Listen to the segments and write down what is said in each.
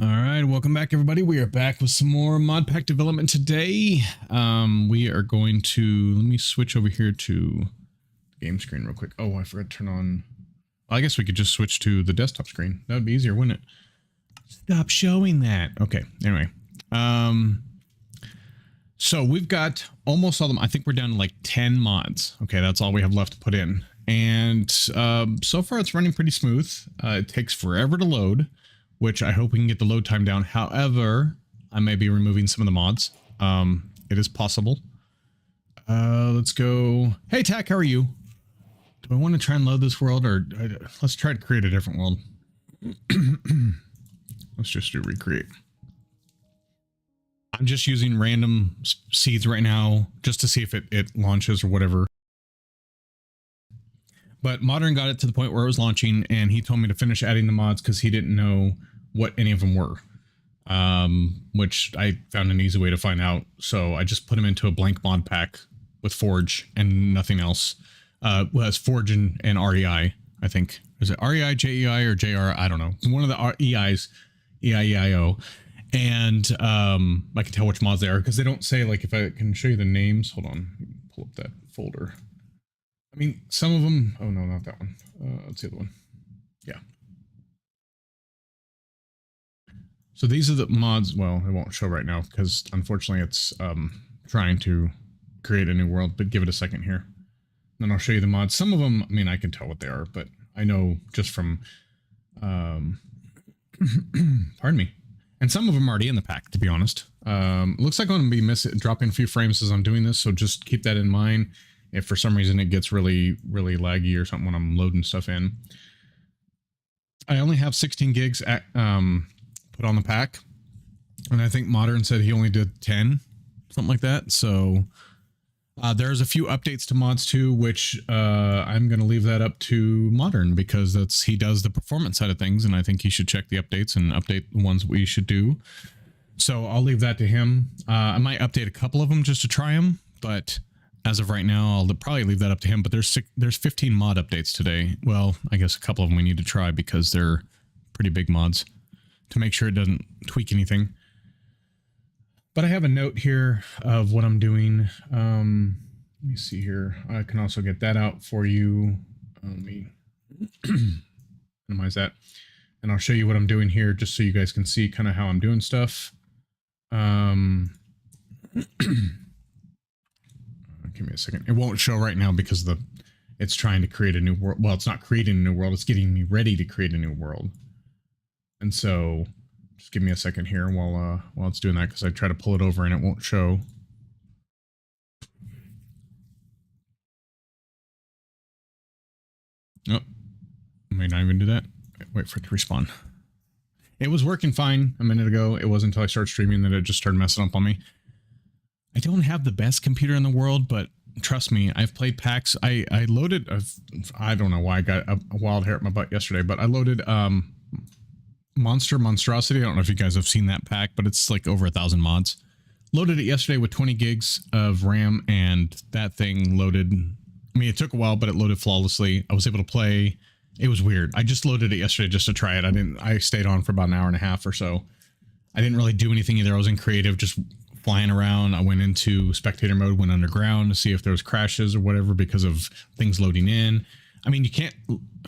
All right, welcome back, everybody. We are back with some more mod pack development today. We are going to, let me switch over here to game screen real quick. Oh, I forgot to turn on, I guess we could just switch to the desktop screen. That would be easier, wouldn't it? Stop showing that. Okay, anyway. So we've got almost all of them. I think we're down to like 10 mods. Okay, that's all we have left to put in. And so far it's running pretty smooth. It takes forever to load, which I hope we can get the load time down. However, I may be removing some of the mods. It is possible. Let's go. Hey, Tack, how are you? Do I want to try and load this world, or let's try to create a different world? Let's just do recreate. I'm just using random seeds right now just to see if it launches or whatever. But Modern got it to the point where it was launching, and he told me to finish adding the mods because he didn't know what any of them were, which I found an easy way to find out. So I just put them into a blank mod pack with Forge and nothing else. Well, it's Forge and REI, I think. Is it REI, JEI, or JR? I don't know. One of the EIs, EIEIO. And I can tell which mods they are because they don't say, like, if I can show you the names. Hold on. Pull up that folder. I mean, some of them... Oh, no, not that one. That's the other one. Yeah. So these are the mods. Well, it won't show right now because, unfortunately, it's trying to create a new world. But give it a second here. Then I'll show you the mods. Some of them, I mean, I can tell what they are. But I know just from... pardon me. And some of them are already in the pack, to be honest. Looks like I'm going to be dropping a few frames as I'm doing this. So just keep that in mind. If for some reason it gets really, really laggy or something when I'm loading stuff in. I only have 16 gigs put on the pack. And I think Modern said he only did 10, something like that. So there's a few updates to mods too, which I'm going to leave that up to Modern because he does the performance side of things. And I think he should check the updates and update the ones we should do. So I'll leave that to him. I might update a couple of them just to try them, but as of right now, I'll probably leave that up to him. But there's 15 mod updates today. Well, I guess a couple of them we need to try because they're pretty big mods to make sure it doesn't tweak anything. But I have a note here of what I'm doing. Let me see here. I can also get that out for you. Let me minimize that. And I'll show you what I'm doing here just so you guys can see kind of how I'm doing stuff. Give me a second. It won't show right now because it's trying to create a new world. Well, it's not creating a new world. It's getting me ready to create a new world. And so just give me a second here while it's doing that because I try to pull it over and it won't show. Oh, I may not even do that. Wait for it to respawn. It was working fine a minute ago. It wasn't until I started streaming that it just started messing up on me. I don't have the best computer in the world, but trust me, I've played packs. I loaded, I don't know why I got a wild hair at my butt yesterday, but I loaded Monstrosity. I don't know if you guys have seen that pack, but it's like over 1,000 mods. Loaded it yesterday with 20 gigs of RAM, and that thing loaded. I mean, it took a while, but it loaded flawlessly. I was able to play. It was weird. I just loaded it yesterday just to try it. I stayed on for about an hour and a half or so. I didn't really do anything either. I was in creative, just flying around. I went into spectator mode, went underground to see if there was crashes or whatever because of things loading in. I mean, you can't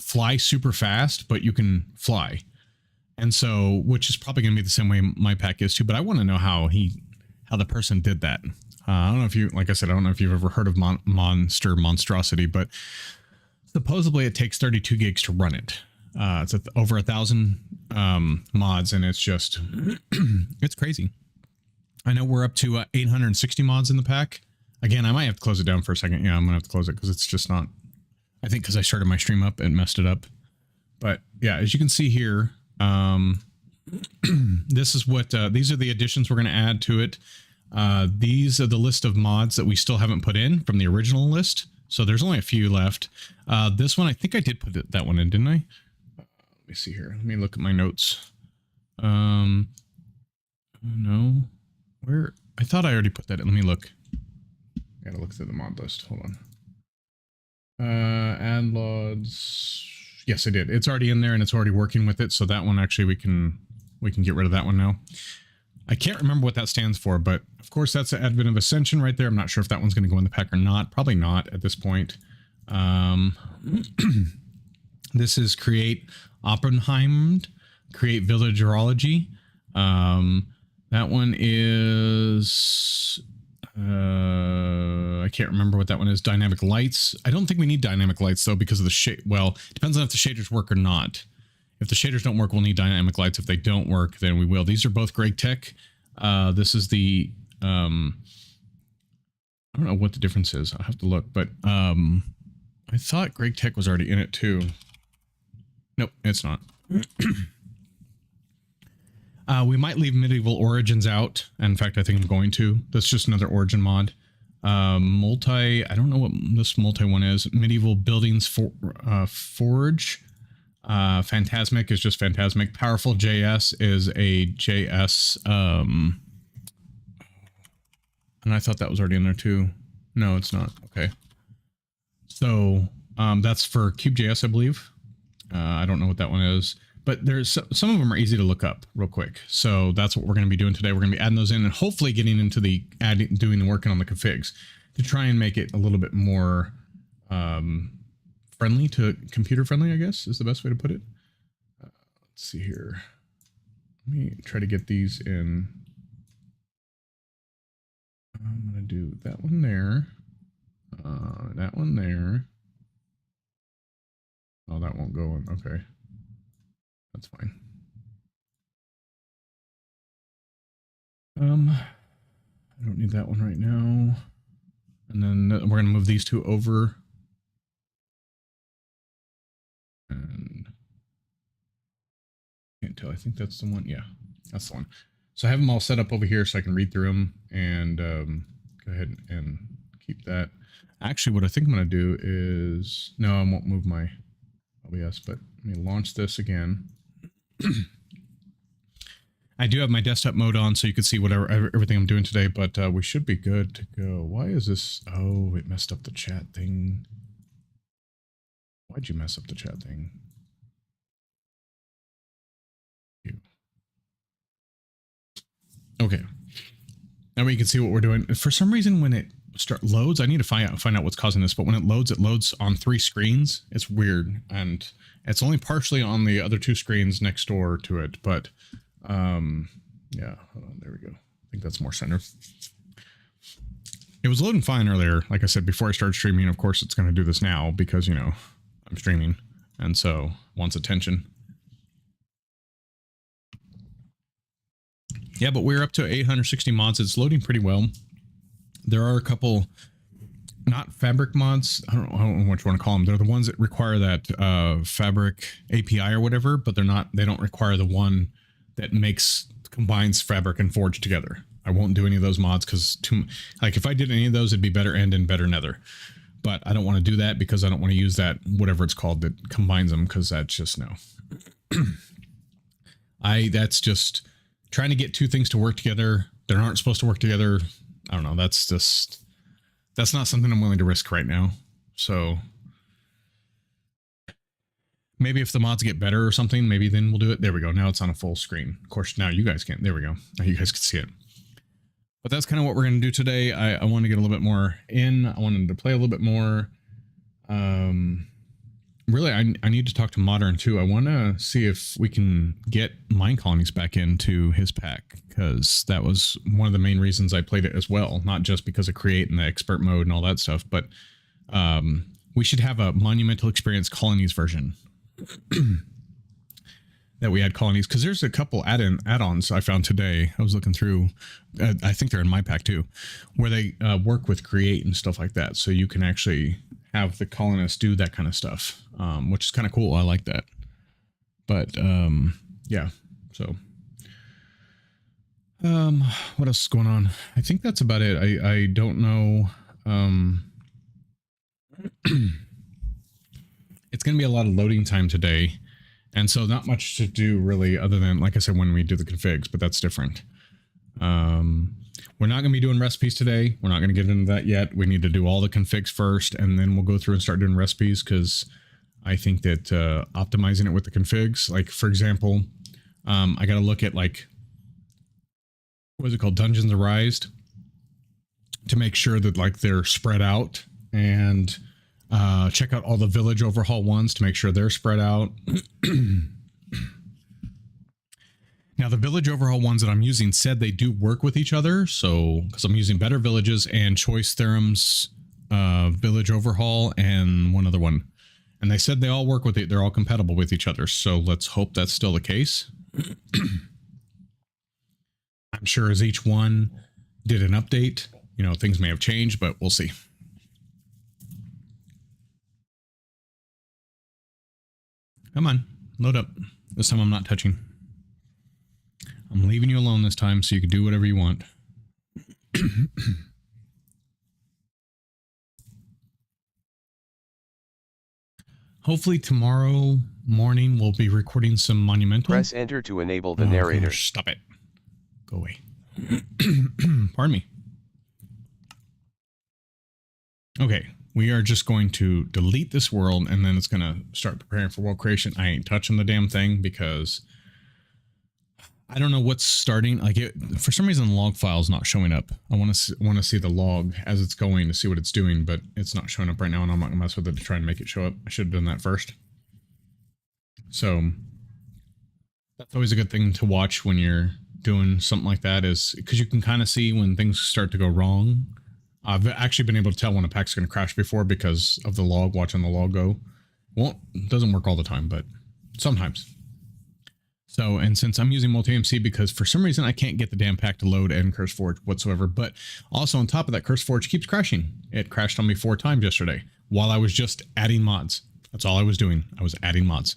fly super fast, but you can fly. And so, which is probably going to be the same way my pack is too, but I want to know how the person did that. I don't know if you, like I said, I don't know if you've ever heard of Monstrosity, but supposedly it takes 32 gigs to run it. It's over 1,000 mods, and it's just, it's crazy. I know we're up to 860 mods in the pack. Again, I might have to close it down for a second. Yeah, I'm going to have to close it because it's just not... I think because I started my stream up and messed it up. But yeah, as you can see here, this is what... these are the additions we're going to add to it. These are the list of mods that we still haven't put in from the original list. So there's only a few left. This one, I think I did put that one in, didn't I? Let me see here. Let me look at my notes. No. Where? I thought I already put that in. Let me look. I gotta look through the mod list. Hold on. Add mods. Yes, I did. It's already in there and it's already working with it. So that one actually we can We can get rid of that one now. I can't remember what that stands for, but of course that's the Advent of Ascension right there. I'm not sure if that one's going to go in the pack or not. Probably not at this point. This is Create Oppenheimed, Create Villagerology. That one is... I can't remember what that one is. Dynamic Lights. I don't think we need Dynamic Lights, though, because of the shade. Well, it depends on if the shaders work or not. If the shaders don't work, we'll need Dynamic Lights. If they don't work, then we will. These are both Greg Tech. This is the... I don't know what the difference is. I'll have to look, but I thought Greg Tech was already in it, too. Nope, it's not. We might leave Medieval Origins out. In fact, I think I'm going to. That's just another Origin mod. I don't know what this multi one is. Medieval Buildings Forge. Phantasmic is just Phantasmic. Powerful JS is a JS. And I thought that was already in there too. No, it's not. Okay. So that's for CubeJS, I believe. I don't know what that one is. But there's some of them are easy to look up real quick. So that's what we're going to be doing today. We're going to be adding those in and hopefully getting into the doing the working on the configs to try and make it a little bit more friendly to computer friendly, I guess is the best way to put it. Let's see here. Let me try to get these in. I'm going to do that one there. That one there. Oh, that won't go in. Okay. That's fine. I don't need that one right now. And then we're going to move these two over. And can't tell. I think that's the one. Yeah, that's the one. So I have them all set up over here so I can read through them and go ahead and keep that. Actually, what I think I'm going to do is, no, I won't move my OBS, but let me launch this again. I do have my desktop mode on so you can see everything I'm doing today, but we should be good to go. Why is this? Oh, it messed up the chat thing. Why'd you mess up the chat thing? Okay. Now we can see what we're doing. For some reason, when it loads, I need to find out what's causing this, but when it loads on 3 screens. It's weird, and it's only partially on the other 2 screens next door to it, but yeah, hold on, there we go. I think that's more center. It was loading fine earlier. Like I said, before I started streaming, of course it's going to do this now because, you know, I'm streaming and so wants attention. Yeah, but we're up to 860 mods. It's loading pretty well. There are a couple, not fabric mods. I don't know what you want to call them. They're the ones that require that fabric API or whatever, but they don't require the one that combines fabric and forge together. I won't do any of those mods because like if I did any of those, it'd be better end and better nether. But I don't want to do that because I don't want to use that, whatever it's called, that combines them, because that's just no. That's just trying to get 2 things to work together that aren't supposed to work together. I don't know. That's not something I'm willing to risk right now. So maybe if the mods get better or something, maybe then we'll do it. There we go. Now it's on a full screen. Of course, now you guys can't. There we go. Now you guys can see it. But that's kind of what we're going to do today. I want to get a little bit more in. I wanted to play a little bit more. Really, I need to talk to Modern too. I want to see if we can get mine colonies back into his pack, because that was one of the main reasons I played it as well. Not just because of create and the expert mode and all that stuff, but we should have a Monumental Experience Colonies version. That we add colonies, because there's a couple add-ons I found today. I was looking through, I think they're in my pack too, where they work with create and stuff like that. So you can actually have the colonists do that kind of stuff, which is kind of cool. I like that. But yeah, so what else is going on? I think that's about it. I don't know. It's going to be a lot of loading time today. And so not much to do really, other than, like I said, when we do the configs, but that's different. We're not going to be doing recipes today. We're not going to get into that yet. We need to do all the configs first, and then we'll go through and start doing recipes, because I think that optimizing it with the configs, like for example, I got to look at like, what is it called? Dungeons Arised, to make sure that like they're spread out, and check out all the village overhaul ones to make sure they're spread out. Now, the village overhaul ones that I'm using said they do work with each other. So, because I'm using Better Villages and Choice Theorem's village overhaul and one other one. And they said they all work with it. They're all compatible with each other. So let's hope that's still the case. I'm sure as each one did an update, you know, things may have changed, but we'll see. Come on, load up. This time I'm not touching. I'm leaving you alone this time so you can do whatever you want. Hopefully tomorrow morning we'll be recording some Monumental. Press enter to enable the narrator. Gosh, stop it. Go away. Pardon me. Okay, we are just going to delete this world, and then it's going to start preparing for world creation. I ain't touching the damn thing because I don't know what's starting. Like, for some reason, the log file is not showing up. I want to see the log as it's going to see what it's doing, but it's not showing up right now, and I'm not going to mess with it to try and make it show up. I should have done that first. So that's always a good thing to watch when you're doing something like that, is because you can kind of see when things start to go wrong. I've actually been able to tell when a pack's going to crash before because of the log, watching the log go. Doesn't work all the time, but sometimes. So, and since I'm using multi-MC because for some reason I can't get the damn pack to load and CurseForge whatsoever, but also on top of that, CurseForge keeps crashing. It crashed on me 4 times yesterday while I was just adding mods. That's all I was doing. I was adding mods.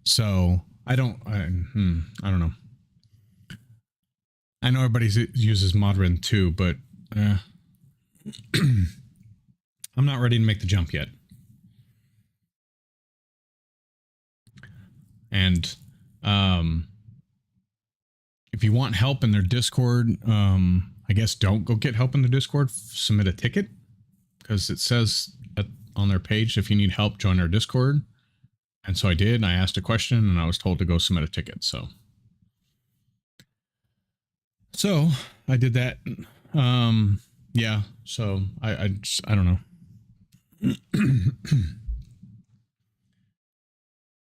So I don't know. I know everybody uses Modrin too, but I'm not ready to make the jump yet. And if you want help in their Discord, I guess don't go get help in the Discord. Submit a ticket, because it says on their page, if you need help, join our Discord. And so I did, and I asked a question, and I was told to go submit a ticket. So I did that. Yeah. So I don't know.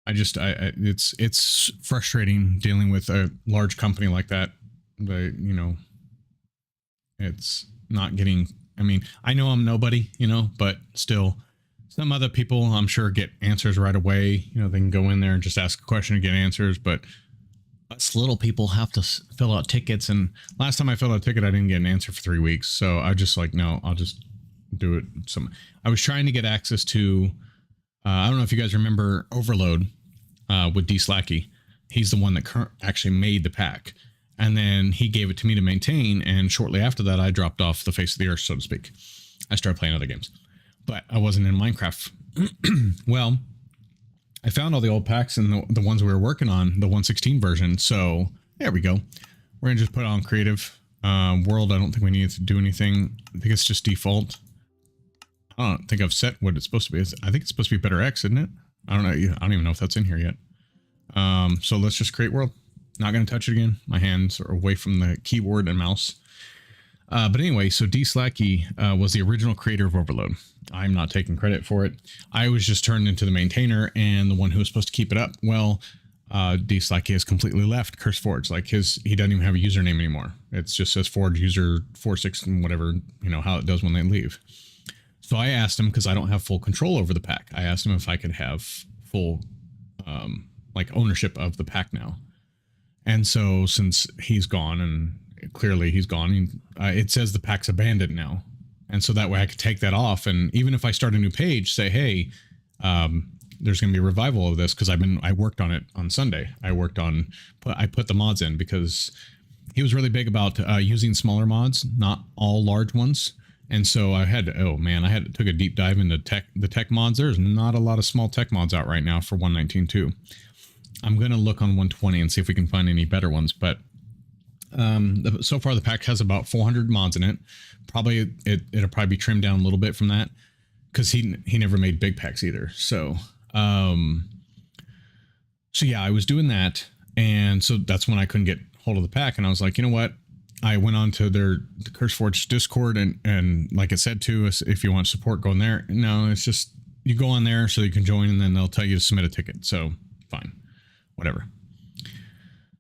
It's frustrating dealing with a large company like that. It's not getting, I mean, I know I'm nobody, but still some other people I'm sure get answers right away. They can go in there and just ask a question and get answers, but us little people have to fill out tickets. And last time I filled out a ticket, I didn't get an answer for 3 weeks. So I just like, no, I'll just do it. I was trying to get access to, I don't know if you guys remember Overload with D Slacky. He's the one that actually made the pack. And then he gave it to me to maintain. And shortly after that, I dropped off the face of the earth, so to speak. I started playing other games, but I wasn't in Minecraft. Well, I found all the old packs and the ones we were working on, the 1.16 version. So there we go. We're going to just put it on creative. World, I don't think we need to do anything. I think it's just default. I don't think I've set what it's supposed to be. I think it's supposed to be better X, isn't it? I don't know. I don't even know if that's in here yet. So let's just create world. Not going to touch it again. My hands are away from the keyboard and mouse. But anyway, so D Slacky was the original creator of Overload. I'm not taking credit for it. I was just turned into the maintainer and the one who was supposed to keep it up. Well, D Slacky has completely left CurseForge. Like he doesn't even have a username anymore. It just says Forge user 46 and whatever, how it does when they leave. So I asked him, because I don't have full control over the pack. I asked him if I could have full ownership of the pack now. And so since he's gone, and clearly he's gone, it says the pack's abandoned now. And so that way I could take that off. And even if I start a new page, say, hey, there's going to be a revival of this, because I worked on it on Sunday. I put the mods in because he was really big about using smaller mods, not all large ones. And so I took a deep dive into the tech mods. There's not a lot of small tech mods out right now for 1.19.2. I'm going to look on 120 and see if we can find any better ones. But so far the pack has about 400 mods in it. Probably it'll probably be trimmed down a little bit from that, because he never made big packs either. So yeah, I was doing that. And so that's when I couldn't get hold of the pack. And I was like, you know what? I went on to the CurseForge Discord and like it said to us, if you want support, go in there. No, it's just you go on there so you can join and then they'll tell you to submit a ticket. So fine, whatever.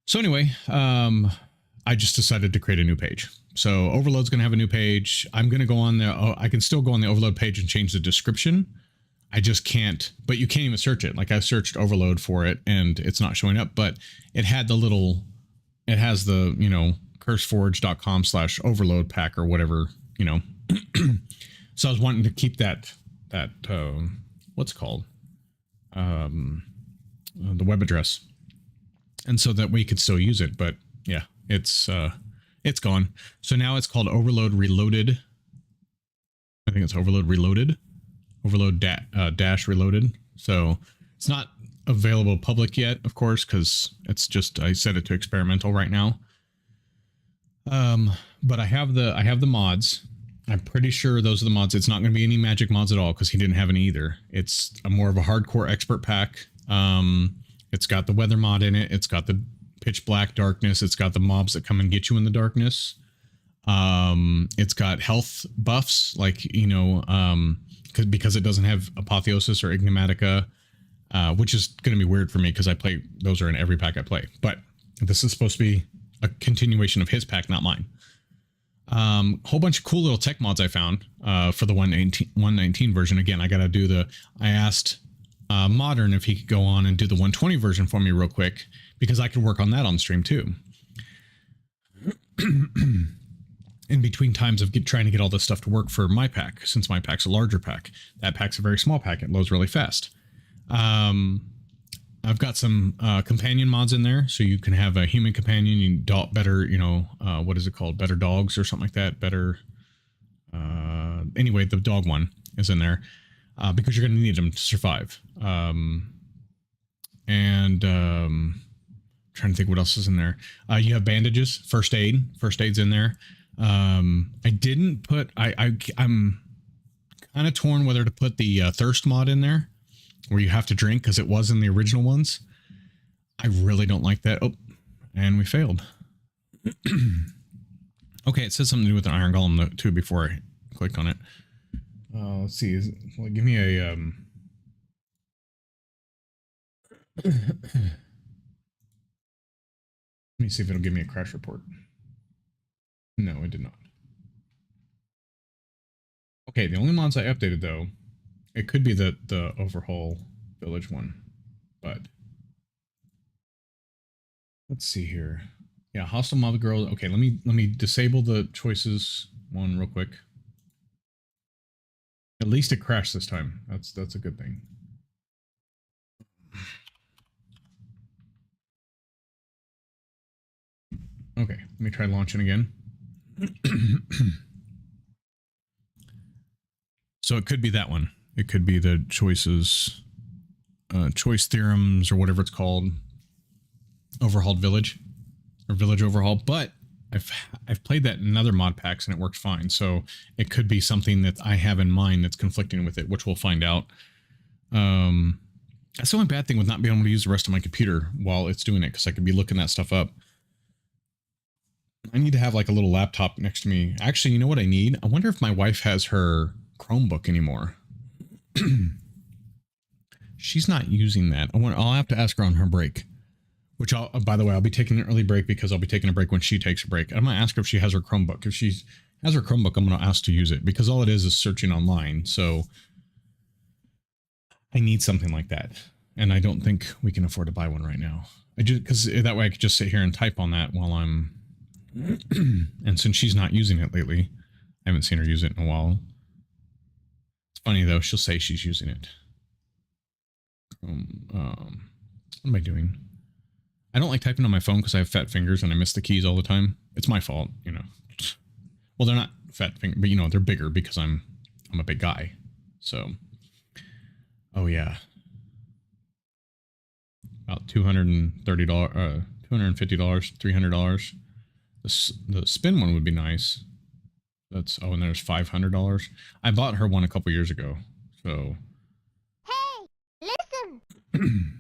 So anyway, I just decided to create a new page. So Overload's going to have a new page. I'm going to go on there. Oh, I can still go on the Overload page and change the description. I just can't, but you can't even search it. Like I searched Overload for it and it's not showing up, but it had the little, it has the, you know, curseforge.com/overload pack or whatever, you know. So I was wanting to keep that what's it called? The web address. And so that we could still use it, but yeah, it's gone. So now it's called Overload Reloaded. I think it's Overload Reloaded. Overload dash reloaded. So it's not available public yet, of course, because it's just, I set it to experimental right now. But I have the mods. I'm pretty sure those are the mods. It's not going to be any magic mods at all because he didn't have any either. It's more of a hardcore expert pack. It's got the weather mod in it. It's got the pitch black darkness. It's got the mobs that come and get you in the darkness. It's got health buffs, like, you know, because it doesn't have Apotheosis or Ignimatica, which is going to be weird for me because those are in every pack I play. But this is supposed to be a continuation of his pack, not mine. Whole bunch of cool little tech mods I found for the 119 version. Again, I asked Modern if he could go on and do the 120 version for me real quick because I could work on that on stream too. In between times of trying to get all this stuff to work for my pack, since my pack's a larger pack. That pack's a very small pack. It loads really fast. I've got some companion mods in there, so you can have a human companion, better, you know, what is it called? Better dogs or something like that. Better. Anyway, the dog one is in there because you're going to need them to survive. Trying to think what else is in there. You have bandages, first aid. First aid's in there. I didn't put. I'm kind of torn whether to put the thirst mod in there, where you have to drink, because it was in the original ones. I really don't like that. Oh, and we failed. Okay, it says something to do with an iron golem too before I clicked on it. Let's see. Give me a let me see if it'll give me a crash report. No, it did not. Okay, the only mods I updated though, it could be the overhaul village one, but let's see here. Yeah, hostile mob girl. Okay, let me disable the choices one real quick. At least it crashed this time. That's a good thing. Okay, let me try launching again. So it could be that one. It could be the choices, choice theorems or whatever it's called. Overhauled village or village overhaul. But I've played that in other mod packs and it worked fine. So it could be something that I have in mind that's conflicting with it, which we'll find out. That's the only bad thing with not being able to use the rest of my computer while it's doing it, because I could be looking that stuff up. I need to have like a little laptop next to me. Actually, you know what I need? I wonder if my wife has her Chromebook anymore. She's not using that. I'll have to ask her on her break. Which by the way, I'll be taking an early break because I'll be taking a break when she takes a break. I'm going to ask her if she has her Chromebook. If she has her Chromebook, I'm going to ask to use it because all it is searching online. So I need something like that. And I don't think we can afford to buy one right now. Because that way I could just sit here and type on that while I'm... And since she's not using it lately, I haven't seen her use it in a while. It's funny though, she'll say she's using it. What am I doing? I don't like typing on my phone because I have fat fingers and I miss the keys all the time. It's my fault, you know. Well, they're not fat fingers, but you know, they're bigger because I'm a big guy. So, oh yeah. About $230, $250, $300. The spin one would be nice. That's, oh, and there's $500. I bought her one a couple years ago. So. Hey, listen.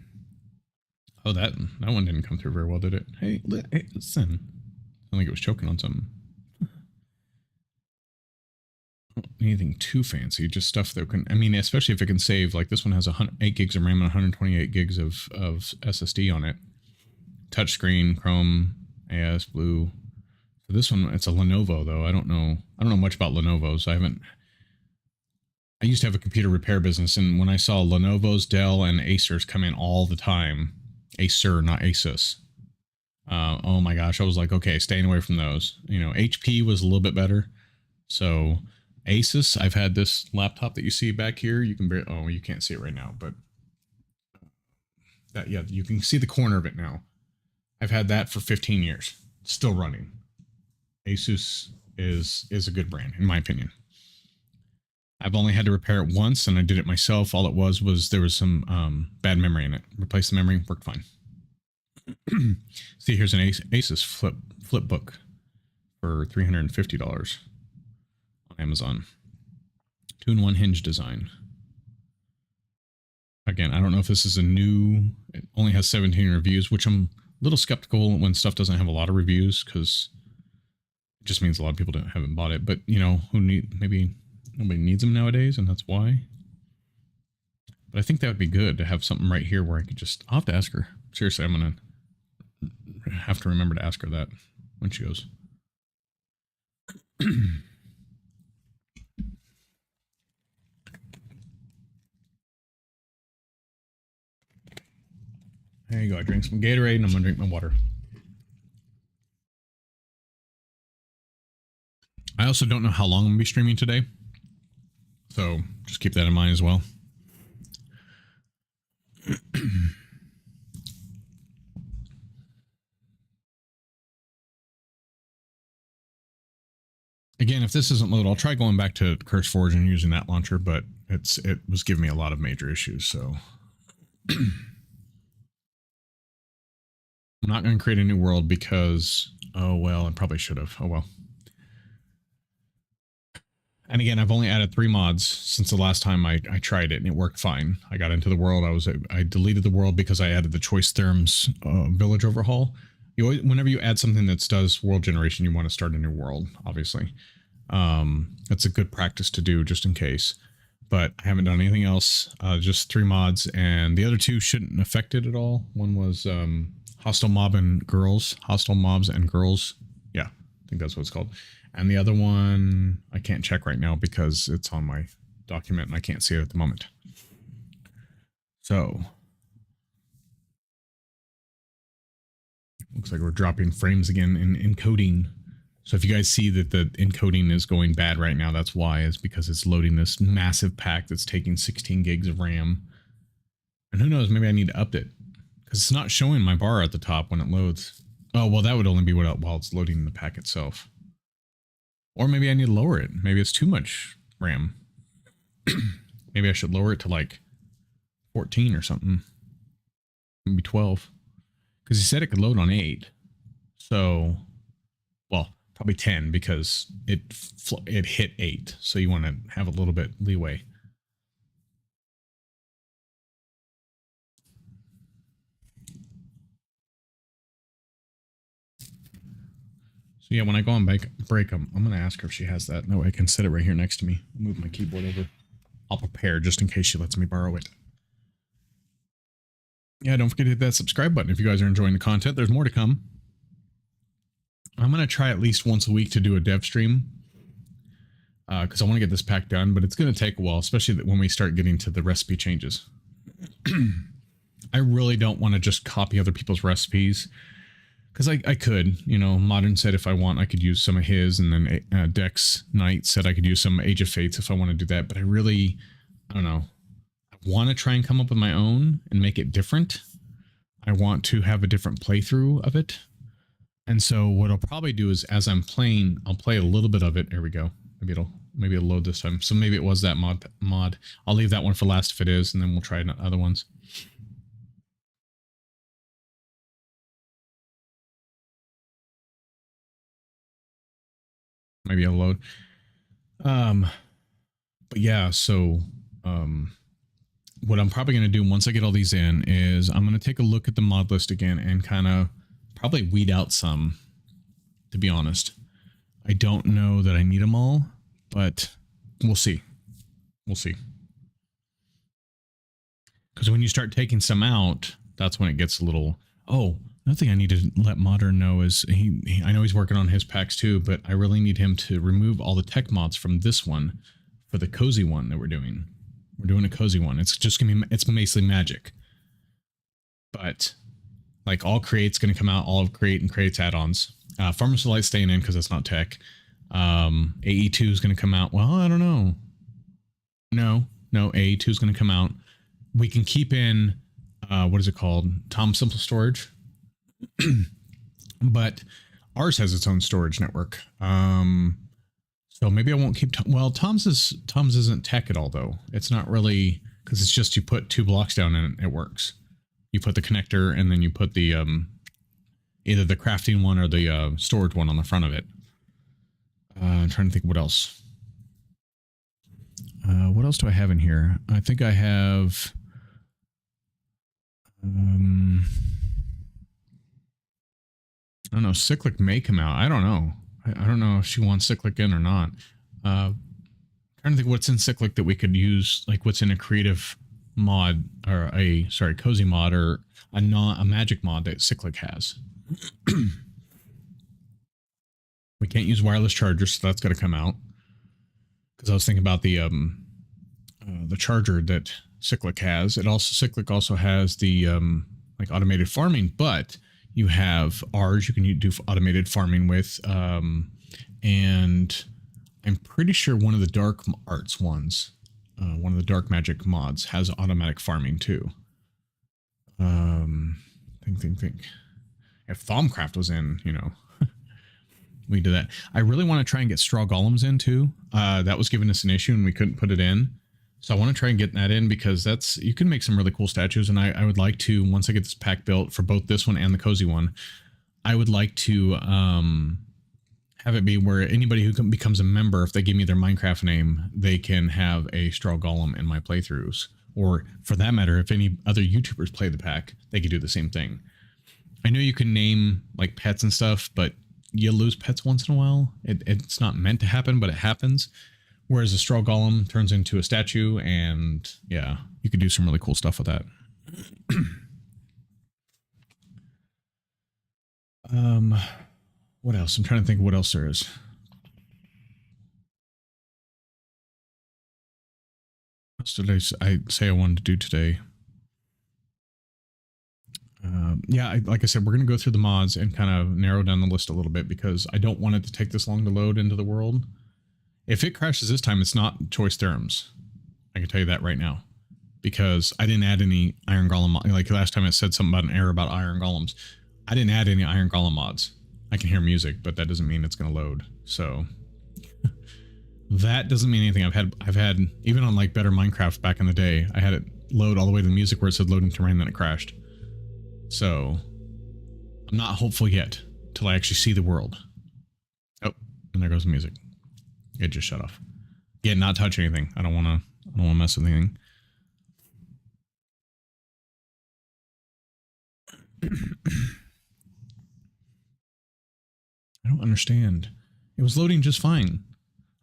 Oh, that one didn't come through very well, did it? Hey, listen. I think it was choking on something. Anything too fancy, just stuff that can, I mean, especially if it can save, like this one has 8 gigs of RAM and 128 gigs of SSD on it. Touchscreen, Chrome, AS, Blue. So this one, it's a Lenovo though. I don't know much about Lenovo's. I used to have a computer repair business, and when I saw Lenovo's, Dell, and Acer's come in all the time, Acer, not Asus. Oh my gosh, I was like, okay, staying away from those. You know, HP was a little bit better. So Asus, I've had this laptop that you see back here. You can, oh, you can't see it right now, but that, yeah, you can see the corner of it now. I've had that for 15 years, still running. Asus is a good brand, in my opinion. I've only had to repair it once, and I did it myself. All it was there was some bad memory in it. Replaced the memory, worked fine. See, here's an Asus flip book for $350 on Amazon. 2-in-1 hinge design. Again, I don't know if this is a new. It only has 17 reviews, which I'm a little skeptical when stuff doesn't have a lot of reviews, because it just means a lot of people haven't bought it. But you know, maybe nobody needs them nowadays, and that's why. But I think that would be good to have something right here where I could just. I'll have to ask her. Seriously, I'm gonna have to remember to ask her that when she goes. There you go. I drank some Gatorade and I'm gonna drink my water. I also don't know how long I'm gonna be streaming today, so just keep that in mind as well. Again, if this isn't loaded, I'll try going back to CurseForge and using that launcher, but it was giving me a lot of major issues, so I'm not going to create a new world because, oh well, I probably should have. Oh well. And again, I've only added 3 mods since the last time I tried it, and it worked fine. I got into the world. I deleted the world because I added the Choice Therms village overhaul. Whenever you add something that does world generation, you want to start a new world, obviously. That's a good practice to do just in case. But I haven't done anything else. Just 3 mods, and the other 2 shouldn't affect it at all. One was hostile mobs and girls. Yeah, I think that's what it's called. And the other one, I can't check right now because it's on my document and I can't see it at the moment. So, looks like we're dropping frames again in encoding. So if you guys see that the encoding is going bad right now, that's why. It's because it's loading this massive pack that's taking 16 gigs of RAM. And who knows, maybe I need to up it, because it's not showing my bar at the top when it loads. Oh, well, that would only be while it's loading the pack itself. Or maybe I need to lower it. Maybe it's too much RAM. Maybe I should lower it to like 14 or something. Maybe 12. Because he said it could load on 8. So, well, probably 10 because it hit 8. So you want to have a little bit leeway. So yeah, when I go on break, I'm going to ask her if she has that. That way I can set it right here next to me. Move my keyboard over. I'll prepare just in case she lets me borrow it. Yeah, don't forget to hit that subscribe button if you guys are enjoying the content. There's more to come. I'm going to try at least once a week to do a dev stream, because I want to get this pack done, but it's going to take a while, especially when we start getting to the recipe changes. I really don't want to just copy other people's recipes, because I could, you know, Modern said if I want, I could use some of his, and then Dex Knight said I could use some Age of Fates if I want to do that, but I don't know. I want to try and come up with my own and make it different. I want to have a different playthrough of it. And so what I'll probably do is, as I'm playing, I'll play a little bit of it. There we go. Maybe it'll load this time. So maybe it was that mod. I'll leave that one for last if it is, and then we'll try other ones. Maybe I'll load. But yeah, so what I'm probably going to do once I get all these in is I'm going to take a look at the mod list again and kind of probably weed out some, to be honest. I don't know that I need them all, but we'll see. We'll see. Because when you start taking some out, that's when it gets a little... Oh, another thing I need to let Modern know is I know he's working on his packs too, but I really need him to remove all the tech mods from this one for the cozy one that we're doing. We're doing a cozy one. It's just going to be... It's basically magic. But like all Create's going to come out, all of Create and Create's add-ons. Farmers Delight staying in because it's not tech. AE2 is going to come out. Well, I don't know. No, AE2 is going to come out. We can keep in, what is it called? Tom Simple Storage. But ours has its own storage network. So maybe I won't keep, well, Tom's isn't tech at all though. It's not really, because it's just you put 2 blocks down and it works. You put the connector and then you put the, either the crafting one or the storage one on the front of it. I'm trying to think what else. What else do I have in here? I think I have... I don't know. Cyclic may come out. I don't know. I don't know if she wants Cyclic in or not. Trying to think what's in Cyclic that we could use, like what's in a creative mod or cozy mod or a magic mod that Cyclic has. We can't use wireless chargers, so that's got to come out. Because I was thinking about the charger that Cyclic has. Cyclic also has the like automated farming, but you have ours you can do automated farming with, and I'm pretty sure one of the dark arts ones, one of the dark magic mods has automatic farming too. Think. If Thaumcraft was in, you know, we did that. I really want to try and get straw golems in too. That was giving us an issue and we couldn't put it in. So I want to try and get that in because you can make some really cool statues. And I would like to, once I get this pack built for both this one and the cozy one, I would like to have it be where anybody who becomes a member, if they give me their Minecraft name, they can have a straw golem in my playthroughs. Or for that matter, if any other YouTubers play the pack, they could do the same thing. I know you can name like pets and stuff, but you lose pets once in a while. It's not meant to happen, but it happens. Whereas a straw golem turns into a statue, and yeah, you could do some really cool stuff with that. What else? I'm trying to think what else there is. What else did I say I wanted to do today? Yeah, like I said, we're going to go through the mods and kind of narrow down the list a little bit because I don't want it to take this long to load into the world. If it crashes this time, it's not choice theorems. I can tell you that right now. Because I didn't add any iron golem. Like last time it said something about an error about iron golems. I didn't add any iron golem mods. I can hear music, but that doesn't mean it's going to load. So that doesn't mean anything. I've had, even on like better Minecraft back in the day, I had it load all the way to the music where it said loading terrain, then it crashed. So I'm not hopeful yet till I actually see the world. Oh, and there goes the music. It just shut off. Yeah, not touch anything. I don't want to mess with anything. I don't understand. It was loading just fine.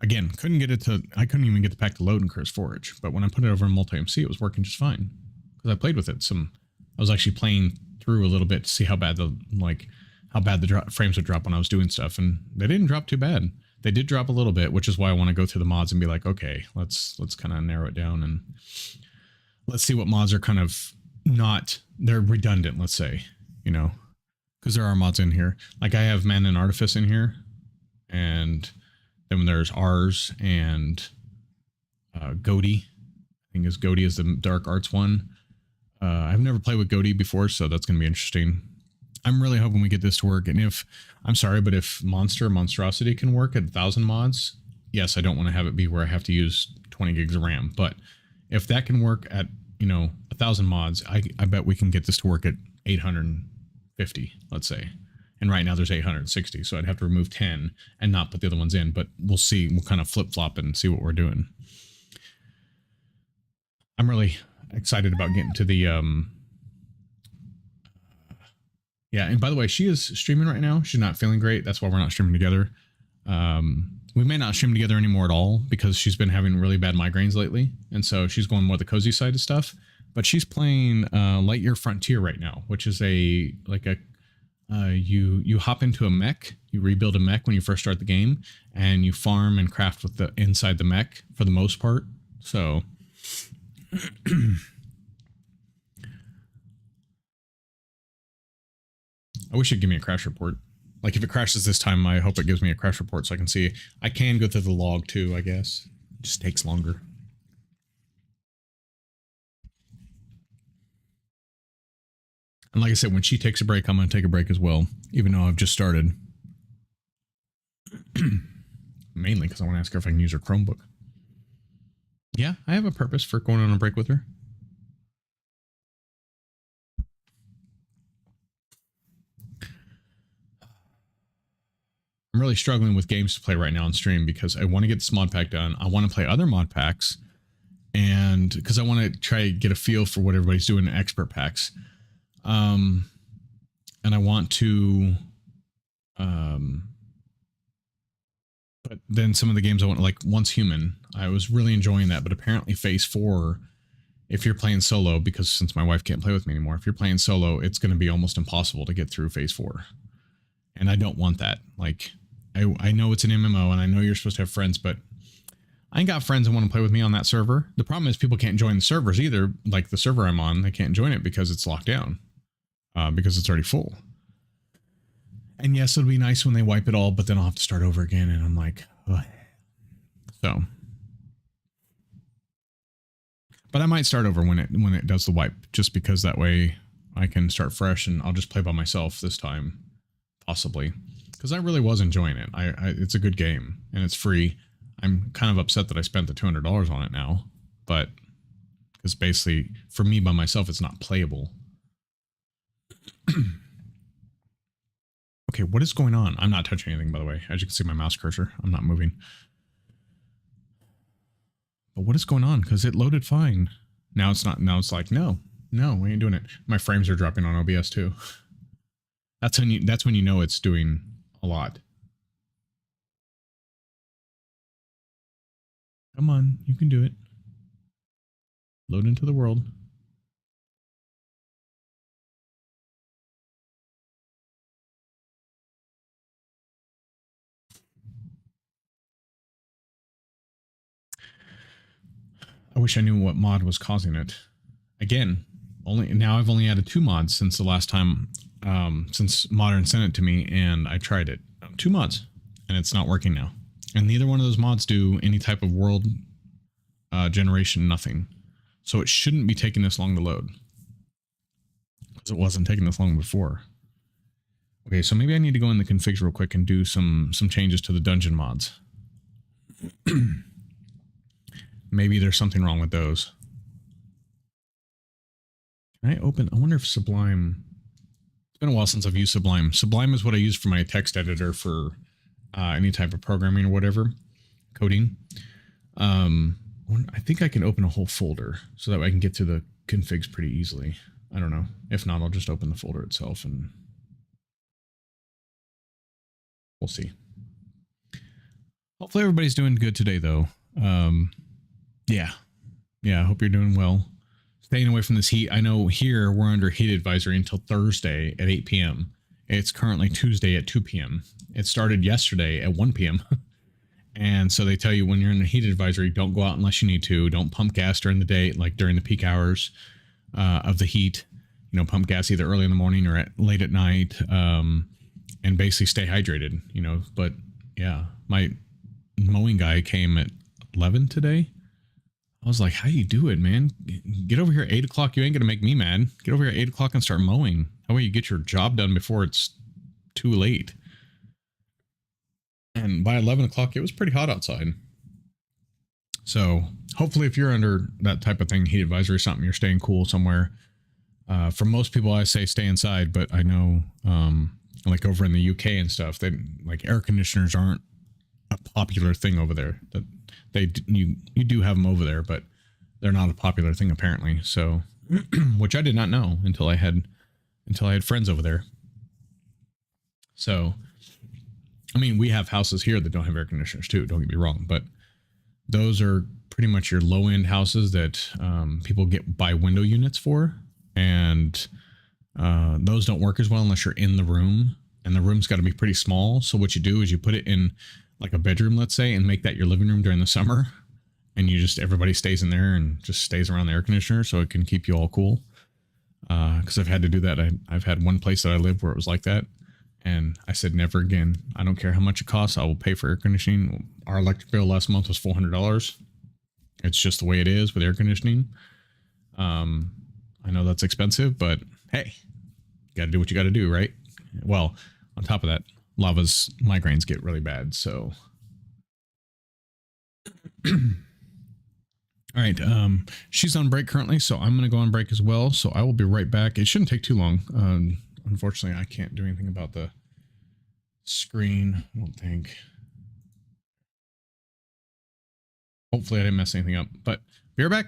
Again, I couldn't even get the pack to load in Curse Forge, but when I put it over in Multi-MC, it was working just fine. Because I played with it. I was actually playing through a little bit to see how bad the frames would drop when I was doing stuff, and they didn't drop too bad. They did drop a little bit, which is why I want to go through the mods and be like, okay, let's kind of narrow it down and let's see what mods are kind of they're redundant, let's say, you know, because there are mods in here. Like I have Man and Artifice in here, and then there's ours and Goaty. I think Goaty is the Dark Arts one. I've never played with Goaty before, so that's going to be interesting. I'm really hoping we get this to work. And if Monstrosity can work at 1,000 mods, yes, I don't want to have it be where I have to use 20 gigs of RAM. But if that can work at, 1,000 mods, I bet we can get this to work at 850, let's say. And right now there's 860, so I'd have to remove 10 and not put the other ones in. But we'll see. We'll kind of flip-flop and see what we're doing. I'm really excited about getting to the yeah. And by the way, she is streaming right now. She's not feeling great. That's why we're not streaming together. We may not stream together anymore at all because she's been having really bad migraines lately, and so she's going more the cozy side of stuff. But she's playing Lightyear Frontier right now, which is you hop into a mech, you rebuild a mech when you first start the game, and you farm and craft with the inside the mech for the most part. So I wish it'd give me a crash report. Like if it crashes this time, I hope it gives me a crash report so I can see. I can go through the log too, I guess. It just takes longer. And like I said, when she takes a break, I'm going to take a break as well, even though I've just started. Mainly because I want to ask her if I can use her Chromebook. Yeah, I have a purpose for going on a break with her. I'm really struggling with games to play right now on stream because I want to get this mod pack done. I want to play other mod packs, and because I want to try to get a feel for what everybody's doing in expert packs. And I want to, but then some of the games I want, like Once Human, I was really enjoying that, but apparently Phase 4, if you're playing solo, because since my wife can't play with me anymore, if you're playing solo, it's going to be almost impossible to get through Phase 4. And I don't want that. Like, I know it's an MMO and I know you're supposed to have friends, but I ain't got friends that want to play with me on that server. The problem is people can't join the servers either. Like the server I'm on, they can't join it because it's locked down. Because it's already full. And yes, it'll be nice when they wipe it all, but then I'll have to start over again. And I'm like, ugh. So, but I might start over when it does the wipe, just because that way I can start fresh and I'll just play by myself this time, possibly, because I really was enjoying it. It's a good game and it's free. I'm kind of upset that I spent the $200 on it now, but because basically for me by myself, it's not playable. Okay, what is going on? I'm not touching anything, by the way. As you can see, my mouse cursor, I'm not moving. But what is going on? Because it loaded fine. Now it's not. Now it's like, no, we ain't doing it. My frames are dropping on OBS too. That's when you know it's doing a lot. Come on, you can do it. Load into the world. I wish I knew what mod was causing it. Again, I've only added 2 mods since the last time, since Modern sent it to me, and I tried it. 2 mods, and it's not working now. And neither one of those mods do any type of world generation, nothing. So it shouldn't be taking this long to load, because it wasn't taking this long before. Okay, so maybe I need to go in the configs real quick and do some changes to the dungeon mods. Maybe there's something wrong with those. Can I open? I wonder if Sublime... It's been a while since I've used Sublime. Sublime is what I use for my text editor for any type of programming or whatever. Coding. I think I can open a whole folder so that way I can get to the configs pretty easily. I don't know. If not, I'll just open the folder itself and we'll see. Hopefully everybody's doing good today, though. Yeah, I hope you're doing well. Staying away from this heat. I know here we're under heat advisory until Thursday at 8 p.m. It's currently Tuesday at 2 p.m. It started yesterday at 1 p.m. And so they tell you when you're in a heat advisory, don't go out unless you need to. Don't pump gas during the day, like during the peak hours of the heat. You know, pump gas either early in the morning or late at night, and basically stay hydrated. You know, but yeah, my mowing guy came at 11 today. I was like, how do you do it, man? Get over here at 8 o'clock. You ain't going to make me mad. Get over here at 8 o'clock and start mowing. That way you get your job done before it's too late. And by 11 o'clock, it was pretty hot outside. So hopefully if you're under that type of thing, heat advisory or something, you're staying cool somewhere. For most people, I say stay inside, but I know like over in the UK and stuff, they like air conditioners aren't a popular thing over there. That you do have them over there, but they're not a popular thing apparently. So, which I did not know until I had friends over there. So, I mean, we have houses here that don't have air conditioners too. Don't get me wrong, but those are pretty much your low end houses that people buy window units for, and those don't work as well unless you're in the room, and the room's got to be pretty small. So what you do is you put it in like a bedroom, let's say, and make that your living room during the summer, and everybody stays in there and just stays around the air conditioner so it can keep you all cool. Because I've had to do that. I've had one place that I lived where it was like that, and I said never again. I don't care how much it costs. I will pay for air conditioning. Our electric bill last month was $400. It's just the way it is with air conditioning. I know that's expensive, but hey, you got to do what you got to do, right? Well, on top of that, Lava's migraines get really bad, so. All right, she's on break currently, so I'm going to go on break as well. So I will be right back. It shouldn't take too long. Unfortunately, I can't do anything about the screen, I don't think. Hopefully I didn't mess anything up, but be right back.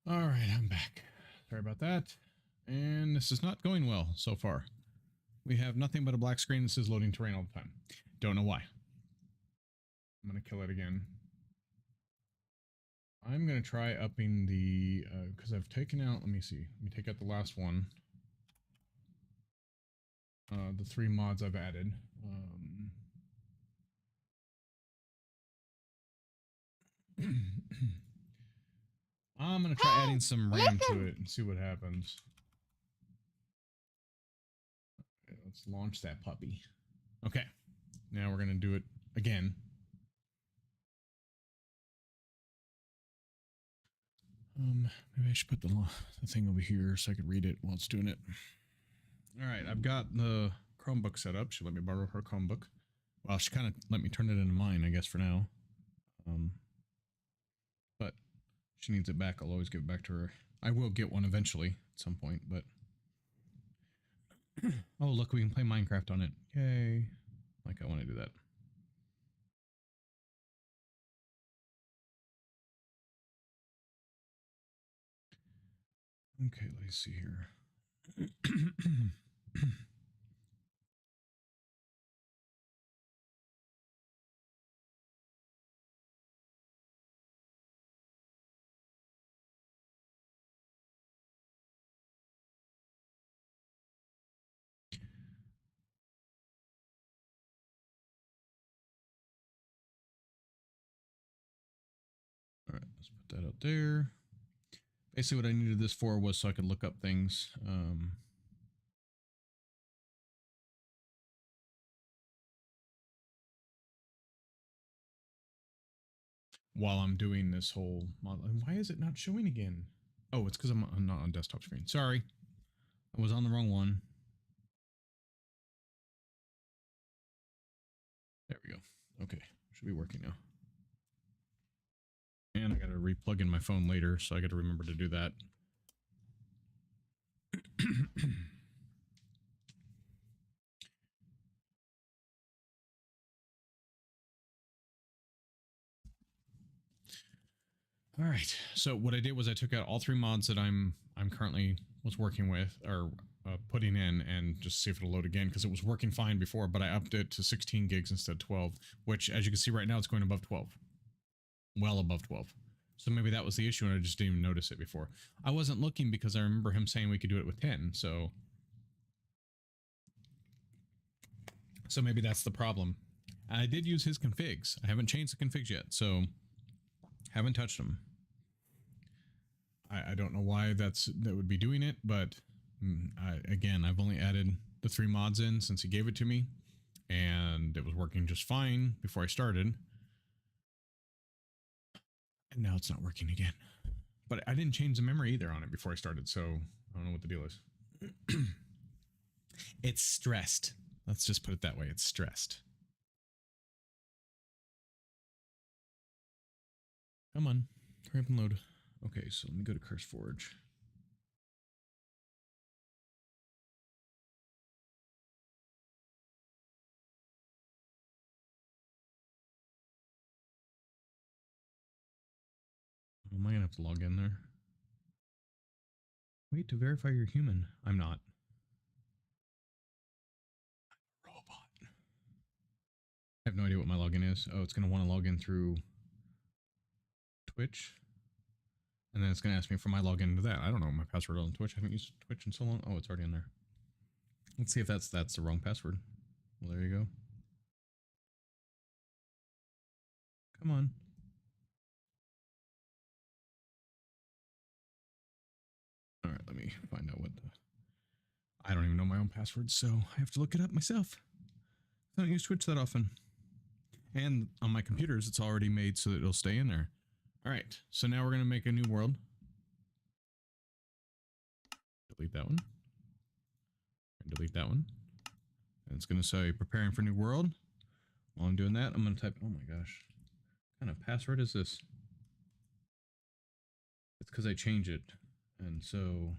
All right, I'm back. Sorry about that. And this is not going well so far. We have nothing but a black screen that says loading terrain all the time. Don't know why. I'm going to kill it again. I'm going to try upping the, because I've taken out, let me see. Let me take out the last one. The 3 mods I've added. I'm going to try adding some RAM to it and see what happens. Okay, let's launch that puppy. Okay, now we're going to do it again. Maybe I should put the thing over here so I could read it while it's doing it. All right, I've got the Chromebook set up. She let me borrow her Chromebook. Well, she kind of let me turn it into mine, I guess, for now. But she needs it back. I'll always give it back to her. I will get one eventually at some point, but... oh, look, we can play Minecraft on it. Yay. Like, I want to do that. Okay, let's see here. All right, let's put that out there. Basically, what I needed this for was so I could look up things. While I'm doing this whole model. Why is it not showing again? Oh, it's because I'm not on desktop screen. Sorry. I was on the wrong one. There we go. Okay. Should be working now. And I got to re-plug in my phone later, so I got to remember to do that. All right. So what I did was I took out all 3 mods that I'm currently was working with or putting in and just see if it'll load again because it was working fine before, but I upped it to 16 gigs instead of 12, which as you can see right now, it's going above 12. Well above 12. So maybe that was the issue and I just didn't even notice it before. I wasn't looking because I remember him saying we could do it with 10. So maybe that's the problem. I did use his configs. I haven't changed the configs yet, so haven't touched them. I don't know why that would be doing it, but again, I've only added the 3 mods in since he gave it to me, and it was working just fine before I started. And now it's not working again. But I didn't change the memory either on it before I started, so I don't know what the deal is. It's stressed. Let's just put it that way. It's stressed. Come on. Hurry up and load. Okay, so let me go to CurseForge. Am I going to have to log in there? Wait, to verify you're human. I'm not. Robot. I have no idea what my login is. Oh, it's going to want to log in through Twitch. And then it's going to ask me for my login into that. I don't know my password on Twitch. I haven't used Twitch in so long. Oh, it's already in there. Let's see if that's the wrong password. Well, there you go. Come on. All right, let me find out what the... I don't even know my own password, so I have to look it up myself. I don't use Twitch that often. And on my computers, it's already made so that it'll stay in there. All right, so now we're going to make a new world. Delete that one. And delete that one. And it's going to say preparing for new world. While I'm doing that, I'm going to type, oh my gosh, what kind of password is this? It's because I change it. And so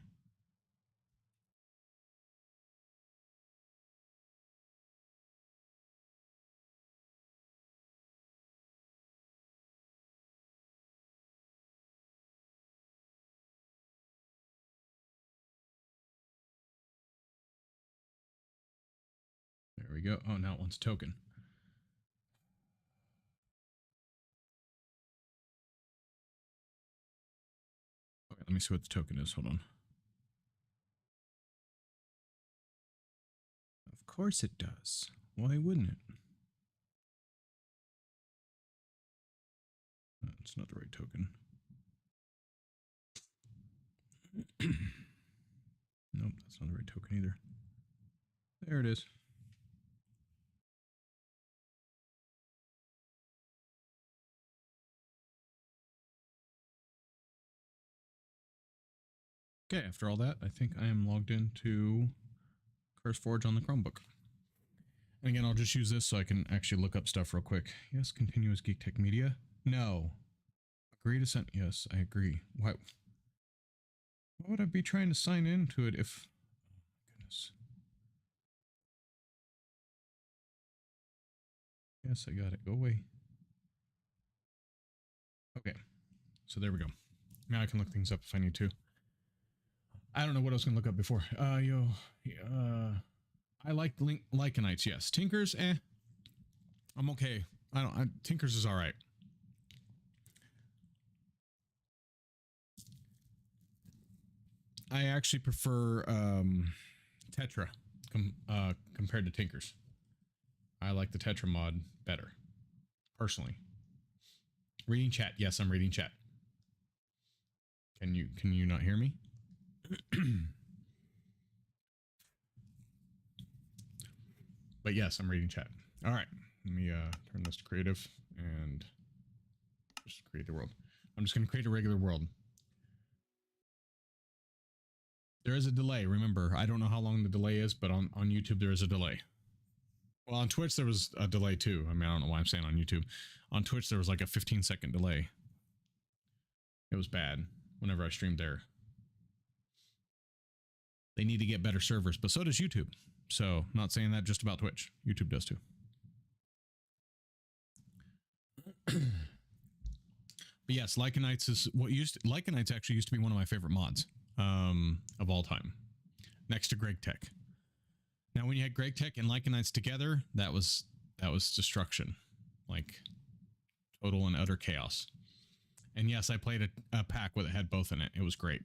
go. Oh, now it wants a token. Okay, let me see what the token is. Hold on. Of course it does. Why wouldn't it? It's not the right token. Nope, that's not the right token either. There it is. Okay, after all that, I think I am logged into CurseForge on the Chromebook. And again, I'll just use this so I can actually look up stuff real quick. Yes, continue as GeekTechMedia. No. Agree to send. Yes, I agree. Why would I be trying to sign into it if... Oh my goodness. Yes, I got it. Go away. Okay. So there we go. Now I can look things up if I need to. I don't know what I was going to look up before. I like Lycanites, yes. Tinkers, I'm okay. Tinkers is all right. I actually prefer Tetra compared to Tinkers. I like the Tetra mod better, personally. Reading chat. Yes, I'm reading chat. Can you not hear me? But yes, I'm reading chat. All right. Let me turn this to creative and just create the world. I'm just going to create a regular world. There is a delay. Remember, I don't know how long the delay is, but on YouTube, there is a delay. Well, on Twitch, there was a delay too. I mean, I don't know why I'm saying on YouTube. On Twitch, there was like a 15-second delay. It was bad whenever I streamed there. They need to get better servers, but so does YouTube. So, not saying that just about Twitch. YouTube does too. But yes, Lycanites is what Lycanites actually used to be one of my favorite mods of all time, next to Greg Tech. Now, when you had Greg Tech and Lycanites together, that was destruction, like total and utter chaos. And yes, I played a pack where it had both in it. It was great.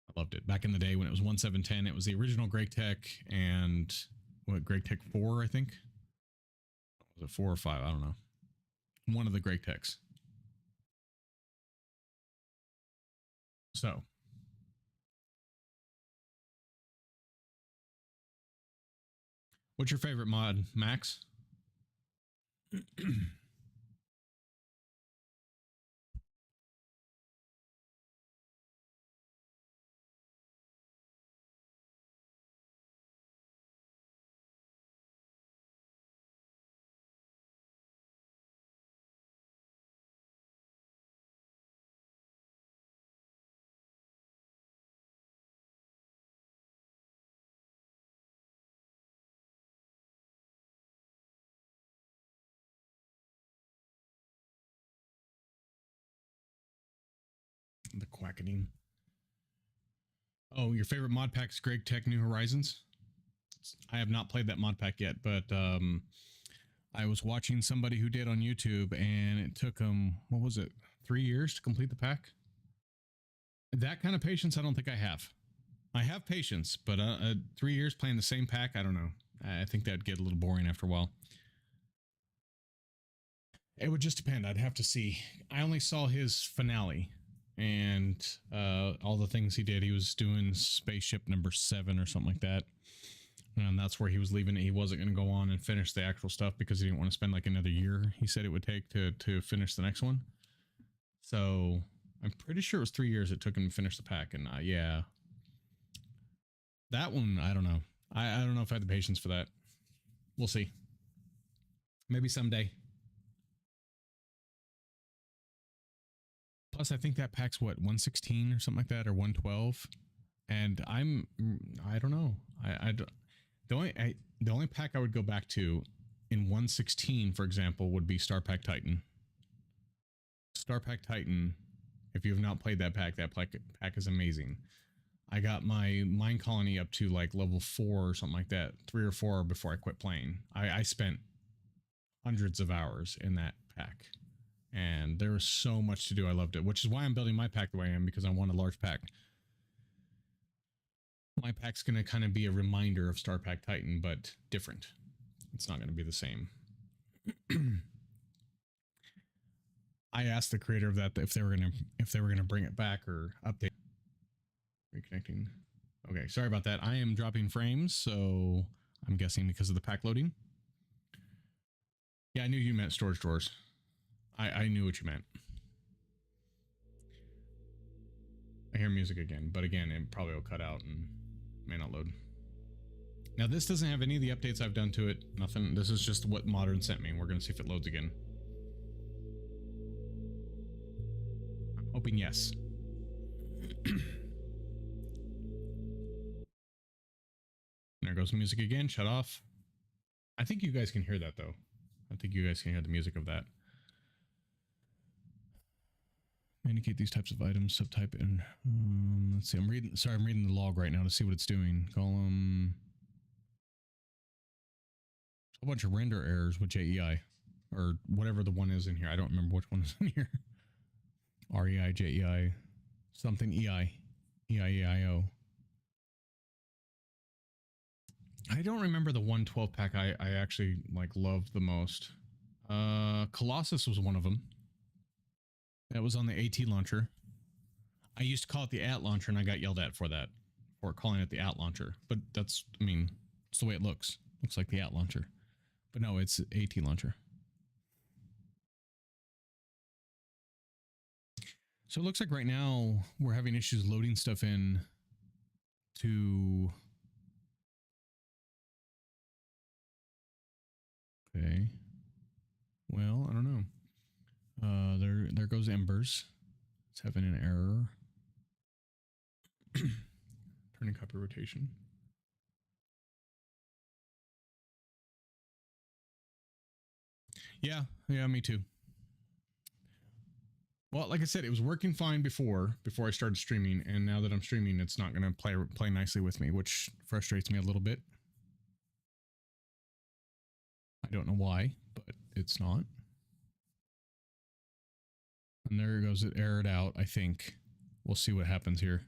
I loved it. Back in the day when it was 1.7.10, it was the original Greg Tech and what, Greg Tech 4, I think. Was it 4 or 5? I don't know. One of the Greg Techs. So. What's your favorite mod, Max? The quackening. Oh, your favorite mod pack is Greg Tech New Horizons? I have not played that mod pack yet, but I was watching somebody who did on YouTube, and it took them, what was it, 3 years to complete the pack? That kind of patience, I don't think I have. I have patience, but 3 years playing the same pack, I don't know. I think that'd get a little boring after a while. It would just depend. I'd have to see. I only saw his finale and all the things he did. He was doing spaceship number 7 or something like that. And that's where he was leaving it. He wasn't going to go on and finish the actual stuff because he didn't want to spend like another year. He said it would take to finish the next one. So I'm pretty sure it was 3 years it took him to finish the pack. And yeah, that one, I don't know. I don't know if I have the patience for that. We'll see. Maybe someday. Plus, I think that pack's what, 116 or something like that, or 112. And I don't know. The only pack I would go back to in 116, for example, would be Star Pack Titan. Star Pack Titan, if you have not played that pack is amazing. I got my mine colony up to like level 4 or something like that, 3 or 4 before I quit playing. I spent hundreds of hours in that pack, and there was so much to do. I loved it, which is why I'm building my pack the way I am, because I want a large pack. My pack's going to kind of be a reminder of Star Pack Titan, but different. It's not going to be the same. I asked the creator of that if they were gonna bring it back or update. Reconnecting. Okay, sorry about that. I am dropping frames, so I'm guessing because of the pack loading. Yeah, I knew you meant storage drawers. I knew what you meant. I hear music again, but again, it probably will cut out and may not load. Now, this doesn't have any of the updates I've done to it. Nothing. This is just what Modern sent me. We're going to see if it loads again. I'm hoping yes. There goes the music again. Shut off. I think you guys can hear that, though. I think you guys can hear the music of that. Indicate these types of items, subtype, and let's see. I'm reading the log right now to see what it's doing. Column. A bunch of render errors with JEI, or whatever the one is in here. I don't remember which one is in here. REI, JEI, something EI, EIEIO. I don't remember the 112 pack I actually like loved the most. Colossus was one of them. That was on the AT launcher. I used to call it the AT launcher, and I got yelled at for that, for calling it the AT launcher. But that's, I mean, it's the way it looks. Looks like the AT launcher. But no, it's AT launcher. So it looks like right now we're having issues loading stuff in to... Okay. Well, I don't know. There goes Embers. It's having an error. Turning copy rotation. Yeah, me too. Well, like I said, it was working fine before I started streaming, and now that I'm streaming, it's not going to play nicely with me, which frustrates me a little bit. I don't know why, but it's not. And there it goes. It errored out, I think. We'll see what happens here.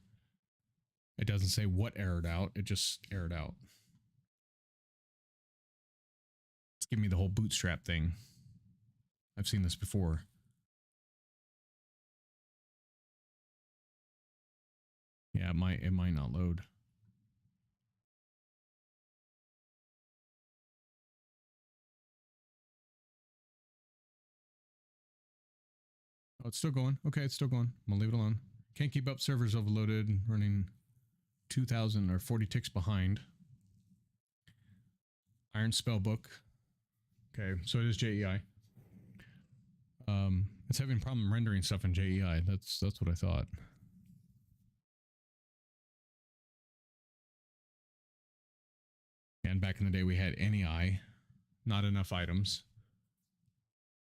It doesn't say what errored out. It just errored out. It's giving me the whole bootstrap thing. I've seen this before. Yeah, it might not load. Oh, it's still going. Okay, it's still going. I'm gonna leave it alone. Can't keep up. Servers overloaded. Running 2,000 or 40 ticks behind. Iron Spellbook. Okay, so it is JEI. It's having a problem rendering stuff in JEI. That's what I thought. And back in the day, we had NEI, not enough items.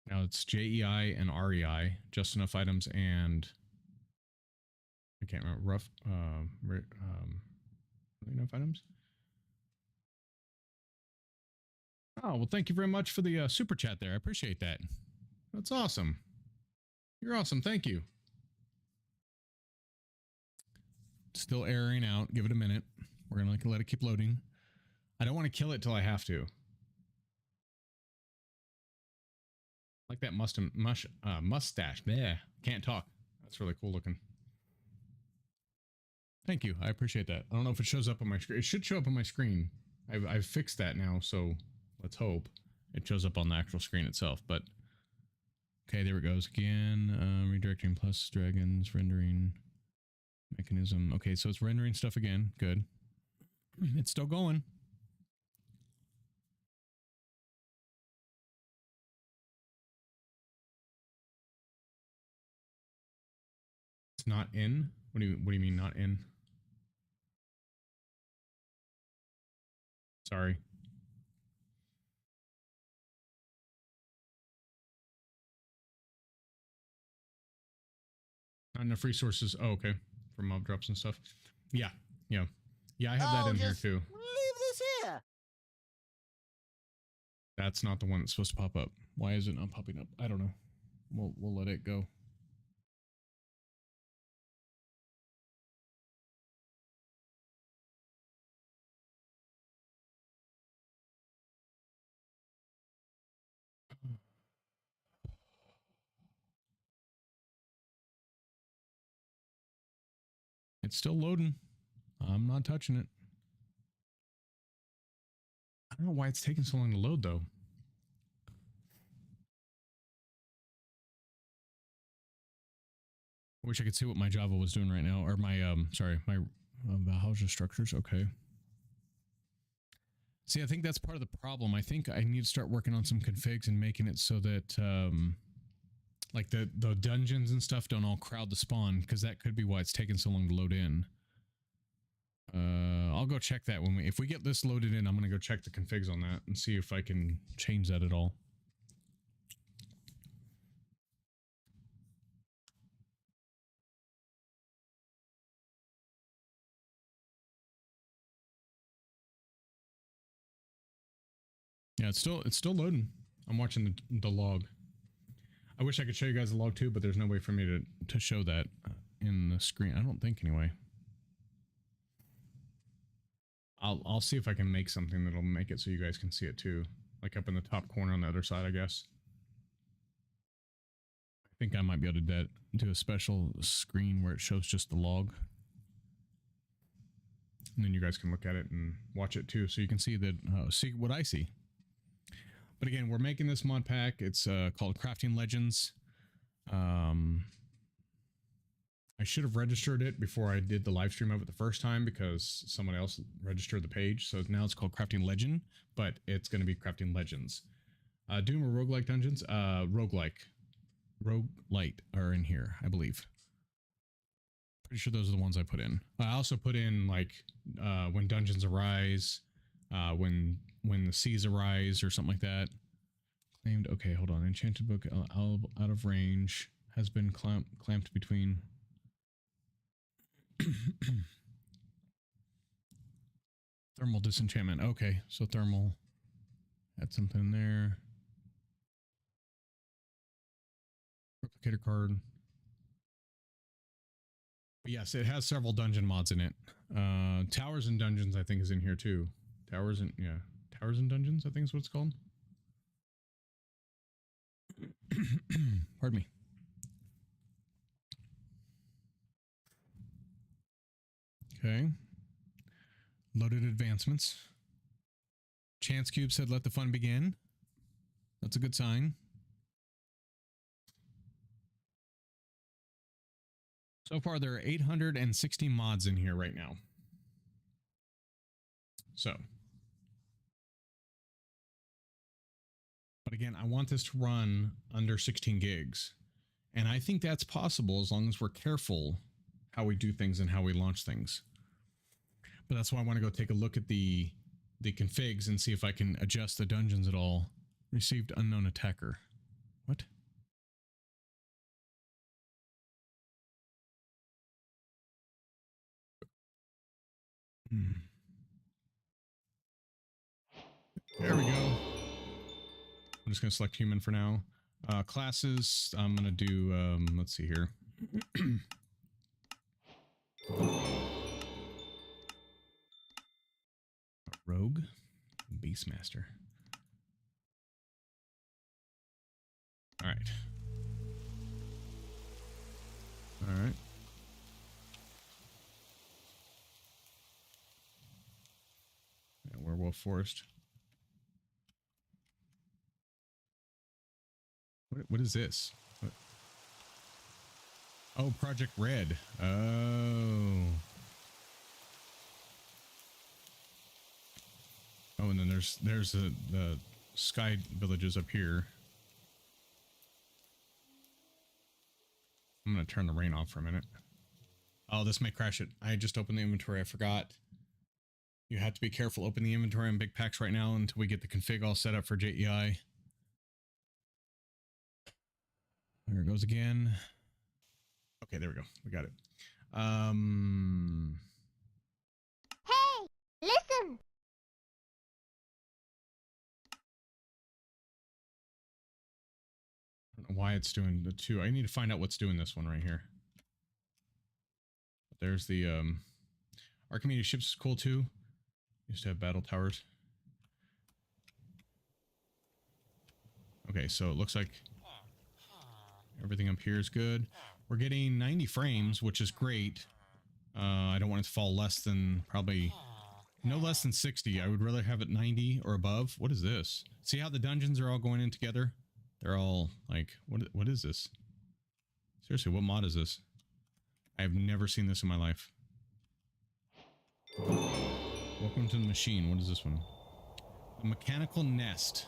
Now it's JEI and REI, just enough items, and I can't remember, enough items. Oh, well, thank you very much for the super chat there. I appreciate that. That's awesome. You're awesome. Thank you. Still erroring out. Give it a minute. We're going to let it keep loading. I don't want to kill it till I have to. Like that mustache. Yeah, can't talk. That's really cool looking. Thank you. I appreciate that. I don't know if it shows up on my screen. It should show up on my screen. I've fixed that now, so let's hope it shows up on the actual screen itself. But okay, there it goes again. Redirecting plus dragons, rendering mechanism. Okay, so it's rendering stuff again. Good. It's still going. It's not in. What do you mean not in? Sorry. Not enough resources. Oh, okay. For mob drops and stuff. Yeah. Yeah. Yeah, I have that in here just too. leave this here. That's not the one that's supposed to pop up. Why is it not popping up? I don't know. We'll let it go. It's still loading. I'm not touching it. I don't know why it's taking so long to load though. I wish I could see what my Java was doing right now, or my sorry, my Valhalla structures. Okay. See, I think that's part of the problem. I think I need to start working on some configs and making it so that like the dungeons and stuff don't all crowd the spawn, because that could be why it's taking so long to load in. I'll go check that when if we get this loaded in, I'm gonna go check the configs on that and see if I can change that at all. Yeah, it's still loading. I'm watching the log. I wish I could show you guys the log too, but there's no way for me to show that in the screen. I don't think anyway. I'll see if I can make something that'll make it so you guys can see it too, like up in the top corner on the other side, I guess. I think I might be able to do a special screen where it shows just the log, and then you guys can look at it and watch it too, so you can see that see what I see. But again, we're making this mod pack. It's called Crafting Legends. I should have registered it before I did the live stream of it the first time, because someone else registered the page. So now it's called Crafting Legend, but it's going to be Crafting Legends. Doom or roguelike dungeons? Roguelite are in here, I believe. Pretty sure those are the ones I put in. I also put in like when dungeons arise, when the seas arise or something like that. Claimed. Okay, hold on. Enchanted book out of range has been clamped between. Thermal disenchantment. Okay, so thermal had something in there. Replicator card. But yes, it has several dungeon mods in it. Towers and Dungeons, I think, is in here too. Towers and Dungeons, I think is what it's called. Pardon me. Okay. Loaded advancements. Chance Cube said, "Let the fun begin." That's a good sign. So far, there are 860 mods in here right now. So. But again, I want this to run under 16 gigs. And I think that's possible as long as we're careful how we do things and how we launch things. But that's why I want to go take a look at the configs and see if I can adjust the dungeons at all. Received unknown attacker. What? There we go. I'm just going to select human for now. Classes, I'm going to do, let's see here. Rogue, Beastmaster. All right. All right. Yeah, Werewolf Forest. What is this? What? Oh, Project Red. Oh. Oh, and then there's the sky villages up here. I'm going to turn the rain off for a minute. Oh, this may crash it. I just opened the inventory. I forgot. You have to be careful. Open the inventory on big packs right now until we get the config all set up for JEI. There it goes again. Okay, there we go. We got it. why it's doing the 2. I need to find out what's doing this one right here. There's the Archimedes ships is cool too. Used to have battle towers. Okay, so it looks like everything up here is good. We're getting 90 frames, which is great. I don't want it to fall less than probably no less than 60. I would rather have it 90 or above. What is this? See how the dungeons are all going in together? They're all like, what is this? Seriously, what mod is this? I have never seen this in my life. Welcome to the machine. What is this one? A mechanical nest.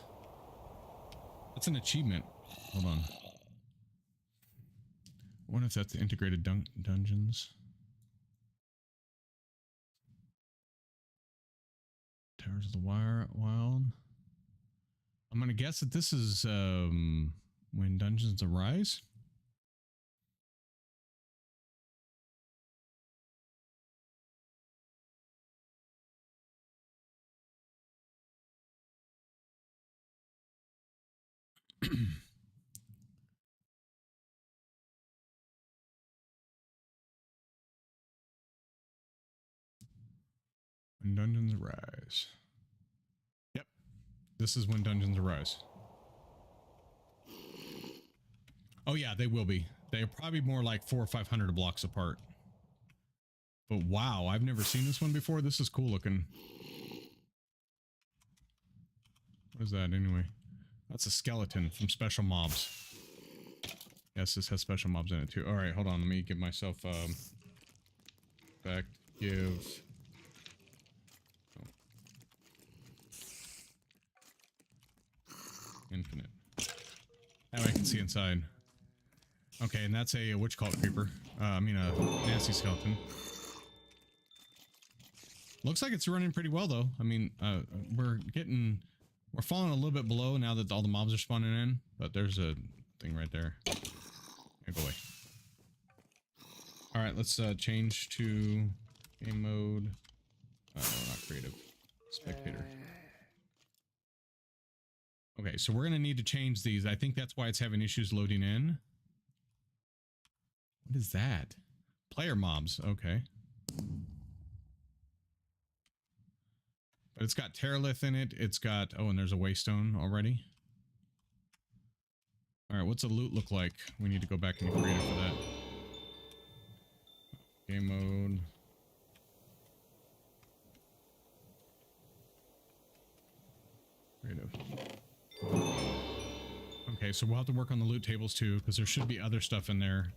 That's an achievement. Hold on. I wonder if that's the integrated dungeons. Towers of the Wild. I'm going to guess that this is when dungeons arise. When dungeons arise. Yep. This is when dungeons arise. Oh yeah, they will be. They're probably more like 400 or 500 blocks apart. But wow, I've never seen this one before. This is cool looking. What is that anyway? That's a skeleton from special mobs. Yes, this has special mobs in it too. All right, hold on. Let me give myself back. Give. Oh. Infinite. That way I can see inside. Okay, and that's a witch-cult creeper. I mean a nasty skeleton. Looks like it's running pretty well though. I mean, we're falling a little bit below now that all the mobs are spawning in, but there's a thing right there. Okay, go away. All right, let's change to game mode. No, not creative. Spectator. Okay, so we're gonna need to change these. I think that's why it's having issues loading in. What is that? Player mobs. Okay. But it's got Terralith in it. It's got... Oh, and there's a Waystone already. Alright, what's a loot look like? We need to go back into creative for that. Game mode. Creative. Okay, so we'll have to work on the loot tables too, because there should be other stuff in there.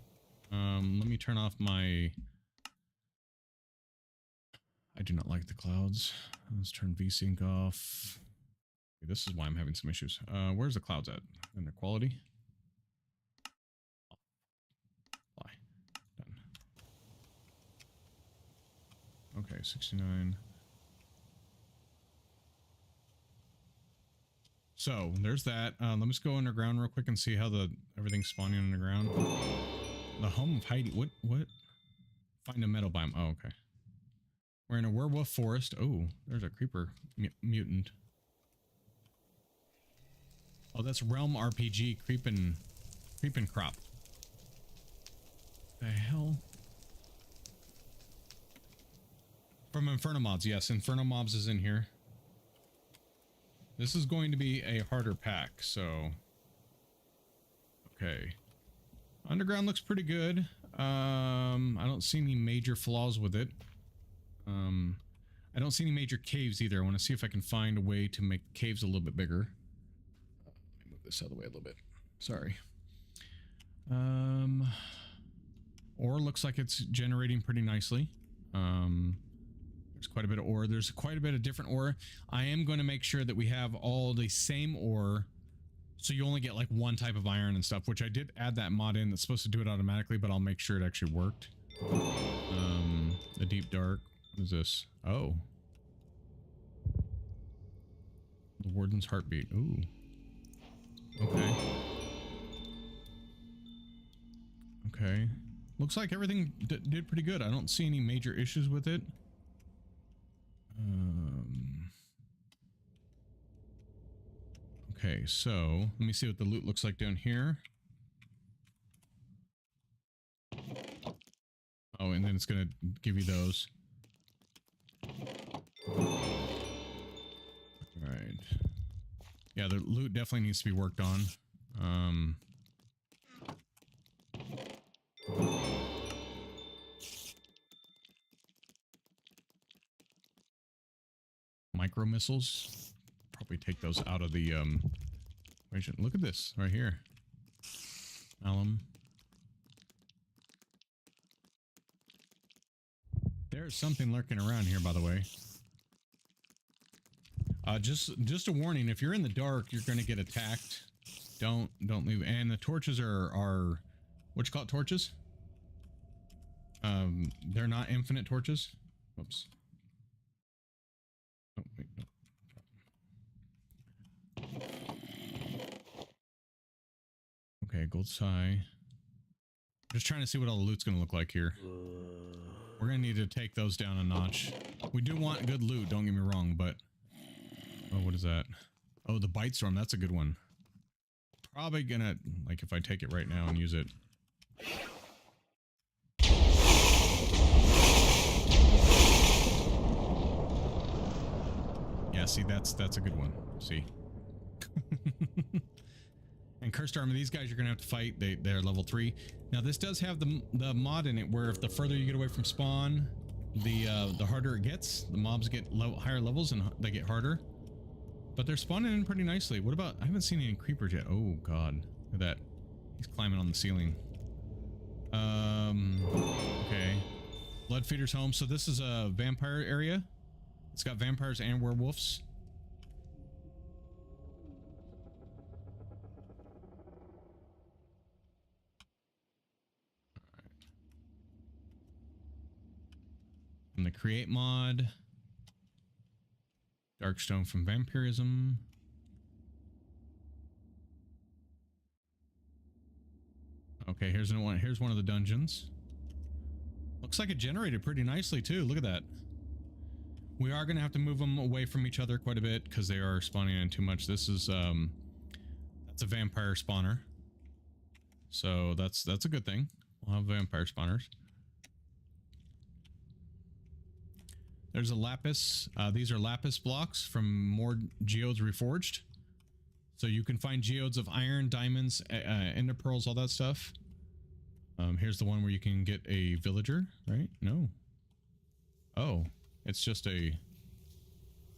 Let me turn off my... I do not like the clouds. Let's turn VSync off. Okay, this is why I'm having some issues. Where's the clouds at? In their quality? Apply. Done. Okay, 69. So there's that. Let me just go underground real quick and see how everything's spawning underground. The home of Heidi. What? Find a metal biome. Oh, okay. We're in a werewolf forest. Oh, there's a creeper mutant. Oh, that's Realm RPG creepin' crop. The hell? From Inferno Mobs. Yes, Inferno Mobs is in here. This is going to be a harder pack, so... Okay. Underground looks pretty good. I don't see any major flaws with it. I don't see any major caves either. I want to see if I can find a way to make caves a little bit bigger. Let me move this out of the way a little bit. Sorry. Ore looks like it's generating pretty nicely. There's quite a bit of ore. There's quite a bit of different ore. I am going to make sure that we have all the same ore, so you only get like one type of iron and stuff, which I did add that mod in that's supposed to do it automatically, but I'll make sure it actually worked. The deep dark. What is this? Oh. The Warden's heartbeat. Ooh. Okay. Okay. Looks like everything did pretty good. I don't see any major issues with it. Okay, so let me see what the loot looks like down here. it's going to give you those. Alright. Yeah, the loot definitely needs to be worked on. Micro missiles. Probably take those out of the equation. Look at this right here. Alum. There's something lurking around here, by the way. Just a warning, if you're in the dark, you're gonna get attacked. Don't leave. And the torches are what you call it, torches? They're not infinite torches. Whoops. Oh, wait, no. Okay, gold sigh. Just trying to see what all the loot's gonna look like here. We're gonna need to take those down a notch. We do want good loot, don't get me wrong, but... Oh, what is that? Oh, the bite storm, that's a good one. Probably gonna, like, if I take it right now and use it. Yeah, see, that's a good one. See? And Cursed Armor, these guys you're gonna have to fight. They're level 3. Now this does have the mod in it where if the further you get away from spawn, the harder it gets. The mobs get higher levels and they get harder. But they're spawning in pretty nicely. What about... I haven't seen any creepers yet. Oh god. Look at that. He's climbing on the ceiling. Okay. Blood Feeder's home. So this is a vampire area. It's got vampires and werewolves. From the create mod. Darkstone from vampirism. Okay, here's one of the dungeons. Looks like it generated pretty nicely too. Look at that. We are going to have to move them away from each other quite a bit because they are spawning in too much. This is that's a vampire spawner. So that's a good thing. We'll have vampire spawners. There's a lapis. These are lapis blocks from more geodes reforged. So you can find geodes of iron, diamonds, ender pearls, all that stuff. Here's the one where you can get a villager, right? No. Oh, it's just a...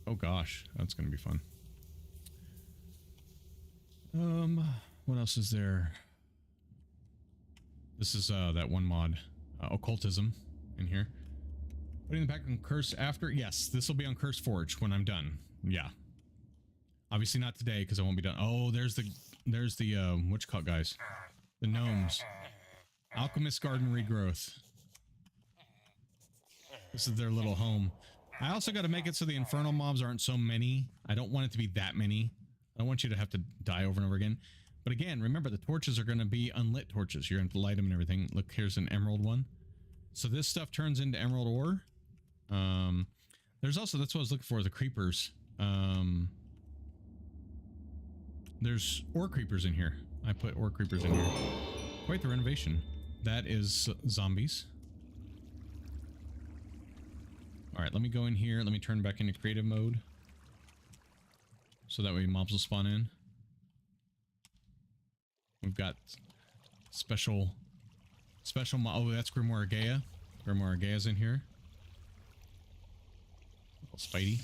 Oh gosh, that's going to be fun. What else is there? This is that one mod, occultism, in here. Putting them back on Curse after? Yes, this will be on Curse Forge when I'm done. Yeah. Obviously not today because I won't be done. Oh, there's the whatchamacallit guys? The gnomes. Alchemist Garden Regrowth. This is their little home. I also got to make it so the infernal mobs aren't so many. I don't want it to be that many. I don't want you to have to die over and over again. But again, remember the torches are going to be unlit torches. You're going to light them and everything. Look, here's an emerald one. So this stuff turns into emerald ore. There's also, that's what I was looking for, the creepers. There's ore creepers in here. I put ore creepers in here. Quite the renovation. That is zombies. Alright, let me go in here. Let me turn back into creative mode. So that way mobs will spawn in. We've got special oh, that's Grimoire Gaia. Grimoire Gaia's in here. Little Spidey.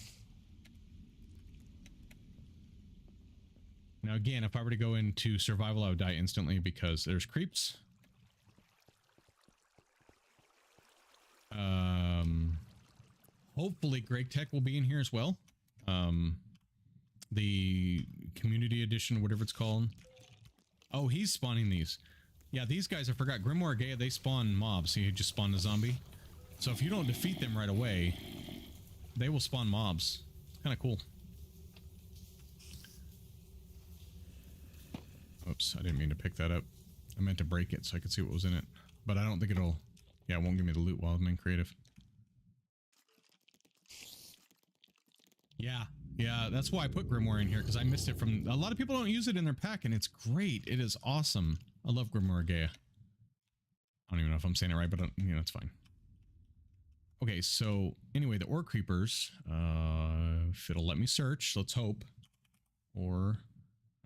Now again, if I were to go into survival, I would die instantly because there's creeps. Hopefully Greg Tech will be in here as well. The community edition, whatever it's called. Oh, he's spawning these. Yeah, these guys, I forgot. Grimoire Gaia, they spawn mobs. See, he just spawned a zombie. So if you don't defeat them right away, they will spawn mobs. It's kind of cool. Oops, I didn't mean to pick that up. I meant to break it so I could see what was in it. But I don't think it'll... Yeah, it won't give me the loot while I'm in creative. Yeah, that's why I put Grimoire in here, because I missed it from... A lot of people don't use it in their pack, and it's great. It is awesome. I love Grimoire Gaia. I don't even know if I'm saying it right, but you know, it's fine. Okay, so anyway, the ore creepers, if it'll let me search, let's hope. Or,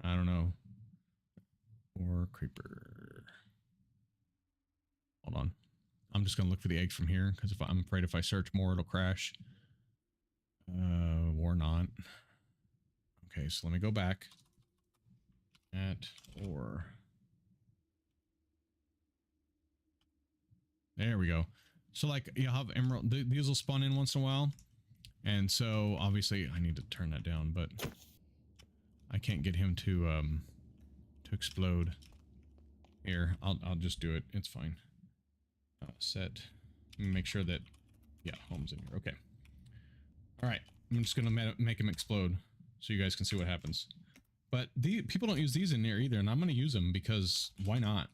I don't know. Ore creeper. Hold on. I'm just going to look for the egg from here, because if I'm afraid if I search more, it'll crash. Or not. Okay, so let me go back. At ore. There we go. So like you'll have emerald, these will spawn in once in a while. And so obviously I need to turn that down, but I can't get him to explode. Here, I'll just do it. It's fine. Set. Make sure that, yeah, home's in here. Okay. All right. I'm just going to make him explode so you guys can see what happens. But people don't use these in there either, and I'm going to use them because why not?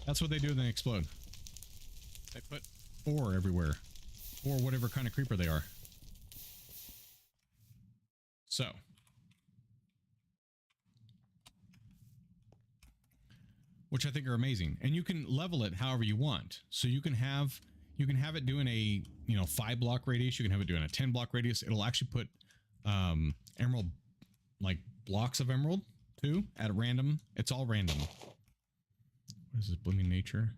That's what they do when they explode. They put ore everywhere. Or whatever kind of creeper they are. So. Which I think are amazing. And you can level it however you want. So you can have it doing a, 5 block radius. You can have it doing a 10 block radius. It'll actually put emerald, like blocks of emerald too at random. It's all random. What is this, blooming nature?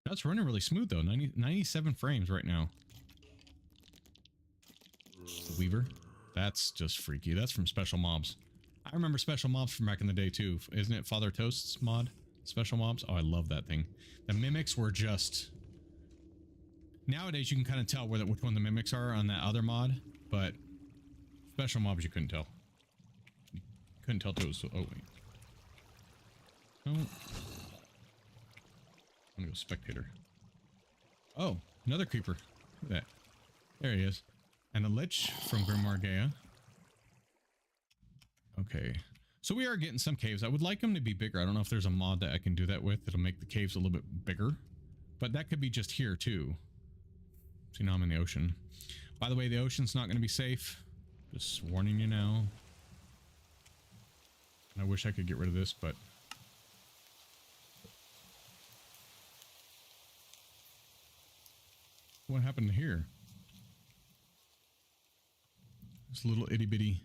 That's running really smooth though. 97 frames right now. Weaver. That's just freaky. That's from Special Mobs. I remember Special Mobs from back in the day too. Isn't it Father Toast's mod? Special Mobs? Oh, I love that thing. The mimics were just... Nowadays you can kind of tell which one the mimics are on that other mod, but Special Mobs you couldn't tell. You couldn't tell till it was... Oh, wait. Oh. I'm gonna go spectator. Oh, another creeper. Look at that. There he is. And a lich from Grimoire Gaia. Okay. So we are getting some caves. I would like them to be bigger. I don't know if there's a mod that I can do that with. It'll make the caves a little bit bigger. But that could be just here too. See, now I'm in the ocean. By the way, the ocean's not going to be safe. Just warning you now. I wish I could get rid of this, but... What happened here? This little itty bitty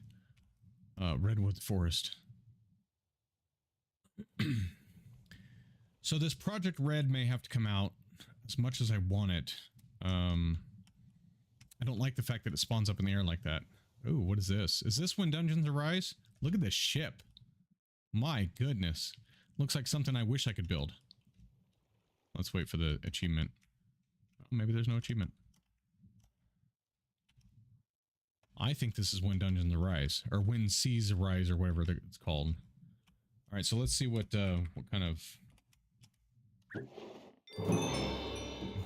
redwood forest. So this Project Red may have to come out as much as I want it. I don't like the fact that it spawns up in the air like that. Oh, what is this? Is this when dungeons arise? Look at this ship. My goodness. Looks like something I wish I could build. Let's wait for the achievement. Oh, maybe there's no achievement. I think this is when dungeons arise, or when seas arise, or whatever it's called. All right, so let's see what kind of...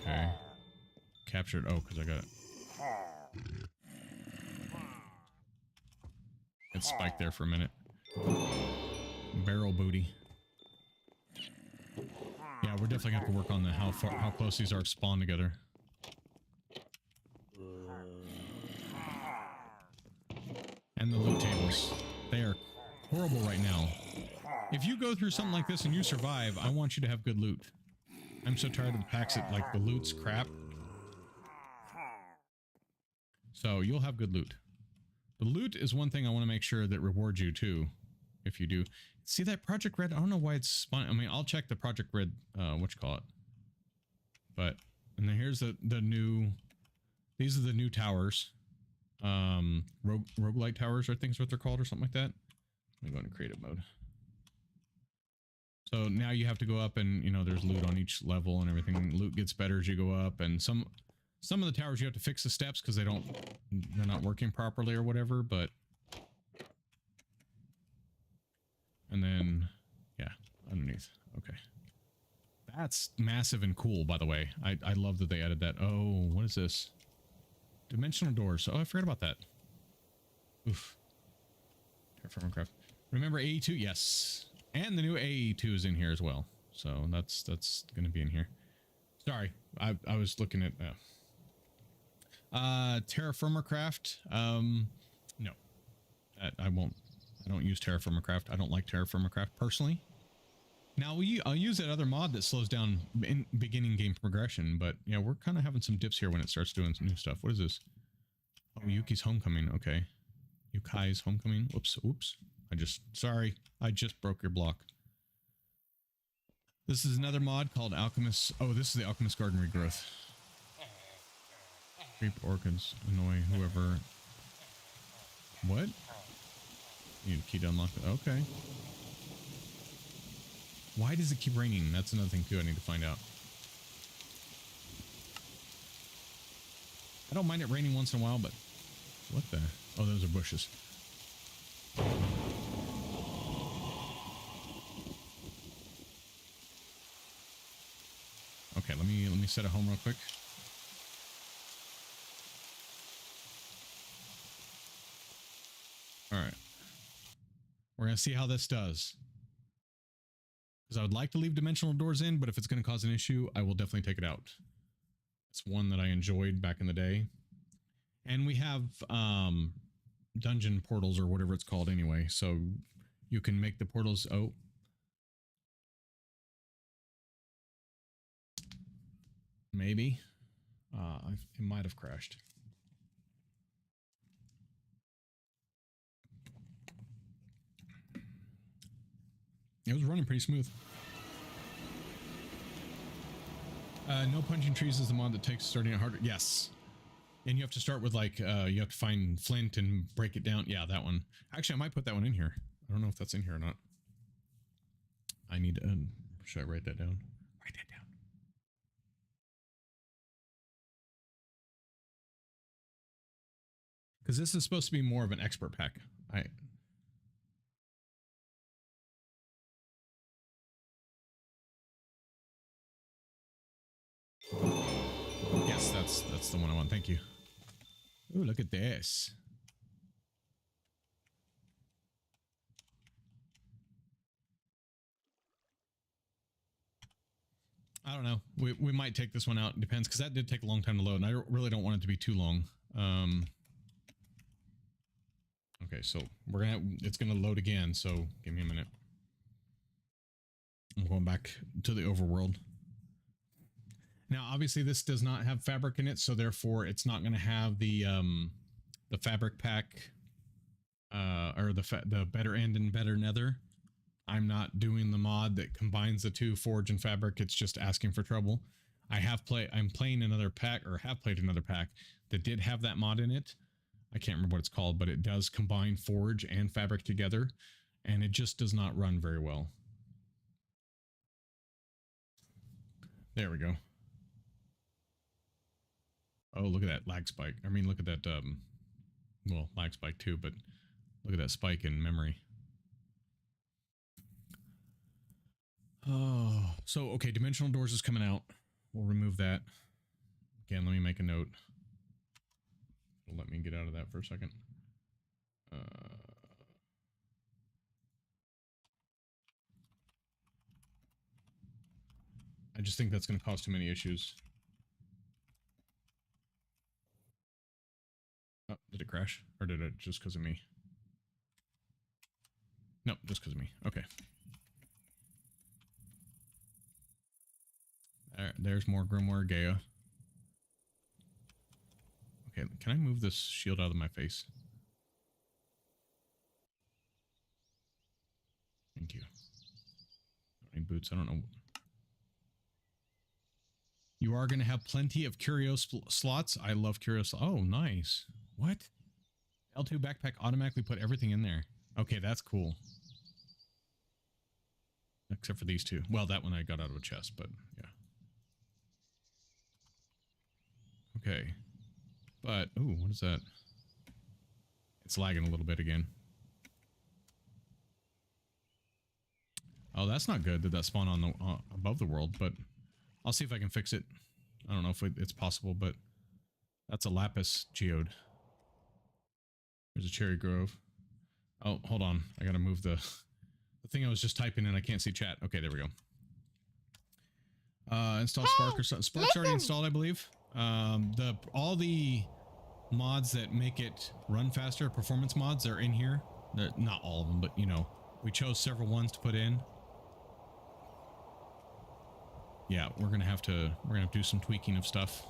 Okay. Captured. Oh, because I got it. It spiked there for a minute. Barrel booty. Yeah, we're definitely gonna have to work on how close these are spawn together. And the loot tables. They are horrible right now. If you go through something like this and you survive, I want you to have good loot. I'm so tired of the packs that, like, the loot's crap. So, you'll have good loot. The loot is one thing I want to make sure that rewards you, too. If you do. See that Project Red? I don't know why it's spawn. I mean, I'll check the Project Red, whatchamacallit. But, and then here's the new... These are the new towers. Roguelite towers, I think is what they're called, or something like that. Let me go into creative mode. So now you have to go up and, there's loot on each level and everything. Loot gets better as you go up, and some of the towers you have to fix the steps because they're not working properly or whatever, but... And then, yeah, underneath. Okay. That's massive and cool, by the way. I love that they added that. Oh, what is this? Dimensional doors. Oh, I forgot about that. Oof. Terraform Craft. Remember AE2? Yes. And the new AE2 is in here as well. So that's going to be in here. Sorry. I was looking at... Terraformer Craft. No. I won't. I don't use Terraformer Craft. I don't like Terraformer Craft personally. Now I'll use that other mod that slows down in beginning game progression, but yeah, we're kind of having some dips here when it starts doing some new stuff. What is this? Oh, Yuki's homecoming. Okay. Yukai's homecoming. Whoops. Oops. Sorry. I just broke your block. This is another mod called Alchemist. Oh, this is the Alchemist Garden Regrowth. Creep orchids. Annoy whoever. What? You need a key to unlock it. Okay. Why does it keep raining? That's another thing too I need to find out. I don't mind it raining once in a while, but what the? Oh, those are bushes. Okay, let me set a home real quick. All right. We're going to see how this does. Because I would like to leave dimensional doors in, but if it's going to cause an issue, I will definitely take it out. It's one that I enjoyed back in the day. And we have dungeon portals or whatever it's called anyway. So you can make the portals. Oh. Maybe. It might have crashed. It was running pretty smooth. No punching trees is the mod that takes starting it harder. Yes. And you have to start with like, you have to find flint and break it down. Yeah, that one. Actually, I might put that one in here. I don't know if that's in here or not. I need to, should I write that down? Write that down. Because this is supposed to be more of an expert pack. Yes, that's the one I want. Thank you. Ooh, look at this. I don't know. We might take this one out. It depends, because that did take a long time to load, and I really don't want it to be too long. Okay, so it's gonna load again. So give me a minute. I'm going back to the overworld. Now, obviously, this does not have fabric in it, so therefore, it's not going to have the fabric pack, or the better end and better nether. I'm not doing the mod that combines the two, forge and fabric. It's just asking for trouble. I'm playing another pack, or have played another pack that did have that mod in it. I can't remember what it's called, but it does combine forge and fabric together, and it just does not run very well. There we go. Oh, look at that lag spike. I mean, look at that, well, lag spike too, but look at that spike in memory. Oh, so, okay, dimensional doors is coming out. We'll remove that. Again, let me make a note. Let me get out of that for a second. I just think that's going to cause too many issues. Oh, did it crash? Or did it just because of me? No, just because of me. Okay. There's more Grimoire Gaia. Okay, can I move this shield out of my face? Thank you. Don't need boots. I don't know. You are going to have plenty of curio slots. I love curio slots. Oh, nice. What? L2 backpack automatically put everything in there. Okay, that's cool. Except for these two. Well, that one I got out of a chest, but yeah. Okay. But, ooh, what is that? It's lagging a little bit again. Oh, that's not good. Did that spawn on the above the world? But I'll see if I can fix it. I don't know if it's possible, but that's a lapis geode. There's a cherry grove. Oh, hold on. I gotta move the thing I was just typing in. I can't see chat. Okay, there we go. Install Spark or something. Spark's already installed, I believe. All the mods that make it run faster, performance mods, are in here. Not all of them, but you know, we chose several ones to put in. yeah, we're gonna have to do some tweaking of stuff.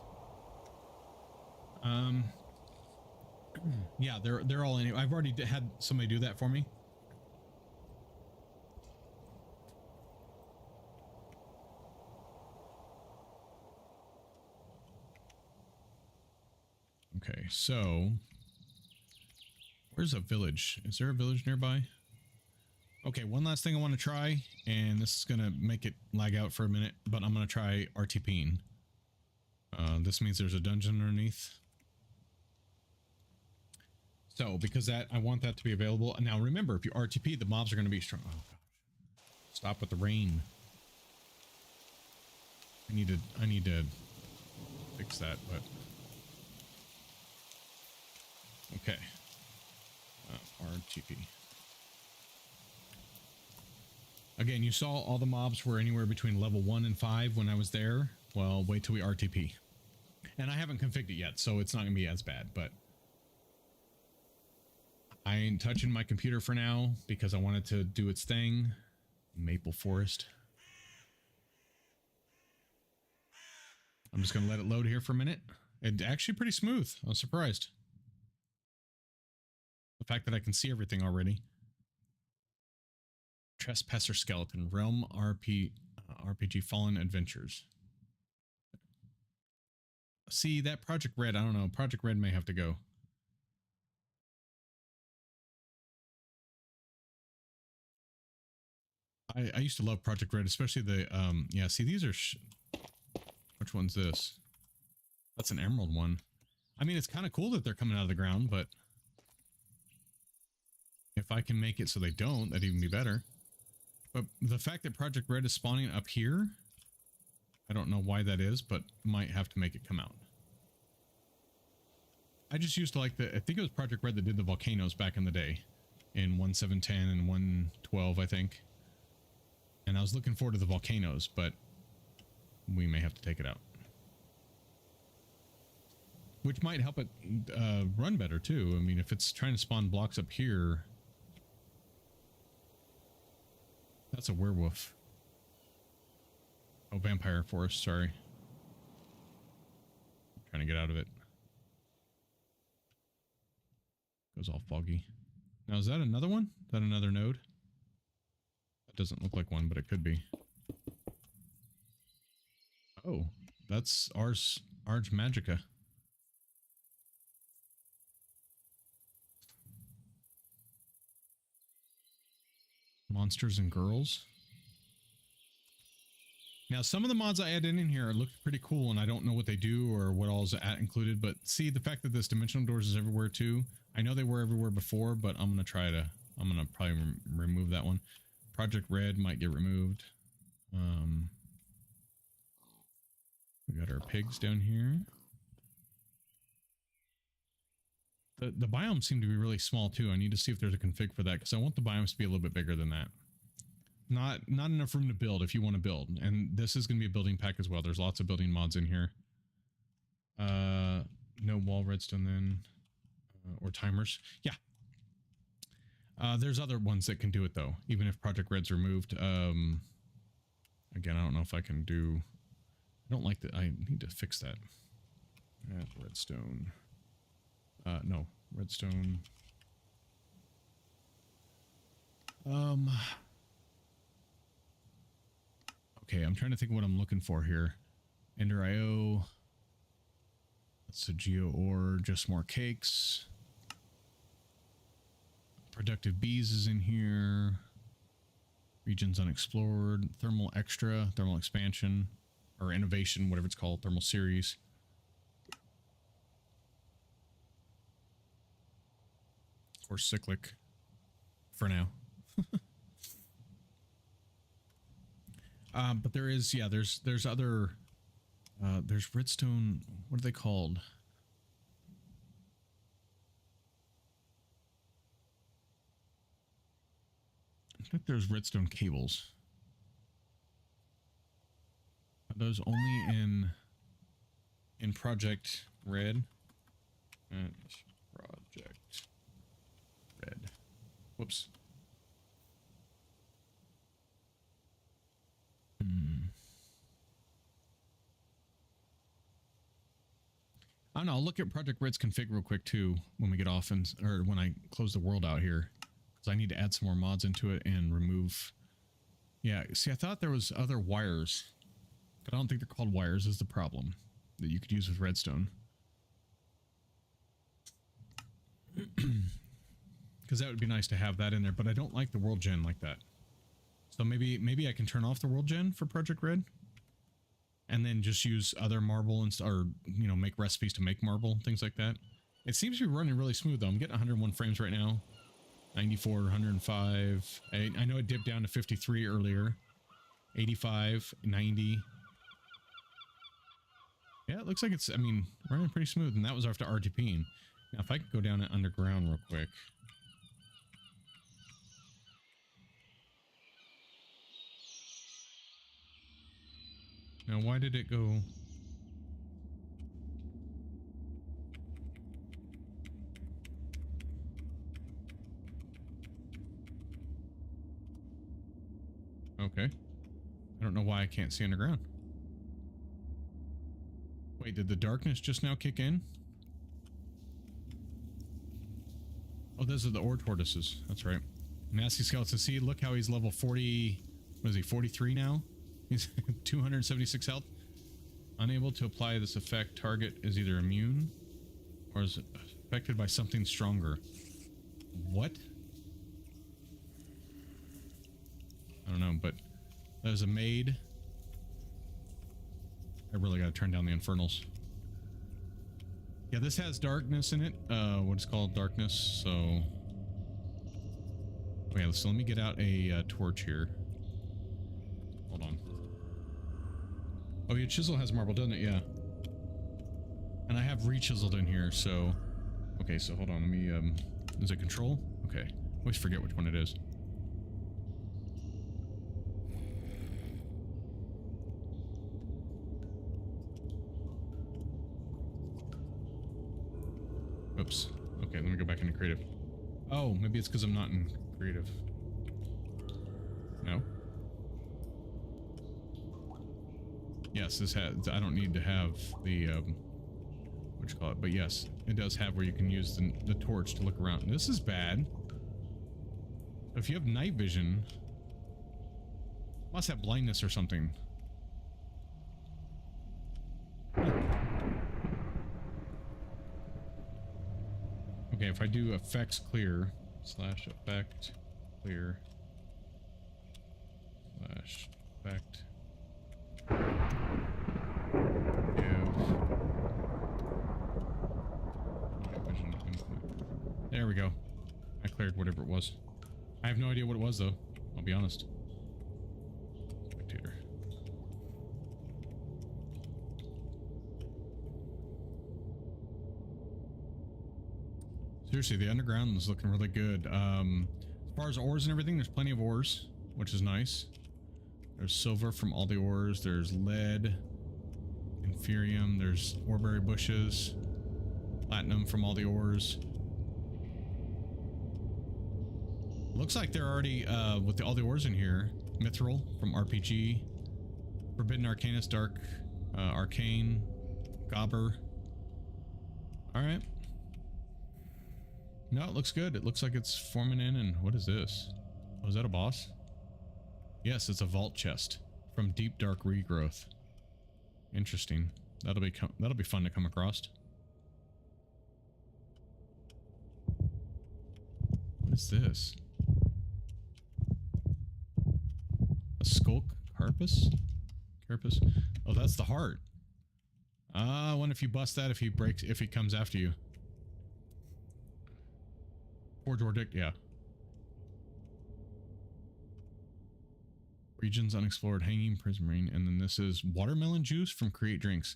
Yeah, they're all in. I've already had somebody do that for me. Okay, so where's a village? Is there a village nearby? Okay, one last thing I want to try, and this is gonna make it lag out for a minute, but I'm gonna try RTPing. This means there's a dungeon underneath. So, because I want that to be available. Now, remember, if you RTP, the mobs are going to be strong. Oh, gosh. Stop with the rain. I need to fix that, but... Okay. RTP. Again, you saw all the mobs were anywhere between level 1 and 5 when I was there. Well, wait till we RTP. And I haven't configured it yet, so it's not going to be as bad, but... I ain't touching my computer for now because I want it to do its thing. Maple Forest. I'm just going to let it load here for a minute. It's actually pretty smooth. I was surprised. The fact that I can see everything already. Trespasser Skeleton. Realm RPG Fallen Adventures. See, that Project Red, I don't know. Project Red may have to go. I used to love Project Red, especially the, yeah, see, these are, which one's this? That's an emerald one. I mean, it's kind of cool that they're coming out of the ground, but if I can make it so they don't, that'd even be better. But the fact that Project Red is spawning up here, I don't know why that is, but might have to make it come out. I just used to like I think it was Project Red that did the volcanoes back in the day, in 1.7.10 and 1.12, I think. And I was looking forward to the volcanoes, but we may have to take it out. Which might help it run better, too. I mean, if it's trying to spawn blocks up here... That's a werewolf. Oh, vampire forest, sorry. I'm trying to get out of it. Goes all foggy. Now, is that another one? Is that another node? That doesn't look like one, but it could be. Oh, that's Ars Magica. Monsters and Girls. Now, some of the mods I added in here look pretty cool, and I don't know what they do or what all is included, but see, the fact that this dimensional doors is everywhere too. I know they were everywhere before, but I'm going to try to, I'm going to probably remove that one. Project Red might get removed. We got our pigs down here. The biomes seem to be really small too. I need to see if there's a config for that, because I want the biomes to be a little bit bigger than that. Not enough room to build if you want to build. And this is going to be a building pack as well. There's lots of building mods in here. No wall redstone then. Or timers. Yeah. There's other ones that can do it though, even if Project Red's removed. Again, I don't know if I can do... I don't like that. I need to fix that. Add redstone. No. Redstone. Okay, I'm trying to think of what I'm looking for here. Ender IO. That's a geo ore, just more cakes. Productive bees is in here. Regions unexplored. Thermal extra, thermal expansion, or innovation, whatever it's called, thermal series. Or cyclic for now. But there is, yeah, there's other, there's redstone, what are they called? I think there's redstone cables. Are those only in Project Red? Project Red. Whoops. I don't know. I'll look at Project Red's config real quick too when we get off or when I close the world out here. Because I need to add some more mods into it and remove. Yeah, see, I thought there was other wires. But I don't think they're called wires is the problem that you could use with redstone. Because that would be nice to have that in there, but I don't like the world gen like that. So maybe I can turn off the world gen for Project Red, and then just use other marble or you know, make recipes to make marble, things like that. It seems to be running really smooth though. I'm getting 101 frames right now, 94, 105. I know it dipped down to 53 earlier, 85, 90. Yeah, it looks like it's, I mean, running pretty smooth, and that was after RTPing. Now, if I could go down to underground real quick. Now, why did it go... Okay. I don't know why I can't see underground. Wait, did the darkness just now kick in? Oh, those are the ore tortoises. That's right. Nasty skeleton. See, look how he's level 40... What is he, 43 now? He's 276 health. Unable to apply this effect. Target is either immune or is affected by something stronger. What? I don't know, but there's a maid. I really gotta turn down the infernals. Yeah, this has darkness in it. What is called darkness, so... Okay, so let me get out a torch here. Hold on. Oh, your chisel has marble, doesn't it? Yeah. And I have re-chiseled in here, so... Okay, so hold on, let me, is it control? Okay. I always forget which one it is. Oops. Okay, let me go back into creative. Oh, maybe it's because I'm not in creative. No? Yes, this has... I don't need to have the, what you call it, but yes, it does have where you can use the torch to look around. This is bad. If you have night vision... Must have blindness or something. Okay, if I do effects clear, slash effect clear, slash effect, give vision input. There we go. I cleared whatever it was. I have no idea what it was though, I'll be honest. Spectator. Seriously, the underground is looking really good. As far as ores and everything, there's plenty of ores, which is nice. There's silver from all the ores. There's lead, inferium. There's oreberry bushes, platinum from all the ores. Looks like they're already, with all the ores in here. Mithril from RPG. Forbidden Arcanus, Dark Arcane, Gobber. Alright. No, it looks good. It looks like it's forming in, and what is this? Oh, is that a boss? Yes, it's a vault chest from Deep Dark Regrowth. Interesting. That'll be fun to come across. What is this? A skulk carpus? Carapace? Oh, that's the heart. I wonder if you bust that, if he comes after you. Forge Ordic, yeah. Regions unexplored, hanging prismarine, and then this is watermelon juice from Create Drinks.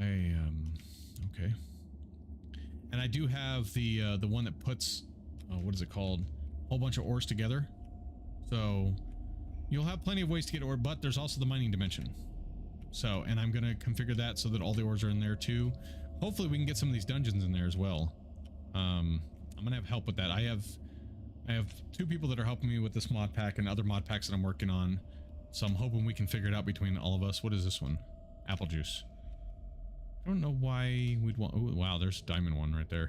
Okay. And I do have the one that puts, what is it called? A whole bunch of ores together. So you'll have plenty of ways to get ore, but there's also the mining dimension. So, and I'm gonna configure that so that all the ores are in there too. Hopefully we can get some of these dungeons in there as well. I'm gonna have help with that. I have 2 people that are helping me with this mod pack and other mod packs that I'm working on. So I'm hoping we can figure it out between all of us. What is this one? Apple juice. I don't know why we'd want... Oh, wow, there's a diamond one right there.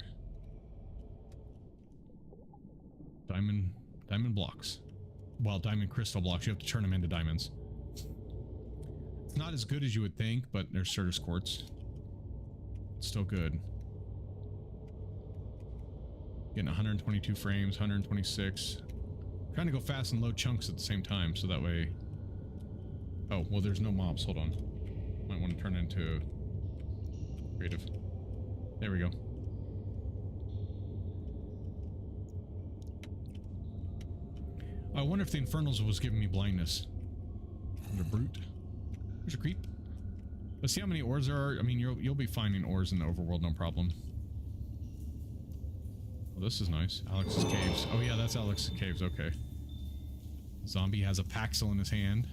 Diamond blocks. Well, diamond crystal blocks. You have to turn them into diamonds. It's not as good as you would think, but there's Certus quartz. It's still good. Getting 122 frames, 126. Trying to go fast and load chunks at the same time, so that way... Oh, well, there's no mobs. Hold on. Might want to turn it into creative. There we go. I wonder if the Infernals was giving me blindness. The brute. There's a creep. Let's see how many ores there are. I mean, you'll be finding ores in the overworld, no problem. Oh, this is nice. Alex's caves. Oh yeah, that's Alex's caves. Okay. Zombie has a Paxil in his hand.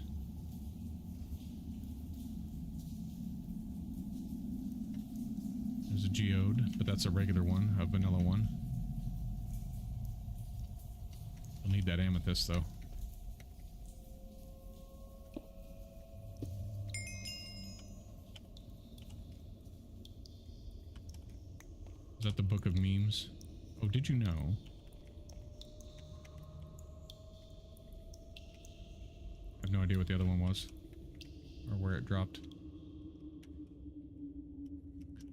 There's a geode, but that's a regular one, a vanilla one. I'll need that amethyst though. Is that the book of memes? Oh, did you know? I have no idea what the other one was. Or where it dropped.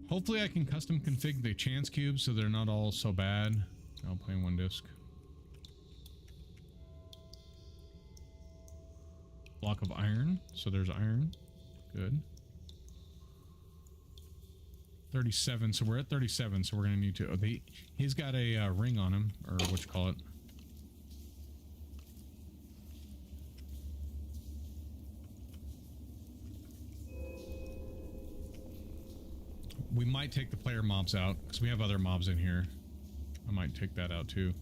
Hopefully I can custom config the chance cubes so they're not all so bad. I'll play in one disc. Block of iron. So there's iron. Good. 37. So we're at 37. So we're going to need to... Oh, he's got a ring on him. Or what you call it. We might take the player mobs out. Because we have other mobs in here. I might take that out too.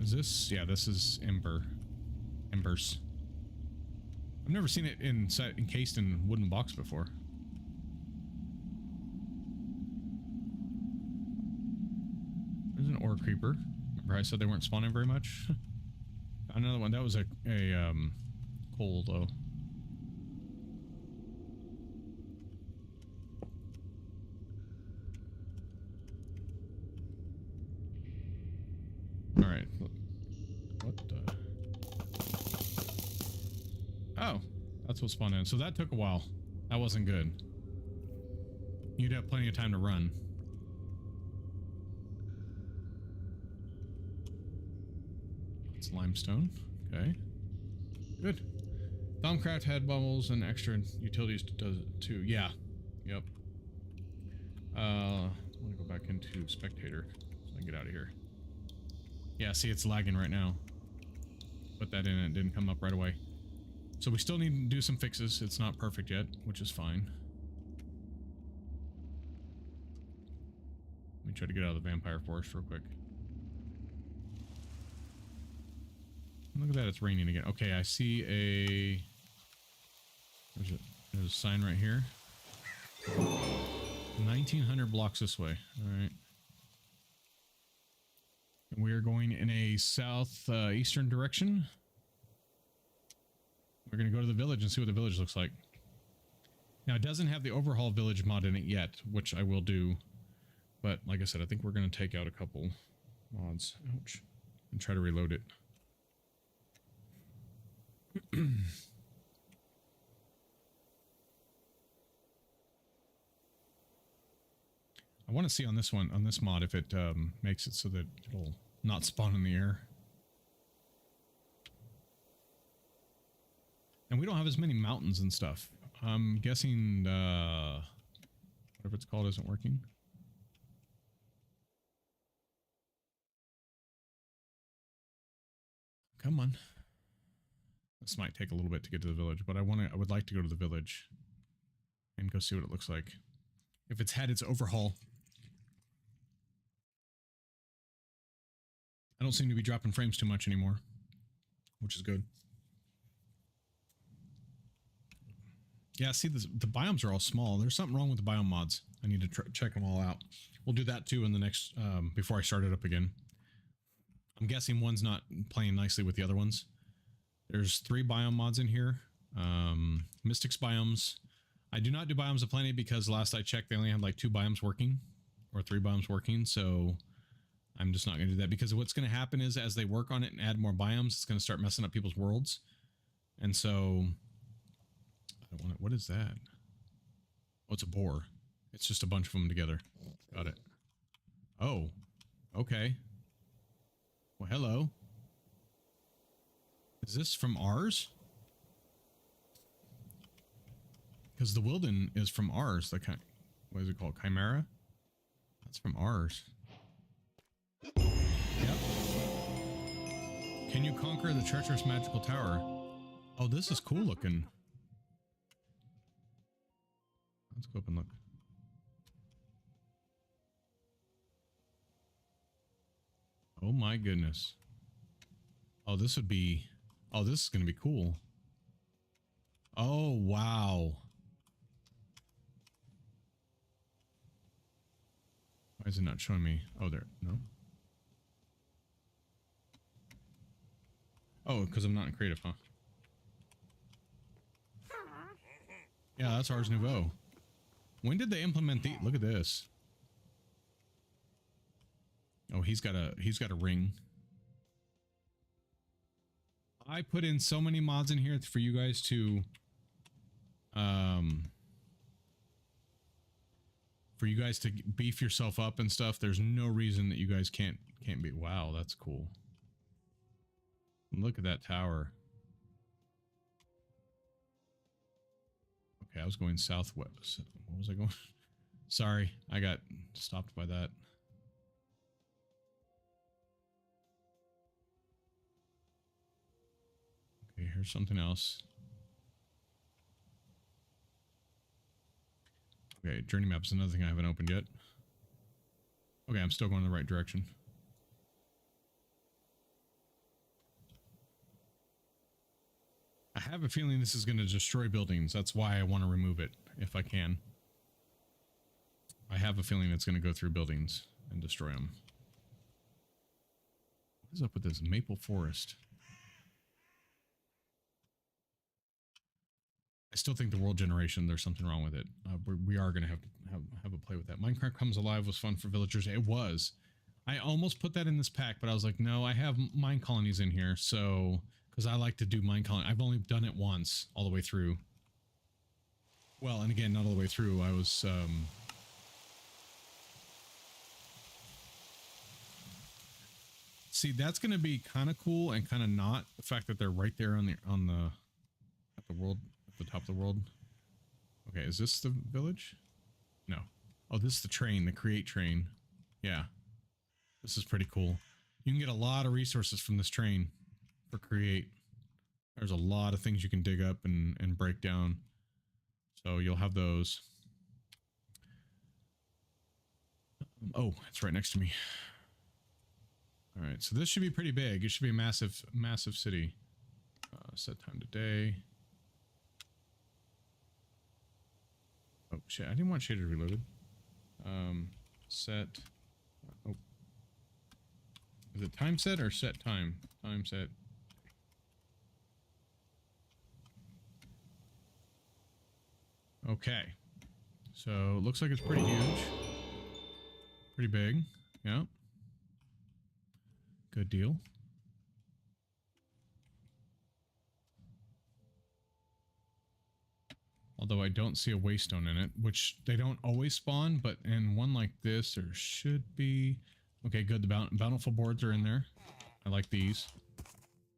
Is this? Yeah, this is Embers. I've never seen it encased in wooden box before. There's an ore creeper. Remember I said they weren't spawning very much? Another one. That was a coal though. Alright. What the... Oh, that's what spawned in. So that took a while. That wasn't good. You'd have plenty of time to run. It's limestone. Okay. Good. Thumbcraft had bubbles and extra utilities does it too. Yeah. Yep. I want to go back into spectator so I can get out of here. Yeah, see, it's lagging right now. Put that in and it didn't come up right away. So we still need to do some fixes. It's not perfect yet, which is fine. Let me try to get out of the vampire forest real quick. Look at that, it's raining again. Okay, I see a... There's a sign right here. 1900 blocks this way. Alright. We are going in a southeastern direction. We're going to go to the village and see what the village looks like. Now, it doesn't have the overhaul village mod in it yet, which I will do. But, like I said, I think we're going to take out a couple mods. Ouch. And try to reload it. I want to see on this one, on this mod, if it makes it so that it'll not spawn in the air. And we don't have as many mountains and stuff. I'm guessing whatever it's called isn't working. Come on. This might take a little bit to get to the village, but I would like to go to the village and go see what it looks like. If it's had its overhaul. I don't seem to be dropping frames too much anymore, which is good. Yeah, see, the biomes are all small. There's something wrong with the biome mods. I need to check them all out. We'll do that too in the next, before I start it up again. I'm guessing one's not playing nicely with the other ones. There's 3 biome mods in here. Mystics biomes. I do not do biomes of plenty because last I checked, they only had like 2 biomes working or 3 biomes working. So I'm just not going to do that because what's going to happen is as they work on it and add more biomes, it's going to start messing up people's worlds. And so I don't want it. What is that? Oh, it's a boar. It's just a bunch of them together. Got it. Oh, okay. Well, hello. Is this from ours? Because the Wilden is from ours. The what is it called? Chimera? That's from ours. Yep. Can you conquer the treacherous magical tower? Oh, this is cool looking. Let's go up and look. Oh my goodness. Oh, this would be... Oh, this is going to be cool. Oh, wow. Why is it not showing me? Oh, there. No. Oh, because I'm not in creative, huh? Yeah, that's Ars Nouveau. When did they implement the... Look at this. Oh, he's got a ring. I put in so many mods in here for you guys to beef yourself up and stuff. There's no reason that you guys can't be. Wow, that's cool. Look at that tower. Okay, I was going southwest. What was I going? Sorry, I got stopped by that. Okay, here's something else. Okay, journey map is another thing I haven't opened yet. Okay, I'm still going in the right direction. I have a feeling this is going to destroy buildings. That's why I want to remove it, if I can. I have a feeling it's going to go through buildings and destroy them. What is up with this maple forest? I still think the world generation, there's something wrong with it. We are going to have a play with that. Minecraft Comes Alive was fun for villagers. It was. I almost put that in this pack, but I was like, no, I have mine colonies in here. So, because I like to do mine colony. I've only done it once all the way through. Well, and again, not all the way through. I was, see, that's going to be kind of cool and kind of not. The fact that they're right there at the top of the world. Okay, is this the village? No. Oh, this is the train, the create train. Yeah. This is pretty cool. You can get a lot of resources from this train for create. There's a lot of things you can dig up and break down. So you'll have those. Oh, it's right next to me. All right, so this should be pretty big. It should be a massive, massive city. Set time today. Oh shit! I didn't want shader reloaded. Set. Oh, is it time set or set time? Time set. Okay. So it looks like it's pretty huge. Pretty big. Yeah. Good deal. Although I don't see a waystone in it, which they don't always spawn, but in one like this, there should be... Okay, good. The bountiful boards are in there. I like these.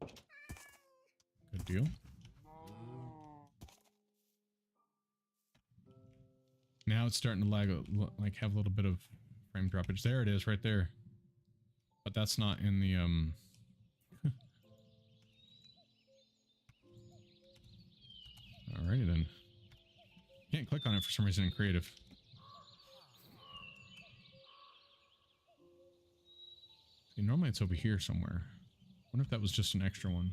Good deal. Now it's starting to lag, like have a little bit of frame droppage. There it is, right there. But that's not in the, Alrighty then. Can't click on it for some reason in creative. See, normally it's over here somewhere. I wonder if that was just an extra one.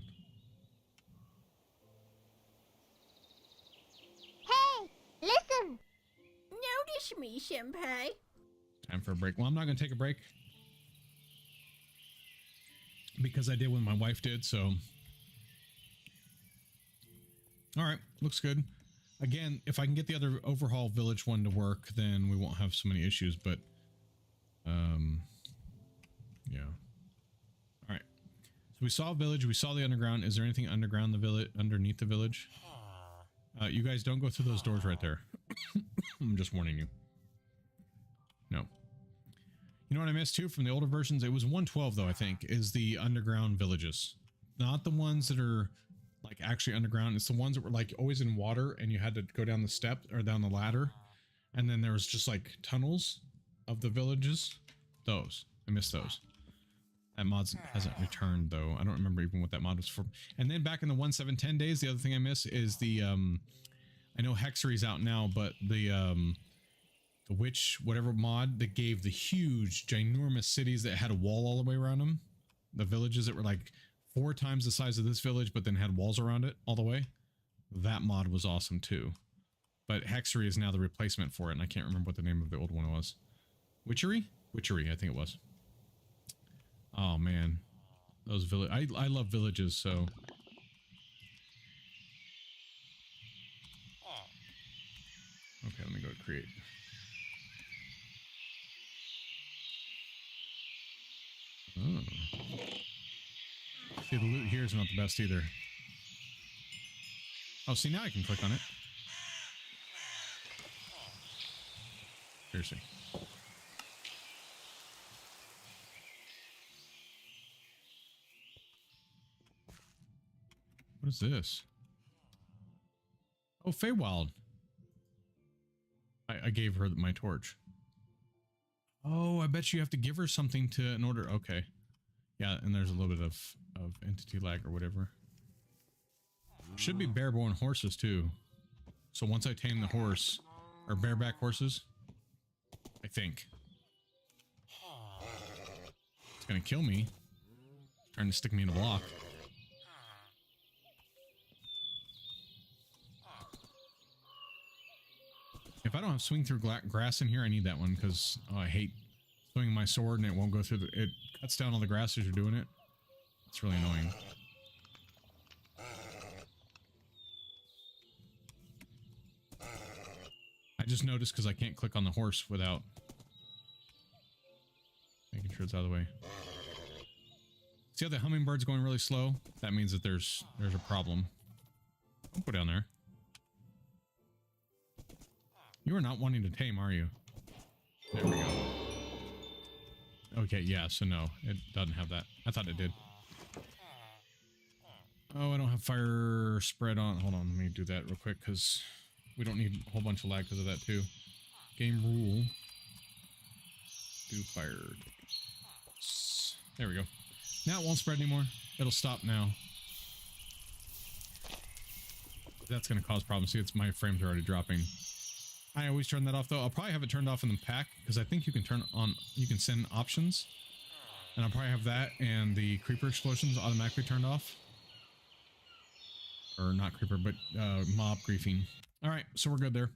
Hey, listen! Notice me, Senpai. Time for a break. Well, I'm not going to take a break. Because I did when my wife did, so... All right, looks good. Again, if I can get the other overhaul village one to work, then we won't have so many issues, but yeah. All right. So we saw a village, we saw the underground. Is there anything underground the village, underneath the village? You guys don't go through those doors right there. I'm just warning you. No. You know what I missed too from the older versions? It was 112 though, I think, is the underground villages. Not the ones that are like actually underground. It's the ones that were like always in water and you had to go down the steps or down the ladder. And then there was just like tunnels of the villages. Those. I missed those. That mod hasn't returned though. I don't remember even what that mod was for. And then back in the 1.7.10 days, the other thing I miss is the I know Hexery's out now, but the witch whatever mod that gave the huge ginormous cities that had a wall all the way around them. The villages that were like 4 times the size of this village, but then had walls around it all the way. That mod was awesome too. But Hexery is now the replacement for it, and I can't remember what the name of the old one was. Witchery? Witchery, I think it was. Oh man, those village. I love villages, so. Okay, let me go to create. Oh. See, the loot here is not the best either. Oh, see, now I can click on it. Seriously. What is this? Oh, Feywild. I gave her my torch. Oh, I bet you have to give her something to in order. Okay. Yeah, and there's a little bit of entity lag or whatever. Should be bareborn horses too. So once I tame the horse, or bareback horses, I think. It's gonna kill me. Trying to stick me in a block. If I don't have swing through grass in here, I need that one because I hate swinging my sword and it won't go through the... It cuts down all the grass as you're doing it. It's really annoying. I just noticed because I can't click on the horse without making sure it's out of the way. See how the hummingbird's going really slow? That means that there's a problem. Don't go down there. You are not wanting to tame, are you? There we go. Okay, yeah, so no, it doesn't have that. I thought it did. Oh, I don't have fire spread on. Hold on, let me do that real quick because we don't need a whole bunch of lag because of that too. Game rule. Do fire. There we go. Now it won't spread anymore. It'll stop now. That's going to cause problems. See, it's my frames are already dropping. I always turn that off though. I'll probably have it turned off in the pack because I think you can turn on, you can send options. And I'll probably have that and the creeper explosions automatically turned off. Or not creeper, but mob griefing. All right, so we're good there.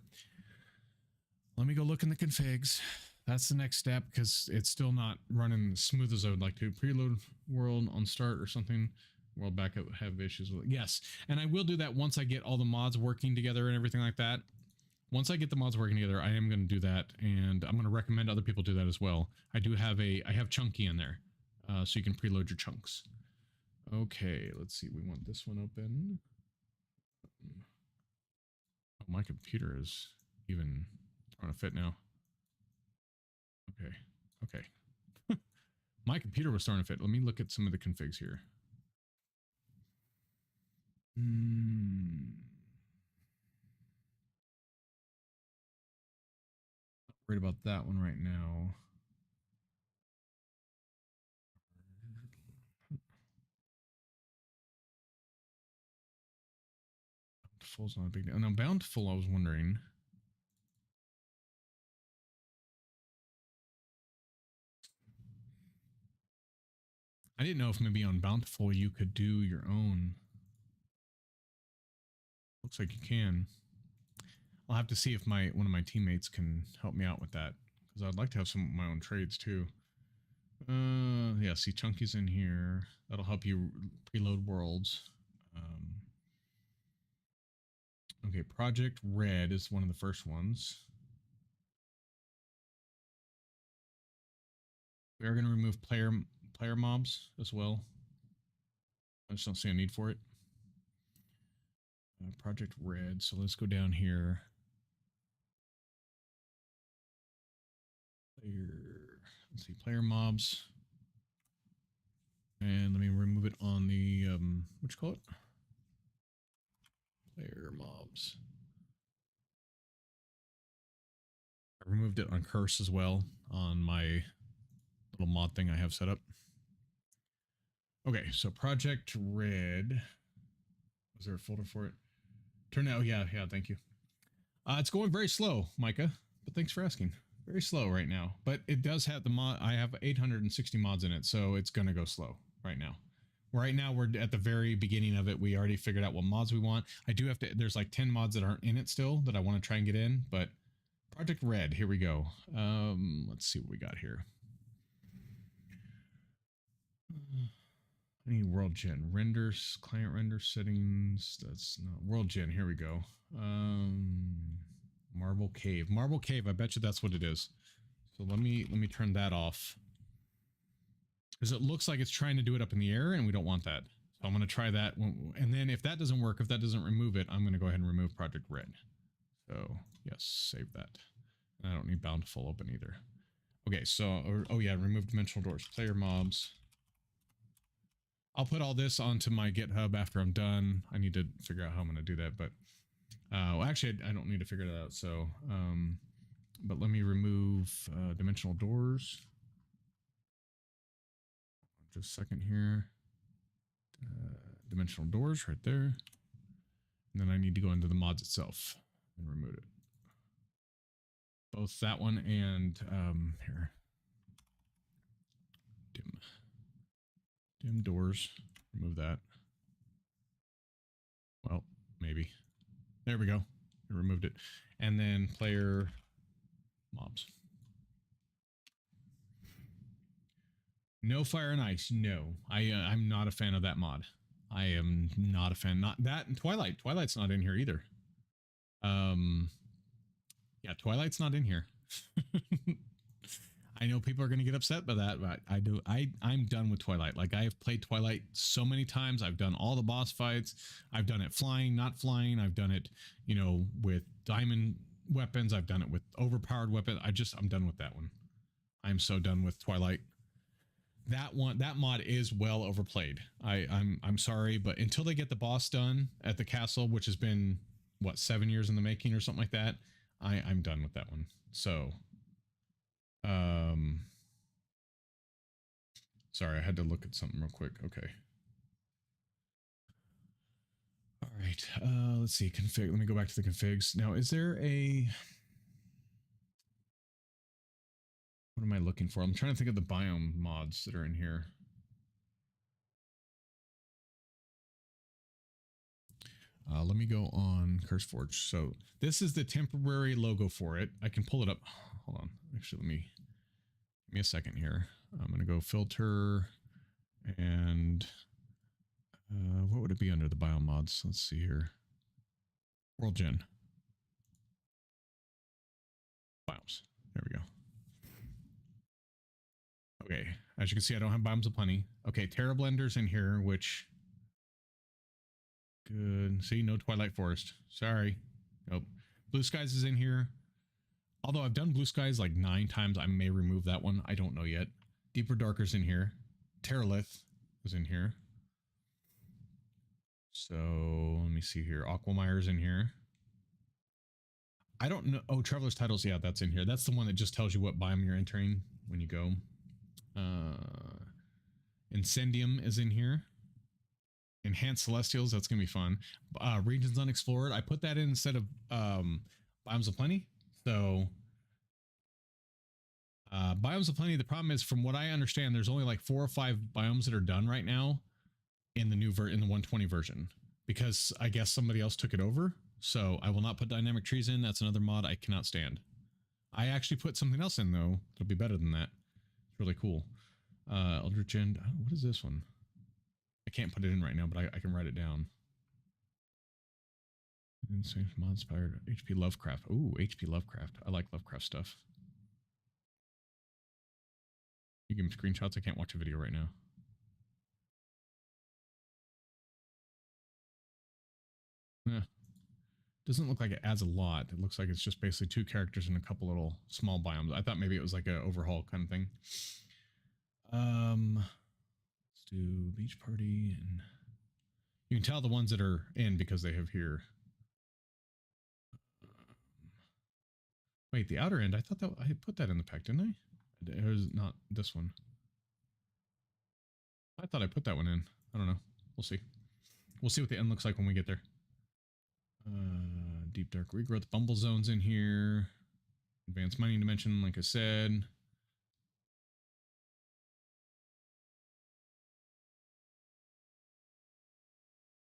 Let me go look in the configs. That's the next step because it's still not running as smooth as I would like to. Preload world on start or something. World backup have issues with it. Yes, and I will do that once I get all the mods working together and everything like that. Once I get the mods working together, I am going to do that, and I'm going to recommend other people do that as well. I have Chunky in there, so you can preload your chunks. Okay, let's see. We want this one open. Oh, my computer is even throwing a fit now. Okay, okay. My computer was throwing a fit. Let me look at some of the configs here. Not worried about that one right now. Bountiful's not a big deal. Now, Bountiful, I was wondering. I didn't know if maybe on Bountiful you could do your own. Looks like you can. I'll have to see if one of my teammates can help me out with that because I'd like to have some of my own trades too. Yeah, see, Chunky's in here. That'll help you preload worlds. Okay, Project Red is one of the first ones. We are going to remove player mobs as well. I just don't see a need for it. Project Red. So let's go down here. Let's see, player mobs. And let me remove it on the, what you call it? Player mobs. I removed it on Curse as well on my little mod thing I have set up. Okay, so Project Red. Was there a folder for it? Turn out, yeah, thank you. It's going very slow, Micah, but thanks for asking. Very slow right now, but it does have the mod. I have 860 mods in it, so it's going to go slow right now. Right now, we're at the very beginning of it. We already figured out what mods we want. I do have to, there's like 10 mods that aren't in it still that I want to try and get in, but Project Red, here we go. Let's see what we got here. I need world gen renders, client render settings. That's not world gen. Here we go. Marble cave, I bet you that's what it is. So let me turn that off, because it looks like it's trying to do it up in the air and we don't want that. So I'm going to try that. And then if that doesn't work, if that doesn't remove it, I'm going to go ahead and remove Project Red. So yes, save that. And I don't need Bountiful open either. Okay, so, oh yeah, remove dimensional doors, player mobs. I'll put all this onto my GitHub after I'm done. I need to figure out how I'm going to do that, but well, actually, I don't need to figure that out. So, but let me remove dimensional doors. Just a second here. Dimensional doors right there. And then I need to go into the mods itself and remove it. Both that one and here. Dim doors. Remove that. Well, maybe. There we go. I removed it. And then player mobs. No fire and ice. No, I'm not a fan of that mod. I am not a fan. Not that and Twilight. Twilight's not in here either. Yeah, Twilight's not in here. I know people are going to get upset by that, but I'm done with Twilight. Like, I have played Twilight so many times. I've done all the boss fights. I've done it flying, not flying. I've done it, you know, with diamond weapons. I've done it with overpowered weapons. I'm done with that one. I'm so done with Twilight. That mod is well overplayed. I'm sorry, but until they get the boss done at the castle, which has been what, 7 years in the making or something like that, I'm done with that one. So sorry, I had to look at something real quick. Okay. All right. Let's see. Config. Let me go back to the configs. Now, is there a... What am I looking for? I'm trying to think of the biome mods that are in here. Let me go on CurseForge. So this is the temporary logo for it. I can pull it up. Hold on. Actually, give me a second here. I'm going to go filter and what would it be under the biome mods? Let's see here. World Gen. Biomes. There we go. Okay. As you can see, I don't have Biomes of Plenty. Okay. Terra Blender's in here, which... Good. See, no Twilight Forest. Sorry. Nope. Blue Skies is in here. Although I've done Blue Skies like 9 times, I may remove that one. I don't know yet. Deeper Darker's in here. Terralith is in here. So let me see here. Aquamire's in here. I don't know. Oh, Traveler's Titles. Yeah, that's in here. That's the one that just tells you what biome you're entering when you go. Incendium is in here. Enhanced Celestials, that's gonna be fun. Regions Unexplored, I put that in instead of Biomes of Plenty. So Biomes of Plenty, the problem is, from what I understand, there's only like 4 or 5 biomes that are done right now in the new in the 120 version, because I guess somebody else took it over. So I will not put dynamic trees in. That's another mod I cannot stand. I actually put something else in though. It'll be better than that. It's really cool. Eldritch End. What is this one? I can't put it in right now, but I can write it down. Insane mod inspired HP Lovecraft. Ooh, HP Lovecraft. I like Lovecraft stuff. You give me screenshots. I can't watch a video right now. Yeah. Doesn't look like it adds a lot. It looks like it's just basically 2 characters and a couple little small biomes. I thought maybe it was like an overhaul kind of thing. Let's do beach party, and you can tell the ones that are in because they have here. Wait, the outer end. I thought that I had put that in the pack, didn't I? It was not this one. I thought I put that one in. I don't know. We'll see. We'll see what the end looks like when we get there. Deep dark regrowth bumble zones in here. Advanced mining dimension, like I said.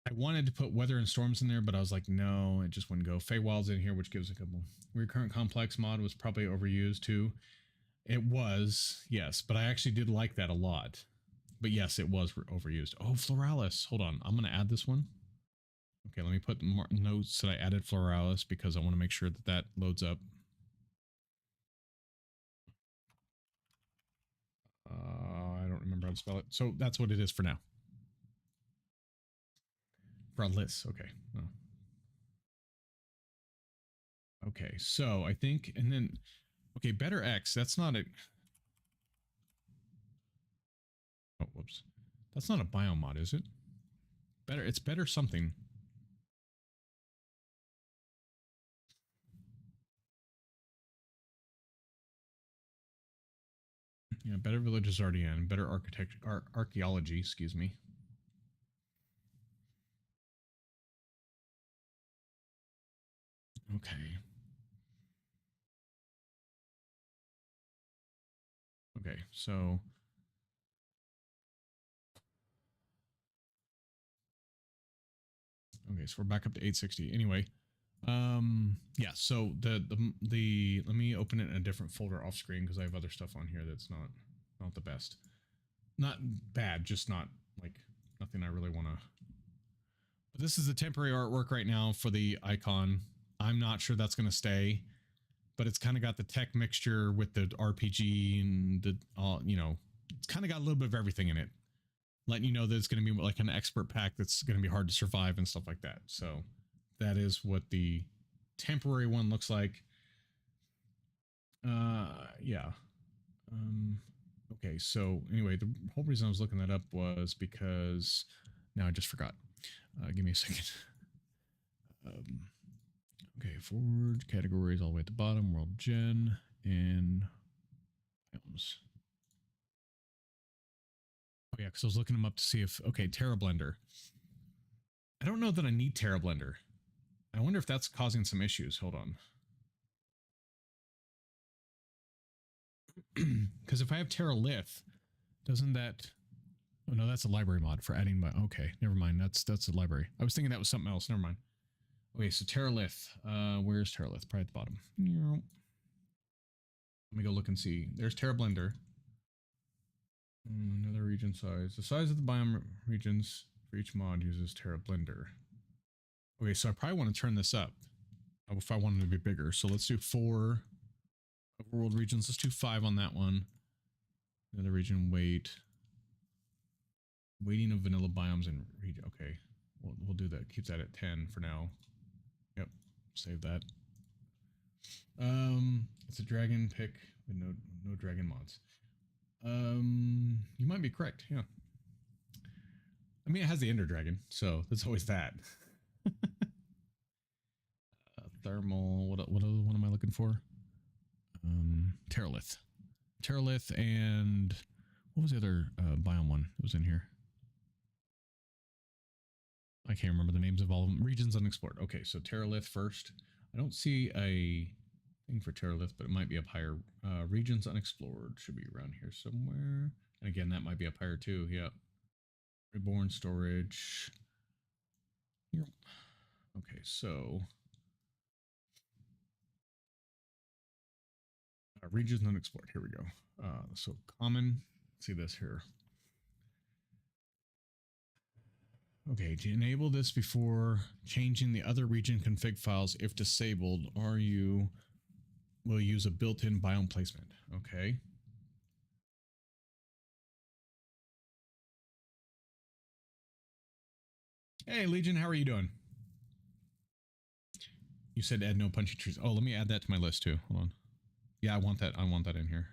I wanted to put weather and storms in there, but I was like, no, it just wouldn't go. Feywild's in here, which gives a couple. Recurrent complex mod was probably overused too. It was, yes, but I actually did like that a lot. But yes, it was overused. Oh, Floralis. Hold on. I'm going to add this one. Okay, let me put more notes that I added Floralis because I want to make sure that that loads up. I don't remember how to spell it. So that's what it is for now. Floralis. Okay. Oh. Okay, so I think, and then, okay, Better X. That's not a. Oh, whoops. That's not a biomod, is it? Better. It's better something. Yeah, Better Village is already in. Better architecture, archaeology, excuse me. Okay. Okay, so okay, so we're back up to 860. Anyway, yeah. So the let me open it in a different folder off screen because I have other stuff on here that's not the best. Not bad, just not like nothing I really want to. But this is the temporary artwork right now for the icon. I'm not sure that's going to stay, but it's kind of got the tech mixture with the RPG and the you know, it's kind of got a little bit of everything in it, letting you know that it's going to be like an expert pack that's going to be hard to survive and stuff like that. So that is what the temporary one looks like. Yeah. Okay, so anyway, the whole reason I was looking that up was because now I just forgot. Give me a second. Okay, forward categories all the way at the bottom, world gen and items. Oh yeah, because I was looking them up to see if Terra Blender. I don't know that I need Terra Blender. I wonder if that's causing some issues. Hold on. Because if I have Terra Lith, doesn't that? Oh no, that's a library mod for adding my. Okay, never mind. That's a library. I was thinking that was something else. Never mind. Okay, so Terra Lith. Where's Terra Lith? Probably at the bottom. Let me go look and see. There's Terra Blender. Another region size. The size of the biome regions for each mod uses Terra Blender. Okay, so I probably want to turn this up if I wanted to be bigger. So let's do 4 overworld regions. Let's do 5 on that one. Another region weight. Weighting of vanilla biomes and region. Okay, we'll do that. Keep that at 10 for now. Yep, save that. It's a dragon pick with no dragon mods. You might be correct. Yeah. I mean, it has the Ender Dragon, so there's always that. Thermal. What other one am I looking for? Terralith. Terralith and what was the other biome one that was in here? I can't remember the names of all of them. Regions unexplored. Okay, so Terralith first. I don't see a thing for Terralith, but it might be up higher. Regions unexplored should be around here somewhere. And again, that might be up higher too. Yep. Reborn storage. Okay, so regions unexplored. Here we go. So common. Let's see this here. Okay, to enable this before changing the other region config files, if disabled, will use a built-in biome placement. Okay. Hey, Legion, how are you doing? You said add no punching trees. Oh, let me add that to my list too. Hold on. Yeah, I want that. I want that in here.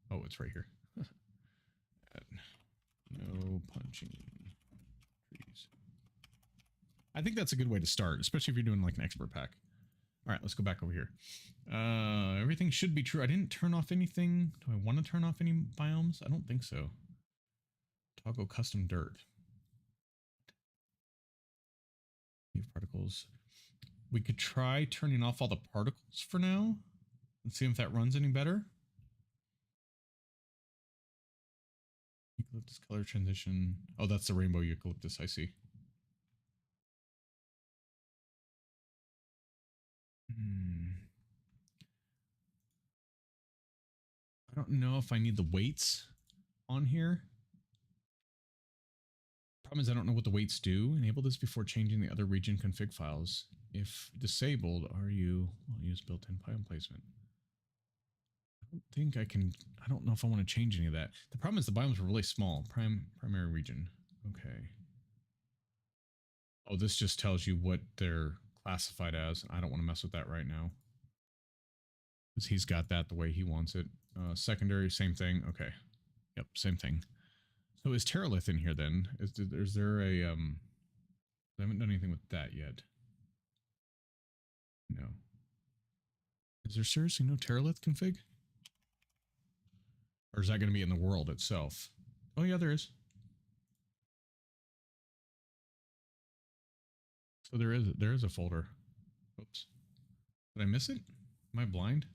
Oh, it's right here. Add no punching trees. I think that's a good way to start, especially if you're doing like an expert pack. All right, let's go back over here. Everything should be true. I didn't turn off anything. Do I want to turn off any biomes? I don't think so. Toggle custom dirt. Leave particles. We could try turning off all the particles for now and see if that runs any better. Eucalyptus color transition. Oh, that's the rainbow eucalyptus. I see. I don't know if I need the weights on here. Problem is I don't know what the weights do. Enable this before changing the other region config files. If disabled, I'll use built-in biome placement. I don't think I can. I don't know if I want to change any of that. The problem is the biomes were really small. Primary region. Okay. Oh, this just tells you what they're classified as. I don't want to mess with that right now, because he's got that the way he wants it. Secondary, same thing. Okay. Yep, same thing. So is Terralith in here then? Is there a I haven't done anything with that yet. No. Is there seriously no Terralith config? Or is that going to be in the world itself? Oh yeah, there is. So there is a folder. Oops. Did I miss it? Am I blind?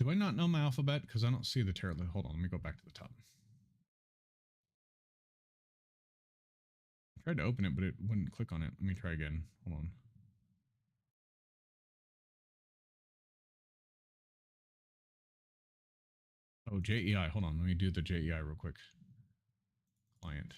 Do I not know my alphabet? Because I don't see the Terralith. Hold on, let me go back to the top. I tried to open it, but it wouldn't click on it. Let me try again. Hold on. Oh, JEI. Hold on. Let me do the JEI real quick. Client.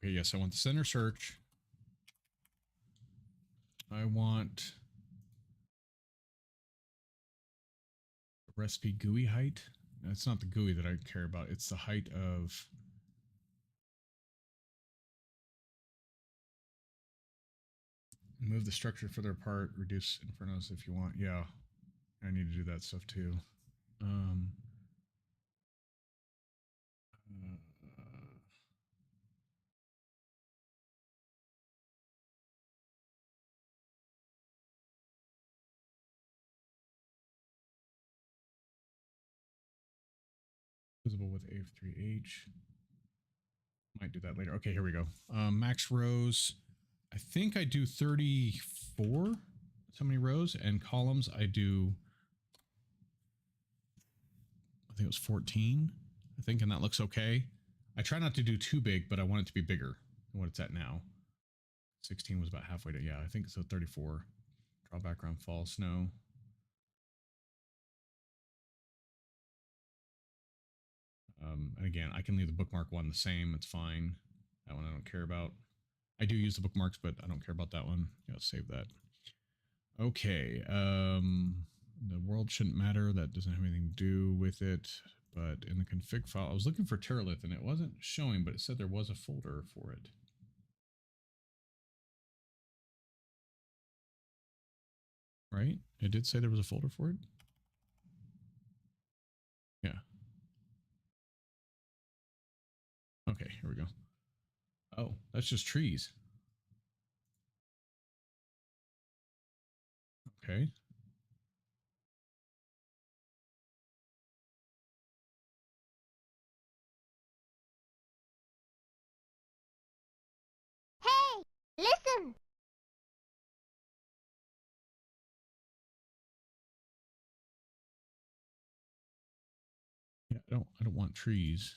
Okay, yes, I want the center search. I want recipe GUI height. No, it's not the GUI that I care about. It's the height of... Move the structure further apart. Reduce infernos if you want. Yeah, I need to do that stuff too. Visible with Ep.3. Might do that later. Okay, here we go. Max rows. I think I do 34. That's how many rows. And columns I do... I think it was 14. I think, and that looks okay. I try not to do too big, but I want it to be bigger than what it's at now. 16 was about halfway to... Yeah, I think so. 34. Draw background false. No. And again, I can leave the bookmark one the same. It's fine. That one I don't care about. I do use the bookmarks, but I don't care about that one. Yeah, let's save that. Okay. The world shouldn't matter. That doesn't have anything to do with it. But in the config file, I was looking for Terralith and it wasn't showing, but it said there was a folder for it. Right? It did say there was a folder for it. Yeah. Okay, here we go. Oh, that's just trees. Okay. Hey, listen! Yeah, I don't want trees.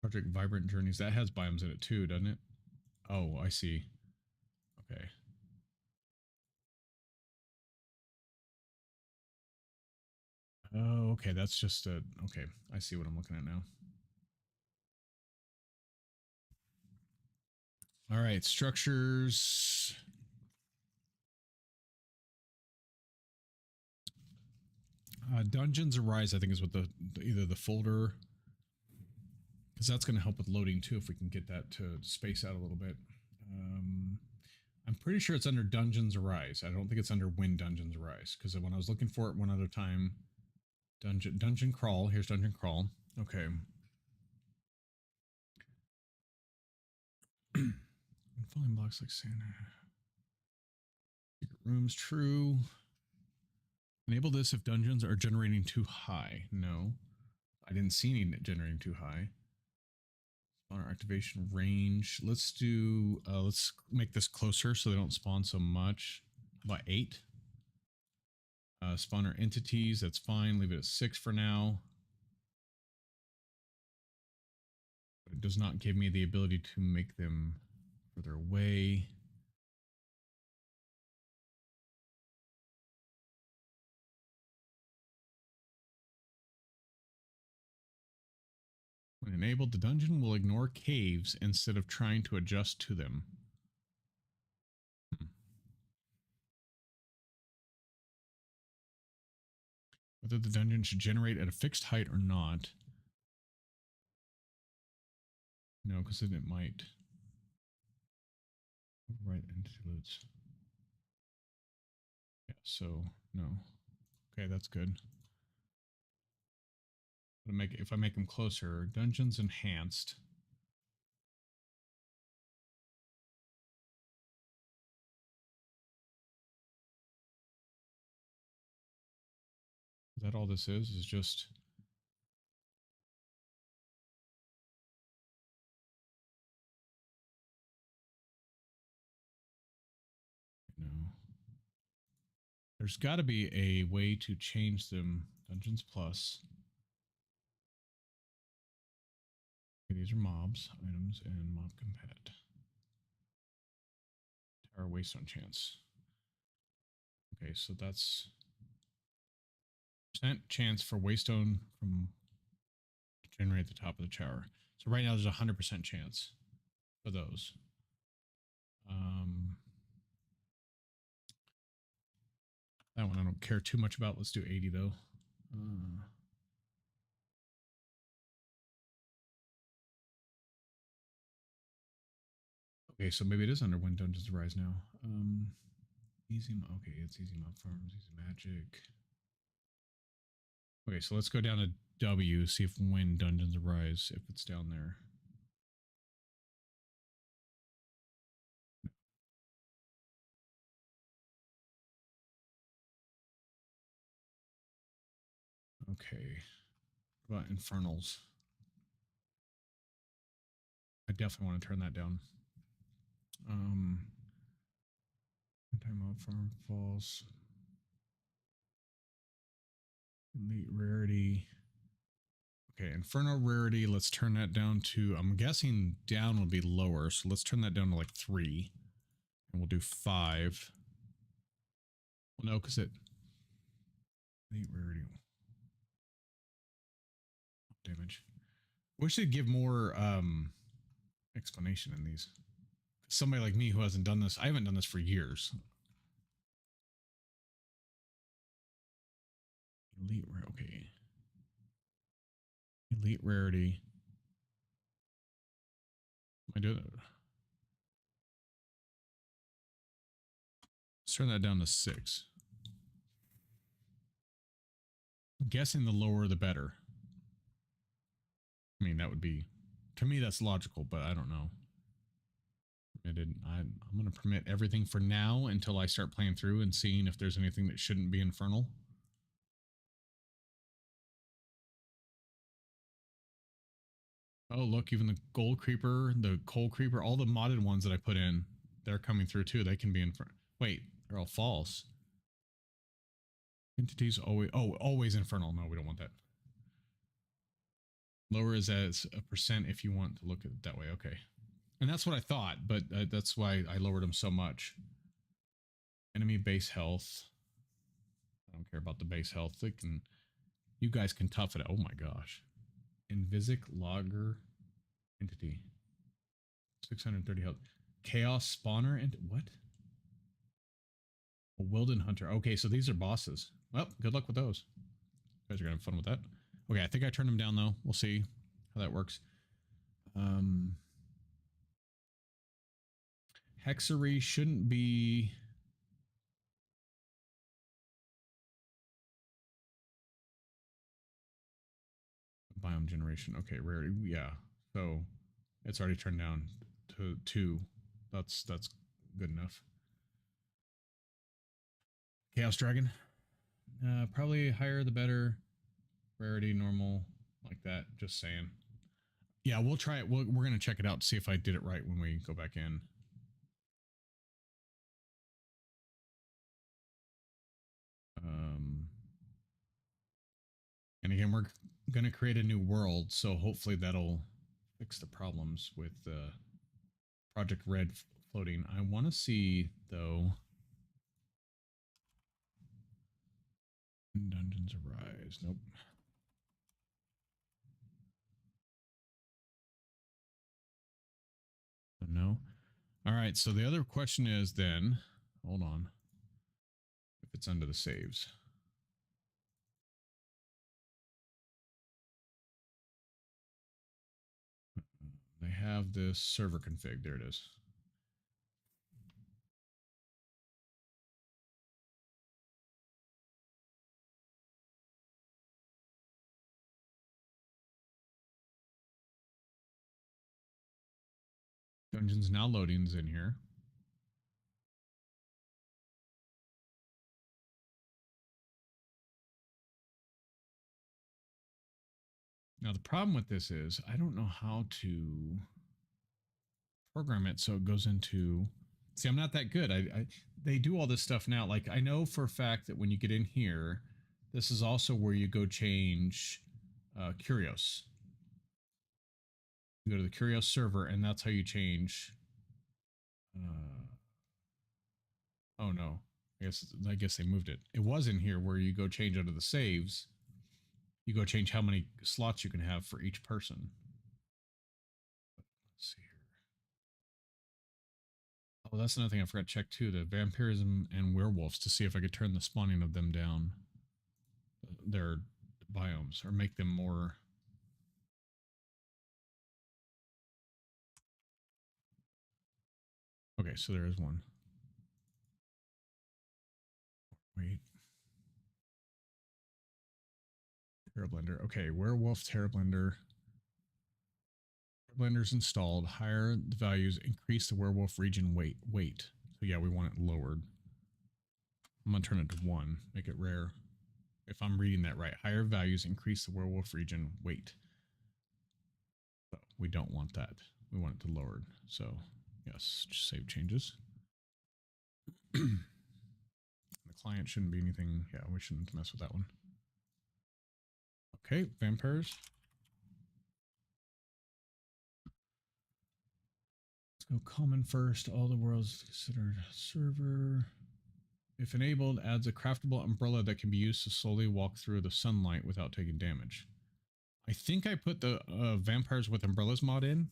Project Vibrant Journeys, that has biomes in it too, doesn't it? Oh, I see. Okay. Oh, okay, that's just a... Okay, I see what I'm looking at now. All right, structures. Dungeons Arise, I think, is what either the folder, because that's going to help with loading too if we can get that to space out a little bit. I'm pretty sure it's under Dungeons Arise. I don't think it's under When Dungeons Arise, because when I was looking for it one other time, Dungeon Crawl. Here's Dungeon Crawl. Okay. Falling blocks like Santa. Secret rooms, true. Enable this if dungeons are generating too high. No. I didn't see any generating too high. Spawner activation range. Let's do, let's make this closer so they don't spawn so much. About 8. Spawner entities, that's fine. Leave it at 6 for now. But it does not give me the ability to make them further away. When enabled, the dungeon will ignore caves instead of trying to adjust to them. Whether the dungeon should generate at a fixed height or not. No, because then it might. Right interludes. Yeah, so no. Okay, that's good. If I make them closer, dungeons enhanced. Is that all this is? Is just... No. There's got to be a way to change them. Dungeons plus. Okay, these are mobs, items, and mob compat. Tower waste on chance. Okay, so that's percent chance for waystone from to generate the top of the tower. So right now there's a 100% chance for those. That one I don't care too much about. Let's do 80 though. Okay, so maybe it is under When Dungeons Arise now. Easy, okay, it's easy mob farms, easy magic. Okay, so let's go down to W, see if When Dungeons Arise, if it's down there. Okay, what about Infernals? I definitely want to turn that down. Anti-mob farm false. Elite rarity. Okay, Inferno rarity, let's turn that down to, I'm guessing down will be lower, so let's turn that down to like 3. And we'll do 5. Well, no, because it... Elite rarity. Damage. Wish they'd give more explanation in these. Somebody like me who hasn't done this, I haven't done this for years. Elite rare, okay. Elite rarity. I do that. Let's turn that down to 6. I'm guessing the lower the better. I mean, that would be, to me, that's logical, but I don't know. I'm going to permit everything for now until I start playing through and seeing if there's anything that shouldn't be infernal. Oh, look, even the gold creeper, the coal creeper, all the modded ones that I put in, they're coming through too. They can be infernal. Wait, They're all false. Entities always, oh, always infernal. No, we don't want that. Lower is as a percent if you want to look at it that way. Okay. And that's what I thought, but that's why I lowered them so much. Enemy base health. I don't care about the base health. They can, you guys can tough it. Oh my gosh. Invisic logger entity. 630 health. Chaos spawner and what? A Wilden hunter. Okay, so these are bosses. Well, good luck with those. You guys are gonna have fun with that. Okay, I think I turned them down though. We'll see how that works. Hexery shouldn't be. Biome generation. Okay, rarity. Yeah. So it's already turned down to 2. That's good enough. Chaos dragon. Probably higher the better. Rarity, normal, like that. Just saying. Yeah, we'll try it. We're going to check it out to see if I did it right when we go back in. And again, we're going to create a new world, so hopefully that'll fix the problems with Project Red floating. I want to see, though, Dungeons Arise. Nope. No. All right, so the other question is then, hold on, if it's under the saves. They have this server config. There it is. Dungeons now loading's in here. Now the problem with this is I don't know how to program it so it goes into. See, I'm not that good. They do all this stuff now. Like I know for a fact that when you get in here, this is also where you go change Curios. You go to the Curios server, and that's how you change. Oh no, I guess they moved it. It was in here where you go change under the saves. You go change how many slots you can have for each person. Let's see here. Oh, that's another thing I forgot to check too. The vampirism and werewolves to see if I could turn the spawning of them down. Their biomes or make them more. Okay, so there is one. Wait. Terrablender. Okay, werewolf Terrablender. Blender's installed. Higher the values, increase the werewolf region weight. So yeah, we want it lowered. I'm gonna turn it to 1, make it rare. If I'm reading that right, higher values increase the werewolf region weight. So we don't want that. We want it to lowered. So yes, just save changes. The client shouldn't be anything. Yeah, we shouldn't mess with that one. Okay, vampires. Let's go common first. All the worlds considered server. If enabled, adds a craftable umbrella that can be used to slowly walk through the sunlight without taking damage. I think I put the vampires with umbrellas mod in.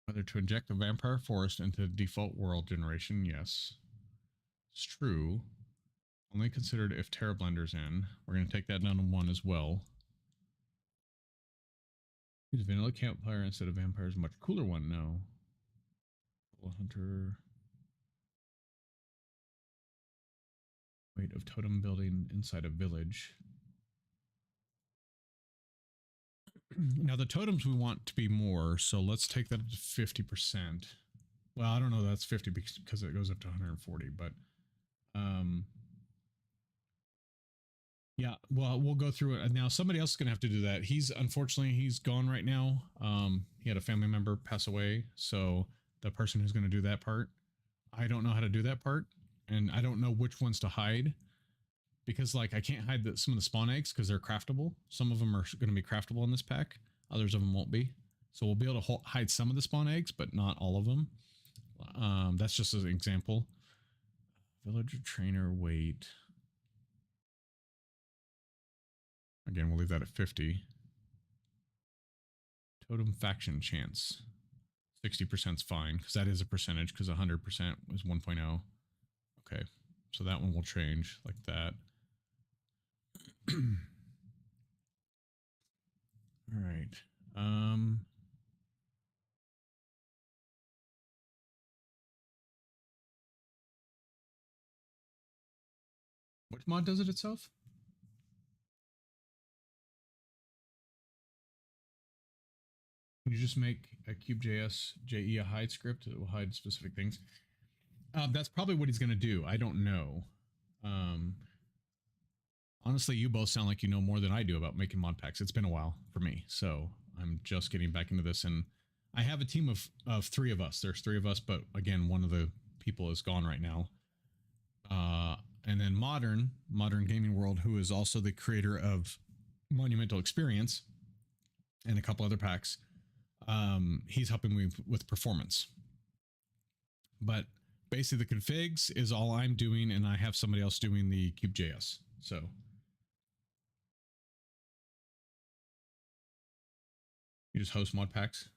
Whether to inject the vampire forest into the default world generation, yes. It's true. Only considered if Terrablender's in. We're going to take that down to 1 as well. Use vanilla campfire instead of vampires. Much cooler one, no. Hunter. Weight of totem building inside a village. Now the totems we want to be more, so let's take that up to 50%. Well, I don't know, that's 50 because it goes up to 140, but Yeah, well, we'll go through it now. Somebody else is gonna have to do that. Unfortunately he's gone right now. He had a family member pass away, so the person who's gonna do that part, I don't know how to do that part, and I don't know which ones to hide because like I can't hide some of the spawn eggs because they're craftable. Some of them are going to be craftable in this pack. Others of them won't be. So we'll be able to hide some of the spawn eggs, but not all of them. That's just an example. Villager trainer weight. Again, we'll leave that at 50. Totem faction chance. 60% is fine because that is a percentage because 100% was 1.0. Okay, so that one will change like that. All right. Which mod does it itself? Can you just make a cube.js JE a hide script that will hide specific things? That's probably what he's going to do. I don't know. Honestly, you both sound like you know more than I do about making mod packs. It's been a while for me, so I'm just getting back into this. And I have a team of 3 of us. There's 3 of us, but again, one of the people is gone right now. And then Modern Gaming World, who is also the creator of Monumental Experience and a couple other packs. He's helping me with performance. But basically the configs is all I'm doing, and I have somebody else doing the cube.js. So you just host mod packs.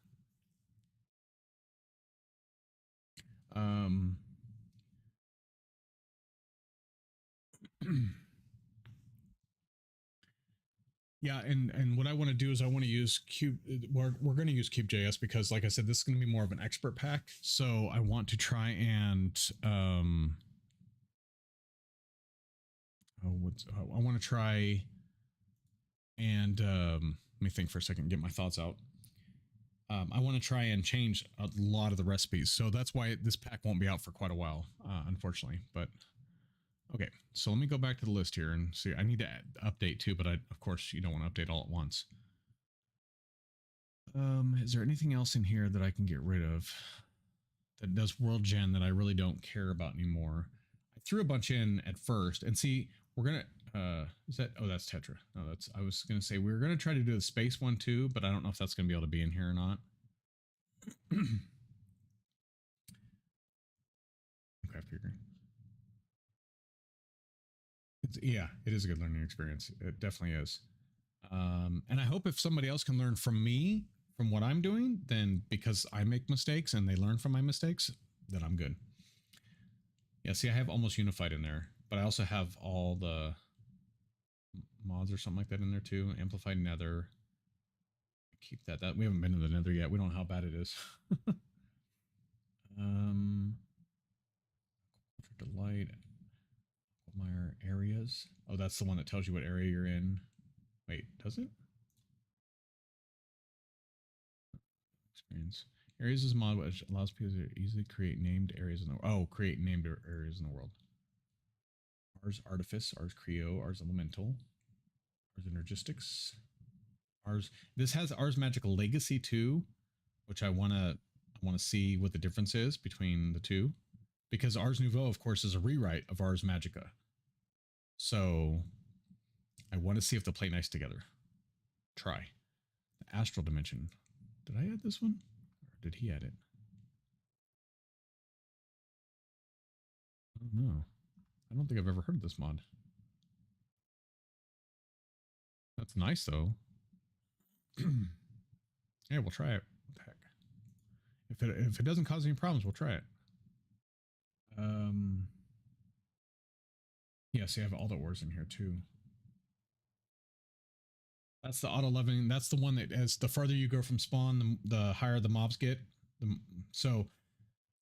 Yeah, and what I want to do is I want to use we're going to use cube.js because, like I said, this is going to be more of an expert pack. So I want to try and I want to try and let me think for a second, get my thoughts out. I want to try and change a lot of the recipes, so that's why this pack won't be out for quite a while, unfortunately. But okay, so let me go back to the list here and see. I need to update too, but of course you don't want to update all at once. Is there anything else in here that I can get rid of that does world gen that I really don't care about anymore? I threw a bunch in at first, and see, we're gonna is that, oh, that's Tetra. No, that's, I was gonna say we were gonna try to do the space one too, but I don't know if that's gonna be able to be in here or not. Craft figure. Yeah, it is a good learning experience. It definitely is. And I hope if somebody else can learn from me, from what I'm doing, then because I make mistakes and they learn from my mistakes, then I'm good. Yeah, see, I have almost unified in there, but I also have all the mods or something like that in there too. Amplified nether. Keep that. We haven't been to the nether yet. We don't know how bad it is. Delight. Meyer areas. Oh, that's the one that tells you what area you're in. Wait, does it? Experience. Areas is a mod which allows people to easily create named areas in the world. Oh, create named areas in the world. Ars Artifice, Ars Creo, Ars Elemental, Ars Energistics, Ars. This has Ars Magical Legacy too, which I wanna see what the difference is between the two, because Ars Nouveau, of course, is a rewrite of Ars Magica. So I want to see if they play nice together. Try. The Astral Dimension. Did I add this one? Or did he add it? I don't know. I don't think I've ever heard of this mod. That's nice though. Yeah, we'll try it. What the heck? If it doesn't cause any problems, we'll try it. Yeah, see, I have all the ores in here too. That's the auto leveling. That's the one that, as the farther you go from spawn, the higher the mobs get. So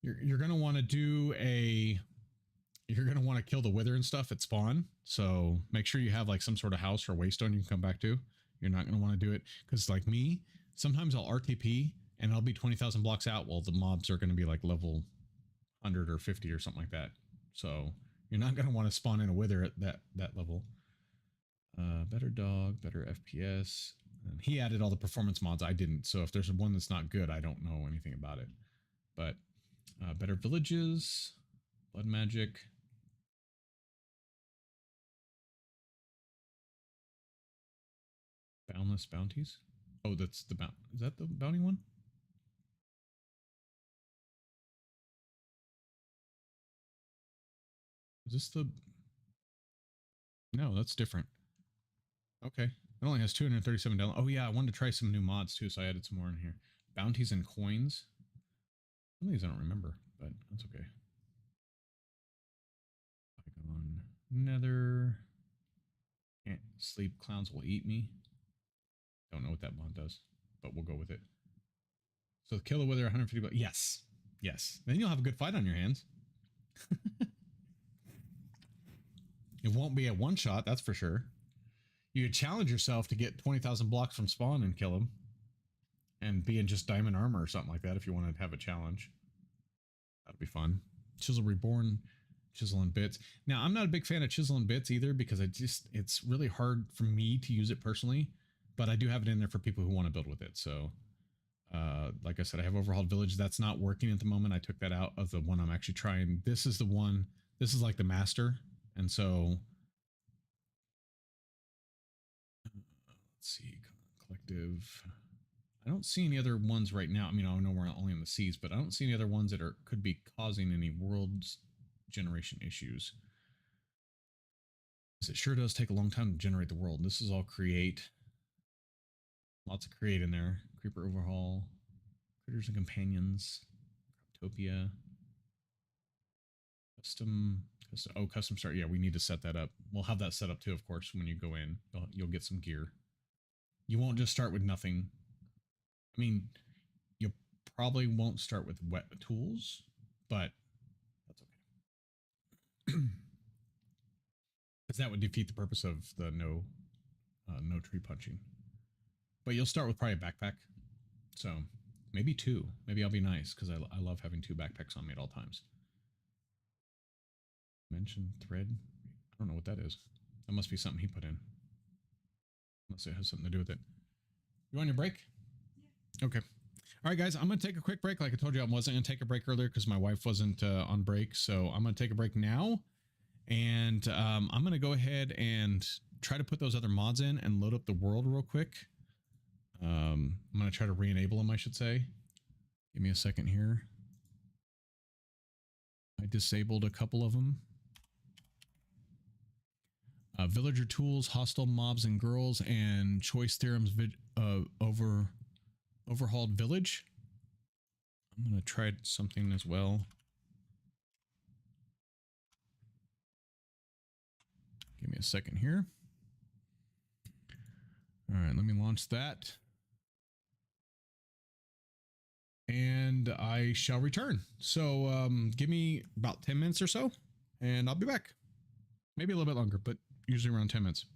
you're gonna want to do you're gonna want to kill the wither and stuff at spawn. So make sure you have like some sort of house or waystone you can come back to. You're not gonna want to do it because, like me, sometimes I'll RTP and I'll be 20,000 blocks out while the mobs are gonna be like level 100 or 50 or something like that. So you're not gonna want to spawn in a wither at that level. Better dog, better FPS. And he added all the performance mods. I didn't. So if there's one that's not good, I don't know anything about it. But better villages, blood magic. Boundless bounties. Oh, that's the bounty. Is that the bounty one? Is this the... No, that's different. Okay. It only has 237 down. Oh yeah, I wanted to try some new mods too, so I added some more in here. Bounties and coins. Some of these I don't remember, but that's okay. Pygon, Nether. Can't sleep. Clowns will eat me. Don't know what that mod does, but we'll go with it. So kill a wither 150 bucks. Yes. Yes. Then you'll have a good fight on your hands. It won't be a one shot, that's for sure. You could challenge yourself to get 20,000 blocks from spawn and kill him. And be in just diamond armor or something like that if you want to have a challenge. That'd be fun. Chisel Reborn, Chisel and Bits. Now, I'm not a big fan of Chisel and Bits either because it's really hard for me to use it personally. But I do have it in there for people who want to build with it. So, like I said, I have Overhauled Village. That's not working at the moment. I took that out of the one I'm actually trying. This is the one. This is like the master. And so, let's see, collective. I don't see any other ones right now. I mean, I know we're only in the seas, but I don't see any other ones that could be causing any world's generation issues. It sure does take a long time to generate the world. This is all create. Lots of create in there. Creeper Overhaul, Critters and Companions, Croptopia, Custom, custom start. Yeah, we need to set that up. We'll have that set up too, of course, when you go in. You'll get some gear. You won't just start with nothing. I mean, you probably won't start with wet tools, but that's okay. Because that would defeat the purpose of the no tree punching. But you'll start with probably a backpack. So maybe two. Maybe I'll be nice because I love having two backpacks on me at all times. Mention thread. I don't know what that is. That must be something he put in. Unless it has something to do with it. You on your break? Yeah. Okay. All right, guys, I'm going to take a quick break. Like I told you, I wasn't going to take a break earlier because my wife wasn't on break. So I'm going to take a break now. And I'm going to go ahead and try to put those other mods in and load up the world real quick. I'm going to try to re-enable them, I should say. Give me a second here. I disabled a couple of them. Villager tools, hostile mobs and girls, and choice theorems overhauled village. I'm going to try something as well. Give me a second here. All right, let me launch that. And I shall return. So give me about 10 minutes or so, and I'll be back. Maybe a little bit longer, but usually around 10 minutes.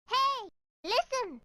Hey, listen!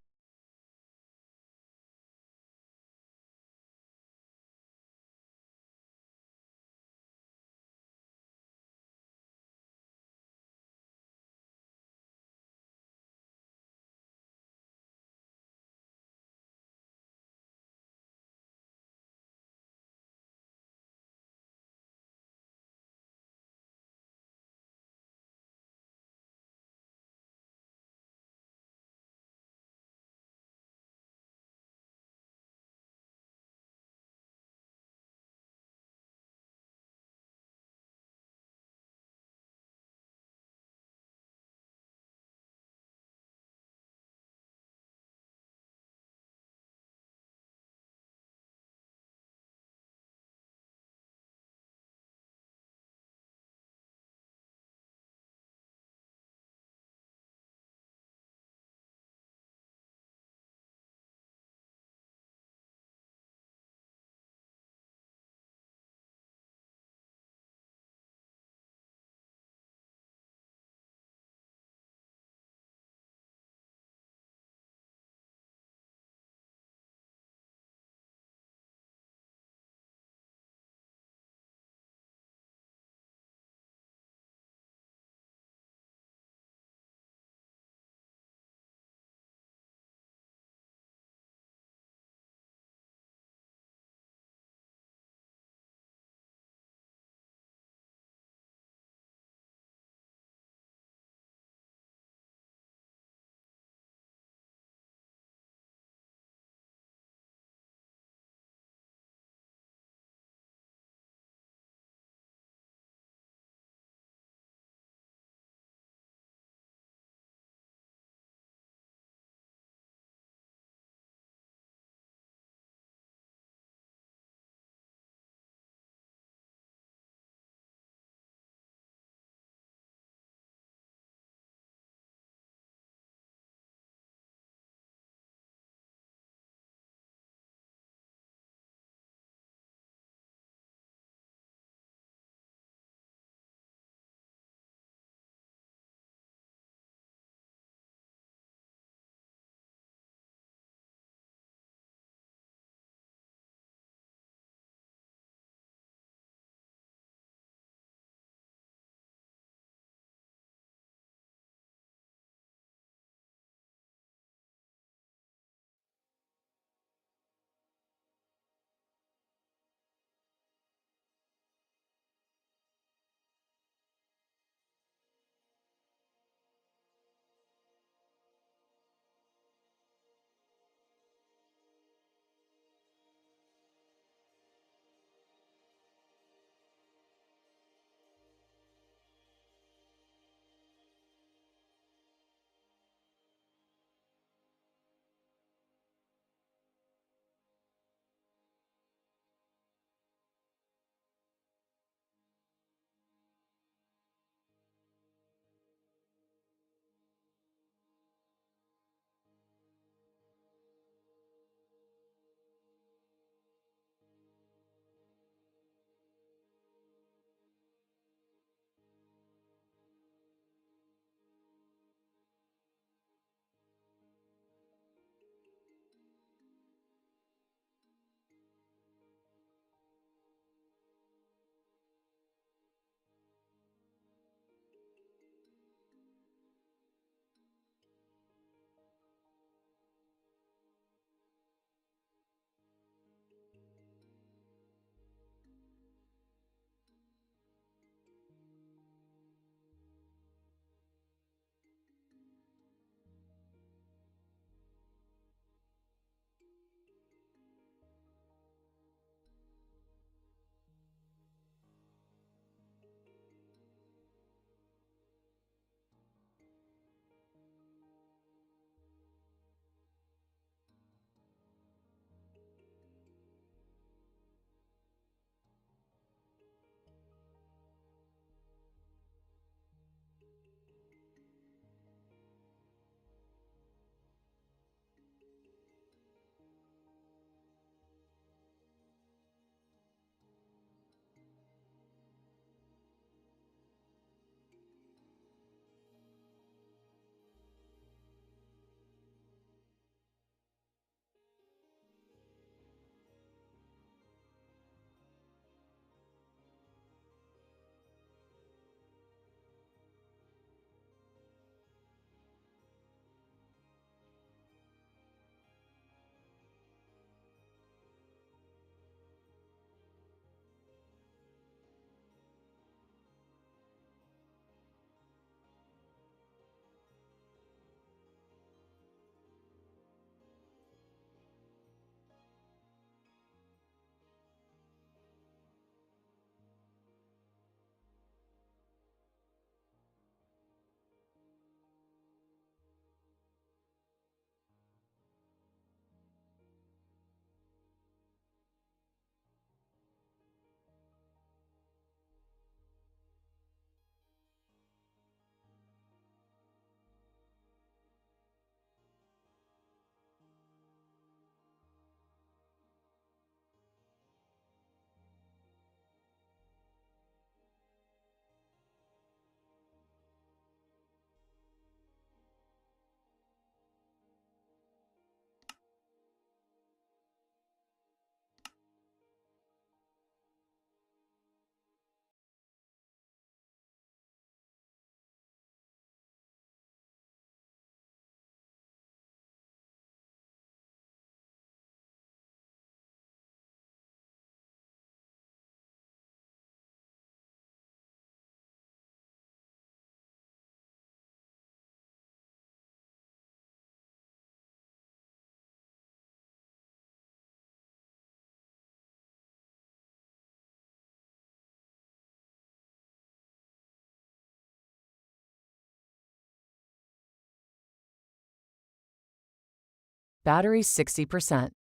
Battery 60%.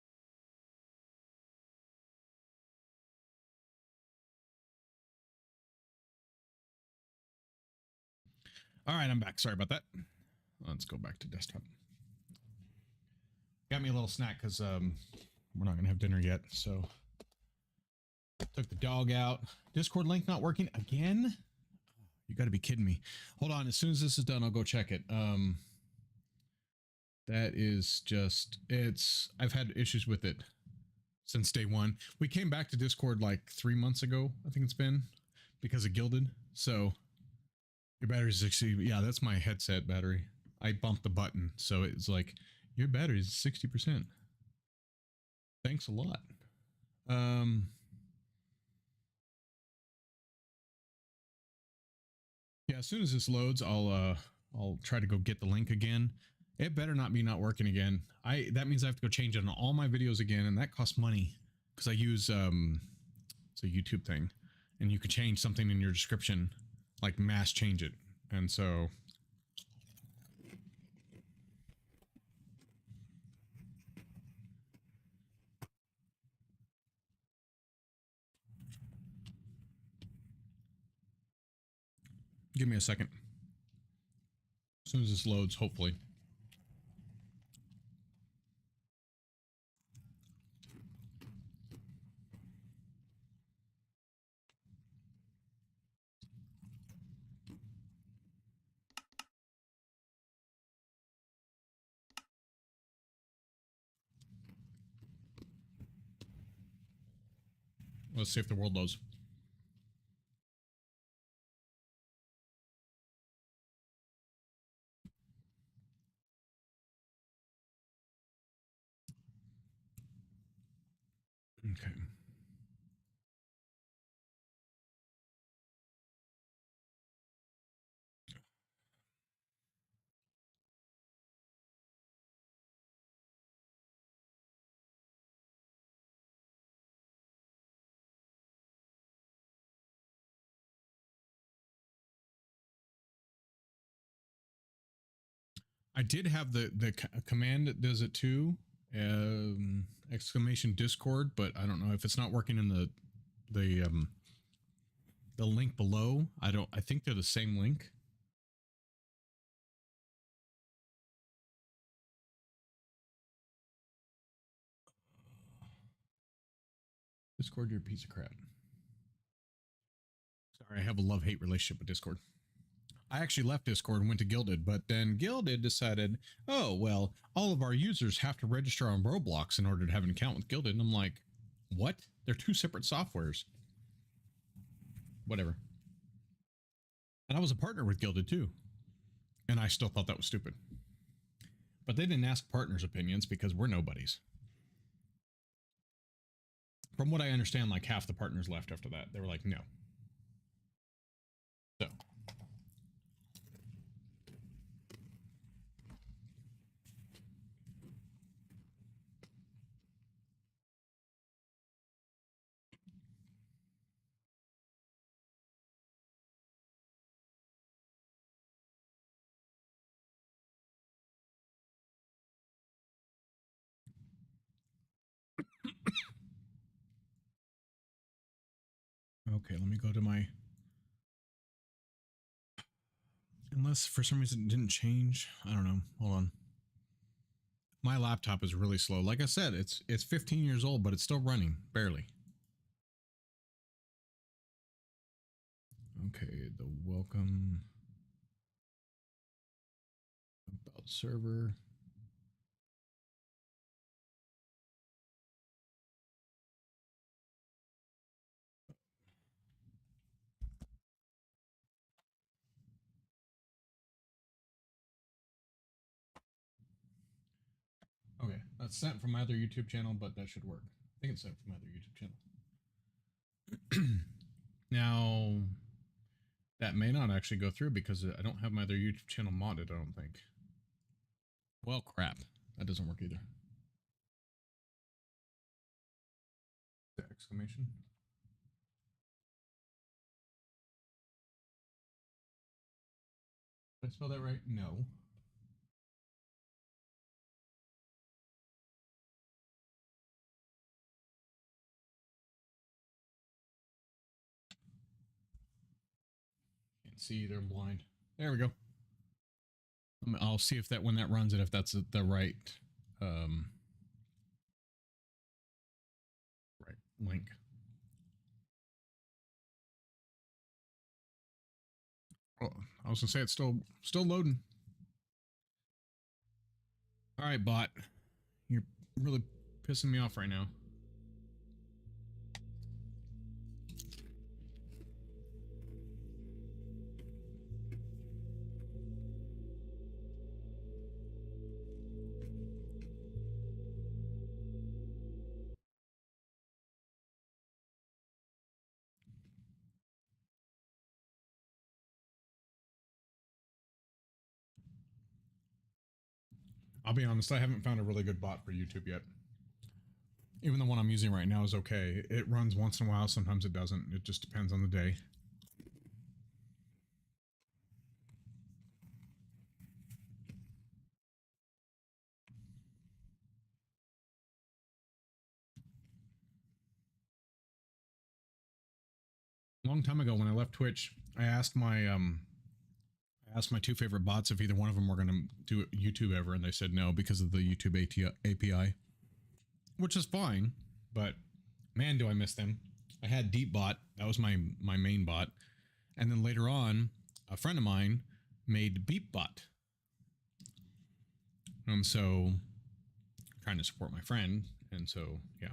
All right, I'm back. Sorry about that. Let's go back to desktop. Got me a little snack because we're not gonna have dinner yet. So took the dog out. Discord link not working again. You got to be kidding me. Hold on. As soon as this is done, I'll go check it. That is just I've had issues with it since day one. We came back to Discord like 3 months ago. I think it's been because of Gilded. So your battery's 60. Yeah, that's my headset battery. I bumped the button. So it's like your battery's 60%. Thanks a lot. Yeah, as soon as this loads, I'll try to go get the link again. It better not be not working again. That means I have to go change it on all my videos again, and that costs money because I use it's a YouTube thing, and you could change something in your description, like mass change it, and so. Give me a second. As soon as this loads, hopefully. Let's see if the world loads. Okay. I did have the command that does it too, exclamation Discord, but I don't know if it's not working in the link below. I think they're the same link. Discord, you're a piece of crap. Sorry, I have a love-hate relationship with Discord. I actually left Discord and went to Gilded, but then Gilded decided, oh, well, all of our users have to register on Roblox in order to have an account with Gilded. And I'm like, what? They're two separate softwares. Whatever. And I was a partner with Gilded too. And I still thought that was stupid. But they didn't ask partners' opinions because we're nobodies. From what I understand, like half the partners left after that. They were like, no. So. Okay, let me go to my... Unless for some reason it didn't change. I don't know. Hold on. My laptop is really slow. Like I said, it's 15 years old, but it's still running, barely. Okay, the welcome about server. Okay, that's sent from my other YouTube channel, but that should work. I think it's sent from my other YouTube channel. Now, that may not actually go through because I don't have my other YouTube channel modded, I don't think. Well, crap. That doesn't work either. The exclamation. Did I spell that right? No. see. They're blind. There we go. I'll see if that when that runs it, if that's the right right link. Oh, I was gonna say it's still loading. All right, bot. You're really pissing me off right now. I'll be honest, I haven't found a really good bot for YouTube yet. Even the one I'm using right now is okay. It runs once in a while, sometimes it doesn't. It just depends on the day. A long time ago when I left Twitch, I asked my two favorite bots if either one of them were going to do YouTube ever, and they said no because of the YouTube API, which is fine, but man, do I miss them. I had DeepBot, that was my main bot, and then later on, a friend of mine made BeepBot. So trying to support my friend, and so yeah.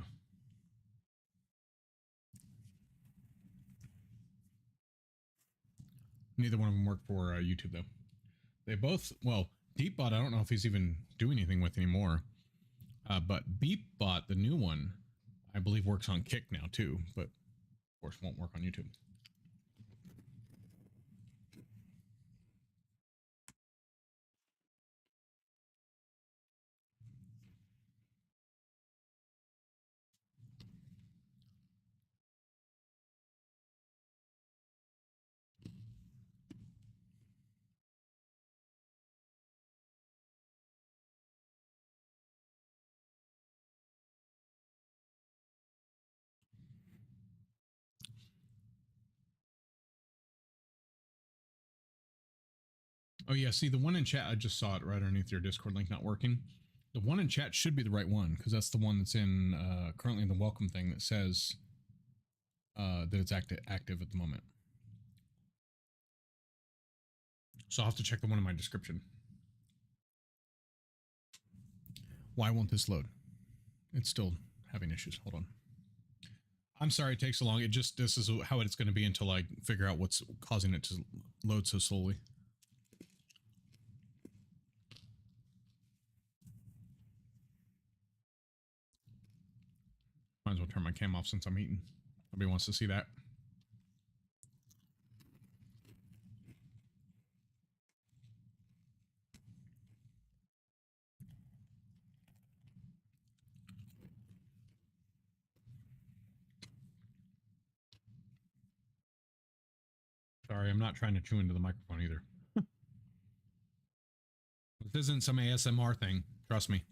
Neither one of them work for YouTube though. They both, well, DeepBot, I don't know if he's even doing anything with anymore. But BeepBot, the new one, I believe works on Kick now too, but of course won't work on YouTube. Oh yeah, see the one in chat, I just saw it right underneath your Discord link not working. The one in chat should be the right one, because that's the one that's in currently in the welcome thing that says that it's active at the moment. So I'll have to check the one in my description. Why won't this load? It's still having issues. Hold on. I'm sorry it takes so long. This is how it's going to be until I figure out what's causing it to load so slowly. Might as well turn my cam off since I'm eating. Nobody wants to see that. Sorry, I'm not trying to chew into the microphone either. This isn't some ASMR thing. Trust me.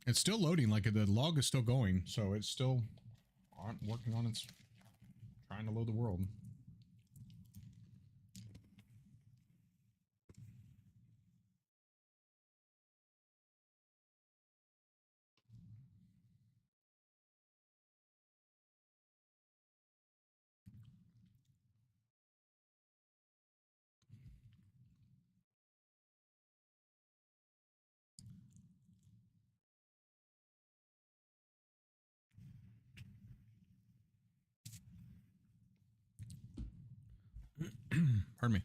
It's still loading, like the log is still going, so it's still working on its trying to load the world. Pardon me.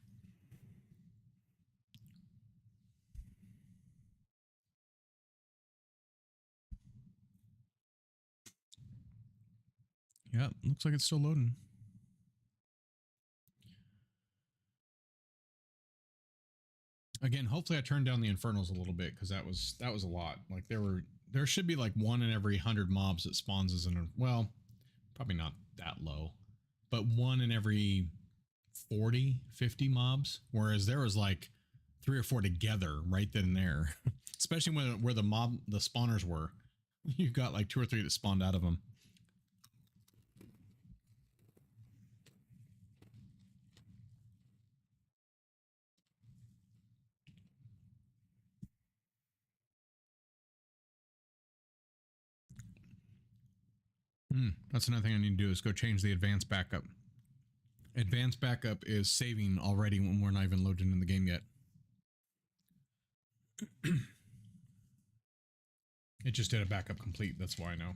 Yeah, looks like it's still loading. Again, hopefully I turned down the infernals a little bit because that was a lot. Like there should be like 1 in every 100 mobs that spawns as an, well, probably not that low, but 1 in every 40, 50 mobs, whereas there was like 3 or 4 together right then and there. Especially where the spawners were. You got like 2 or 3 that spawned out of them. That's another thing I need to do is go change the advanced backup. Advanced backup is saving already when we're not even loaded in the game yet. It just did a backup complete. That's why I know.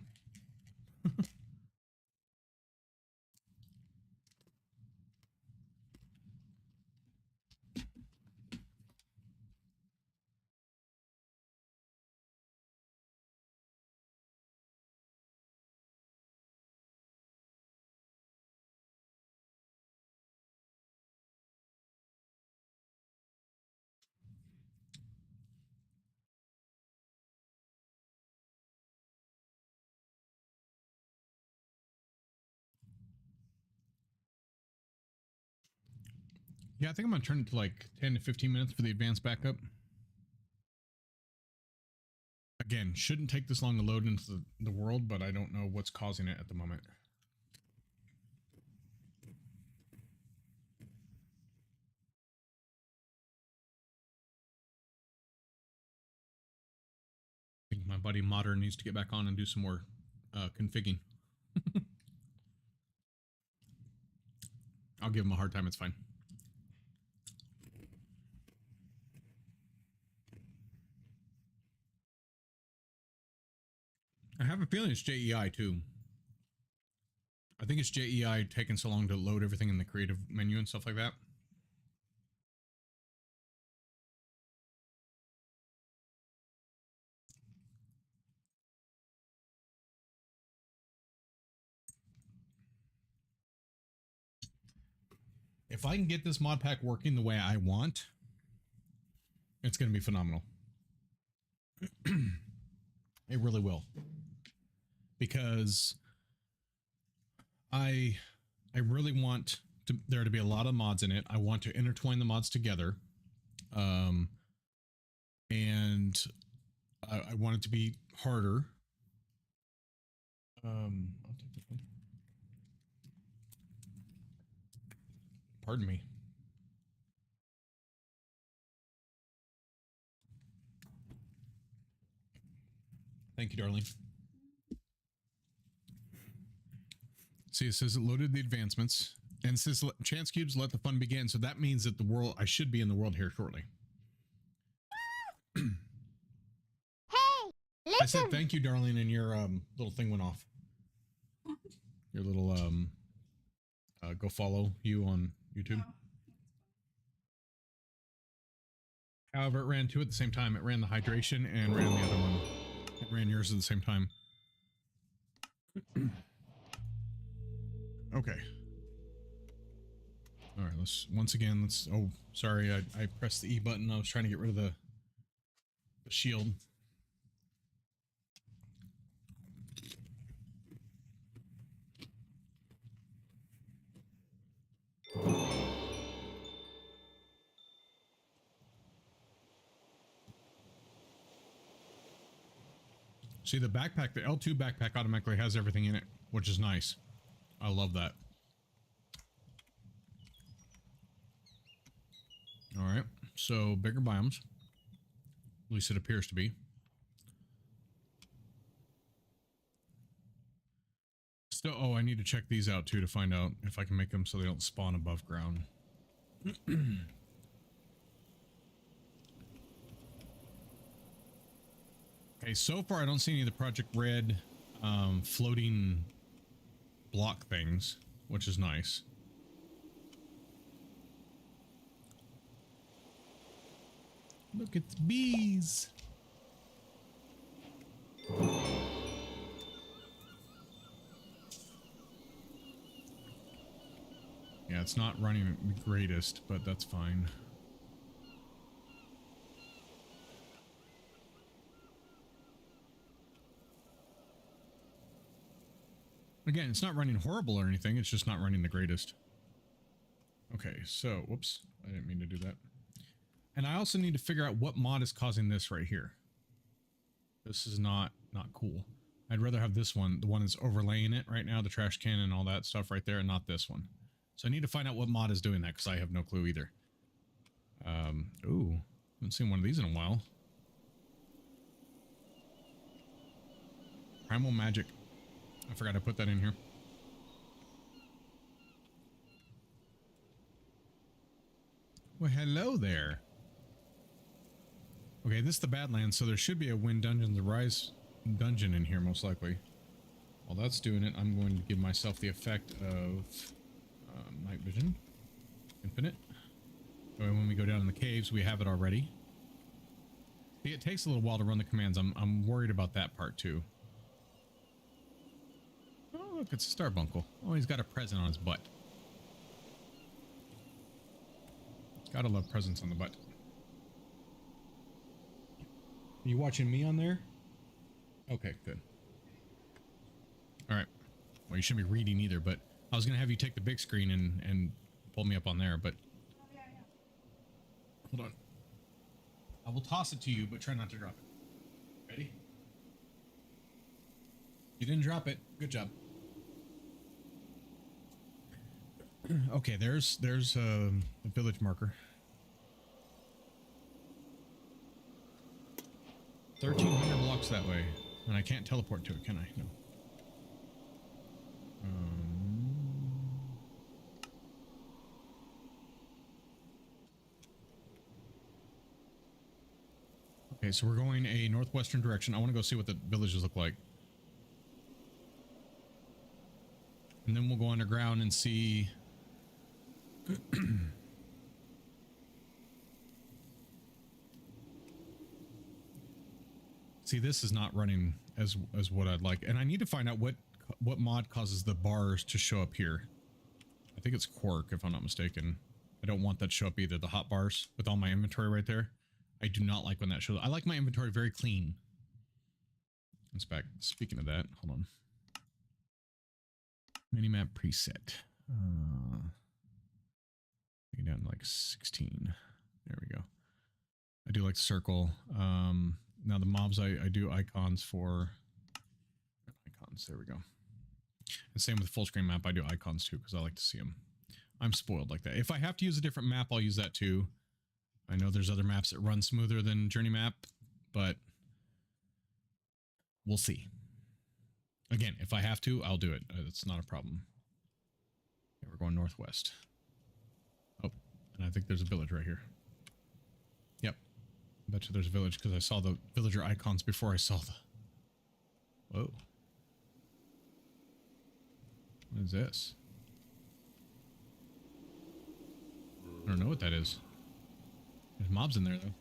Yeah, I think I'm going to turn it to like 10 to 15 minutes for the advanced backup. Again, shouldn't take this long to load into the world, but I don't know what's causing it at the moment. I think my buddy Modern needs to get back on and do some more configuring. I'll give him a hard time. It's fine. I have a feeling it's JEI too. I think it's JEI taking so long to load everything in the creative menu and stuff like that. If I can get this mod pack working the way I want, it's going to be phenomenal. It really will. Because I really want there to be a lot of mods in it. I want to intertwine the mods together. And I want it to be harder. I'll take this one. Pardon me. Thank you, darling. See, it says it loaded the advancements. And it says chance cubes, let the fun begin. So that means that the world, I should be in the world here shortly. Hey, listen. I said thank you, darling, and your little thing went off. Your little go follow you on YouTube. However, it ran two at the same time. It ran the hydration and ran the other one. It ran yours at the same time. Okay. All right, once again, oh, sorry, I pressed the E button. I was trying to get rid of the shield. See, the backpack, the L2 backpack automatically has everything in it, which is nice. I love that. All right, so bigger biomes. At least it appears to be. Still, oh, I need to check these out too to find out if I can make them so they don't spawn above ground. Okay, so far I don't see any of the Project Red floating block things, which is nice. Look, it's bees. Yeah, it's not running the greatest, but that's fine. Again, it's not running horrible or anything. It's just not running the greatest. Okay, so, whoops. I didn't mean to do that. And I also need to figure out what mod is causing this right here. This is not cool. I'd rather have this one, the one that's overlaying it right now, the trash can and all that stuff right there, and not this one. So I need to find out what mod is doing that, because I have no clue either. Ooh, haven't seen one of these in a while. Primal Magic I forgot to put that in here. Well, hello there. Okay, this is the Badlands, so there should be a When Dungeons Arise dungeon in here, most likely. While that's doing it, I'm going to give myself the effect of night vision. Infinite. So when we go down in the caves, we have it already. See, it takes a little while to run the commands. I'm worried about that part, too. Oh, look, it's a Starbuncle. Oh, he's got a present on his butt. Gotta love presents on the butt. Are you watching me on there? Okay, good. Alright. Well, you shouldn't be reading either, but I was going to have you take the big screen and pull me up on there, but... Hold on. I will toss it to you, but try not to drop it. Ready? You didn't drop it. Good job. Okay, there's a village marker. 1,300 blocks that way, and I can't teleport to it, can I? No. Okay, so we're going a northwestern direction. I want to go see what the villages look like. And then we'll go underground and see... See, this is not running as what I'd like. And I need to find out what mod causes the bars to show up here. I think it's Quark, if I'm not mistaken. I don't want that to show up either, the hot bars with all my inventory right there. I do not like when that shows. I like my inventory very clean. Let's back. Speaking of that, hold on. Minimap preset. Take it down to like 16. There we go. I do like circle. Now the mobs I do icons for. Icons. There we go. And same with full screen map. I do icons too because I like to see them. I'm spoiled like that. If I have to use a different map, I'll use that too. I know there's other maps that run smoother than Journey Map, but we'll see. Again, if I have to, I'll do it. It's not a problem. Okay, we're going northwest. Oh, and I think there's a village right here. Yep. I bet you there's a village because I saw the villager icons before I saw the... Whoa. What is this? I don't know what that is. There's mobs in there, though.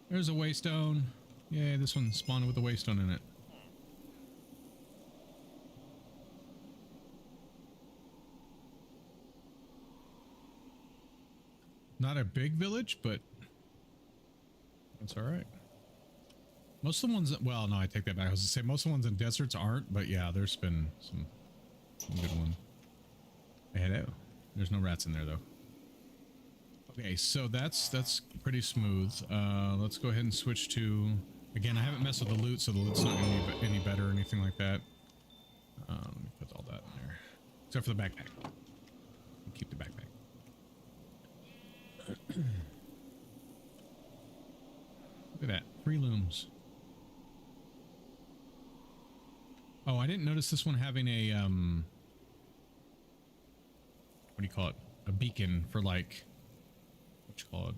There's a waystone. Yay, this one spawned with a waystone in it. Not a big village, but that's all right. Most of the ones, well, no, I take that back. I was gonna say most of the ones in deserts aren't, but yeah, there's been some good ones. Hey, hello. There's no rats in there though. Okay, so that's pretty smooth. Let's go ahead and switch to, again, I haven't messed with the loot, so the loot's not gonna be any better or anything like that. Let me put all that in there, except for the backpack. Keep the backpack. Look at that, 3 looms. Oh, I didn't notice this one having a what do you call it? A beacon for like, what you call it?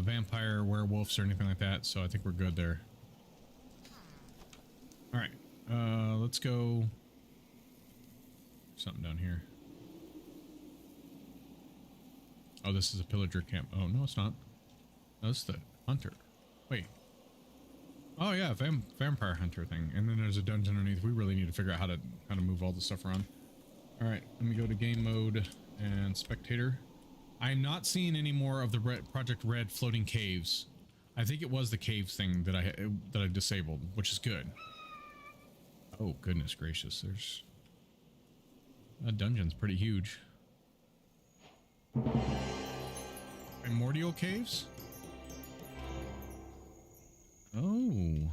Vampire, werewolves, or anything like that. So I think we're good there. All right, let's go. Something down here. Oh, this is a pillager camp. Oh no, it's not. No, it's the hunter. Wait. Oh yeah, vampire hunter thing. And then there's a dungeon underneath. We really need to figure out how to move all this stuff around. All right, let me go to game mode and spectator. I'm not seeing any more of the Project Red floating caves. I think it was the caves thing that I disabled, which is good. Oh goodness gracious, there's that dungeon's pretty huge. Primordial caves? Oh,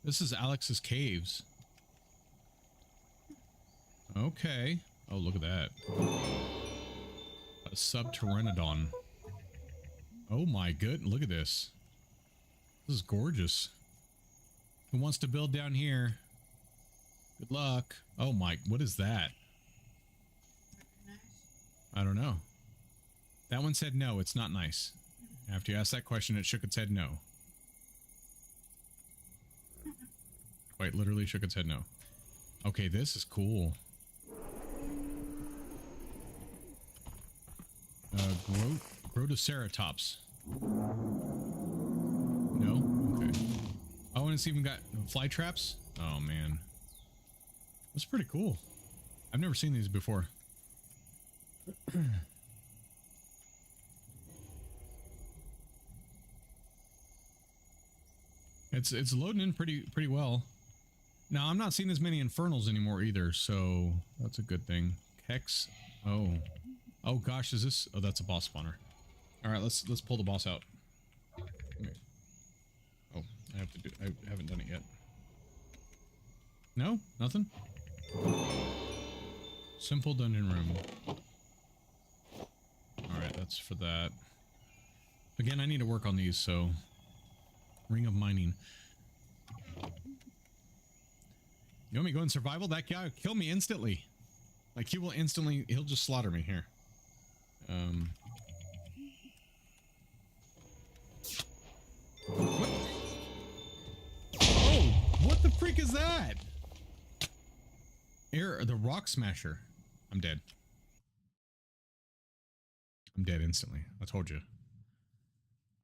this is Alex's caves. Okay. Oh, look at that. A subterranodon. Oh my good, look at this. This is gorgeous. Who wants to build down here? Good luck. Oh my, what is that? I don't know. That one said no, it's not nice. After you asked that question, it shook its head no. Quite literally shook its head no. Okay, this is cool. Grotoceratops. No? Okay. Oh, and it's even got fly traps? Oh, man. That's pretty cool. I've never seen these before. It's loading in pretty well. Now, I'm not seeing as many infernals anymore either, so that's a good thing. Hex. Oh. Oh gosh, is this? Oh, that's a boss spawner. All right, let's pull the boss out. Okay. Oh, I haven't done it yet. No, nothing. Simple dungeon room. All right, that's for that. Again, I need to work on these. So, ring of mining. You want me to go in survival? That guy will kill me instantly. Like he will instantly. He'll just slaughter me here. What? Oh, what the freak is that? The rock smasher. I'm dead. I'm dead instantly. I told you.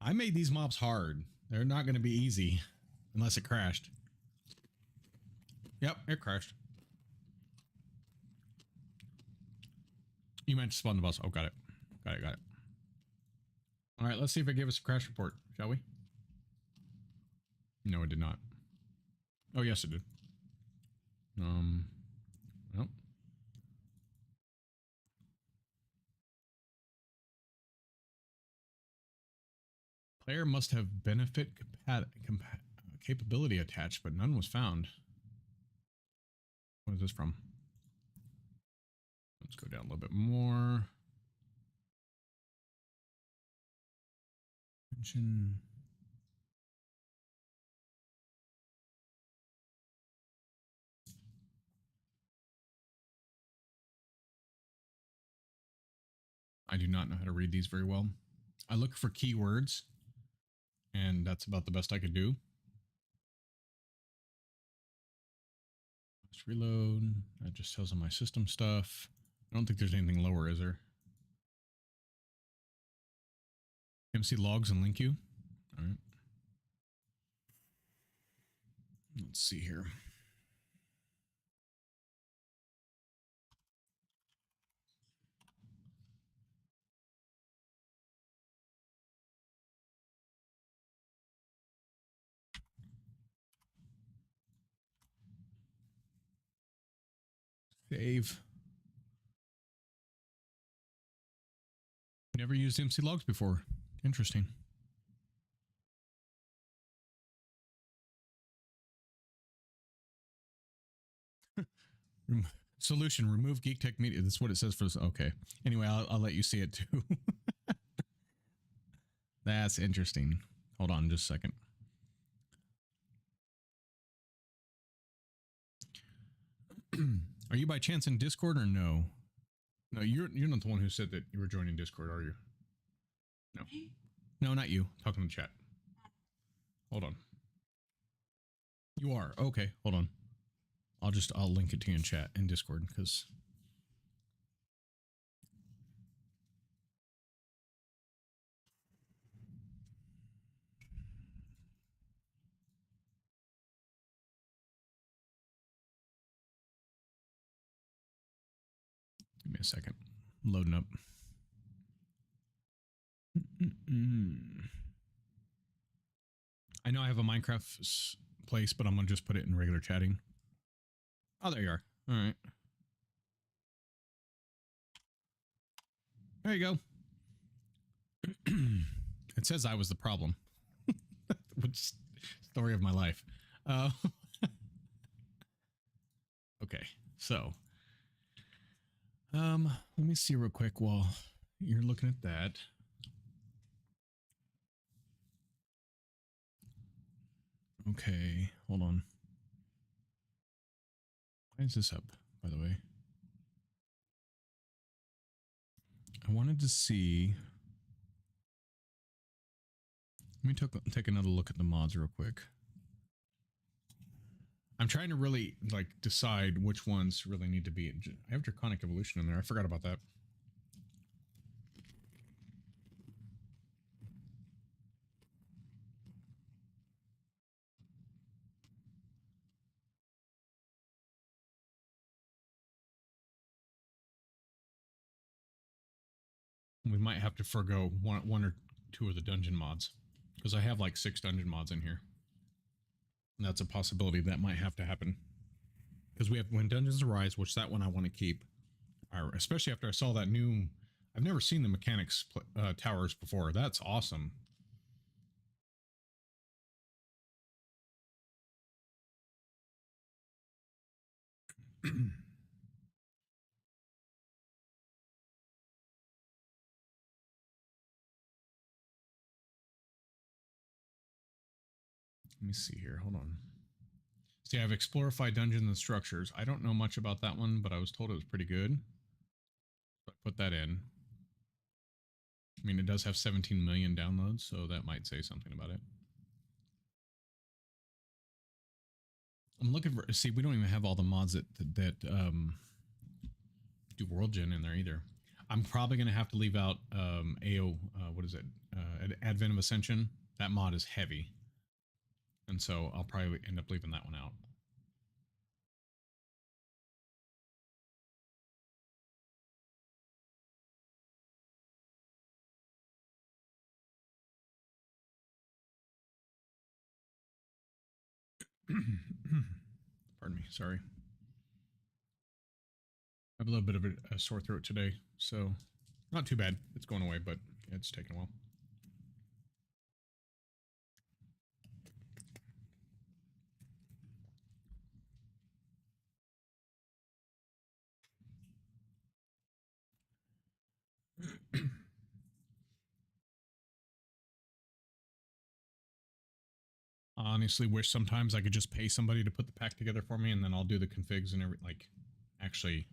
I made these mobs hard. They're not going to be easy unless it crashed. Yep, it crashed. You meant to spawn the boss. Oh, got it. Got it. All right, let's see if it gave us a crash report, shall we? No, it did not. Oh, yes, it did. Nope. Player must have benefit capability attached, but none was found. What is this from? Let's go down a little bit more. Mention. I do not know how to read these very well. I look for keywords, and that's about the best I could do. Let's reload. That just tells them my system stuff. I don't think there's anything lower, is there? MC logs and link you. All right. Let's see here. Save. Never used MC logs before. Interesting. Solution, remove GeekTechMedia. That's what it says for this. Okay. Anyway, I'll let you see it too. That's interesting. Hold on just a second. Are you by chance in Discord or no? No, you're not the one who said that you were joining Discord, are you? No. No, not you. Talking in the chat. Hold on. You are. Okay, hold on. I'll link it to you in chat in Discord because give me a second. I'm loading up. I know I have a Minecraft place, but I'm gonna just put it in regular chatting. Oh, there you are. All right. There you go. It says I was the problem. Which story of my life. Okay, so let me see real quick while you're looking at that. Okay, hold on. Why is this up, by the way? I wanted to see. Let me take another look at the mods real quick. I'm trying to really like decide which ones really need to be. I have Draconic Evolution in there. I forgot about that. We might have to forego one or two of the dungeon mods because I have like 6 dungeon mods in here. And that's a possibility that might have to happen because we have When Dungeons Arise, which that one I want to keep, especially after I saw that new. I've never seen the mechanics towers before. That's awesome. Let me see here. Hold on. See, I have Explorify Dungeons and Structures. I don't know much about that one, but I was told it was pretty good. So I put that in. I mean, it does have 17 million downloads, so that might say something about it. I'm looking for. See, we don't even have all the mods that do World Gen in there either. I'm probably going to have to leave out AO. What is it? Advent of Ascension. That mod is heavy, and so I'll probably end up leaving that one out. Pardon me. Sorry. I have a little bit of a sore throat today, so not too bad. It's going away, but it's taking a while. I honestly wish sometimes I could just pay somebody to put the pack together for me, and then I'll do the configs and actually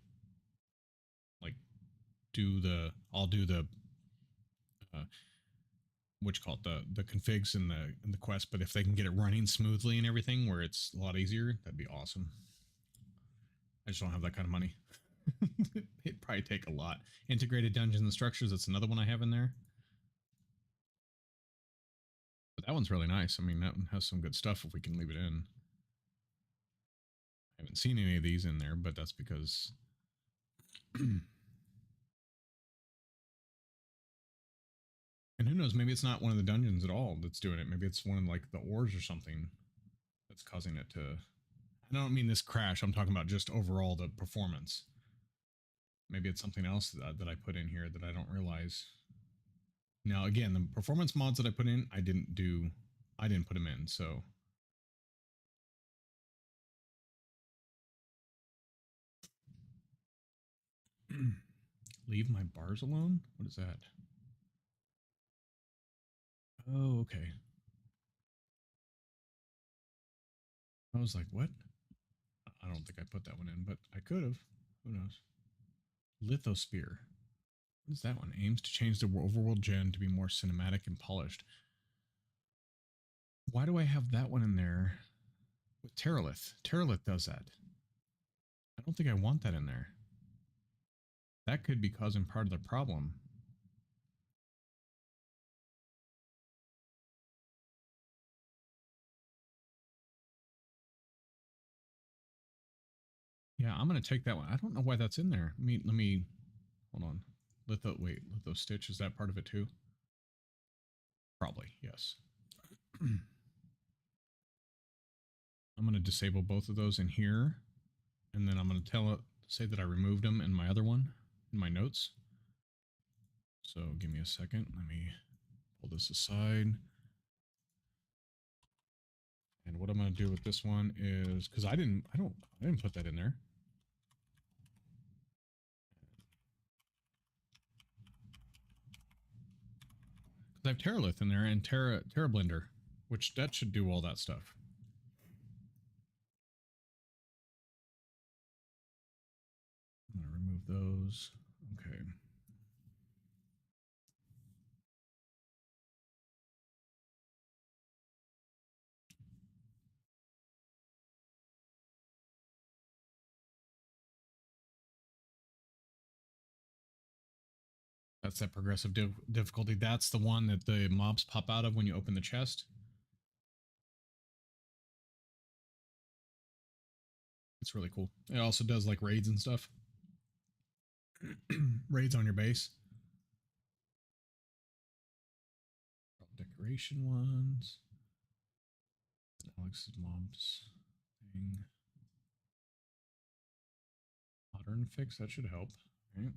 I'll do the what you call it, the configs and the quest. But if they can get it running smoothly and everything, where it's a lot easier, that'd be awesome. I just don't have that kind of money. It'd probably take a lot. Integrated Dungeons and Structures, that's another one I have in there. But that one's really nice. I mean, that one has some good stuff if we can leave it in. I haven't seen any of these in there, but that's because and who knows, maybe it's not one of the dungeons at all that's doing it. Maybe it's one of like the ores or something that's causing it to. I don't mean this crash. I'm talking about just overall the performance. Maybe it's something else that I put in here that I don't realize. Now, again, the performance mods that I put in, I didn't put them in, so. Leave my bars alone? What is that? Oh, okay. I was like, what? I don't think I put that one in, but I could have. Who knows? Lithosphere. What is that one? Aims to change the overworld gen to be more cinematic and polished. Why do I have that one in there with Terralith? Terralith does that. I don't think I want that in there. That could be causing part of the problem. Yeah, I'm going to take that one. I don't know why that's in there. Let me hold on. Litho Stitch, is that part of it too? Probably, yes. I'm going to disable both of those in here. And then I'm going to say that I removed them in my other one, in my notes. So give me a second. Let me pull this aside. And what I'm going to do with this one is, because I didn't put that in there. Because I have Terralith in there and Terra Blender, which that should do all that stuff. those. Okay. That's that progressive difficulty. That's the one that the mobs pop out of when you open the chest. It's really cool. It also does like raids and stuff. Raids on your base. Decoration ones. Alex's mobs thing. Modern fix, that should help. Right.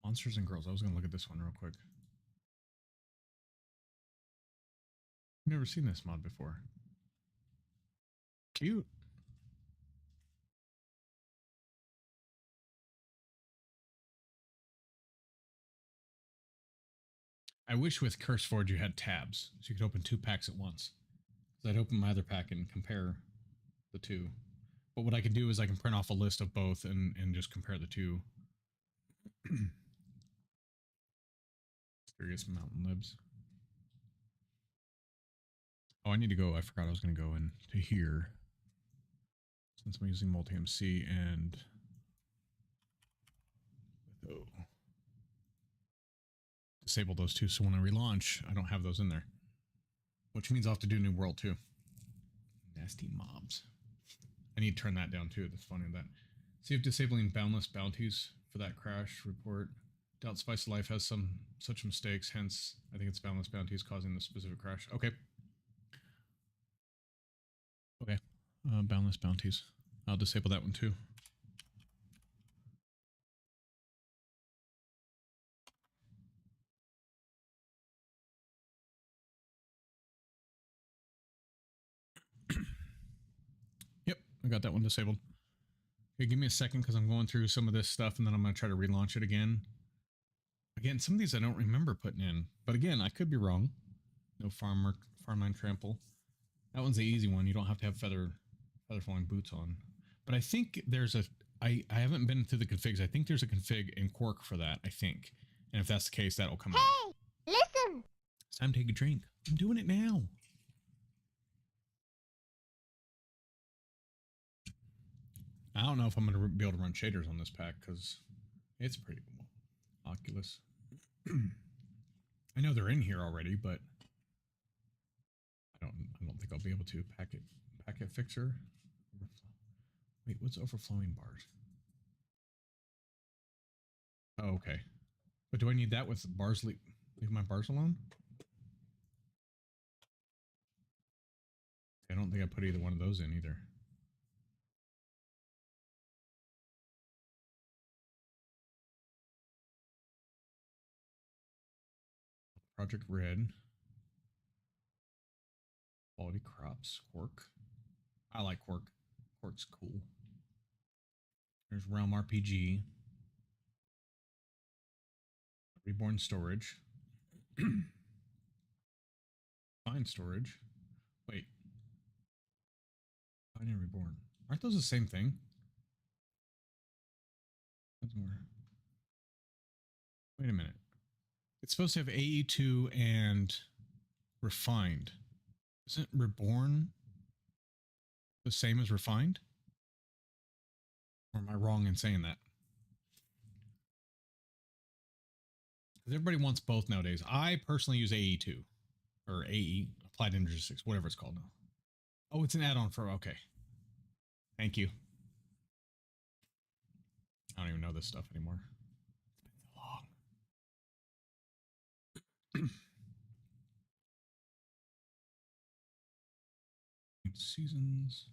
Monsters and girls. I was going to look at this one real quick. Never seen this mod before. Cute. I wish with CurseForge you had tabs, so you could open 2 packs at once. So I'd open my other pack and compare the two. But what I can do is I can print off a list of both and just compare the two. Serious mountain libs. Oh, I need to go. I forgot I was going to go into here. Since I'm using multi-MC and... Oh. Disable those two, so when I relaunch, I don't have those in there. Which means I'll have to do New World too. Nasty mobs. I need to turn that down too. That's funny that. See if disabling boundless bounties for that crash report. Doubt Spice of Life has some such mistakes, hence I think it's boundless bounties causing the specific crash. Okay. Okay. Boundless bounties. I'll disable that one too. Yep, I got that one disabled. Okay, give me a second because I'm going through some of this stuff and then I'm going to try to relaunch it again. Again, some of these I don't remember putting in, but again, I could be wrong. No farmland trample. That one's the easy one. You don't have to have feather falling boots on. But I think there's a... I haven't been through the configs. I think there's a config in Quark for that, I think. And if that's the case, that'll come out. Hey, listen! It's time to take a drink. I'm doing it now. I don't know if I'm going to be able to run shaders on this pack because it's pretty cool. Oculus. I know they're in here already, but I don't think I'll be able to. Packet fixer. Wait, what's overflowing bars? Oh, okay. But do I need that with bars? Leave my bars alone? I don't think I put either one of those in either. Project Red. Quality Crops. Quark. I like Quark. Quark's cool. There's Realm RPG. Reborn Storage. Fine Storage. Wait. Fine and Reborn. Aren't those the same thing? Wait a minute. It's supposed to have AE2 and Refined. Isn't Reborn the same as Refined? Or am I wrong in saying that? Because everybody wants both nowadays. I personally use AE2. Or AE, Applied Energistics, whatever it's called now. Oh, it's an add-on for... Okay. Thank you. I don't even know this stuff anymore. It's been so long. Seasons.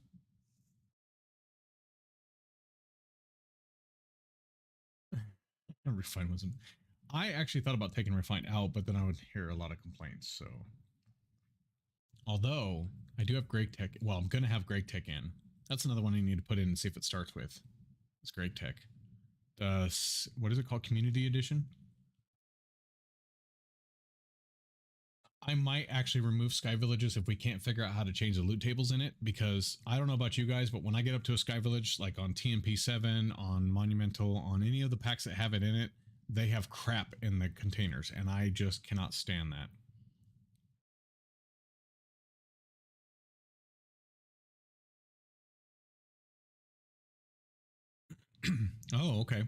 Refine wasn't. I actually thought about taking Refine out, but then I would hear a lot of complaints. So, although I do have Greg Tech, well, I'm going to have Greg Tech in. That's another one you need to put in and see if it starts with. It's Greg Tech. What is it called? Community Edition? I might actually remove Sky Villages if we can't figure out how to change the loot tables in it, because I don't know about you guys, but when I get up to a Sky Village, like on TMP 7, on Monumental, on any of the packs that have it in it, they have crap in the containers, and I just cannot stand that. Oh, okay.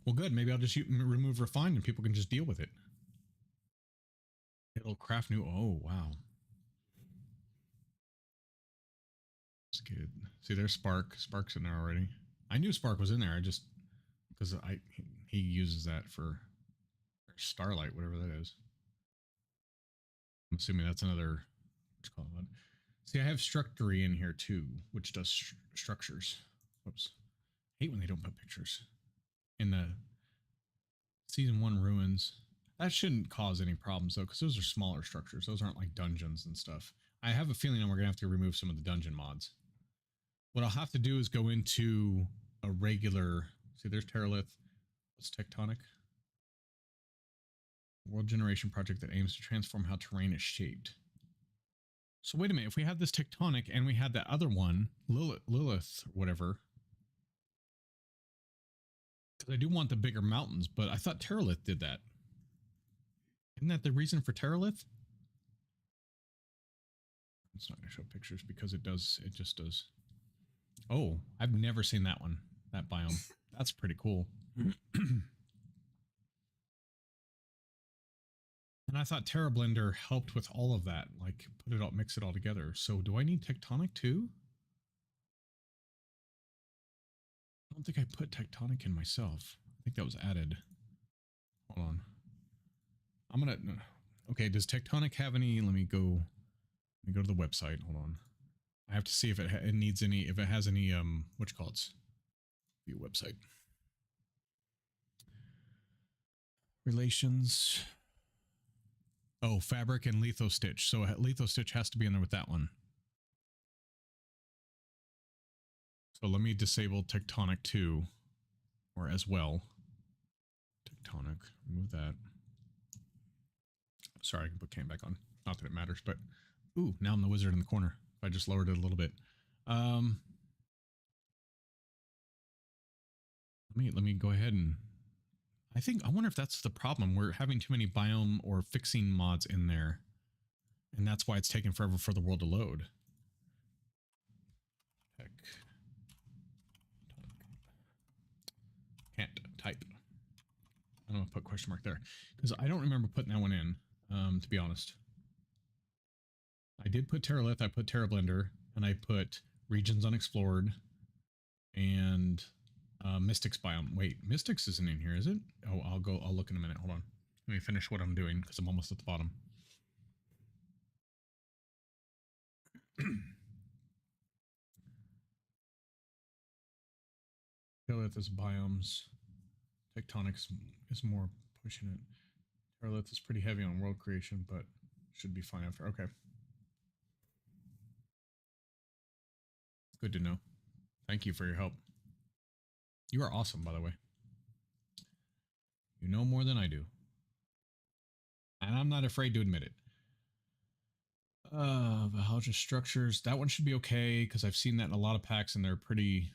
Well, good. Maybe I'll just remove Refine and people can just deal with it. It'll craft new. Oh, wow. That's good. See, there's Spark. Spark's in there already. I knew Spark was in there. I just, because he uses that for Starlight, whatever that is. I'm assuming that's another, what's called that. See, I have Structory in here too, which does structures. Whoops. I hate when they don't put pictures in the Season 1 ruins. That shouldn't cause any problems though, because those are smaller structures. Those aren't like dungeons and stuff. I have a feeling we're gonna have to remove some of the dungeon mods. What I'll have to do is go into a regular. See, there's Terralith. What's Tectonic? World generation project that aims to transform how terrain is shaped. So wait a minute. If we had this Tectonic and we had that other one, Lilith, or whatever. Because I do want the bigger mountains, but I thought Terralith did that. Isn't that the reason for Terralith? It's not going to show pictures because it does. It just does. Oh, I've never seen that one. That biome. That's pretty cool. And I thought Terra Blender helped with all of that, like put it all, mix it all together. So do I need Tectonic too? I don't think I put Tectonic in myself. I think that was added. Hold on. I'm gonna. Okay, does Tectonic have any? Let me go to the website. Hold on. I have to see if it needs any. If it has any. What you call it? View website. Relations. Oh, fabric and litho stitch. So litho stitch has to be in there with that one. So let me disable Tectonic too, or as well. Tectonic, remove that. Sorry, I can put cam back on. Not that it matters, but ooh, now I'm the wizard in the corner. If I just lowered it a little bit. Let me go ahead and I wonder if that's the problem. We're having too many biome or fixing mods in there. And that's why it's taking forever for the world to load. Heck. Can't type. I'm gonna put question mark there because I don't remember putting that one in, to be honest. I did put Terralith, I put Terra Blender, and I put Regions Unexplored and Mystics biome. Wait, Mystics isn't in here, is it? Oh, I'll look in a minute. Hold on. Let me finish what I'm doing because I'm almost at the bottom. Terralith is biomes. Tectonics is more pushing it. Terralith is pretty heavy on world creation, but should be fine after. Okay. Good to know. Thank you for your help. You are awesome, by the way. You know more than I do. And I'm not afraid to admit it. Valhalla structures. That one should be okay because I've seen that in a lot of packs and they're pretty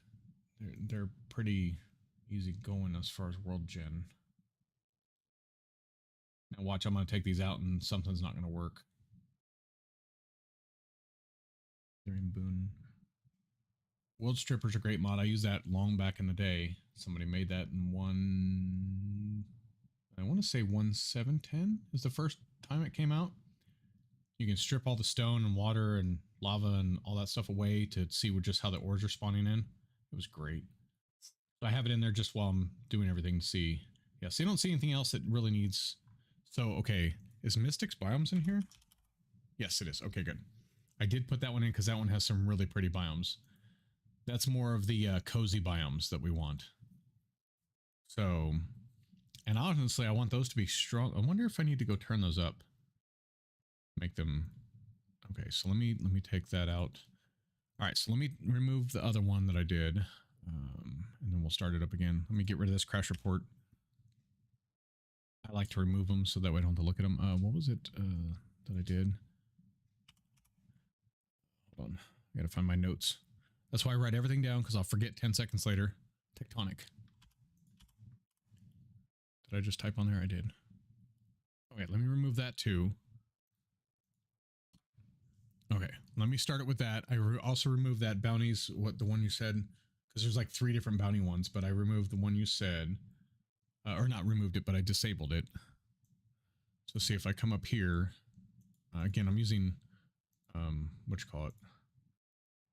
easy going as far as world gen. Now watch, I'm going to take these out and something's not going to work. They're in Boone. World Stripper's a great mod. I used that long back in the day. Somebody made that in I want to say 1.7.10 is the first time it came out. You can strip all the stone and water and lava and all that stuff away to see just how the ores are spawning in. It was great. So I have it in there just while I'm doing everything to see. Yeah, so you don't see anything else that really needs. So, okay. Is Mystics Biomes in here? Yes, it is. Okay, good. I did put that one in because that one has some really pretty biomes. That's more of the cozy biomes that we want. So, and honestly, I want those to be strong. I wonder if I need to go turn those up. Make them. Okay, so let me take that out. All right, so let me remove the other one that I did. And then we'll start it up again. Let me get rid of this crash report. I like to remove them so that way I don't have to look at them. What was it that I did? Hold on. I gotta find my notes. That's why I write everything down, because I'll forget 10 seconds later. Tectonic. Did I just type on there? I did. Okay, let me remove that too. Okay, let me start it with that. I also removed that bounties, the one you said, because there's like 3 different bounty ones, but I removed the one you said, or not removed it, but I disabled it. So see if I come up here, again, I'm using, what you call it?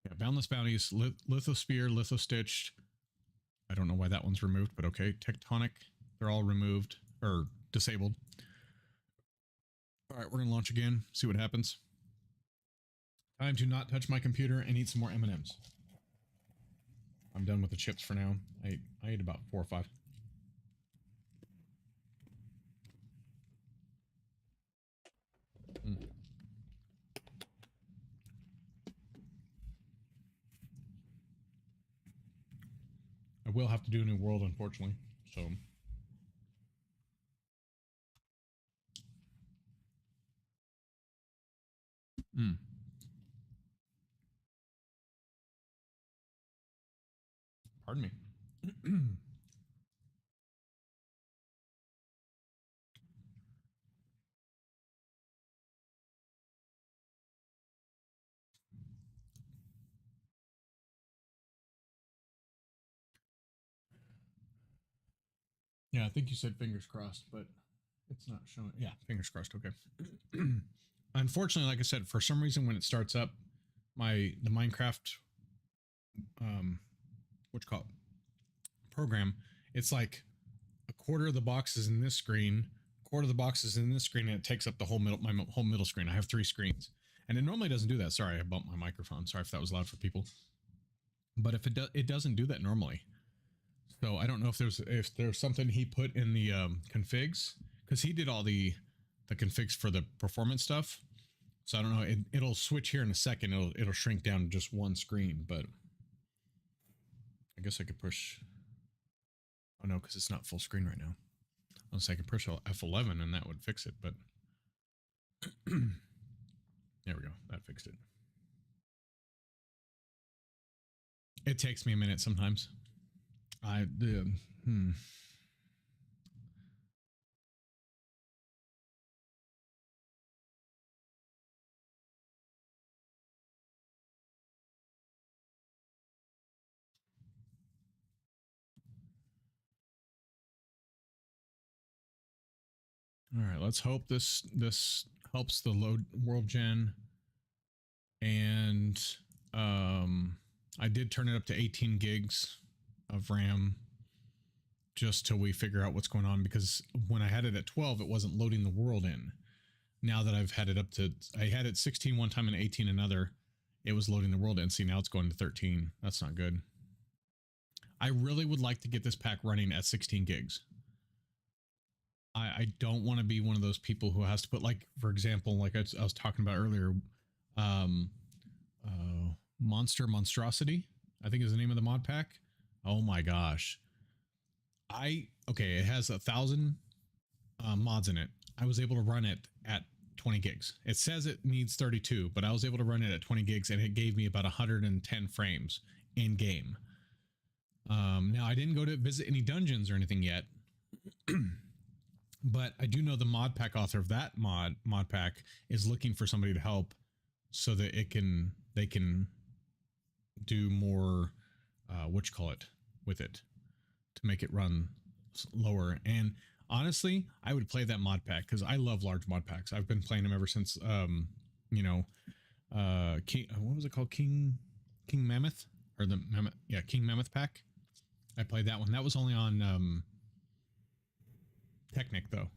Yeah, boundless bounties, lithosphere, lithostitched. I don't know why that one's removed, but okay. Tectonic, they're all removed or disabled. All right, we're gonna launch again, see what happens. Time to not touch my computer and eat some more M&Ms. I'm done with the chips for now. I ate about 4 or 5. I will have to do a new world, unfortunately. So. Pardon me. Yeah, I think you said fingers crossed, but it's not showing. Yeah, fingers crossed. Okay. Unfortunately, like I said, for some reason when it starts up, the Minecraft, what you call it, program, it's like a quarter of the boxes in this screen, quarter of the boxes in this screen, and it takes up the whole middle, my whole middle screen. I have 3 screens, and it normally doesn't do that. Sorry, I bumped my microphone. Sorry if that was loud for people. But if it doesn't do that normally. So I don't know if there's something he put in the configs, because he did all the configs for the performance stuff. So I don't know. It'll switch here in a second. It'll shrink down to just one screen, but I guess I could push. Oh no, because it's not full screen right now. Unless I could push F11 and that would fix it. But there we go. That fixed it. It takes me a minute sometimes. All right, let's hope this helps the load world gen. And I did turn it up to 18 gigs of RAM just till we figure out what's going on, because when I had it at 12, it wasn't loading the world in. Now that I've had it up to, I had it 16 one time and 18 another, it was loading the world in. See, now it's going to 13. That's not good. I really would like to get this pack running at 16 gigs. I don't want to be one of those people who has to put, like, for example, like I was talking about earlier, Monstrosity, I think is the name of the mod pack. Oh my gosh. Okay, it has 1,000 mods in it. I was able to run it at 20 gigs. It says it needs 32, but I was able to run it at 20 gigs and it gave me about 110 frames in game. Now I didn't go to visit any dungeons or anything yet, but I do know the mod pack author of that mod pack is looking for somebody to help so that they can do more, what you call it, with it to make it run lower. And honestly, I would play that mod pack because I love large mod packs. I've been playing them ever since, you know, what was it called? King Mammoth, or the Mammoth? Yeah, King Mammoth pack. I played that one. That was only on Technic though,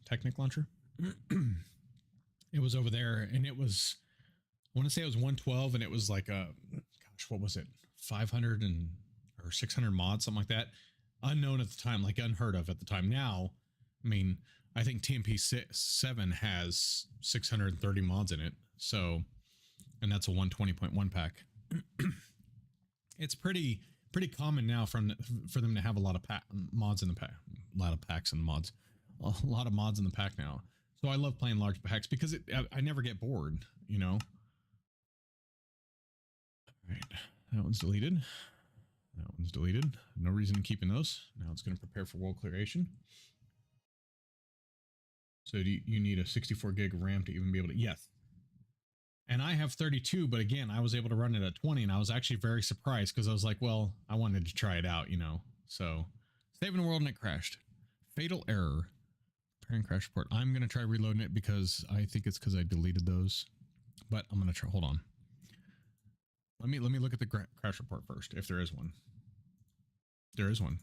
Technic launcher. It was over there, and it was, I want to say it was 112, and it was like gosh, what was it? 500 or 600 mods, something like that. Unknown at the time, like unheard of at the time. Now, I mean, I think TMP 7 has 630 mods in it. So, and that's a 120.1 pack. It's pretty common now for them to have a lot of mods in the lot of packs and mods, a lot of mods in the pack now. So I love playing large packs because I never get bored, you know. All right, that one's deleted. That one's deleted. No reason in keeping those. Now it's going to prepare for world creation. So you need a 64 gig RAM to even be able to, yes. And I have 32, but again, I was able to run it at 20, and I was actually very surprised because I was like, well, I wanted to try it out, you know. So saving the world and it crashed. Fatal error. Preparing crash report. I'm going to try reloading it because I think it's because I deleted those. But I'm going to try, hold on. Let me look at the crash report first, if there is one. There is one.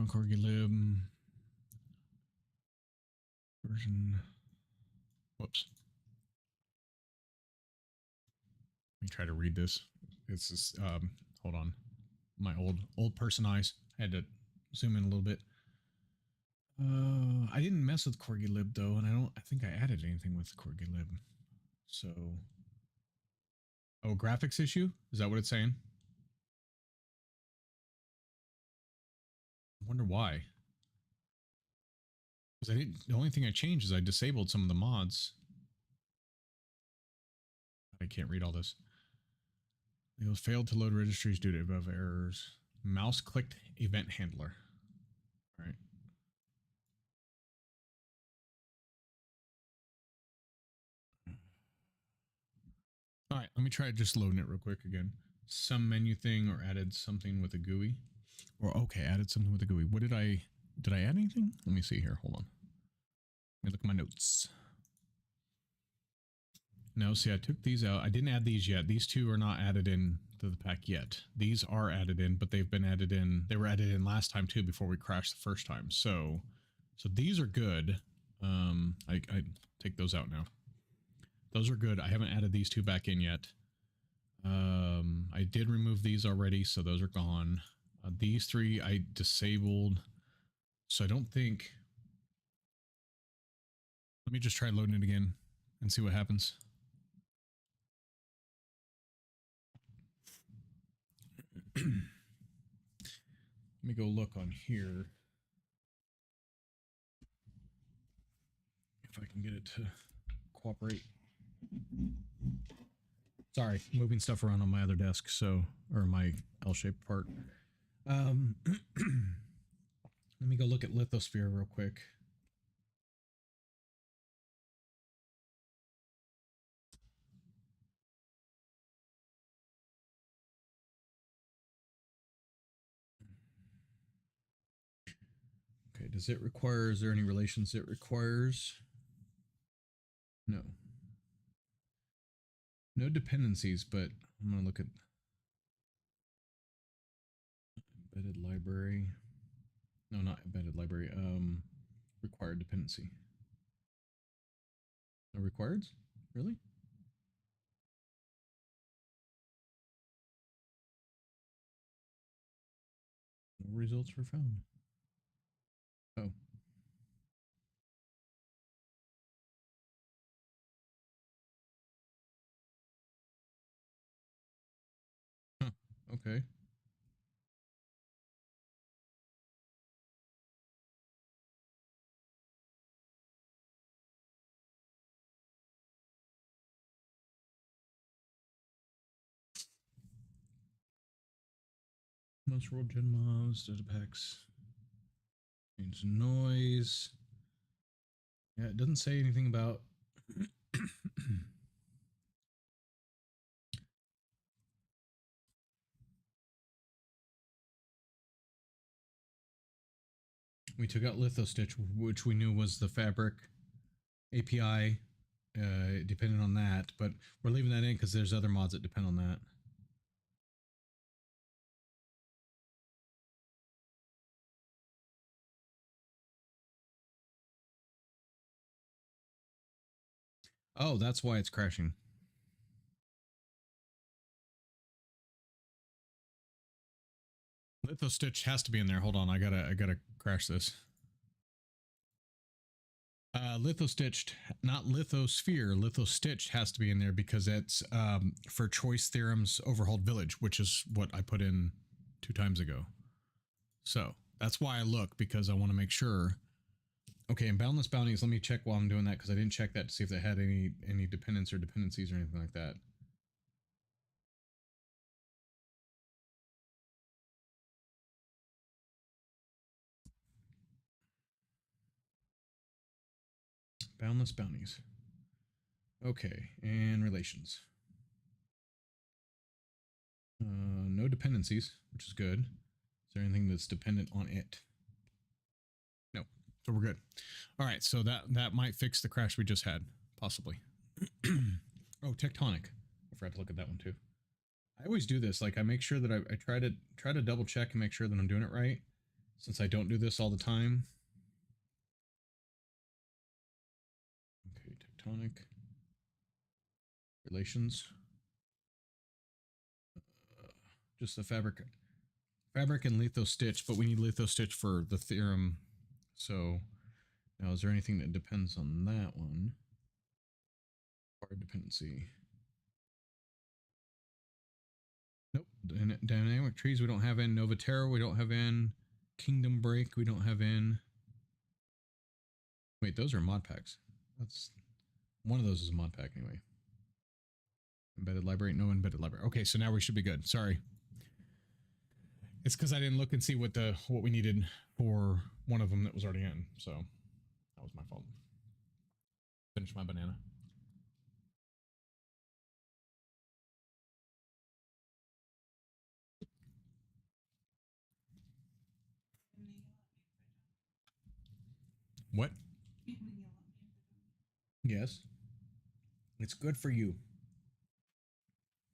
Corgi lib version. Whoops. Let me try to read this. It's just, hold on. My old person eyes. I had to zoom in a little bit. I didn't mess with Corgi lib though, and I think I added anything with Corgi lib. So, oh, graphics issue? Is that what it's saying? I wonder why. Because the only thing I changed is I disabled some of the mods. I can't read all this. It was failed to load registries due to above errors. Mouse clicked event handler. All right. All right, let me try just loading it real quick again. Some menu thing or added something with a GUI. Or okay, added something with a GUI. What did I add anything? Let me see here. Hold on. Let me look at my notes. No, see, I took these out. I didn't add these yet. These two are not added in to the pack yet. These are added in, but they've been added in. They were added in last time too before we crashed the first time. So these are good. I take those out now. Those are good. I haven't added these two back in yet. I did remove these already, so those are gone. These three I disabled. So I don't think. Let me just try loading it again and see what happens. Let me go look on here. If I can get it to cooperate. Sorry, moving stuff around on my other desk, so, or my L-shaped part. Let me go look at lithosphere real quick. Okay, does it require, is there any relations it requires? No. No dependencies, but I'm going to look at embedded library. No, not embedded library. Required dependency. No requireds? Really? No results were found. Oh. Huh. Okay. Most roll gen mobs, data packs. Change noise. Yeah, it doesn't say anything about. We took out LithoStitch, which we knew was the Fabric API, depending on that, but we're leaving that in because there's other mods that depend on that. Oh, that's why it's crashing. LithoStitch has to be in there. Hold on, I gotta crash this. Lithostitched, not lithosphere. Lithostitched has to be in there because it's for choice theorems overhauled village, which is what I put in 2 times ago. So that's why I look, because I want to make sure. Okay, and boundless bounties. Let me check while I'm doing that, because I didn't check that to see if they had any dependents or dependencies or anything like that. Boundless bounties. Okay, and relations. No dependencies, which is good. Is there anything that's dependent on it? No. So we're good. All right, so that might fix the crash we just had, possibly. Oh, tectonic. I forgot to look at that one too. I always do this. Like, I make sure that I try to double check and make sure that I'm doing it right, since I don't do this all the time. Okay, tectonic. Relations. Just the fabric and litho stitch, but we need litho stitch for the theorem. So now, is there anything that depends on that one? Hard dependency. Nope. Dynamic trees we don't have in. Nova Terra we don't have in. Kingdom Break we don't have in. Wait, those are mod packs. That's one of those is a mod pack anyway. Embedded library, no embedded library. Okay, so now we should be good. Sorry. It's because I didn't look and see what we needed for one of them that was already in. So that was my fault. Finish my banana. What? Yes. It's good for you.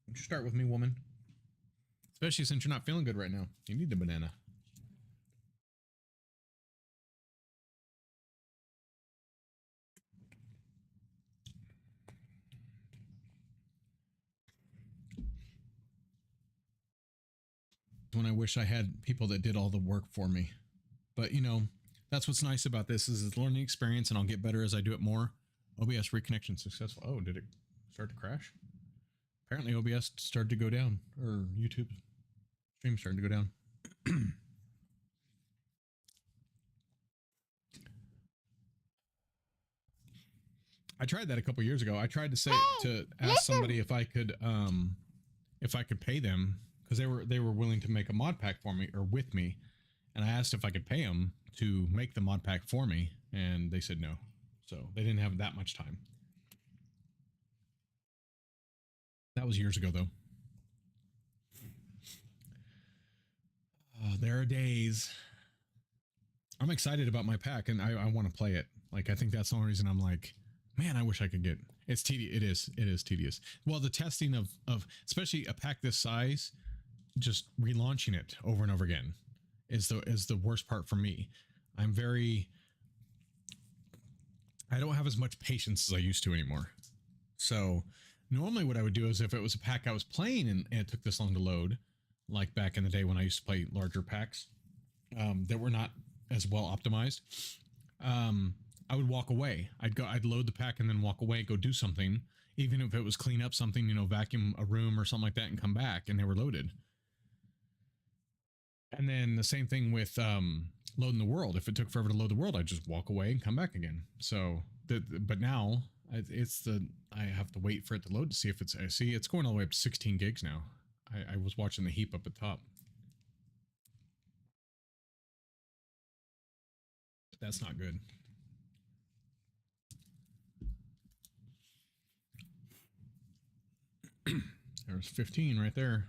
Don't you start with me, woman. Especially since you're not feeling good right now. You need the banana. When I wish I had people that did all the work for me. But, you know, that's what's nice about this is it's a learning experience, and I'll get better as I do it more. OBS reconnection successful. Oh, did it start to crash? Apparently OBS started to go down, or YouTube stream started to go down. I tried that a couple years ago. I tried to say to ask somebody if I could pay them, because they were willing to make a mod pack for me or with me, and I asked if I could pay them to make the mod pack for me, and they said no. So they didn't have that much time. That was years ago, though. There are days. I'm excited about my pack, and I want to play it. Like, I think that's the only reason I'm like, man, I wish I could get. It's tedious. It is tedious. Well, the testing of especially a pack this size, just relaunching it over and over again is the worst part for me. I don't have as much patience as I used to anymore. So normally what I would do is if it was a pack I was playing and it took this long to load, like back in the day when I used to play larger packs that were not as well optimized, I would walk away. I'd load the pack and then walk away, go do something, even if it was clean up something, you know, vacuum a room or something like that, and come back and they were loaded. And then the same thing with loading the world. If it took forever to load the world, I'd just walk away and come back again. So, but now I have to wait for it to load to see if it's going all the way up to 16 gigs now. I was watching the heap up at top. That's not good. There's 15 right there.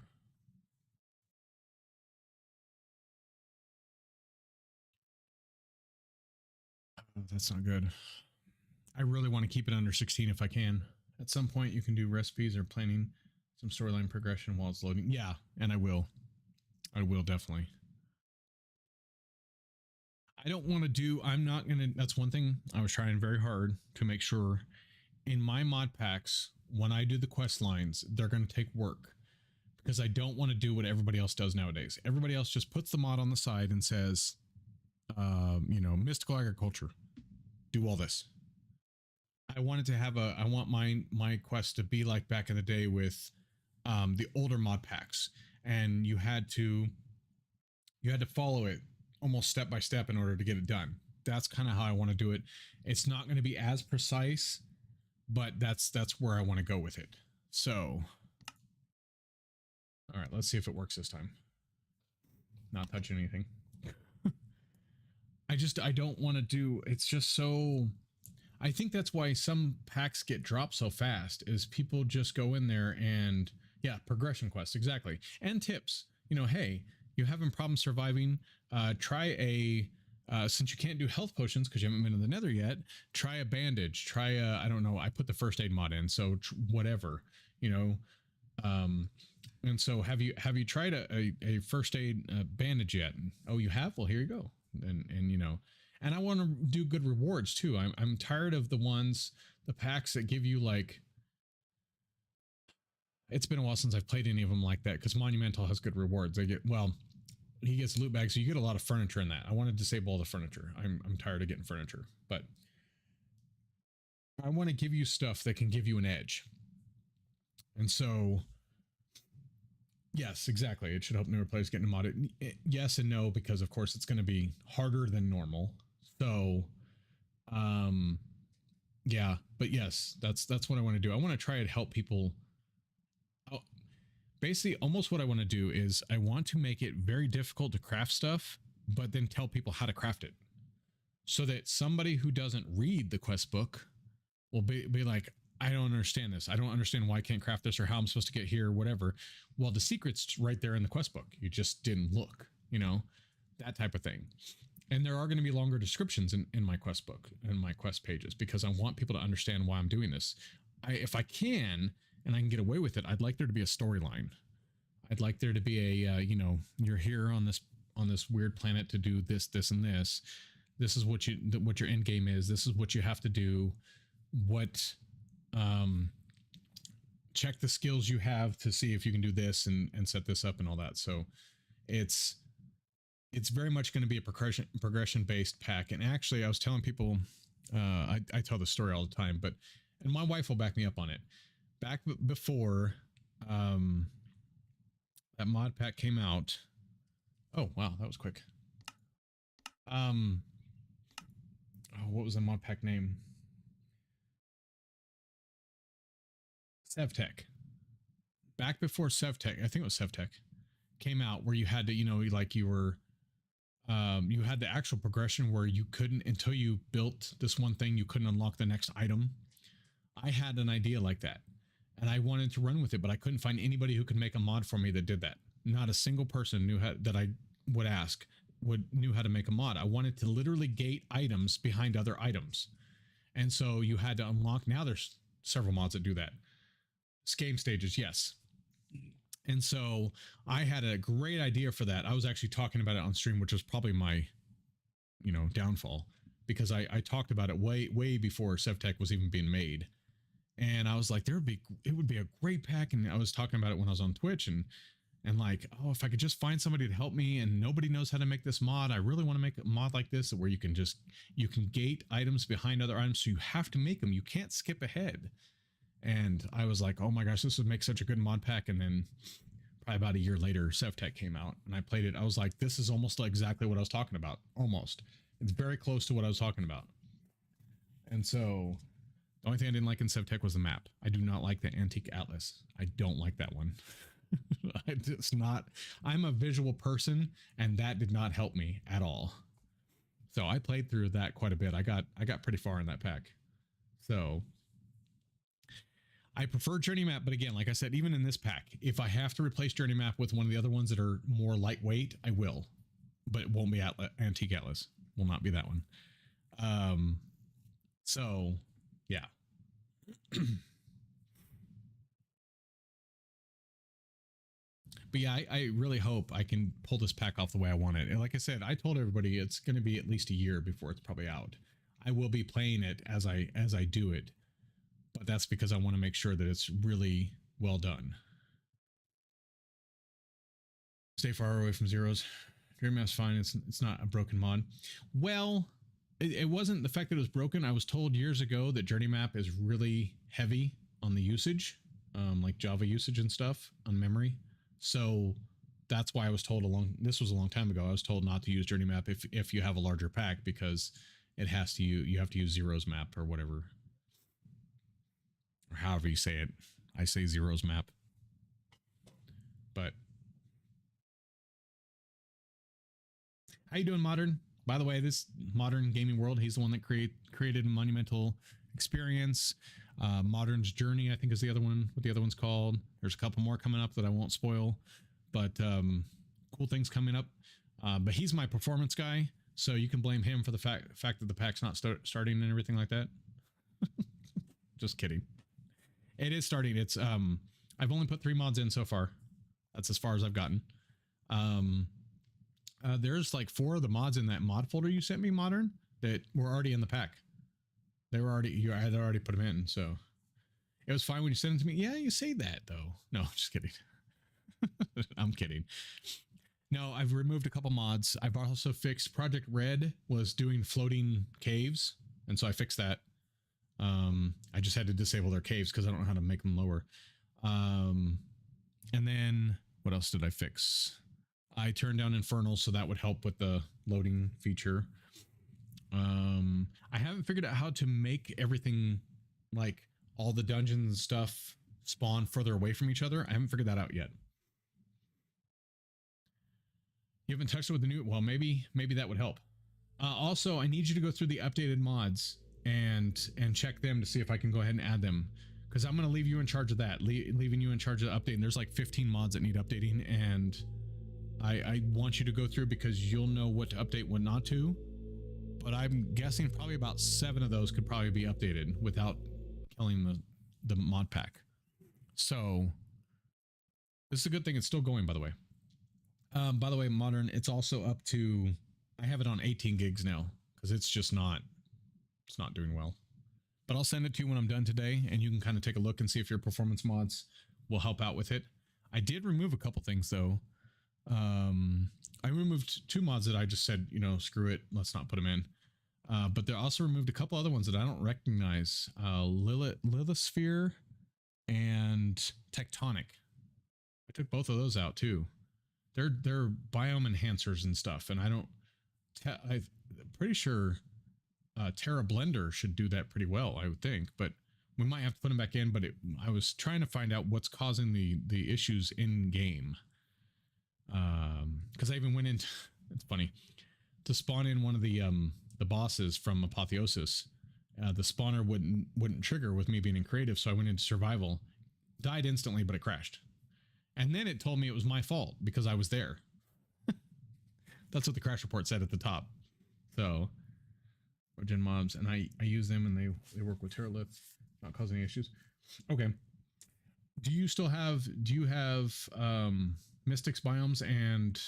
Oh, that's not good. I really want to keep it under 16 if I can. At some point, you can do recipes or planning some storyline progression while it's loading. Yeah, and I will. I will definitely. I don't want to do, I'm not going to, that's one thing I was trying very hard to make sure in my mod packs, when I do the quest lines, they're going to take work because I don't want to do what everybody else does nowadays. Everybody else just puts the mod on the side and says, you know, mystical agriculture, do all this. I wanted to have I want my quest to be like back in the day with the older mod packs, and you had to follow it almost step by step in order to get it done. That's kind of how I want to do it. It's not going to be as precise, but that's where I want to go with it. So, all right, let's see if it works this time. Not touching anything. I don't want to do, it's just so, I think that's why some packs get dropped so fast, is people just go in there and, yeah, progression quests, exactly. And tips, you know, hey, you having problems surviving, try since you can't do health potions because you haven't been in the nether yet, try a bandage, try I don't know, I put the first aid mod in, so whatever, you know. And so have you tried a first aid bandage yet? Oh, you have? Well, here you go. And you know, and I want to do good rewards too. I'm tired of the packs that give you like, it's been a while since I've played any of them like that, because Monumental has good rewards. He gets loot bags, so you get a lot of furniture in that. I want to disable all the furniture. I'm tired of getting furniture, but I want to give you stuff that can give you an edge. And so, yes, exactly. It should help newer players get into modded. Yes and no, because of course it's going to be harder than normal. So, yeah, but yes, that's what I want to do. I want to try and help people. Basically, almost what I want to do is I want to make it very difficult to craft stuff, but then tell people how to craft it, so that somebody who doesn't read the quest book will be like, I don't understand this. I don't understand why I can't craft this, or how I'm supposed to get here, or whatever. Well, the secret's right there in the quest book. You just didn't look, you know, that type of thing. And there are going to be longer descriptions in my quest book and my quest pages, because I want people to understand why I'm doing this. If I can, and I can get away with it, I'd like there to be a storyline. I'd like there to be a, you know, you're here on this weird planet to do this, this, and this. This is what your end game is. This is what you have to do. What, check the skills you have to see if you can do this and set this up and all that. So it's very much going to be a progression based pack. And actually, I was telling people, I tell the story all the time, but, and my wife will back me up on it. Back before that mod pack came out. Oh, wow, that was quick. Oh, what was the mod pack name? SevTech. Back before SevTech, I think it was SevTech, came out, where you had to, you know, like you were, you had the actual progression where you couldn't, until you built this one thing, you couldn't unlock the next item. I had an idea like that, and I wanted to run with it, but I couldn't find anybody who could make a mod for me that did that. Not a single person knew how, that I would ask, knew how to make a mod. I wanted to literally gate items behind other items. And so you had to unlock, now there's several mods that do that. Game stages, yes. And so I had a great idea for that. I was actually talking about it on stream, which was probably my, you know, downfall, because I talked about it way before SevTech was even being made. And I was like, it would be a great pack. And I was talking about it when I was on Twitch, and like, oh, if I could just find somebody to help me, and nobody knows how to make this mod. I really want to make a mod like this, where you can gate items behind other items. So you have to make them. You can't skip ahead. And I was like, oh my gosh, this would make such a good mod pack. And then probably about a year later, SevTech came out, and I played it. I was like, this is almost like exactly what I was talking about. Almost. It's very close to what I was talking about. And so the only thing I didn't like in SevTech was the map. I do not like the Antique Atlas. I don't like that one. It's not, I'm a visual person, and that did not help me at all. So I played through that quite a bit. I got pretty far in that pack. So I prefer Journey Map, but again, like I said, even in this pack, if I have to replace Journey Map with one of the other ones that are more lightweight, I will. But it won't be Antique Atlas. Will not be that one. So, yeah. But yeah, I really hope I can pull this pack off the way I want it. And like I said, I told everybody it's going to be at least a year before it's probably out. I will be playing it as I do it, but that's because I want to make sure that it's really well done. Stay far away from zeros. Dream Map's fine. It's not a broken mod. Well, it wasn't the fact that it was broken. I was told years ago that Journey Map is really heavy on the usage, like Java usage and stuff on memory. So that's why I was told this was a long time ago. I was told not to use Journey Map if you have a larger pack, because it has to, you have to use Zero's map or whatever, or however you say it. I say Zero's map, but how you doing, Modern? By the way, this Modern Gaming World, he's the one that created Monumental Experience. Modern's Journey, I think, is the other one. What the other one's called. There's a couple more coming up that I won't spoil, but cool things coming up. But he's my performance guy, so you can blame him for the fact that the pack's not starting and everything like that. Just kidding. It is starting. It's I've only put 3 mods in so far. That's as far as I've gotten. There's like 4 of the mods in that mod folder you sent me, Modern, that were already in the pack. They were already, you had already put them in, so it was fine when you sent it to me. Yeah, you say that though. No, just kidding. I'm kidding. No, I've removed a couple mods. I've also fixed Project Red was doing floating caves, and so I fixed that. I just had to disable their caves because I don't know how to make them lower. And then what else did I fix? I turned down Infernal, so that would help with the loading feature. I haven't figured out how to make everything, like all the dungeons and stuff, spawn further away from each other. I haven't figured that out yet. You haven't touched it with the new, well, maybe that would help. Also, I need you to go through the updated mods and check them to see if I can go ahead and add them, because I'm going to leave you in charge of that, leaving you in charge of the updating. There's like 15 mods that need updating, and I want you to go through because you'll know what to update, what not to. But I'm guessing probably about 7 of those could probably be updated without killing the mod pack. So this is a good thing. It's still going, by the way. By the way, Modern, it's also up to, I have it on 18 gigs now because it's just not, it's not doing well. But I'll send it to you when I'm done today, and you can kind of take a look and see if your performance mods will help out with it. I did remove a couple things though. I removed 2 mods that I just said, you know, screw it, let's not put them in. But they also removed a couple other ones that I don't recognize. Lithosphere and Tectonic. I took both of those out too. They're biome enhancers and stuff, and I don't. I'm pretty sure Terra Blender should do that pretty well, I would think, but we might have to put them back in. But I was trying to find out what's causing the issues in game. Because I even went into, it's funny, to spawn in one of the bosses from Apotheosis. The spawner wouldn't trigger with me being in creative, so I went into survival, died instantly, but it crashed. And then it told me it was my fault because I was there. That's what the crash report said at the top. So, Origin mobs, and I use them, and they work with Terralith, not causing any issues. Okay. Do you have Mystics biomes and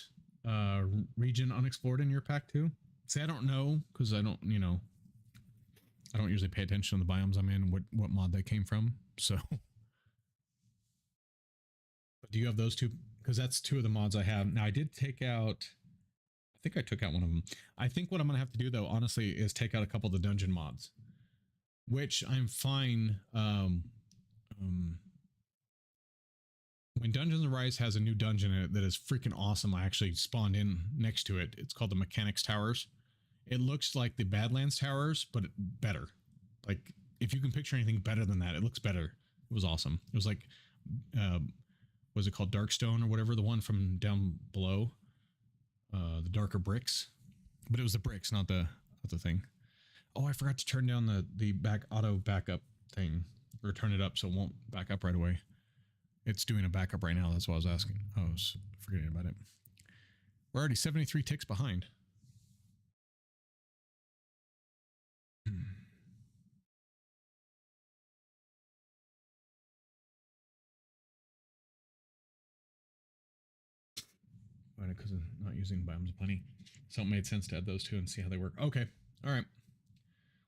region unexplored in your pack too? See, I don't know because I don't usually pay attention to the biomes I'm in, what mod they came from. So, but do you have those 2? Because that's 2 of the mods I have. Now I did take out, I think I took out one of them. I think what I'm gonna have to do though, honestly, is take out a couple of the dungeon mods, which I'm fine. When Dungeons Rise has a new dungeon in it that is freaking awesome, I actually spawned in next to it. It's called the Mechanics Towers. It looks like the Badlands Towers, but better. Like, if you can picture anything better than that, it looks better. It was awesome. It was like, was it called Darkstone or whatever? The one from down below, the darker bricks. But it was the bricks, not the thing. Oh, I forgot to turn down the auto backup thing, or turn it up so it won't back up right away. It's doing a backup right now. That's what I was asking. I was forgetting about it. We're already 73 ticks behind. Because I'm not using biomes of plenty. So it made sense to add those 2 and see how they work. Okay. All right.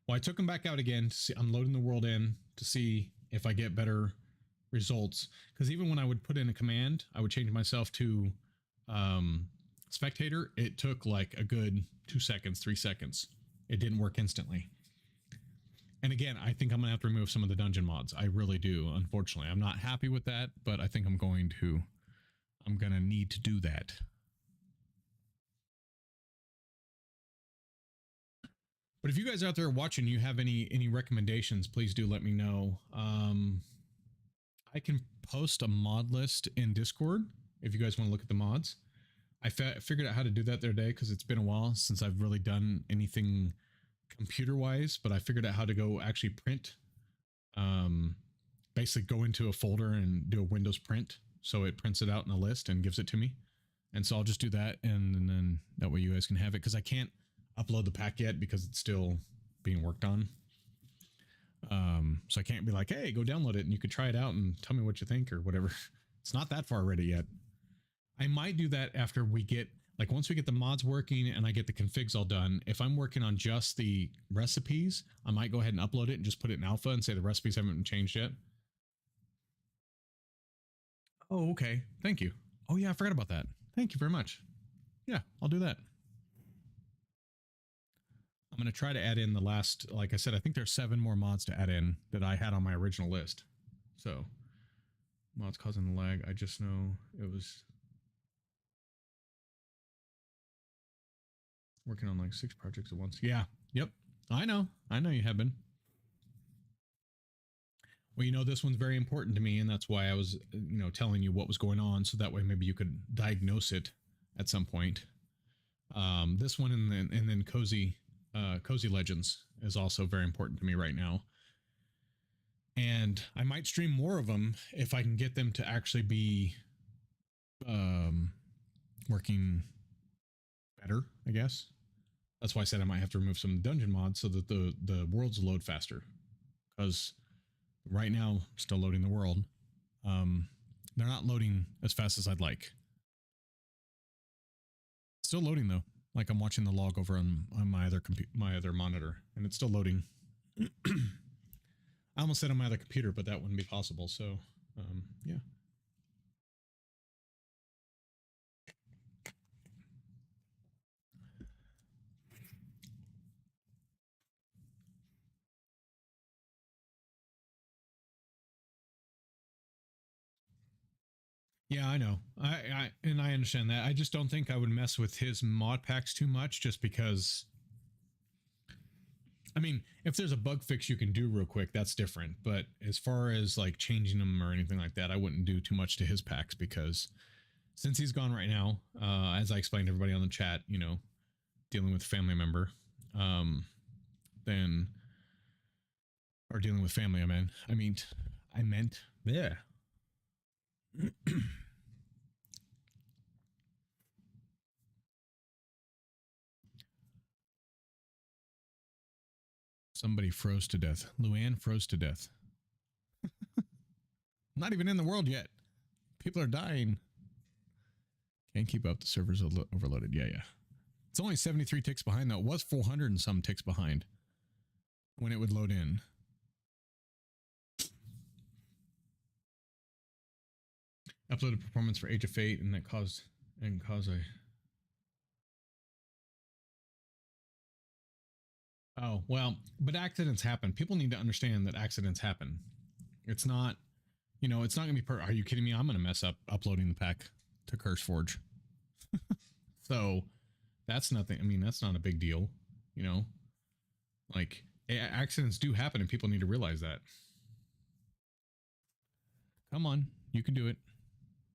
Well, I took them back out again to see. I'm loading the world in to see if I get better results, because even when I would put in a command, I would change myself to spectator. It took like a good 2 seconds, 3 seconds It didn't work instantly. And again, I think I'm going to have to remove some of the dungeon mods. I really do, unfortunately. I'm not happy with that, but I think I'm going to need to do that. But if you guys out there watching, you have any recommendations, please do let me know. I can post a mod list in Discord if you guys want to look at the mods. I figured out how to do that the other day because it's been a while since I've really done anything computer-wise, but I figured out how to go actually print, basically go into a folder and do a Windows print. So it prints it out in a list and gives it to me. And so I'll just do that, and then that way you guys can have it, because I can't upload the pack yet because it's still being worked on. So I can't be like, hey, go download it and you could try it out and tell me what you think or whatever. It's not that far ready yet. I might do that after we get, like, once we get the mods working and I get the configs all done. If I'm working on just the recipes, I might go ahead and upload it and just put it in alpha and say the recipes haven't been changed yet. Oh, okay. Thank you. Oh yeah, I forgot about that. Thank you very much. Yeah, I'll do that. I'm going to try to add in the last, like I said, I think there's 7 more mods to add in that I had on my original list. So mods causing the lag. I just know it was working on like 6 projects at once. Yeah. Yep. I know you have been. Well, you know, this one's very important to me, and that's why I was, you know, telling you what was going on, so that way maybe you could diagnose it at some point. This one and then Cozy Legends is also very important to me right now. And I might stream more of them if I can get them to actually be working better, I guess. That's why I said I might have to remove some dungeon mods so that the worlds load faster. Because right now, I'm still loading the world. They're not loading as fast as I'd like. Still loading though. Like I'm watching the log over on my other monitor, and it's still loading. I almost said on my other computer, but that wouldn't be possible. So, yeah. Yeah, I know. I understand that. I just don't think I would mess with his mod packs too much, just because. I mean, if there's a bug fix you can do real quick, that's different. But as far as like changing them or anything like that, I wouldn't do too much to his packs, because since he's gone right now, as I explained to everybody on the chat, you know, dealing with a family member, then, or dealing with family, I meant, yeah. Somebody froze to death. Luann froze to death. Not even in the world yet. People are dying. Can't keep up. The server's overloaded. Yeah. It's only 73 ticks behind, though. It was 400 and some ticks behind when it would load in. Uploaded performance for Age of Fate, and that caused a... Oh, well, but accidents happen. People need to understand that accidents happen. It's not, you know, it's not going to be are you kidding me? I'm going to mess up uploading the pack to CurseForge. So that's nothing. I mean, that's not a big deal, you know, like accidents do happen and people need to realize that. Come on, you can do it.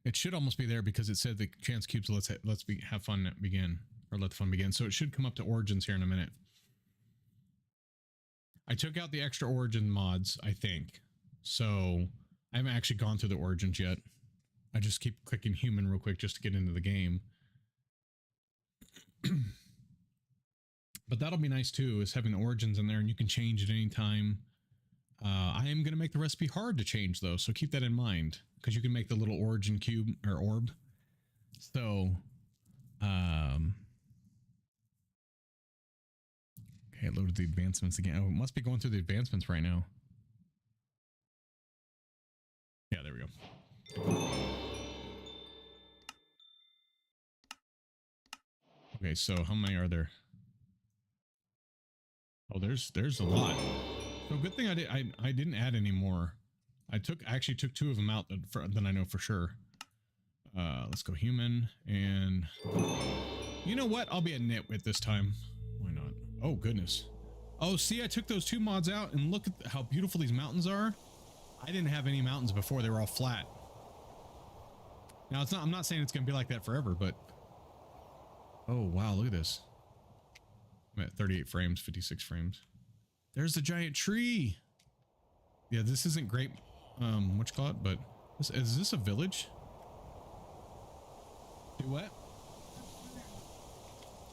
It should almost be there because it said the chance cubes. Have fun begin, or let the fun begin. So it should come up to origins here in a minute. I took out the extra origin mods, I think. So I haven't actually gone through the origins yet. I just keep clicking human real quick just to get into the game. But that'll be nice too, is having the origins in there, and you can change at any time. I am going to make the recipe hard to change though, so keep that in mind, because you can make the little origin cube or orb. So, okay, I loaded the advancements again. Oh, it must be going through the advancements right now. Yeah, there we go. Okay, so how many are there? Oh, there's a lot. So good thing I didn't add any more. I actually took 2 of them out that I know for sure. Let's go human, and you know what? I'll be a nitwit this time. Why not? Oh goodness. Oh, see, I took those 2 mods out, and look at how beautiful these mountains are. I didn't have any mountains before; they were all flat. Now it's not. I'm not saying it's gonna be like that forever, but oh wow, look at this. I'm at 38 frames, 56 frames. There's the giant tree. Yeah, this isn't great. What you call it? But is this a village? Do what?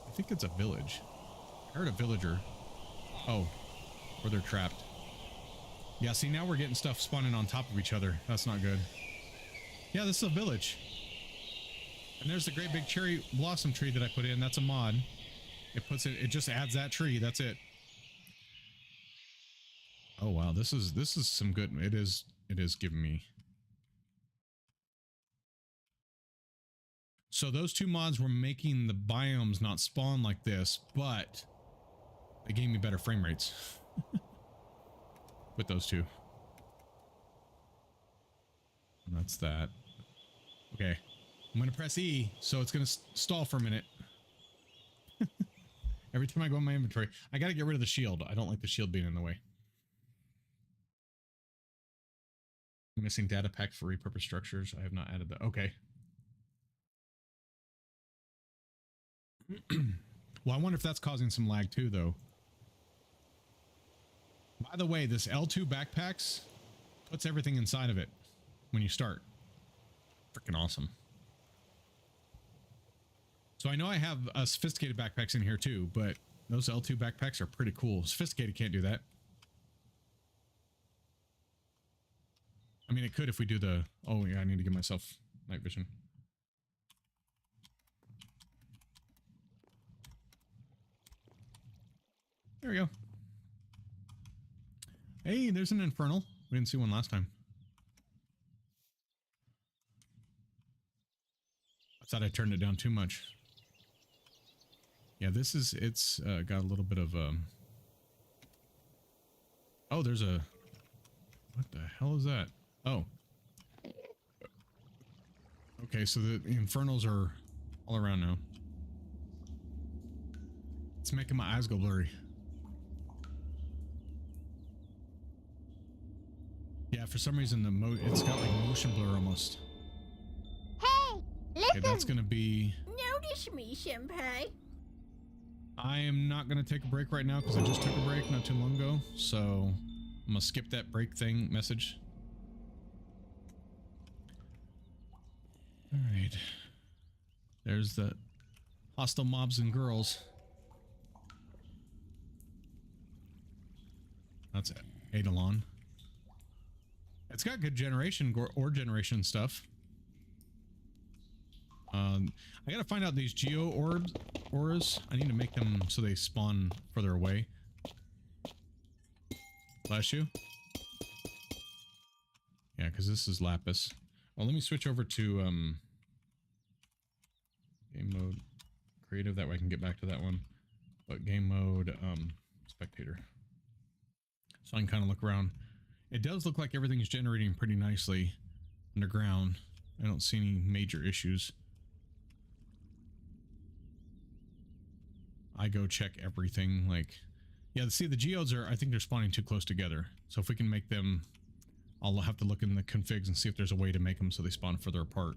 I think it's a village. I heard a villager. Oh, or they're trapped. Yeah, see, now we're getting stuff spawning on top of each other. That's not good. Yeah, this is a village. And there's the great big cherry blossom tree that I put in. That's a mod. It just adds that tree. That's it. Oh wow, this is some good. It is giving me. So those 2 mods were making the biomes not spawn like this, but they gave me better frame rates with those 2. And that's that. Okay, I'm gonna press E, so it's gonna stall for a minute. Every time I go in my inventory, I gotta get rid of the shield. I don't like the shield being in the way. Missing data pack for repurposed structures. I have not added that. Okay. Well, I wonder if that's causing some lag too, though. By the way, this L2 backpacks puts everything inside of it when you start. Freaking awesome. So I know I have sophisticated backpacks in here too, but those L2 backpacks are pretty cool. Sophisticated can't do that. I mean, it could if we do the... Oh, yeah, I need to give myself night vision. There we go. Hey, there's an infernal. We didn't see one last time. I thought I turned it down too much. Yeah, it's got a little bit of... Oh, there's a... What the hell is that? Oh. Okay, so the infernals are all around now. It's making my eyes go blurry. Yeah, for some reason it's got like motion blur almost. Hey, listen. Okay, that's gonna be... Notice me, senpai. I am not gonna take a break right now because I just took a break not too long ago, so I'm gonna skip that break thing message. All right. There's the hostile mobs and girls. That's Eidolon. It's got good generation or generation stuff. I gotta find out these geo auras. I need to make them so they spawn further away. Bless you. Yeah, because this is lapis. Well, let me switch over to game mode creative. That way I can get back to that one. But game mode spectator. So I can kind of look around. It does look like everything's generating pretty nicely underground. I don't see any major issues. I go check everything, like... Yeah, see, the geodes are... I think they're spawning too close together. So if we can make them... I'll have to look in the configs and see if there's a way to make them so they spawn further apart.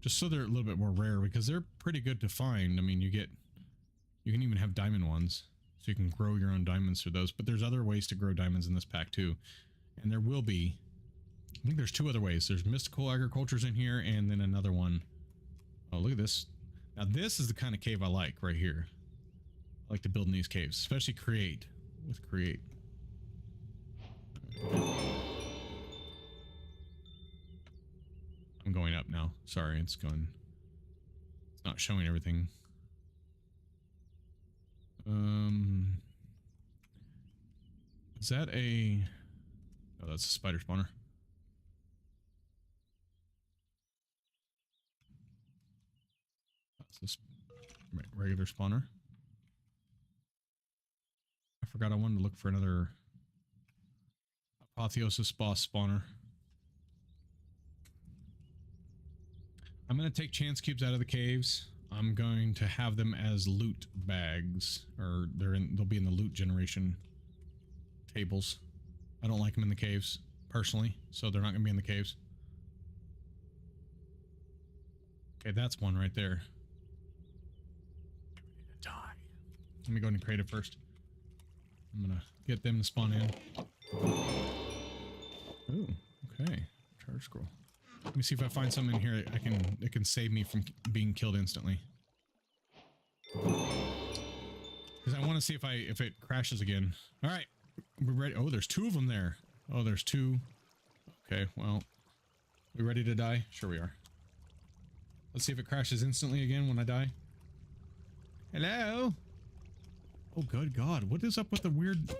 Just so they're a little bit more rare, because they're pretty good to find. I mean, you can even have diamond ones. So you can grow your own diamonds through those. But there's other ways to grow diamonds in this pack too. And there will be... I think there's 2 other ways. There's mystical agricultures in here, and then another one. Oh, look at this. Now this is the kind of cave I like right here. I like to build in these caves, especially create. With create. I'm going up now. Sorry, it's not showing everything. Is that a... Oh, that's a spider spawner. That's this regular spawner. forgot I wanted to look for another Apotheosis boss spawner. I'm going to take chance cubes out of the caves. I'm going to have them as loot bags, or they'll be in the loot generation tables. I don't like them in the caves personally, so they're not going to be in the caves. Okay, that's one right there. Die. Let me go into creative first. I'm gonna get them to spawn in. Ooh, okay. Charge scroll. Let me see if I find something in here that can save me from being killed instantly. Because I want to see if it crashes again. All right, we're ready. Oh, there's two of them there. Oh, there's two. Okay, well, we ready to die? Sure we are. Let's see if it crashes instantly again when I die. Hello? Oh, good God. What is up with the weird...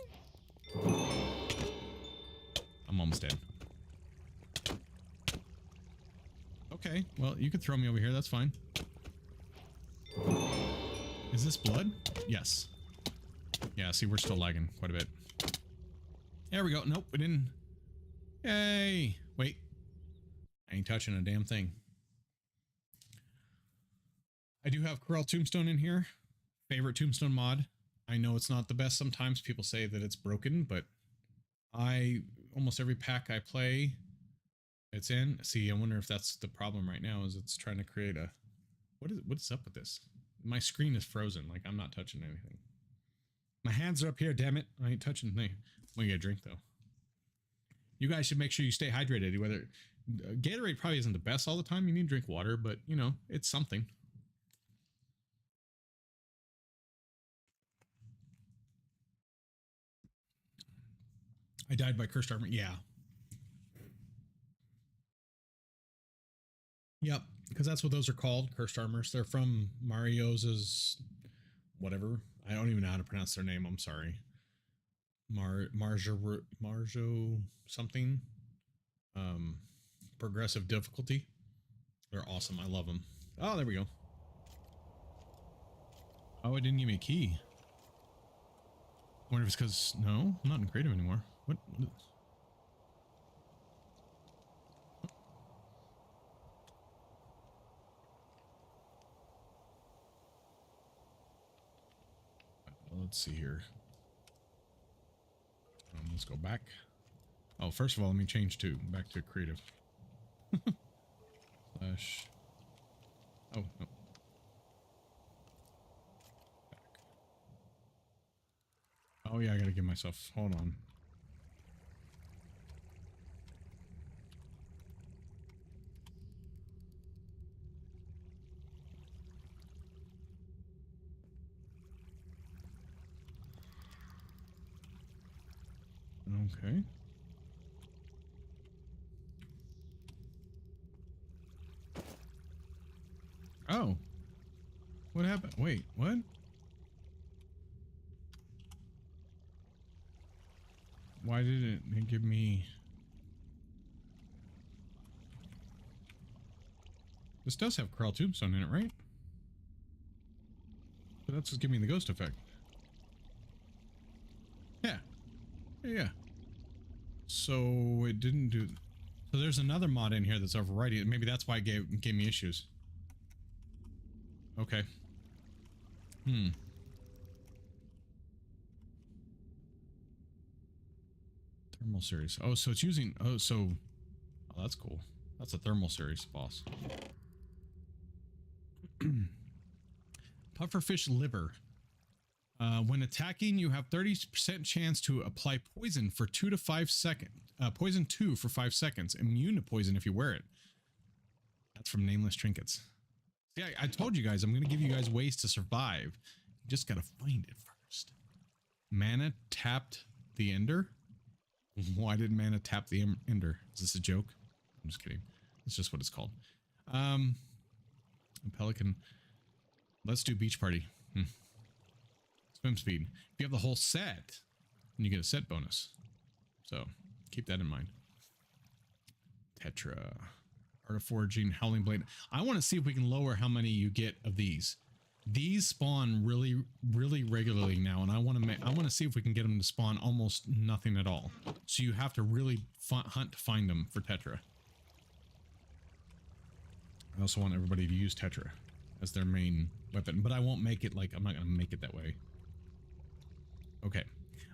I'm almost dead. Okay, well, you could throw me over here. That's fine. Is this blood? Yes. Yeah, see, we're still lagging quite a bit. There we go. Nope, we didn't. Yay. Wait. I ain't touching a damn thing. I do have Corel Tombstone in here. Favorite Tombstone mod. I know it's not the best sometimes. People say that it's broken, but almost every pack I play, it's in. See, I wonder if that's the problem right now, is it's trying to create a... What's up with this? My screen is frozen. Like, I'm not touching anything. My hands are up here, damn it. I ain't touching anything. I'm gonna get a drink, though. You guys should make sure you stay hydrated. Whether Gatorade probably isn't the best all the time. You need to drink water, but, you know, it's something. I died by cursed armor. Yeah. Yep, because that's what those are called, cursed armors. They're from Mario's whatever. I don't even know how to pronounce their name. I'm sorry. Marjo something. Progressive difficulty. They're awesome. I love them. Oh, there we go. Oh, it didn't give me a key. I wonder if it's because... No, I'm not in creative anymore. What? Let's see here. Let's go back. Oh, first of all, let me change back to creative. Slash. Oh, no. Back. Oh, yeah, I gotta give myself... Hold on. Okay. Oh. What happened? Wait, what? Why didn't it give me... This does have Corel Tombstone in it, right? But that's just giving me the ghost effect. Yeah. Yeah. So it didn't do... So there's another mod in here that's overriding it. Maybe that's why it gave me issues. Okay. Thermal series. Oh, so it's using... Oh, so... Oh, that's cool. That's a thermal series boss. Pufferfish liver. When attacking, you have 30% chance to apply poison for 2 to 5 seconds. Poison 2 for 5 seconds. Immune to poison if you wear it. That's from Nameless Trinkets. Yeah, I told you guys, I'm going to give you guys ways to survive. You just got to find it first. Mana tapped the ender? Why did mana tap the ender? Is this a joke? I'm just kidding. It's just what it's called. Pelican. Let's do beach party. Swim speed. If you have the whole set, then you get a set bonus. So keep that in mind. Tetra. Art of Foraging, Howling Blade. I want to see if we can lower how many you get of these. These spawn really, really regularly now, and I want to see if we can get them to spawn almost nothing at all. So you have to really hunt to find them for Tetra. I also want everybody to use Tetra as their main weapon, but I won't make it like, I'm not going to make it that way. Okay.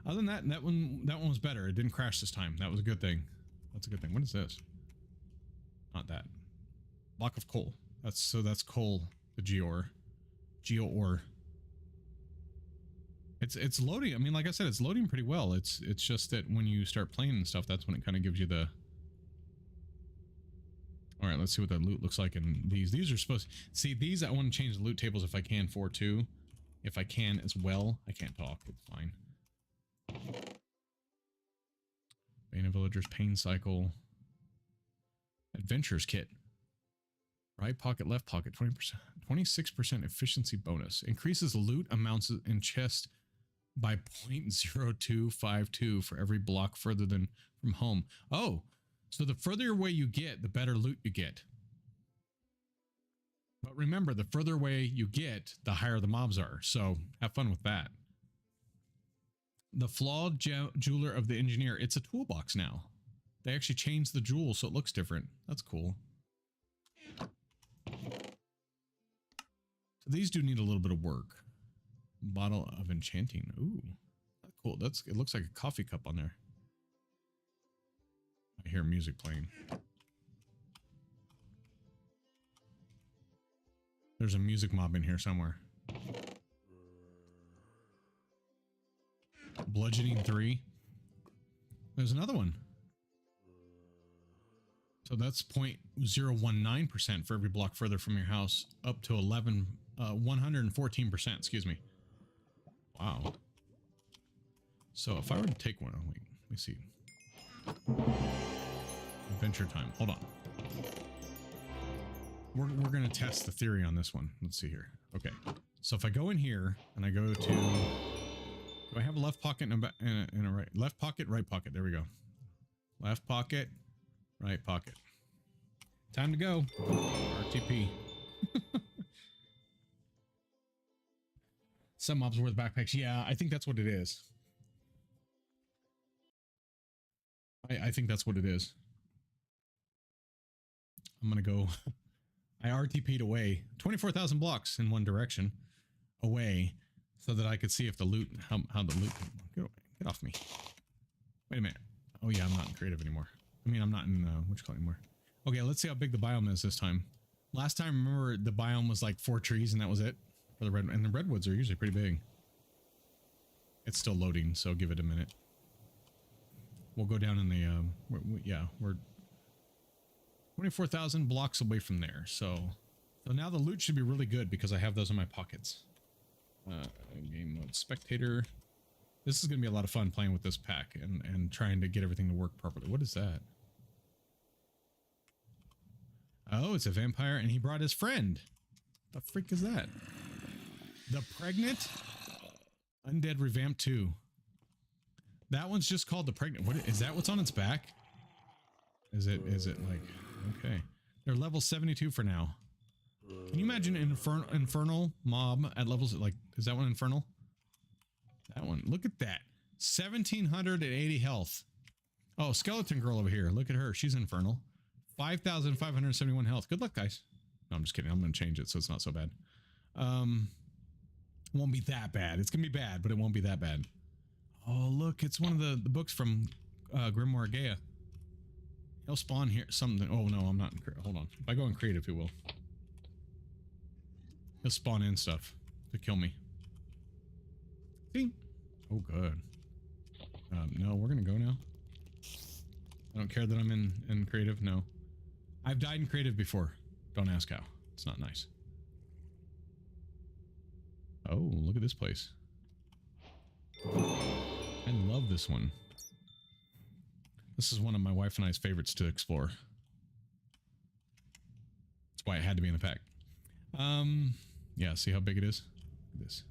Other than that, that one was better. It didn't crash this time. That was a good thing. That's a good thing. What is this? Not that. Block of coal. That's coal, the geoore. Geoore. It's loading. I mean, like I said, it's loading pretty well. It's just that when you start playing and stuff, that's when it kind of gives you the... All right, let's see what the loot looks like in these. These are supposed... See, these, I want to change the loot tables if I can for too. If I can as well. I can't talk. It's fine. Bane of Villagers, Pain Cycle. Adventures Kit. Right pocket, left pocket, 20%, 26% efficiency bonus. Increases loot amounts in chest by 0.0252 for every block further than from home. Oh, so the further away you get, the better loot you get. But remember, the further away you get, the higher the mobs are. So have fun with that. The flawed jeweler of the engineer. It's a toolbox now. They actually changed the jewel so it looks different. That's cool. So these do need a little bit of work. Bottle of enchanting. Ooh, that's cool. It looks like a coffee cup on there. I hear music playing. There's a music mob in here somewhere. Bludgeoning 3. There's another one. So that's 0.019% for every block further from your house, up to 114%, excuse me. Wow. So if I were to take one, oh wait, let me see. Adventure time, hold on. We're going to test the theory on this one. Let's see here. Okay, so if I go in here and I go to, do I have a left pocket and a right? Left pocket, right pocket, there we go. Left pocket. Right pocket. Time to go. RTP. Some mobs worth backpacks. Yeah, I think that's what it is. I think that's what it is. I'm gonna go. I RTP'd away 24,000 blocks in one direction away so that I could see if the loot, how the loot. Get off me. Wait a minute. Oh yeah, I'm not in creative anymore. I mean, I'm not in whatchamacallit anymore. Okay, let's see how big the biome is this time. Last time, remember, the biome was like 4 trees and that was it for the red. And the redwoods are usually pretty big. It's still loading, so give it a minute. We'll go down in the we're 24,000 blocks away from there. So now the loot should be really good because I have those in my pockets. Game mode spectator. This is gonna be a lot of fun playing with this pack and trying to get everything to work properly. What is that? Oh, it's a vampire, and he brought his friend. The freak is that? The Pregnant Undead Revamped 2. That one's just called the Pregnant. What is that? What's on its back? Is it like okay? They're level 72 for now. Can you imagine an infernal mob at levels like? Is that one infernal? That one. Look at that. 1,780 health. Oh, skeleton girl over here. Look at her. She's infernal. 5,571 health. Good luck, guys. No, I'm just kidding. I'm going to change it so it's not so bad. Won't be that bad. It's going to be bad, but it won't be that bad. Oh, look. It's one of the books from Grimoire Gaia. He'll spawn here. Something. Oh, no, I'm not in creative. Hold on. If I go in creative, he will. He'll spawn in stuff to kill me. See? Oh, good. No, we're going to go now. I don't care that I'm in creative. No. I've died in creative before. Don't ask how. It's not nice. Oh, look at this place. I love this one. This is one of my wife and I's favorites to explore. That's why it had to be in the pack. Yeah, see how big it is? Look at this.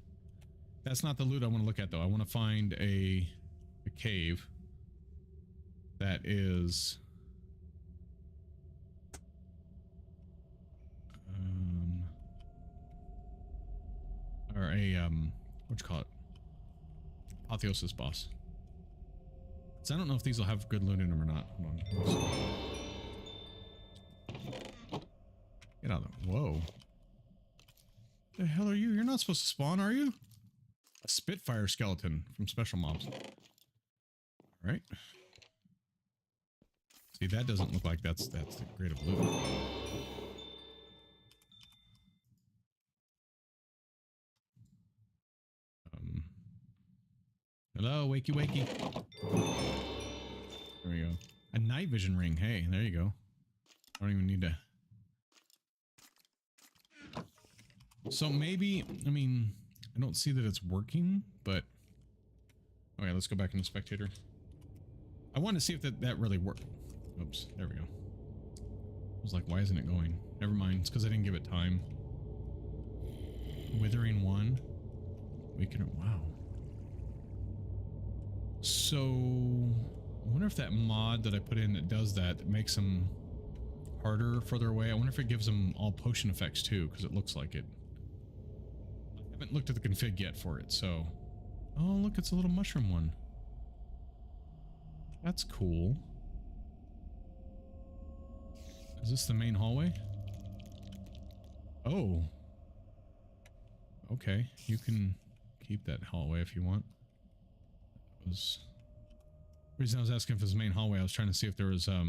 That's not the loot I want to look at, though. I want to find a cave that is... a what you call it? Apotheosis boss. So I don't know if these will have good loot in them or not. Hold on. Get out of there. Whoa. The hell are you? You're not supposed to spawn, are you? A Spitfire skeleton from special mobs. Alright. See, that doesn't look like that's the grade of loot. Hello, wakey wakey. There we go. A night vision ring. Hey, there you go. I don't even need to. So maybe, I mean, I don't see that it's working, but okay, let's go back into spectator. I want to see if that really worked. Oops, there we go. I was like, why isn't it going? Never mind, it's because I didn't give it time. Withering one. Wow. So, I wonder if that mod that I put in that does that makes them harder further away. I wonder if it gives them all potion effects too, because it looks like it. I haven't looked at the config yet for it, so. Oh, look, it's a little mushroom one. That's cool. Is this the main hallway? Oh. Okay, you can keep that hallway if you want. The reason I was asking if it was the main hallway, I was trying to see if there was a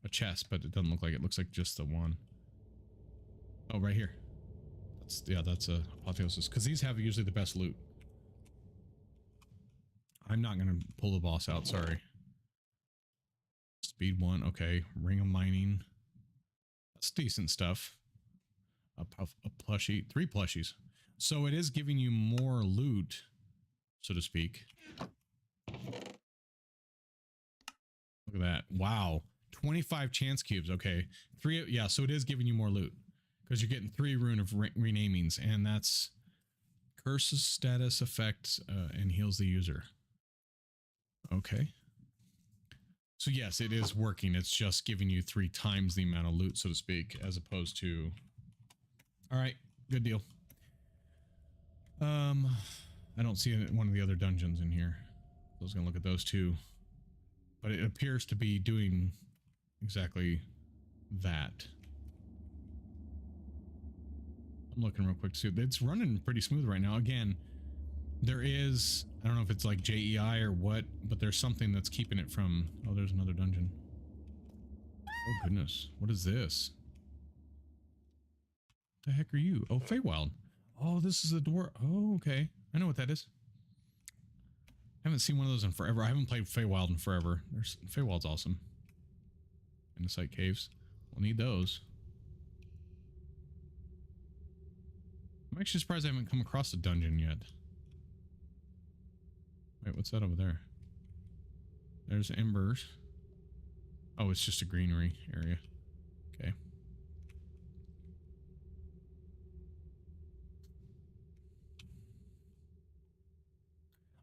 chest, but it doesn't look like it. It looks like just the one. Oh, right here. That's a apotheosis, because these have usually the best loot. I'm not gonna pull the boss out, sorry. Speed 1, okay. Ring of mining. That's decent stuff. A plushie, 3 plushies. So it is giving you more loot, so to speak. Look at that. Wow. 25 chance cubes. Okay. 3. Yeah. So it is giving you more loot because you're getting 3 rune of renamings, and that's curses, status, effects, and heals the user. Okay. So yes, it is working. It's just giving you 3 times the amount of loot, so to speak, as opposed to. All right. Good deal. I don't see one of the other dungeons in here. I was going to look at those two. But it appears to be doing exactly that. I'm looking real quick to see. It's running pretty smooth right now. Again, there is, I don't know if it's like JEI or what, but there's something that's keeping it from. Oh, there's another dungeon. Oh, goodness. What is this? What the heck are you? Oh, Feywild. Oh, this is a door. Oh, okay. I know what that is. I haven't seen one of those in forever. I haven't played Feywild in forever. Feywild's awesome. Insight caves. We'll need those. I'm actually surprised I haven't come across a dungeon yet. Wait, what's that over there? There's embers. Oh, it's just a greenery area. Okay.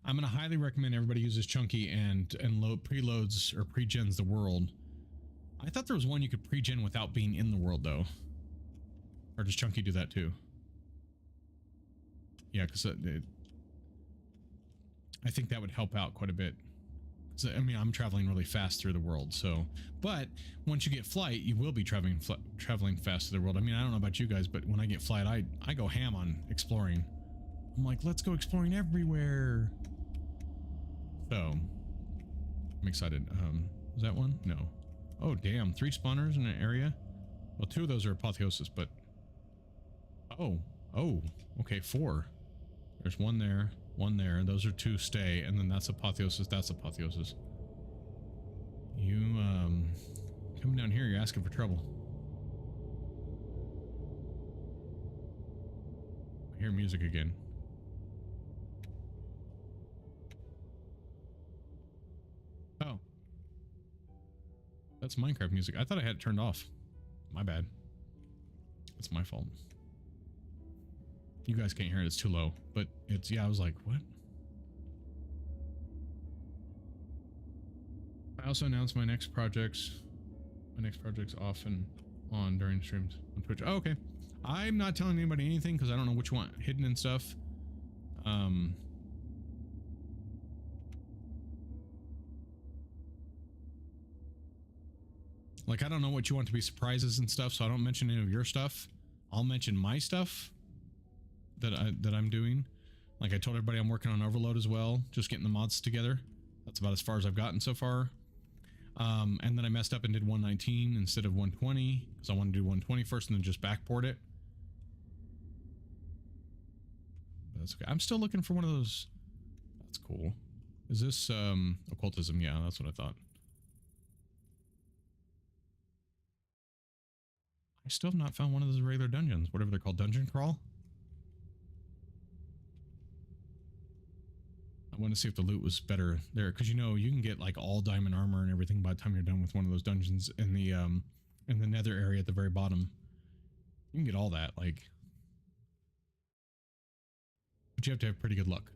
I'm going to highly recommend everybody uses Chunky and preloads or pre-gens the world. I thought there was one you could pre-gen without being in the world, though. Or does Chunky do that too? Yeah, because I think that would help out quite a bit. So, I mean, I'm traveling really fast through the world, so. But once you get flight, you will be traveling fast through the world. I mean, I don't know about you guys, but when I get flight, I go ham on exploring. I'm like, let's go exploring everywhere. So, I'm excited. Is that one? No. Oh, damn. 3 spawners in an area? Well, 2 of those are apotheosis, but... Oh. Okay, 4. There's one there, those are 2 stay, and then that's apotheosis, that's apotheosis. You, coming down here, you're asking for trouble. I hear music again. Oh. That's Minecraft music. I thought I had it turned off. My bad. It's my fault. You guys can't hear it, it's too low. But it's, yeah, I was like, what? I also announced my next projects off and on during streams on Twitch. Oh, okay. I'm not telling anybody anything because I don't know which one hidden and stuff. Like, I don't know what you want to be surprises and stuff, so I don't mention any of your stuff. I'll mention my stuff that I'm doing. Like I told everybody, I'm working on Overload as well, just getting the mods together. That's about as far as I've gotten so far. And then I messed up and did 119 instead of 120 because I wanted to do 120 first and then just backport it. But that's okay. I'm still looking for one of those. That's cool. Is this occultism? Yeah, that's what I thought. I still have not found one of those regular dungeons, whatever they're called, dungeon crawl. I want to see if the loot was better there, because you know you can get like all diamond armor and everything by the time you're done with one of those dungeons in the nether area at the very bottom. You can get all that, like, but you have to have pretty good luck.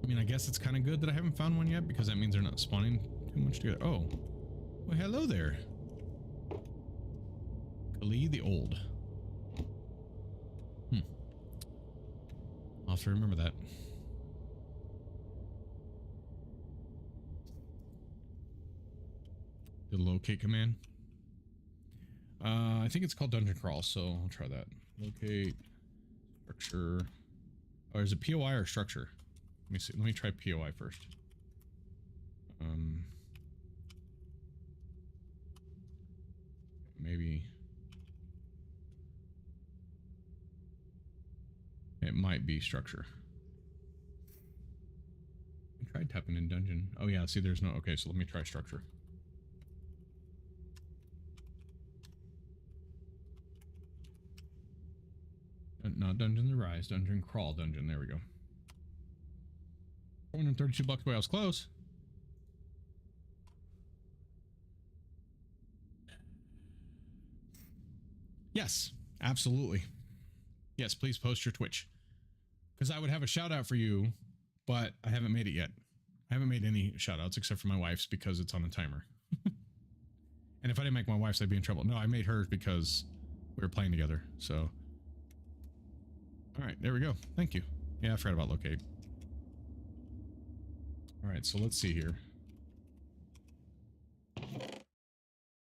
I mean, I guess it's kind of good that I haven't found one yet, because that means they're not spawning too much together. Oh, well, hello there. Kali the Old. I'll have to remember that. The locate command. I think it's called dungeon crawl, so I'll try that. Locate structure. Oh, is it POI or structure? Let me see. Let me try POI first. Maybe it might be structure. I tried tapping in dungeon. Oh yeah, see there's no, okay, so let me try structure. Not dungeons arise, dungeon crawl dungeon, there we go. 432 bucks away, I was close. Yes, absolutely. Yes, please post your Twitch. Because I would have a shout out for you, but I haven't made it yet. I haven't made any shout outs except for my wife's because it's on a timer. And if I didn't make my wife's, I'd be in trouble. No, I made hers because we were playing together. So, all right, there we go. Thank you. Yeah, I forgot about locate. All right, so let's see here.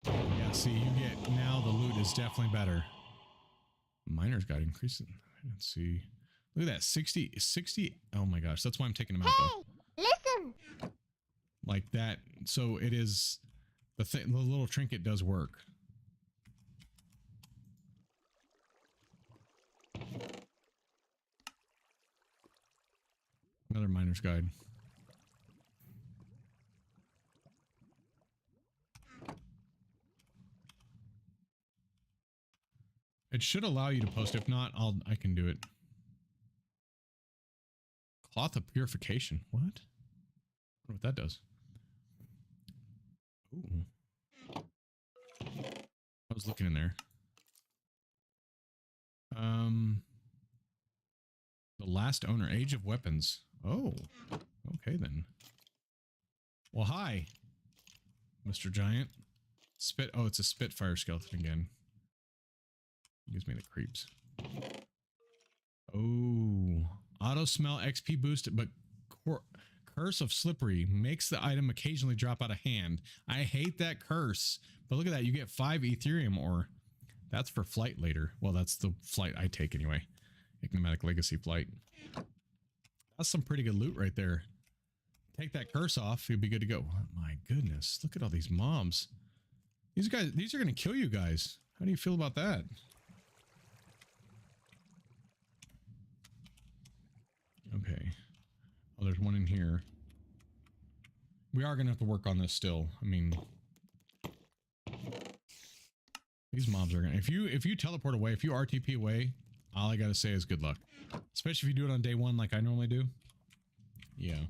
Yeah, see, you get, now the loot is definitely better. Miner's guide increasing. Let's see. Look at that, 60. Oh my gosh, that's why I'm taking them out though. Listen. Like that. So it is, the little trinket does work. Another miner's guide. It should allow you to post. If not, I can do it. Cloth of purification. What? I wonder what that does. Ooh. I was looking in there. The last owner, age of weapons. Oh, okay then. Well, hi, Mr. Giant. Spit. Oh, it's a Spitfire skeleton again. Gives me the creeps. Oh, auto smell XP boosted, but curse of slippery makes the item occasionally drop out of hand. I hate that curse, but look at that. You get 5 Ethereum ore. That's for flight later. Well, that's the flight I take anyway. Ignomatic Legacy flight. That's some pretty good loot right there. Take that curse off, you'll be good to go. Oh, my goodness, look at all these mobs. These are going to kill you guys. How do you feel about that? Okay. Oh, there's one in here. We are going to have to work on this still. I mean, these mobs are going to... If you teleport away, if you RTP away, all I got to say is good luck. Especially if you do it on day one like I normally do. Yeah.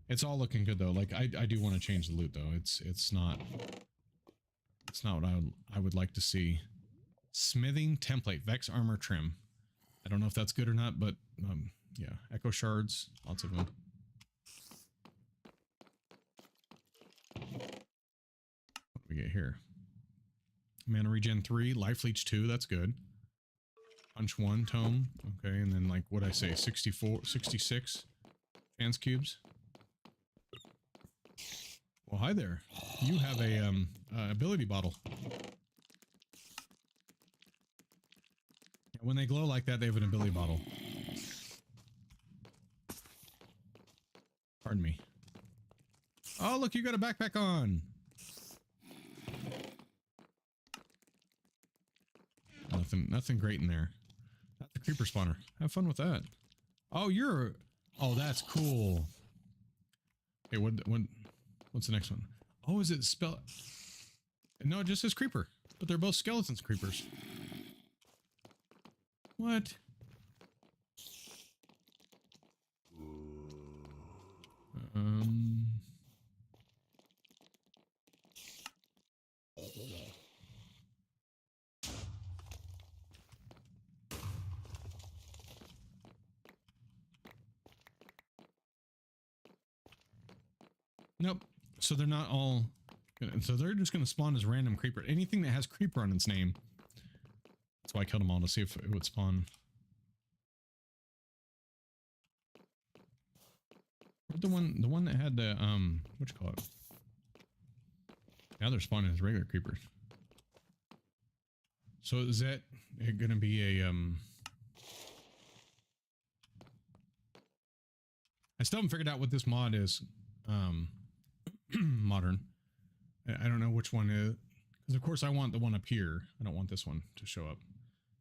It's all looking good though. Like I do want to change the loot though. It's not what I would like to see. Smithing template, Vex armor trim. I don't know if that's good or not, but yeah, echo shards, lots of them. we get here? Mana regen 3, life leech 2, that's good. Punch 1 tome, okay, and then like what I say, 64, 66 chance cubes. Well, hi there. You have a ability bottle. When they glow like that, they have an ability bottle. Pardon me. Oh, look, you got a backpack on. Nothing great in there. That's a creeper spawner. Have fun with that. Oh, oh, that's cool. Okay, what's the next one? Oh, is it spell? No, it just says creeper. But they're both skeletons creepers. What? Nope. So they're not all... So they're just going to spawn as random creeper. Anything that has creeper on its name. That's why I killed them all, to see if it would spawn. The one that had the, what you call it? Now they're spawning as regular creepers. So is that going to be a, I still haven't figured out what this mod is. Modern. I don't know which one is, because of course I want the one up here. I don't want this one to show up.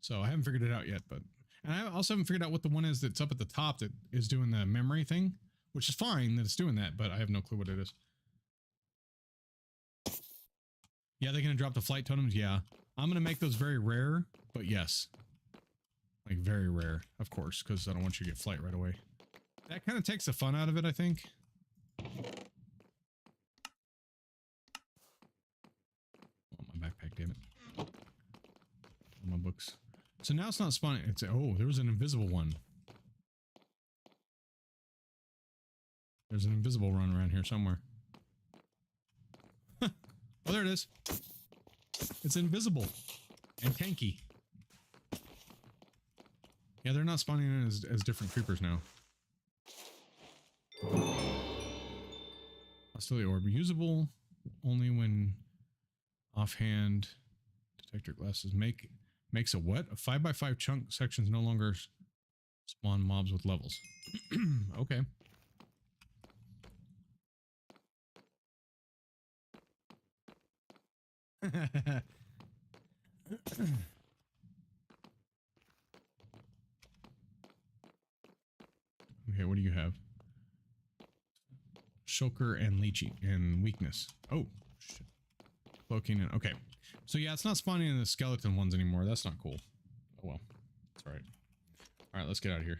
So I haven't figured it out yet, and I also haven't figured out what the one is that's up at the top that is doing the memory thing, which is fine that it's doing that, but I have no clue what it is. Yeah, they're going to drop the flight totems. Yeah, I'm going to make those very rare, but yes, like very rare, of course, because I don't want you to get flight right away. That kind of takes the fun out of it, I think. Oh, my backpack, damn it. Oh, my books. So now it's not spawning. It's, oh, there was an invisible one. There's an invisible run around here somewhere. Oh, there it is. It's invisible and tanky. Yeah, they're not spawning in as different creepers now. Hostility orb. Usable only when offhand. Detector glasses makes a what? A 5x5 chunk sections no longer spawn mobs with levels. Okay. Okay, what do you have? Shulker and Leechy and weakness. Oh, shit. Cloaking and okay. So yeah, it's not spawning in the skeleton ones anymore. That's not cool. Oh well. That's alright. Alright, let's get out of here.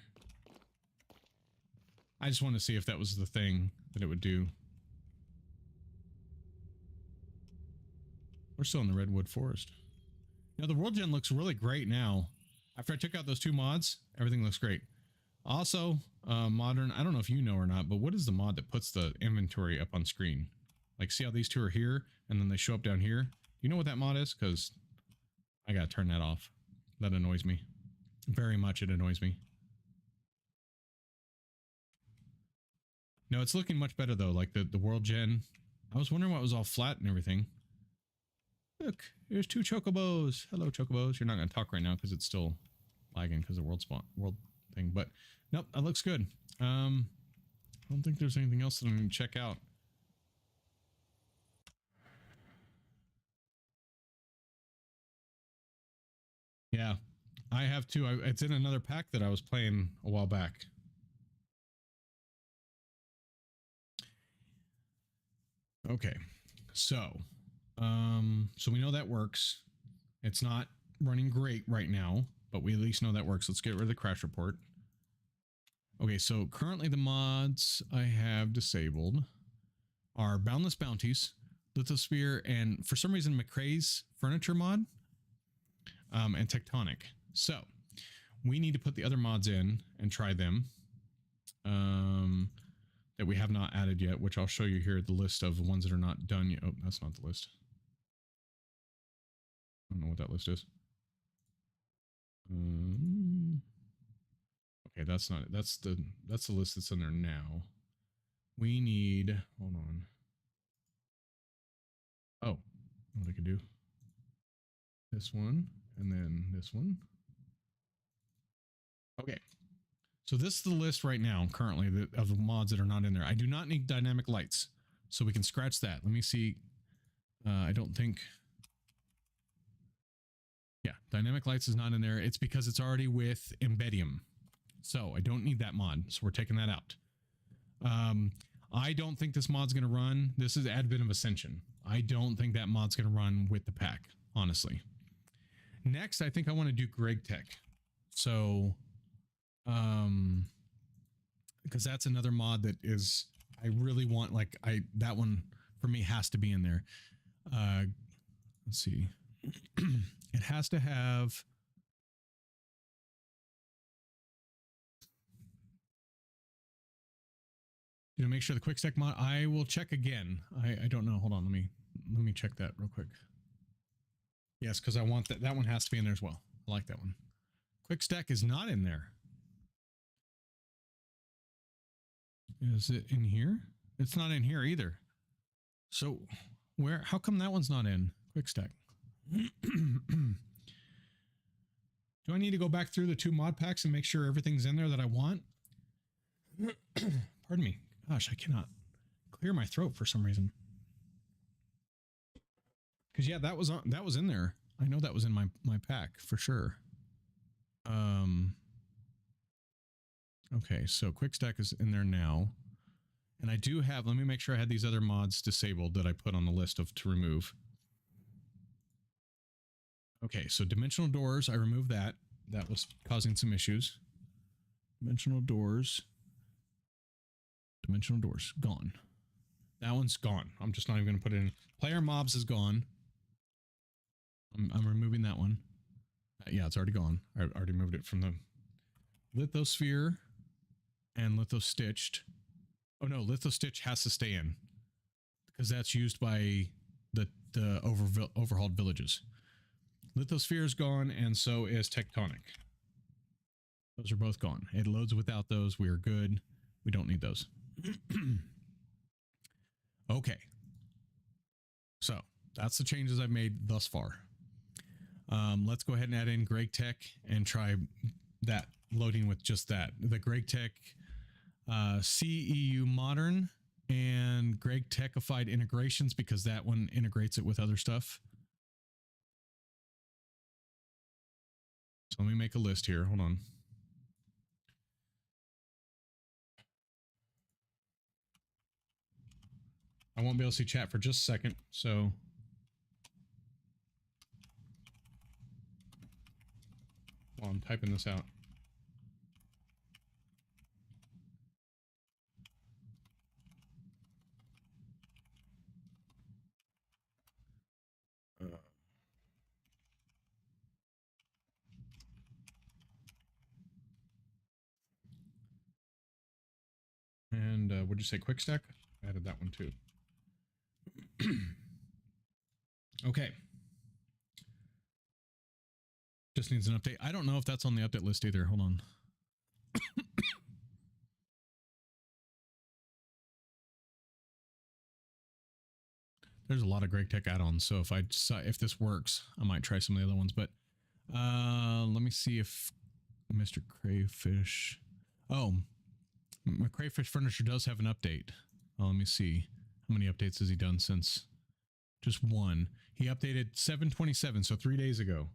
I just wanted to see if that was the thing that it would do. We're still in the redwood forest. Now the world gen looks really great now. After I took out those two mods, everything looks great. Also, modern, I don't know if you know or not, but what is the mod that puts the inventory up on screen? Like, see how these two are here and then they show up down here? You know what that mod is? Because I gotta turn that off. That annoys me. Very much it annoys me. No, it's looking much better though, like the world gen. I was wondering why it was all flat and everything. Look, here's two chocobos. Hello, chocobos. You're not going to talk right now because it's still lagging because of the world thing. But nope, that looks good. I don't think there's anything else that I'm going to check out. Yeah, I have too. It's in another pack that I was playing a while back. Okay, so we know that works. It's not running great right now, but we at least know that works. Let's get rid of the crash report. Okay, so currently the mods I have disabled are Boundless Bounties, Lithosphere, and for some reason McCrae's Furniture mod, and Tectonic. So we need to put the other mods in and try them. That we have not added yet, which I'll show you here, the list of ones that are not done yet. Oh, that's not the list. I don't know what that list is. Okay, that's not it. That's the list that's in there now. We need, hold on. Oh, what I could do. This one, and then this one. Okay. So this is the list right now, currently, of the mods that are not in there. I do not need dynamic lights, so we can scratch that. Let me see. I don't think... Yeah, dynamic lights is not in there. It's because it's already with Embedium. So I don't need that mod, so we're taking that out. I don't think this mod's going to run. This is Advent of Ascension. I don't think that mod's going to run with the pack, honestly. Next, I think I want to do Greg Tech. So, because that's another mod that is, I really want, like, that one for me has to be in there. Let's see. It has to have... make sure the quick stack mod. I will check again. I don't know. Hold on. Let me check that real quick. Yes, because I want that. That one has to be in there as well. I like that one. Quick stack is not in there. Is it in here? It's not in here either. So where? How come that one's not in quick stack? Do I need to go back through the 2 mod packs and make sure everything's in there that I want? Pardon me. Gosh, I cannot clear my throat for some reason. Because yeah, that was in there. I know that was in my pack for sure. Okay, so quick stack is in there now. And I do have, let me make sure I had these other mods disabled that I put on the list to remove. Okay, so dimensional doors, I removed that. That was causing some issues. Dimensional doors, gone. That one's gone. I'm just not even going to put it in. Player mobs is gone. I'm removing that one. Yeah, it's already gone. I already moved it from the lithosphere and lithostitched. Oh no, lithostitch has to stay in because that's used by the overhauled villages. Lithosphere is gone, and so is tectonic. Those are both gone. It loads without those. We are good. We don't need those. Okay. So that's the changes I've made thus far. Let's go ahead and add in Greg Tech and try that loading with just that. The Greg Tech CEU Modern and Greg Techified integrations, because that one integrates it with other stuff. So let me make a list here. Hold on. I won't be able to see chat for just a second, so while I'm typing this out. And would you say quick stack? I added that one too. Okay. Just needs an update. I don't know if that's on the update list either. Hold on. There's a lot of Greg Tech add-ons, so if this works, I might try some of the other ones. But let me see if Mr. Crayfish. Oh, my Crayfish Furniture does have an update. Let me see. How many updates has he done since? Just one. He updated 7/27, so 3 days ago.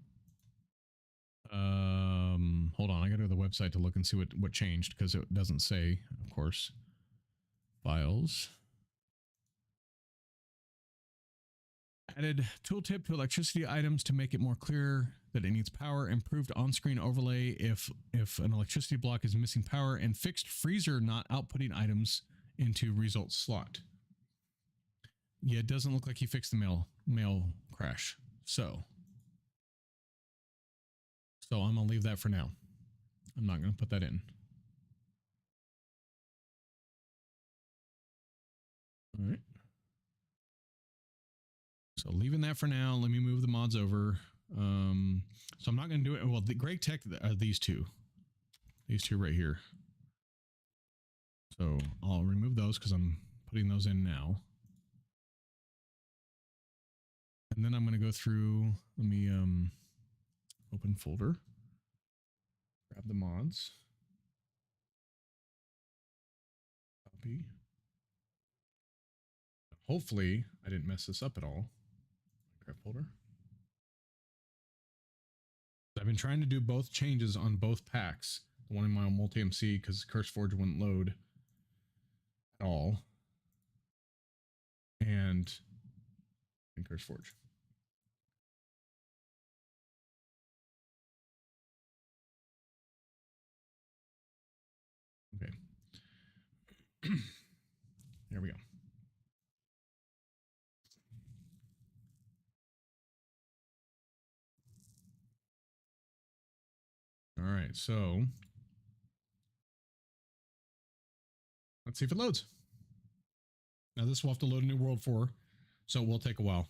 Hold on. I got to go to the website to look and see what changed, because it doesn't say, of course. Files. Added tooltip to electricity items to make it more clear that it needs power. Improved on-screen overlay if an electricity block is missing power, and fixed freezer not outputting items into result slot. Yeah, it doesn't look like he fixed the mail crash. So I'm gonna leave that for now. I'm not gonna put that in. All right. So leaving that for now. Let me move the mods over. So I'm not going to do it. Well, the Greg Tech are these two right here. So I'll remove those because I'm putting those in now. And then I'm going to go through, let me open folder, grab the mods, copy. Hopefully I didn't mess this up at all. Minecraft folder. I've been trying to do both changes on both packs. The one in my multi-MC because CurseForge wouldn't load at all. And in CurseForge. Okay. There we go. All right, so let's see if it loads. Now this will have to load a new world for, so it will take a while.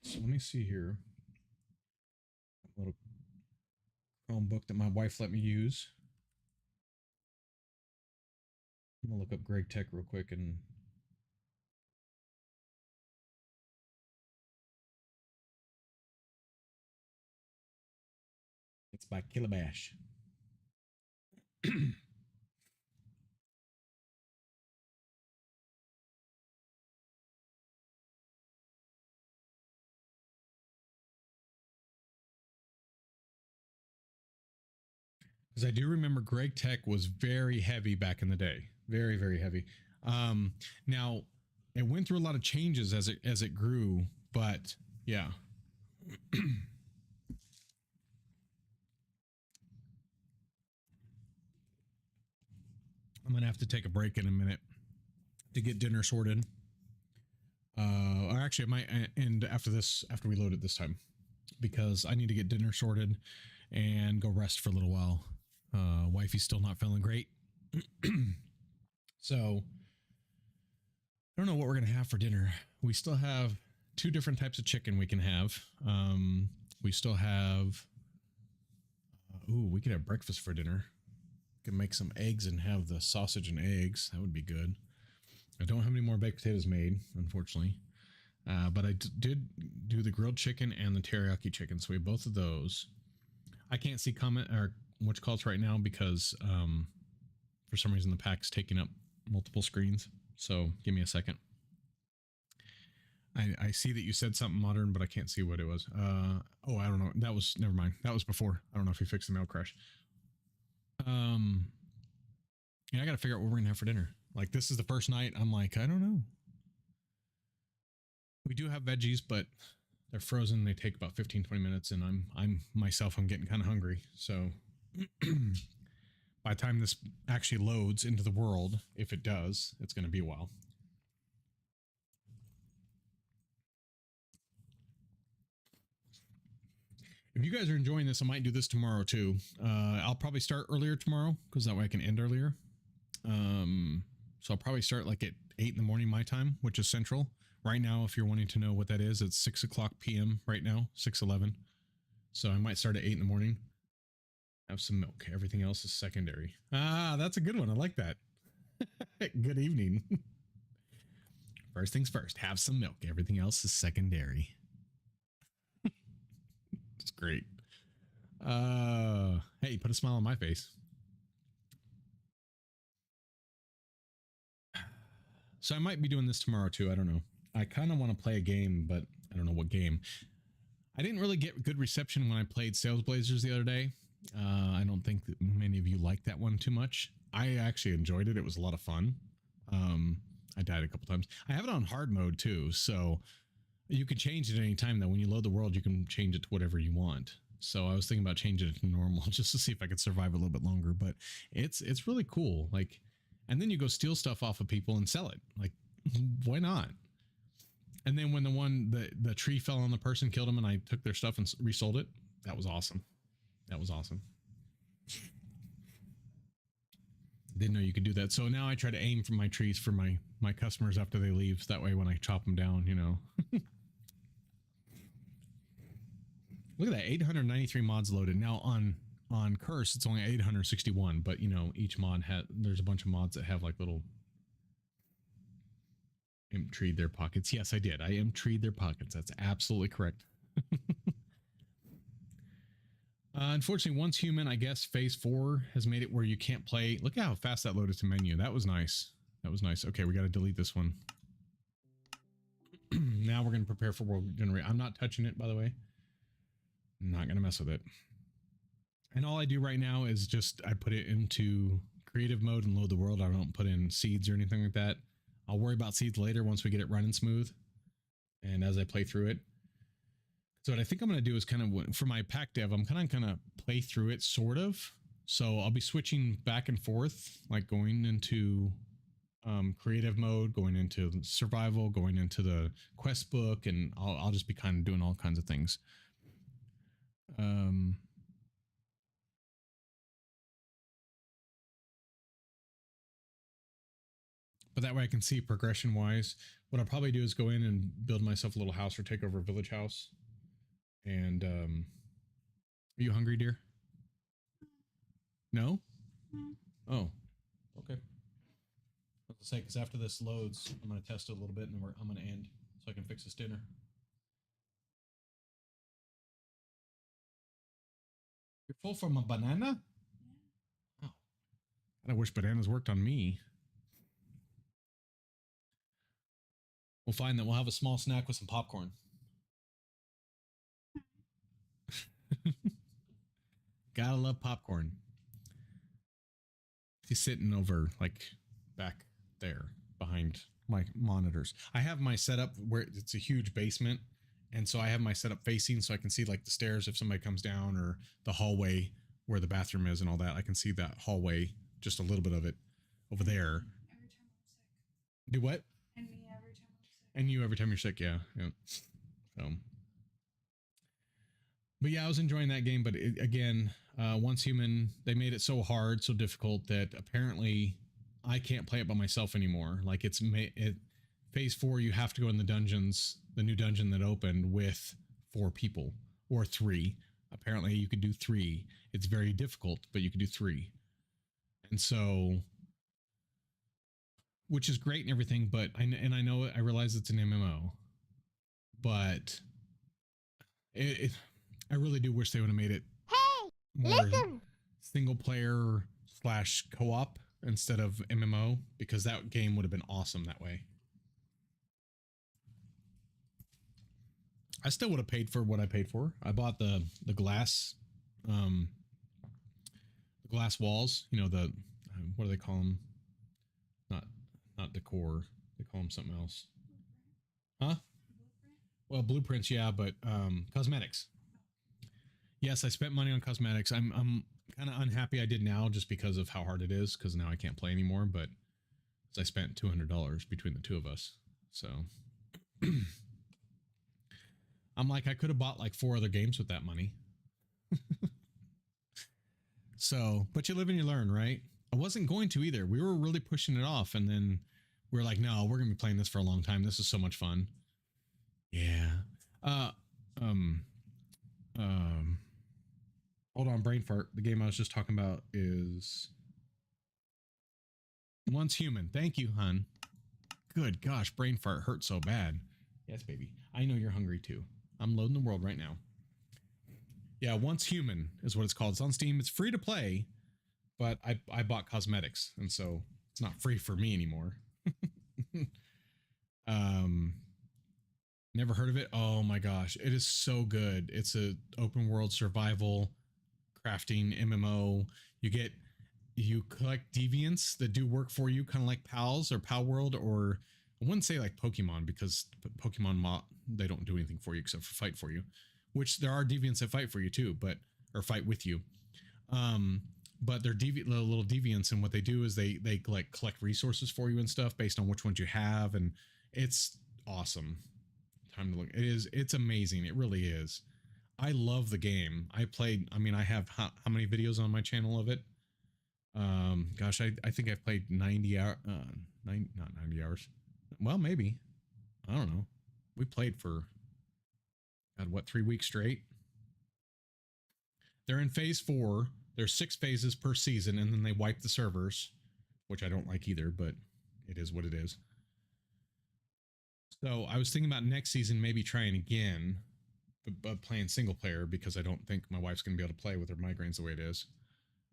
So let me see here. A little Chromebook that my wife let me use. I'm gonna look up Greg Tech real quick and it's by Killabash. Because I do remember Greg Tech was very heavy back in the day. Very, very heavy. Now it went through a lot of changes as it grew, but yeah. I'm gonna have to take a break in a minute to get dinner sorted. Or actually, I might end after this, after we load it this time, because I need to get dinner sorted and go rest for a little while. Wifey's still not feeling great. So I don't know what we're gonna have for dinner. We still have two different types of chicken we can have. We still have ooh, we could have breakfast for dinner. We can make some eggs and have the sausage and eggs. That would be good. I don't have any more baked potatoes made, unfortunately. But I did do the grilled chicken and the teriyaki chicken, so we have both of those. I can't see comment or which calls right now because for some reason the pack's taking up multiple screens. So give me a second. I see that you said something modern, but I can't see what it was. Oh, I don't know. That was, never mind. That was before. I don't know if you fixed the mail crash. Yeah, I got to figure out what we're gonna have for dinner. Like, this is the first night. I'm like, I don't know. We do have veggies, but they're frozen. They take about 15, 20 minutes, and I'm getting kind of hungry. So by the time this actually loads into the world, if it does, it's going to be a while. If you guys are enjoying this, I might do this tomorrow too. I'll probably start earlier tomorrow because that way I can end earlier. So I'll probably start like at 8 in the morning my time, which is central. Right now, if you're wanting to know what that is, it's 6 o'clock p.m. right now, 6:11. So I might start at 8 in the morning. Have some milk. Everything else is secondary. Ah, that's a good one. I like that. Good evening. First things first, have some milk. Everything else is secondary. It's great. Hey, put a smile on my face. So I might be doing this tomorrow too. I don't know. I kind of want to play a game, but I don't know what game. I didn't really get good reception when I played Sales Blazers the other day. I don't think that many of you liked that one too much. I actually enjoyed it. It was a lot of fun. I died a couple times. I have it on hard mode too, so you can change it at any time though. When you load the world, you can change it to whatever you want. So I was thinking about changing it to normal just to see if I could survive a little bit longer, but it's really cool. Like, and then you go steal stuff off of people and sell it. Like, why not? And then when the tree fell on the person, killed him, and I took their stuff and resold it, that was awesome. That was awesome. Didn't know you could do that. So now I try to aim for my trees for my customers after they leave. So that way when I chop them down, you know. Look at that, 893 mods loaded. Now on Curse, it's only 861, but you know, each mod there's a bunch of mods that have like little imp treed their pockets. Yes, I did. I imp treed their pockets. That's absolutely correct. Unfortunately, once human, I guess phase 4 has made it where you can't play. Look at how fast that loaded to menu. That was nice. That was nice. Okay, we got to delete this one. Now we're going to prepare for world generate. I'm not touching it, by the way. I'm not going to mess with it. And all I do right now is just I put it into creative mode and load the world. I don't put in seeds or anything like that. I'll worry about seeds later once we get it running smooth. And as I play through it. So what I think I'm going to do is kind of, for my pack dev, I'm kind of play through it sort of. So I'll be switching back and forth, like going into creative mode, going into survival, going into the quest book, and I'll just be kind of doing all kinds of things. But that way I can see progression wise. What I'll probably do is go in and build myself a little house or take over a village house. And are you hungry, dear? No? Oh, okay. I was gonna say, because after this loads, I'm going to test it a little bit, and then I'm going to end so I can fix this dinner. You're full from a banana? Oh, I wish bananas worked on me. We'll find that we'll have a small snack with some popcorn. Gotta love popcorn. He's sitting over like back there behind my monitors. I have my setup where it's a huge basement. And so I have my setup facing so I can see like the stairs if somebody comes down, or the hallway where the bathroom is and all that. I can see that hallway, just a little bit of it over there. Every time I'm sick. Do what? And me every time I'm sick. And you every time you're sick, yeah. But yeah, I was enjoying that game. But again, Once Human, they made it so hard, so difficult that apparently I can't play it by myself anymore. Like phase 4, you have to go in the dungeons, the new dungeon that opened, with 4 people or 3. Apparently you could do 3. It's very difficult, but you could do 3. And so, which is great and everything, but I know, I realize it's an MMO, but I really do wish they would have made it more single player / co-op instead of MMO, because that game would have been awesome that way. I still would have paid for what I paid for. I bought the glass, the glass walls, you know, the, what do they call them? Not decor. They call them something else. Huh? Well, blueprints, yeah, but cosmetics. Yes, I spent money on cosmetics. I'm kind of unhappy I did now, just because of how hard it is, because now I can't play anymore, but I spent $200 between the two of us. So I'm like, I could have bought like 4 other games with that money. So, but you live and you learn, right? I wasn't going to either. We were really pushing it off, and then we were like, no, we're going to be playing this for a long time. This is so much fun. Yeah. Hold on, brain fart. The game I was just talking about is Once Human. Thank you, hun. Good gosh, brain fart hurt so bad. Yes, baby. I know you're hungry too. I'm loading the world right now. Yeah, Once Human is what it's called. It's on Steam. It's free to play, but I bought cosmetics, and so it's not free for me anymore. Never heard of it. Oh my gosh, it is so good. It's a open world survival crafting MMO. You collect deviants that do work for you, kind of like pals or Pal World, or I wouldn't say like Pokemon, because Pokemon they don't do anything for you except for fight for you, which there are deviants that fight for you too, or fight with you. But they're little deviants, and what they do is they like collect resources for you and stuff based on which ones you have, and it's awesome. Time to look. It's amazing. It really is. I love the game. I have how many videos on my channel of it? Gosh, I think I've played 90 hour, not 90 hours. Well, maybe. I don't know. We played for, God, what, 3 weeks straight? They're in phase 4. There's 6 phases per season, and then they wipe the servers, which I don't like either, but it is what it is. So I was thinking about next season maybe trying again, but playing single player, because I don't think my wife's going to be able to play with her migraines the way it is.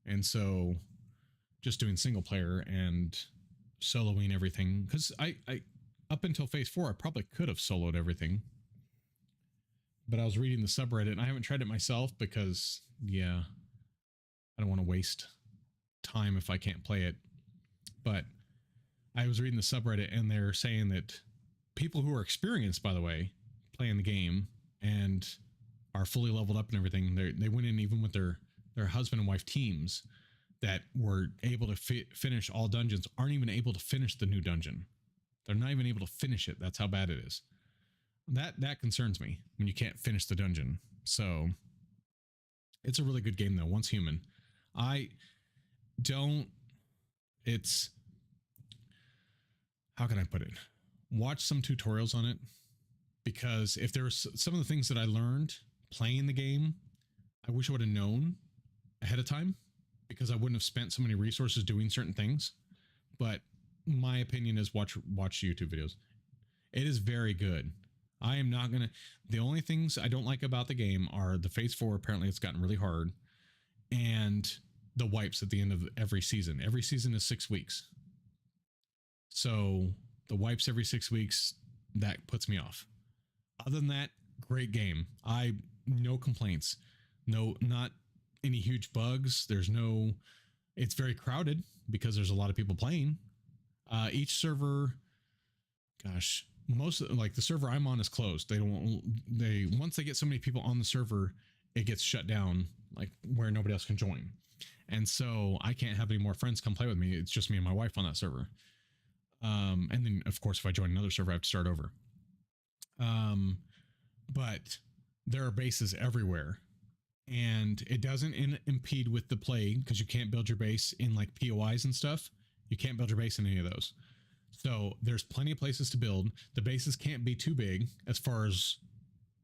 And so just doing single player and soloing everything, because I up until phase 4 I probably could have soloed everything, but I was reading the subreddit and I haven't tried it myself because, yeah, I don't want to waste time if I can't play it. But I was reading the subreddit and they're saying that people who are experienced, by the way, playing the game and are fully leveled up and everything, they went in even with their husband and wife teams that were able to finish all dungeons, aren't even able to finish the new dungeon. They're not even able to finish it. That's how bad it is. That concerns me when you can't finish the dungeon. So it's a really good game though. Once Human, it's, how can I put it? Watch some tutorials on it, because if there's some of the things that I learned playing the game, I wish I would have known ahead of time, because I wouldn't have spent so many resources doing certain things. But my opinion is watch YouTube videos. It is very good. I am not going to, the only things I don't like about the game are the phase 4. Apparently it's gotten really hard, and the wipes at the end of every season. Every season is 6 weeks. So the wipes every 6 weeks, that puts me off. Other than that, great game. No complaints. No, not any huge bugs. It's very crowded because there's a lot of people playing. Each server, gosh, like the server I'm on is closed. Once they get so many people on the server, it gets shut down, like where nobody else can join. And so I can't have any more friends come play with me. It's just me and my wife on that server. And then of course, if I join another server, I have to start over. But there are bases everywhere, and it doesn't impede with the play, because you can't build your base in like POIs and stuff. You can't build your base in any of those. So there's plenty of places to build. The bases can't be too big as far as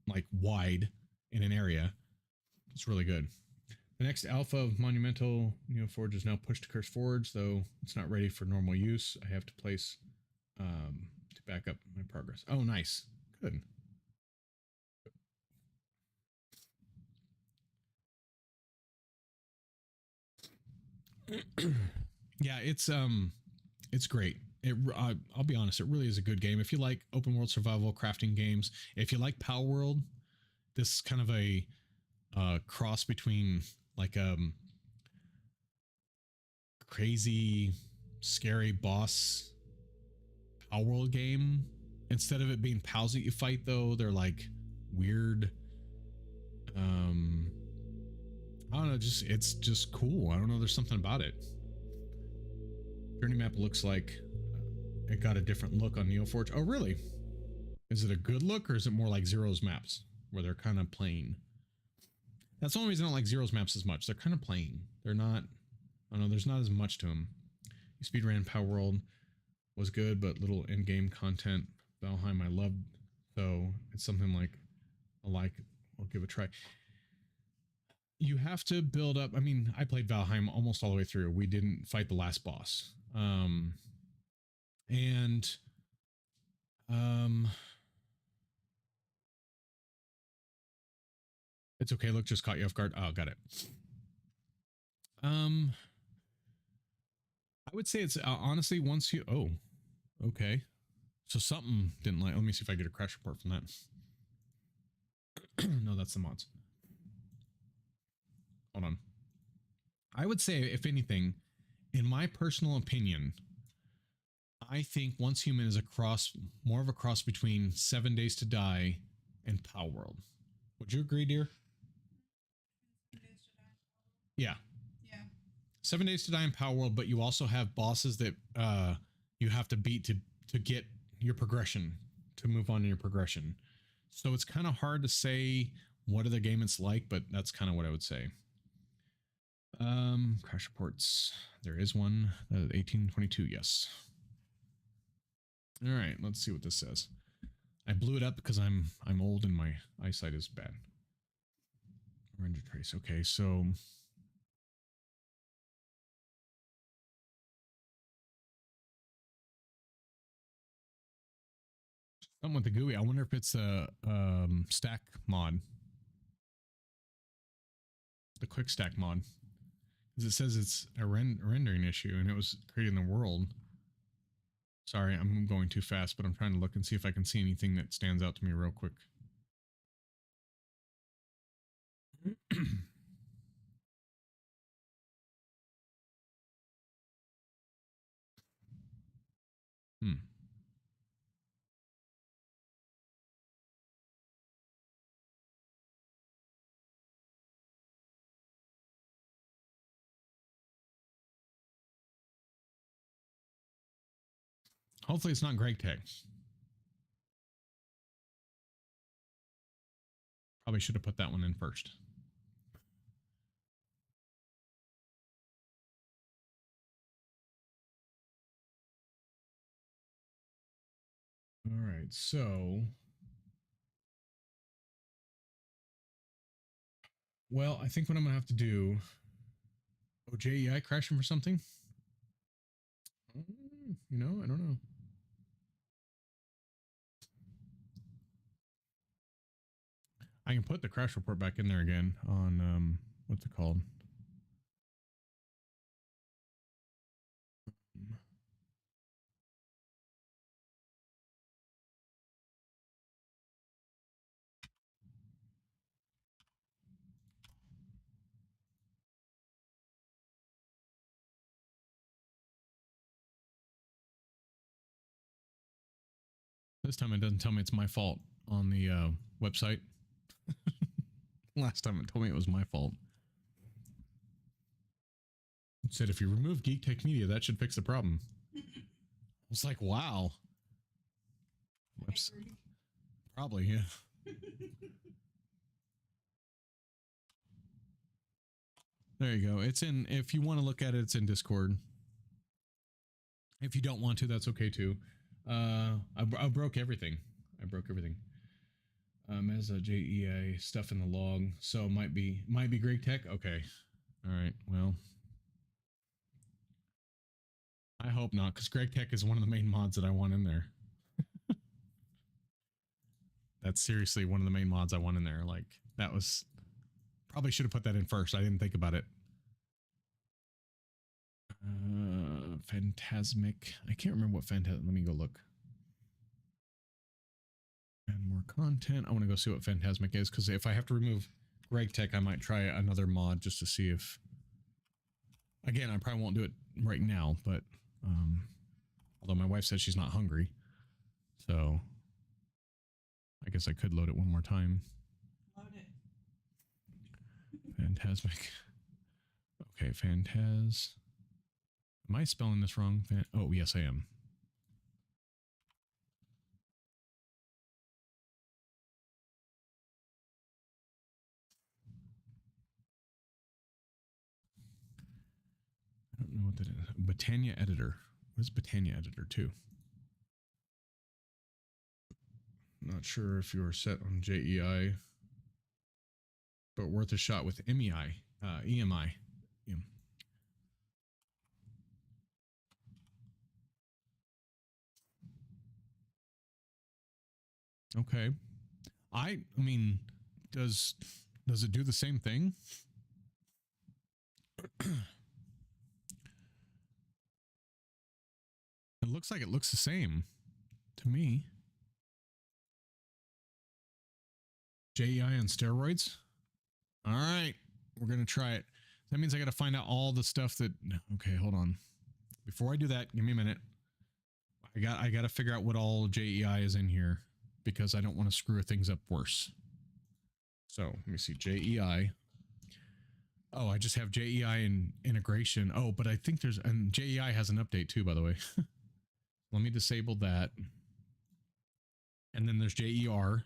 like wide in an area. It's really good. The next alpha of Monumental Neoforge is now pushed to Curse Forge, though it's not ready for normal use. I have to place to back up my progress. Oh, nice. Good. Yeah, it's great. I'll be honest, it really is a good game. If you like open world survival crafting games, if you like Power World, this is kind of a cross between like crazy, scary boss Power World game. Instead of it being pals that you fight, though, they're like weird. I don't know, it's just cool. I don't know, there's something about it. Journey map looks like it got a different look on Neoforge. Oh, really? Is it a good look, or is it more like Zero's maps, where they're kind of plain? That's the only reason I don't like Zero's maps as much. They're kind of plain. They're not, I don't know, there's not as much to them. Speedran Power World was good, but little in-game content. Valheim I loved, so it's something like I'll give it a try. You have to build up. I mean, I played Valheim almost all the way through. We didn't fight the last boss. It's okay. Look, just caught you off guard. Oh, got it. I would say it's honestly, once you, oh, okay. So something didn't like, let me see if I get a crash report from that. No, that's the mods. Hold on. I would say, if anything, in my personal opinion, I think Once Human is more of a cross between 7 Days to Die and Power World. Would you agree, dear? Yeah. Yeah. 7 Days to Die in Power World, but you also have bosses that you have to beat to get your progression, to move on in your progression. So it's kind of hard to say what other game it's like, but that's kind of what I would say. Crash reports. There is one. 1822. Yes. All right. Let's see what this says. I blew it up because I'm old and my eyesight is bad. Render trace. Okay, so something with the GUI. I wonder if it's a stack mod, the quick stack mod, because it says it's a rendering issue and it was creating the world. Sorry, I'm going too fast, but I'm trying to look and see if I can see anything that stands out to me real quick. Hopefully it's not Greg Tech. Probably should have put that one in first. All right, so well, I think what I'm gonna have to do. Oh, JEI crashing for something? You know, I don't know. I can put the crash report back in there again on what's it called? This time it doesn't tell me it's my fault on the website. Last time it told me it was my fault. It said if you remove GeekTechMedia, that should fix the problem. I was like, wow. Whoops. Probably, yeah. There you go. It's in, if you want to look at it, it's in Discord. If you don't want to, that's okay too. I broke everything. I broke everything. As a JEA stuff in the log, so might be Greg Tech. Okay, all right. Well, I hope not, because Greg Tech is one of the main mods that I want in there. That's seriously one of the main mods I want in there. Like that was probably should have put that in first. I didn't think about it. Phantasmic. I can't remember what Phantasmic. Let me go look. And more content. I want to go see what Phantasmic is, because if I have to remove Greg Tech, I might try another mod just to see if. Again, I probably won't do it right now, but although my wife said she's not hungry, so I guess I could load it one more time. Load it. Phantasmic. Okay, Phantaz. Am I spelling this wrong? Oh, yes, I am. I don't know what that is. Britannia Editor. What is Britannia Editor 2? Not sure if you're set on JEI, but worth a shot with EMI. EMI. Okay. I mean, does it do the same thing? It looks like it looks the same to me. JEI on steroids? All right, we're going to try it. That means I got to find out all the stuff that, okay, hold on. Before I do that, give me a minute. I got to figure out what all JEI is in here, because I don't want to screw things up worse. So let me see, JEI. Oh, I just have JEI and integration. Oh, but I think there's, and JEI has an update too, by the way. Let me disable that. And then there's JER.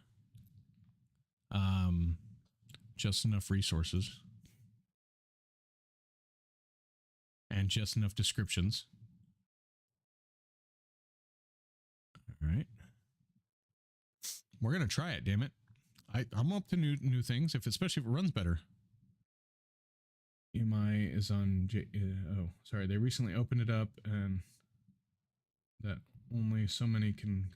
Just enough resources. and just enough descriptions. All right. We're going to try it, damn it. I'm up to new things, especially if it runs better. EMI is on oh, sorry. They recently opened it up and that only so many can.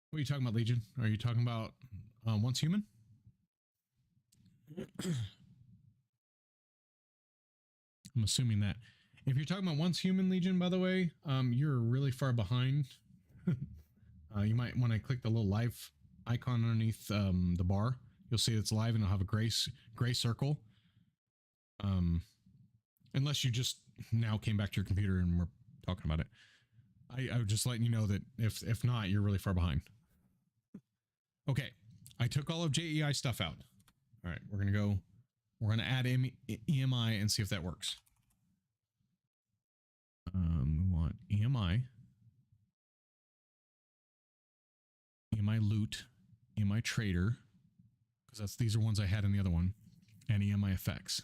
What are you talking about, Legion? Are you talking about Once Human? I'm assuming that. If you're talking about Once Human, Legion, by the way, you're really far behind. You might want to click the little live icon underneath the bar. You'll see it's live and it'll have a gray circle. Unless you just now came back to your computer and we're talking about it. I would just letting you know that if not, you're really far behind. Okay, I took all of JEI stuff out. All right, we're gonna add EMI and see if that works. We want EMI, EMI loot, EMI trader, because these are ones I had in the other one, and EMI effects.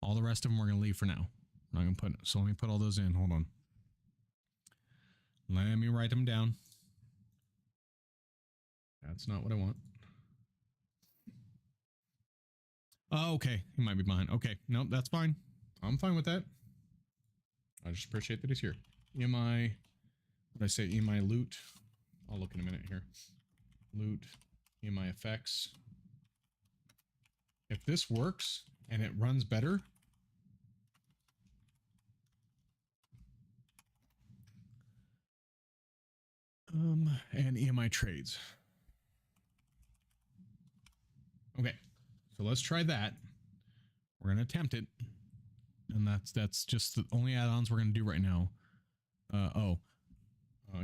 All the rest of them we're gonna leave for now. I'm not gonna put, so let me put all those in. Hold on. Let me write them down. That's not what I want. Oh, okay. He might be behind. Okay. Nope, that's fine. I'm fine with that. I just appreciate that he's here. EMI, what did I say? EMI loot. I'll look in a minute here. Loot, EMI effects. If this works and it runs better, and EMI trades. Okay, so let's try that. We're gonna attempt it, and that's just the only add-ons we're gonna do right now. I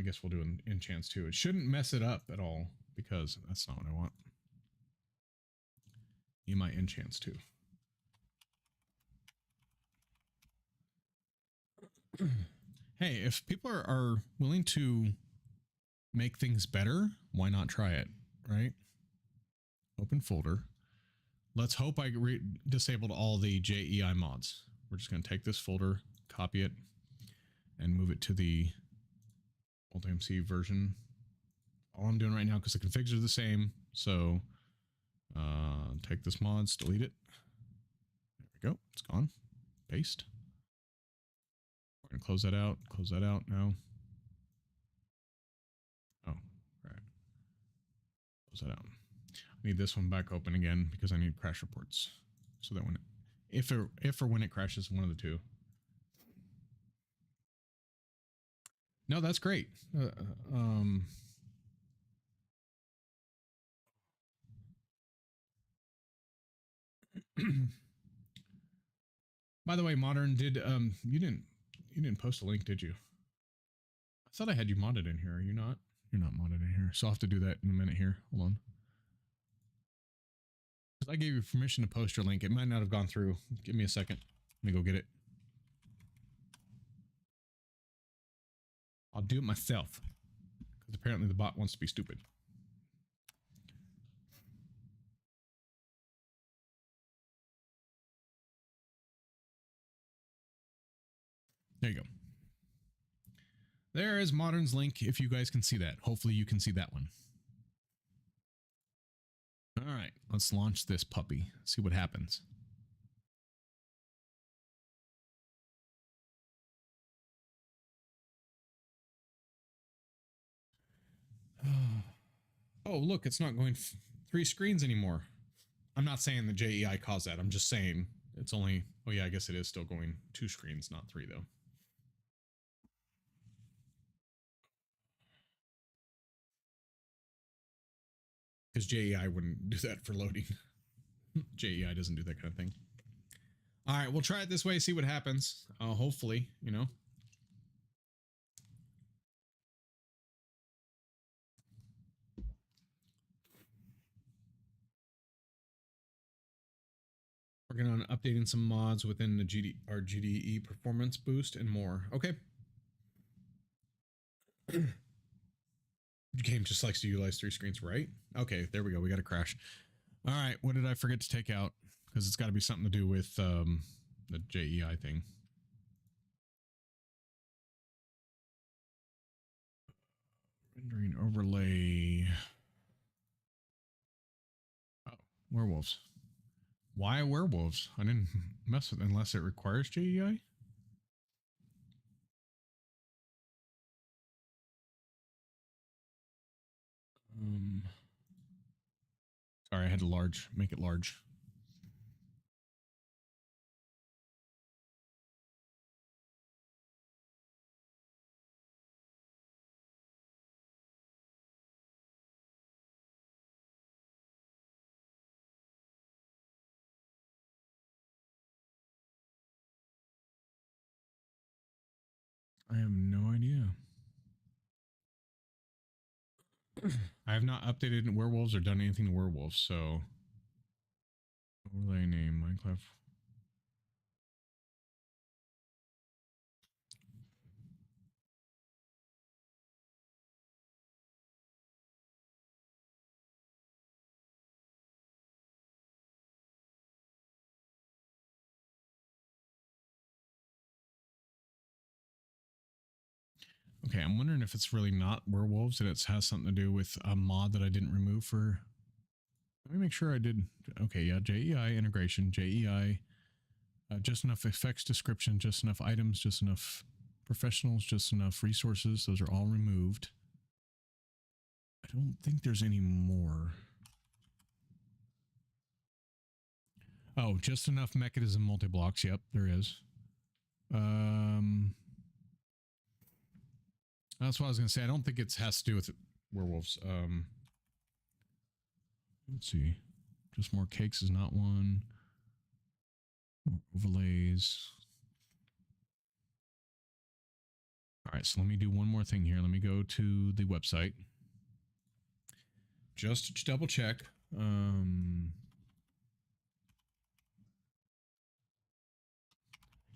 guess we'll do an enchants too. It shouldn't mess it up at all because that's not what I want. EMI enchants too. Hey, if people are willing to make things better, why not try it, right? Open folder. Let's hope I disabled all the JEI mods. We're just going to take this folder, copy it, and move it to the Multi-MC version. All I'm doing right now, because the configs are the same, so take this mods, delete it. There we go. It's gone. Paste. We're going to close that out now. Oh, right. Close that out. I need this one back open again because I need crash reports. So that when if or when it crashes, one of the two. No, that's great. By the way, Modern, did you didn't post a link, did you? I thought I had you modded in here. Are you not? You're not modded in here. So I'll have to do that in a minute here. Hold on. I gave you permission to post your link. It might not have gone through. Give me a second. Let me go get it. I'll do it myself. Because apparently the bot wants to be stupid. There you go. There is Modern's link, if you guys can see that. Hopefully you can see that one. All right, let's launch this puppy. See what happens. Oh, look, it's not going 3 screens anymore. I'm not saying the JEI caused that. I'm just saying it's only, oh yeah, I guess it is still going 2 screens, not 3 though. Because JEI wouldn't do that for loading. JEI doesn't do that kind of thing. All right, we'll try it this way, see what happens. Hopefully, you know. Working on updating some mods within the our GDE performance boost and more. Okay. The game just likes to utilize 3 screens, right? Okay, there we go. We got a crash. All right, what did I forget to take out? Because it's got to be something to do with the JEI thing. Rendering overlay. Oh, werewolves. Why werewolves? I didn't mess with it unless it requires JEI. Sorry, I had to make it large. I have no idea. I have not updated werewolves or done anything to werewolves, so overlay name Minecraft. Okay, I'm wondering if it's really not werewolves and it has something to do with a mod that I didn't remove for. Let me make sure I did. Okay, yeah, JEI integration, JEI, just enough effects description, just enough items, just enough professionals, just enough resources. Those are all removed. I don't think there's any more. Oh, just enough mechanism multi-blocks. Yep, there is. That's what I was going to say. I don't think it has to do with werewolves. Let's see. Just more cakes is not one. More overlays. All right, so let me do one more thing here. Let me go to the website. Just to double check.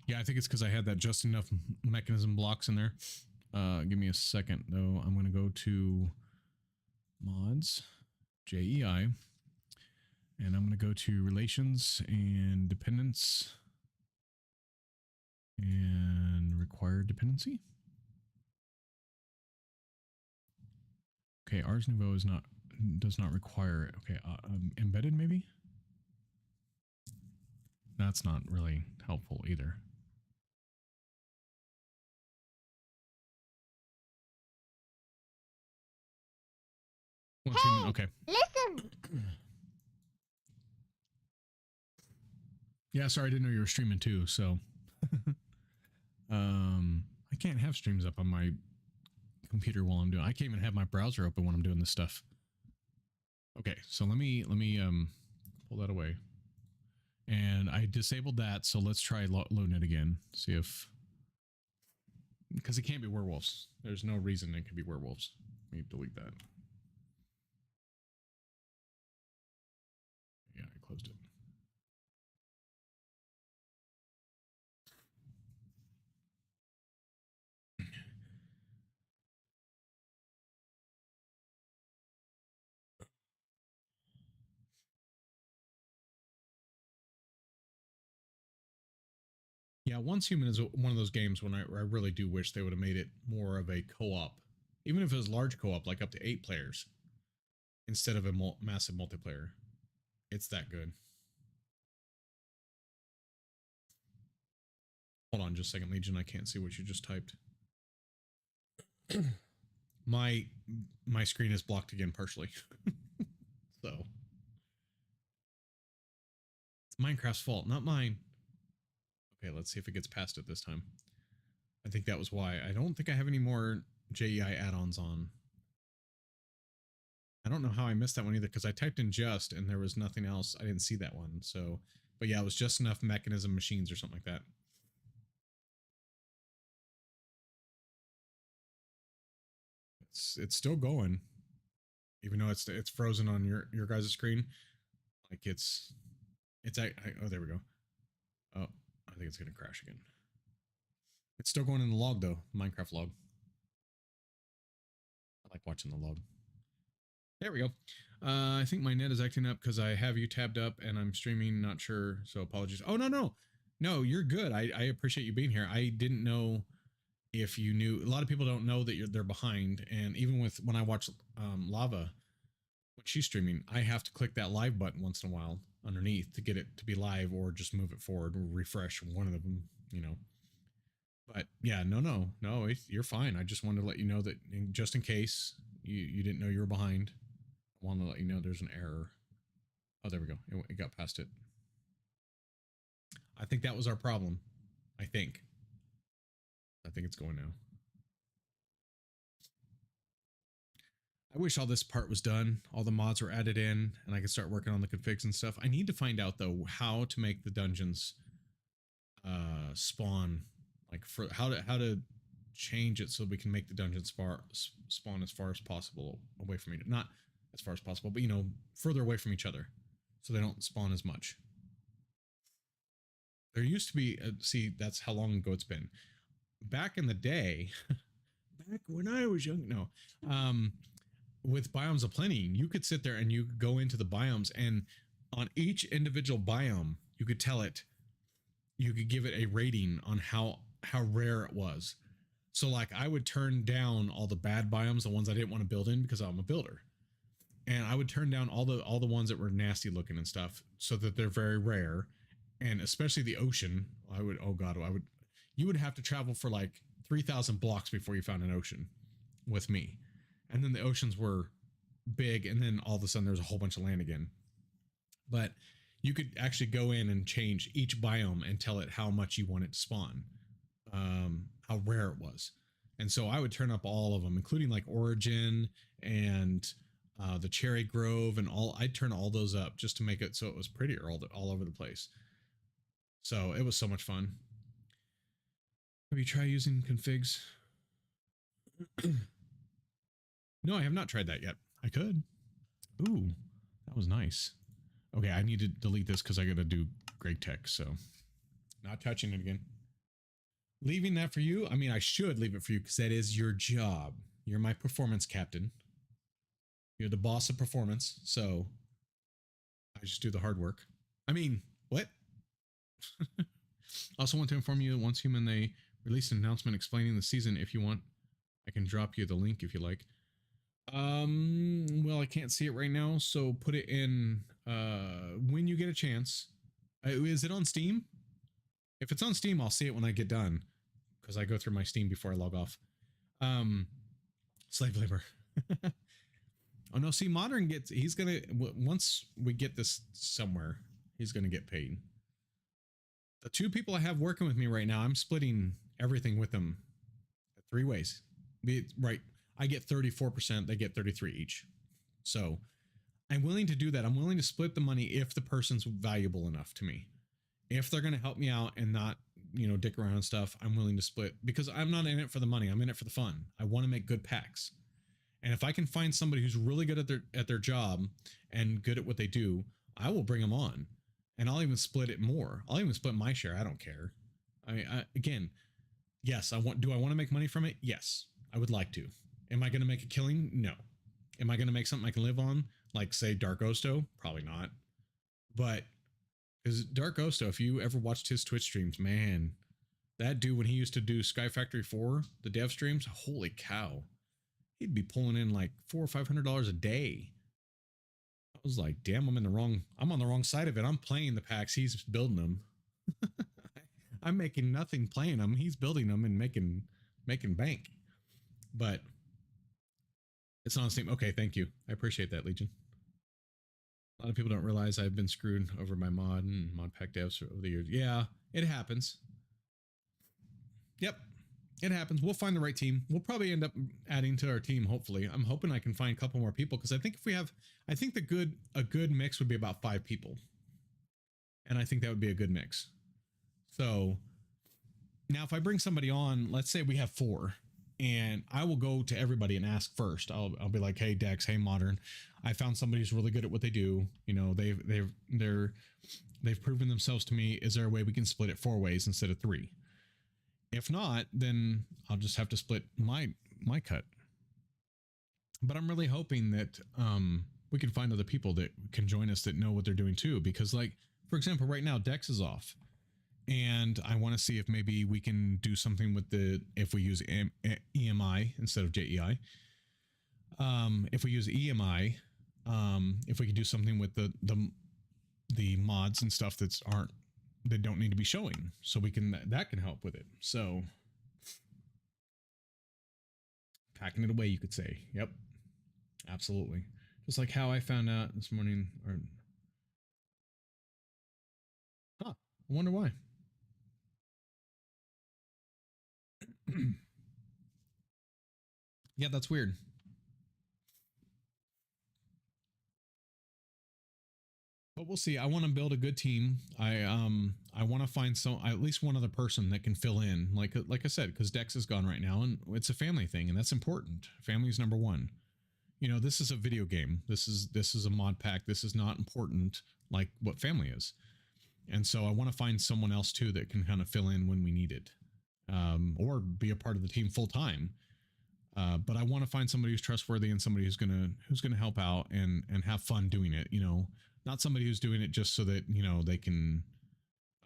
Yeah, I think it's because I had that just enough mechanism blocks in there. Give me a second, though. I'm going to go to mods, JEI, and I'm going to go to relations and dependence and required dependency. Okay, Ars Nouveau does not require it. Okay, embedded maybe? That's not really helpful either. Hey, okay. listen. Yeah, sorry, I didn't know you were streaming too, so I can't have streams up on my computer while I'm doing. I can't even have my browser open when I'm doing this stuff. Okay, so let me pull that away. And I disabled that, so let's try loading it again. See if, because it can't be werewolves. There's no reason it could be werewolves. Let me delete that. Yeah, I closed it. Yeah, Once Human is one of those games when I really do wish they would have made it more of a co-op. Even if it was large co-op, like up to 8 players, instead of a massive multiplayer. It's that good. Hold on just a second, Legion. I can't see what you just typed. my screen is blocked again partially. So it's Minecraft's fault, not mine. Okay, let's see if it gets past it this time. I think that was why. I don't think I have any more JEI add-ons on. I don't know how I missed that one either, because I typed in just and there was nothing else. I didn't see that one. So, but yeah, it was just enough mechanism machines or something like that. It's still going, even though it's frozen on your guys' screen. Like oh, there we go. Oh, I think it's gonna crash again. It's still going in the log though, Minecraft log. I like watching the log. There we go. I think my net is acting up because I have you tabbed up and I'm streaming, not sure, so apologies. Oh, no, you're good. I appreciate you being here. I didn't know if you knew. A lot of people don't know that they're behind, and even with when I watch Lava, when she's streaming, I have to click that live button once in a while underneath to get it to be live, or just move it forward or refresh one of them, you know. But yeah, no, you're fine. I just wanted to let you know that just in case you didn't know you were behind, I wanted to let you know there's an error. Oh, there we go. It got past it. I think that was our problem. I think it's going now. I wish all this part was done. All the mods were added in and I could start working on the configs and stuff. I need to find out though, how to make the dungeons spawn, like for how to change it so we can make the dungeons spawn as far as possible away from not as far as possible, but you know, further away from each other so they don't spawn as much. There used to be, see, that's how long ago it's been. Back in the day, back when I was young, no, with Biomes of Plenty, you could sit there and you could go into the biomes, and on each individual biome, you could tell it, you could give it a rating on how rare it was. So like I would turn down all the bad biomes, the ones I didn't want to build in because I'm a builder. And I would turn down all the ones that were nasty looking and stuff so that they're very rare. And especially the ocean, you would have to travel for like 3,000 blocks before you found an ocean with me. And then the oceans were big, and then all of a sudden there's a whole bunch of land again. But you could actually go in and change each biome and tell it how much you want it to spawn, how rare it was. And so I would turn up all of them, including like Origin and the Cherry Grove and all. I'd turn all those up just to make it so it was prettier all over the place. So it was so much fun. Have you tried using configs? No, I have not tried that yet. I could. Ooh, that was nice. Okay, I need to delete this because I got to do Greg Tech, so not touching it again. Leaving that for you? I mean, I should leave it for you because that is your job. You're my performance captain. You're the boss of performance, so I just do the hard work. I mean, what? Also want to inform you that once Human, they released an announcement explaining the season. If you want, I can drop you the link if you like. Well, I can't see it right now, so put it in when you get a chance. Is it on Steam? If it's on Steam, I'll see it when I get done because I go through my Steam before I log off. Slave labor. Oh no, see, Modern he's gonna, once we get this somewhere, he's gonna get paid. The two people I have working with me right now, I'm splitting everything with them 3 ways. Right. I get 34%, they get 33 each. So I'm willing to do that. I'm willing to split the money if the person's valuable enough to me. If they're going to help me out and not, you know, dick around and stuff, I'm willing to split because I'm not in it for the money. I'm in it for the fun. I want to make good packs. And if I can find somebody who's really good at their job and good at what they do, I will bring them on. And I'll even split it more. I'll even split my share. I don't care. I mean, again, yes, do I want to make money from it? Yes, I would like to. Am I going to make a killing? No. Am I going to make something I can live on? Like, say, Dark Osto? Probably not. But, because Dark Osto, if you ever watched his Twitch streams, man, that dude, when he used to do Sky Factory 4, the dev streams, holy cow. He'd be pulling in like $400 or $500 a day. I was like, damn, I'm on the wrong side of it. I'm playing the packs. He's building them. I'm making nothing playing them. He's building them and making bank. But it's on Steam. Okay, thank you. I appreciate that, Legion. A lot of people don't realize I've been screwed over by mod and Modpack devs over the years. Yeah, it happens. Yep, it happens. We'll find the right team. We'll probably end up adding to our team, hopefully. I'm hoping I can find a couple more people because I think if we have, I think a good mix would be about 5 people. And I think that would be a good mix. So now if I bring somebody on, let's say we have 4. And I will go to everybody and ask first. I'll be like, hey Dex, hey Modern, I found somebody who's really good at what they do. You know, they've proven themselves to me. Is there a way we can split it 4 ways instead of 3? If not, then I'll just have to split my cut. But I'm really hoping that we can find other people that can join us that know what they're doing too. Because, like, for example, right now Dex is off, and I want to see if maybe we can do something with if we use EMI instead of JEI. If we use EMI, if we could do something with the mods and stuff that don't need to be showing, so we can that can help with it. So packing it away, you could say. Yep, absolutely. Just like how I found out this morning, or I wonder why. Yeah, that's weird. But we'll see. I want to build a good team. I want to find at least one other person that can fill in. Like I said, because Dex is gone right now, and it's a family thing, and that's important. Family is number one. You know, this is a video game. This is a mod pack. This is not important like what family is. And so I want to find someone else too that can kind of fill in when we need it, or be a part of the team full time. But I want to find somebody who's trustworthy and somebody who's gonna help out and have fun doing it. You know, not somebody who's doing it just so that they can,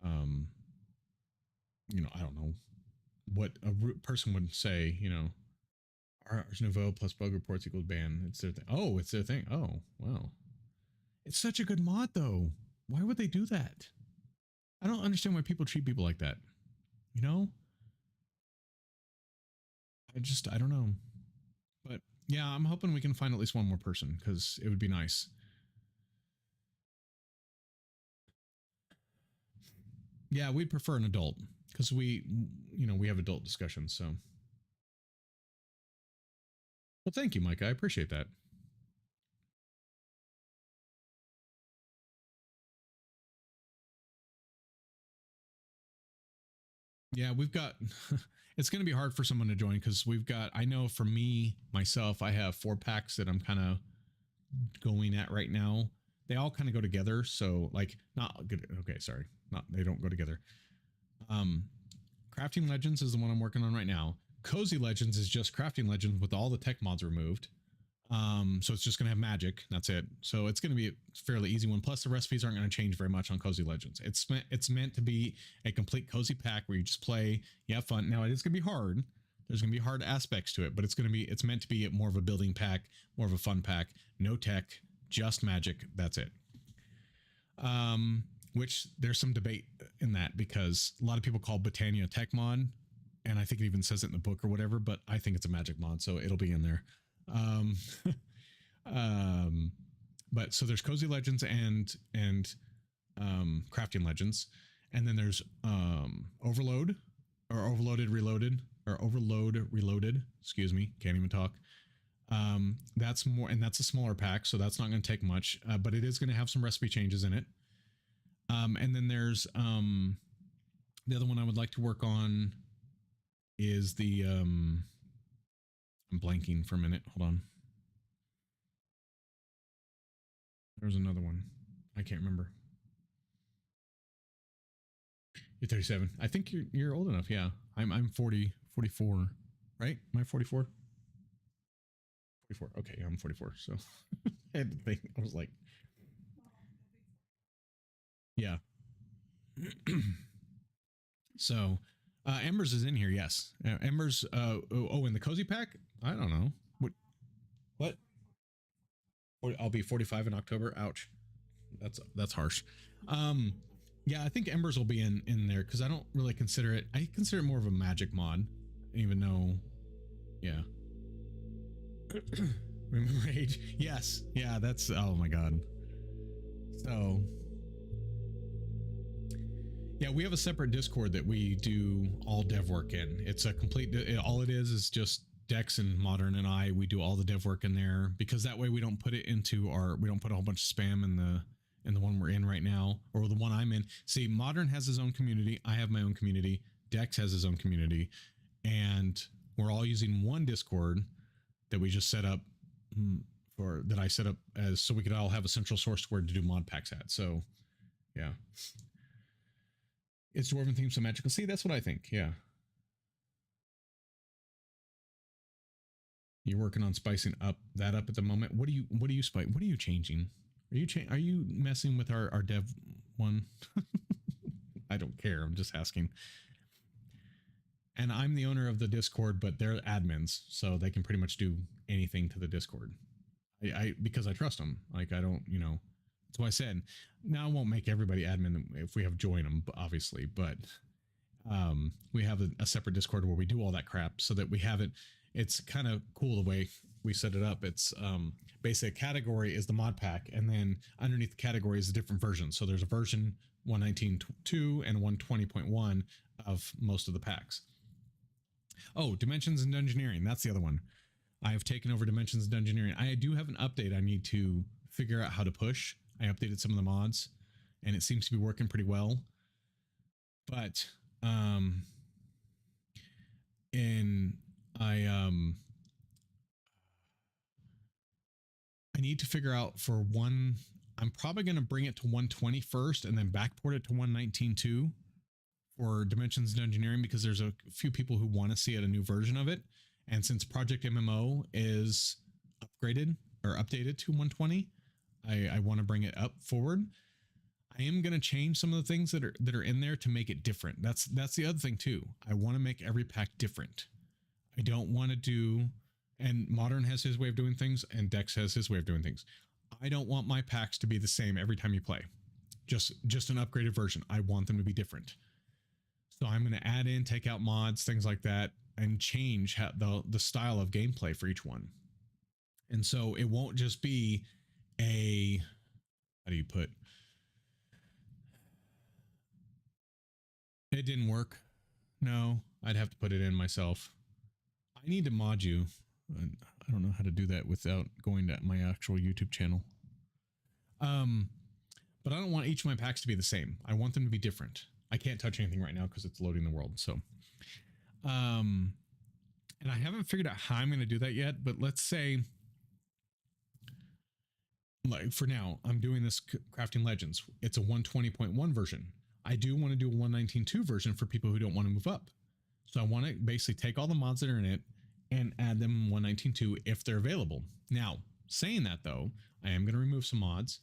I don't know what a person would say. Ars Nouveau plus bug reports equals ban. It's their thing. Oh, it's their thing. Oh, wow. It's such a good mod though. Why would they do that? I don't understand why people treat people like that. You know? I don't know. But yeah, I'm hoping we can find at least one more person because it would be nice. Yeah, we'd prefer an adult because we have adult discussions. So, well, thank you, Mike. I appreciate that. Yeah, we've got, it's going to be hard for someone to join because I know for myself, I have 4 packs that I'm kind of going at right now. They all kind of go together. So like not good. Okay. Sorry. They don't go together. Crafting Legends is the one I'm working on right now. Cozy Legends is just Crafting Legends with all the tech mods removed. So it's just going to have magic. That's it. So it's going to be a fairly easy one. Plus the recipes aren't going to change very much on Cozy Legends. It's meant to be a complete cozy pack where you just play, you have fun. Now it is going to be hard. There's going to be hard aspects to it, but it's meant to be more of a building pack, more of a fun pack, no tech, just magic. That's it. Which there's some debate in that because a lot of people call Britannia tech mod, and I think it even says it in the book or whatever, but I think it's a magic mod, so it'll be in there. But so there's Cozy Legends and Crafting Legends, and then there's Overload or Overloaded Reloaded or Overload Reloaded. Excuse me, can't even talk. That's more, and that's a smaller pack, so that's not going to take much, but it is going to have some recipe changes in it. And then there's the other one I would like to work on is the I'm blanking for a minute. Hold on. There's another one. I can't remember. You're 37. I think you're old enough. Yeah. I'm 44, right? Am I 44? 44. Okay, I'm 44. So I had to think. I was like, yeah. So Embers is in here. Yes. Embers. In the cozy pack. I don't know. What? I'll be 45 in October. Ouch. That's harsh. Yeah, I think Embers will be in there because I don't really consider it. I consider it more of a magic mod, even though, yeah. Remember age? Yes. Yeah, that's, oh my God. So, yeah, we have a separate Discord that we do all dev work in. It's a complete, all it is just Dex and Modern and we do all the dev work in there because that way we don't put it into we don't put a whole bunch of spam in the one we're in right now, or the one I'm in. See, Modern has his own community. I have my own community. Dex has his own community, and we're all using one Discord that we just set up I set up as so we could all have a central source where to do mod packs at. So, yeah. It's Dwarven theme, so magical. See, that's what I think. Yeah. You're working on spicing that up at the moment. What are you changing? Are you messing with our dev one? I don't care. I'm just asking. And I'm the owner of the Discord, but they're admins, so they can pretty much do anything to the Discord. Because I trust them. Like, I don't, that's why I said, now I won't make everybody admin if we have join them, obviously, but we have a separate Discord where we do all that crap so that we have it. It's kind of cool the way we set it up. It's basically a category is the mod pack, and then underneath the category is a different version. So there's a version 119.2 and 120.1 of most of the packs. Oh, Dimensions and Dungeoneering. That's the other one. I have taken over Dimensions and Dungeoneering. I do have an update I need to figure out how to push. I updated some of the mods, and it seems to be working pretty well. But I need to figure out for one. I'm probably going to bring it to 120 first, and then backport it to 119.2 for Dimensions and Dungeoneering, because there's a few people who want to see a new version of it. And since Project MMO is upgraded or updated to 120, I want to bring it up forward. I am going to change some of the things that are in there to make it different. That's the other thing too. I want to make every pack different. I don't want to do, and Modern has his way of doing things, and Dex has his way of doing things. I don't want my packs to be the same every time you play. Just an upgraded version. I want them to be different. So I'm going to add in, take out mods, things like that, and change the style of gameplay for each one. And so it won't just be a, how do you put, it didn't work. No, I'd have to put it in myself. I need to mod you. I don't know how to do that without going to my actual YouTube channel. But I don't want each of my packs to be the same. I want them to be different. I can't touch anything right now because it's loading the world. So, and I haven't figured out how I'm going to do that yet, but let's say, like for now, I'm doing this Crafting Legends. It's a 120.1 version. I do want to do a 119.2 version for people who don't want to move up. So I want to basically take all the mods that are in it and add them in 119.2 if they're available. Now, saying that though, I am going to remove some mods,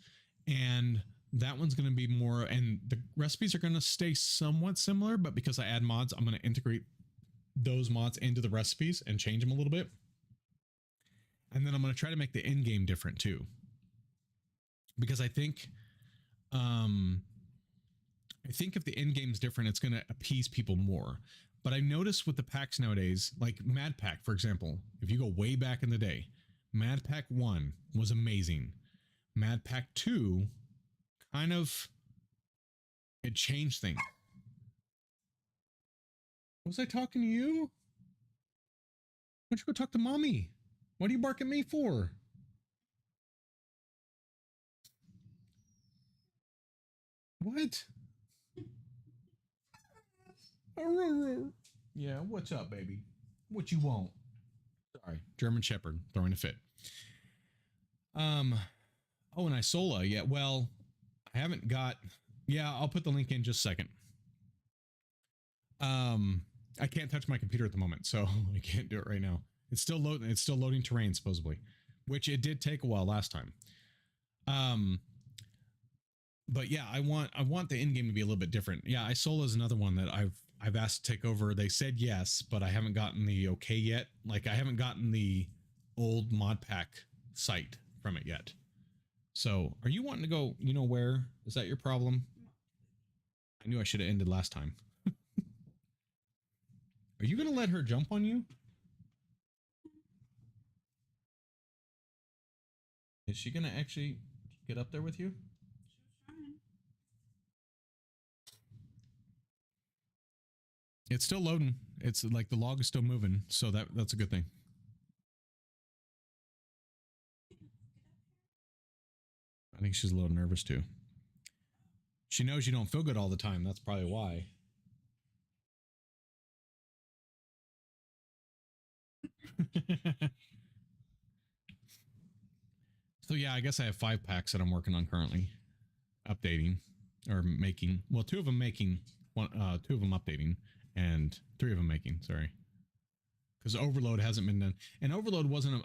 and that one's going to be more, and the recipes are going to stay somewhat similar, but because I add mods, I'm going to integrate those mods into the recipes and change them a little bit. And then I'm going to try to make the end game different too, because I think if the end game's different, it's going to appease people more. But I noticed with the packs nowadays, like Mad Pack, for example, if you go way back in the day, Mad Pack 1 was amazing. Mad Pack 2 kind of, it changed things. Was I talking to you? Why don't you go talk to mommy? What do you bark at me for? What? Yeah, what's up, baby? What you want? Sorry, German Shepherd throwing a fit. Oh, and Isola. Yeah, well, I haven't got. Yeah, I'll put the link in just a second. I can't touch my computer at the moment, so I can't do it right now. It's still loading. It's still loading terrain supposedly, which it did take a while last time. But yeah, I want the end game to be a little bit different. Yeah, Isola is another one that I've asked to take over. They said yes, but I haven't gotten the okay yet. Like I haven't gotten the old mod pack site from it yet. So are you wanting to go, you know where? Is that your problem? I knew I should have ended last time. Are you going to let her jump on you? Is she going to actually get up there with you? It's still loading. It's like the log is still moving, so that's a good thing. I think she's a little nervous too. She knows you don't feel good all the time. That's probably why. So yeah, I guess I have 5 packs that I'm working on currently, updating or making. Well, 2 of them making, 2 of them updating, and 3 of them making. Sorry, because Overload hasn't been done. And Overload wasn't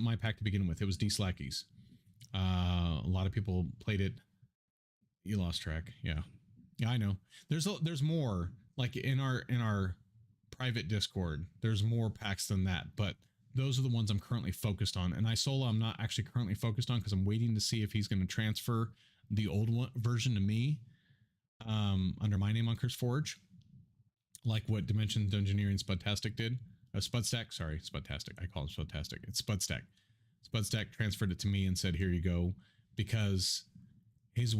my pack to begin with. It was D Slacky's. A lot of people played it. You lost track. Yeah, I know. There's more. Like in our private Discord, there's more packs than that. But those are the ones I'm currently focused on. And Isola, I'm not actually currently focused on because I'm waiting to see if he's going to transfer the old version to me under my name on Curse Forge, like what Dimension Dungeoneering Spudtastic did. Spudstack, sorry, Spudtastic. I call him Spudtastic. It's Spudstack. Spudstack transferred it to me and said, here you go, because he's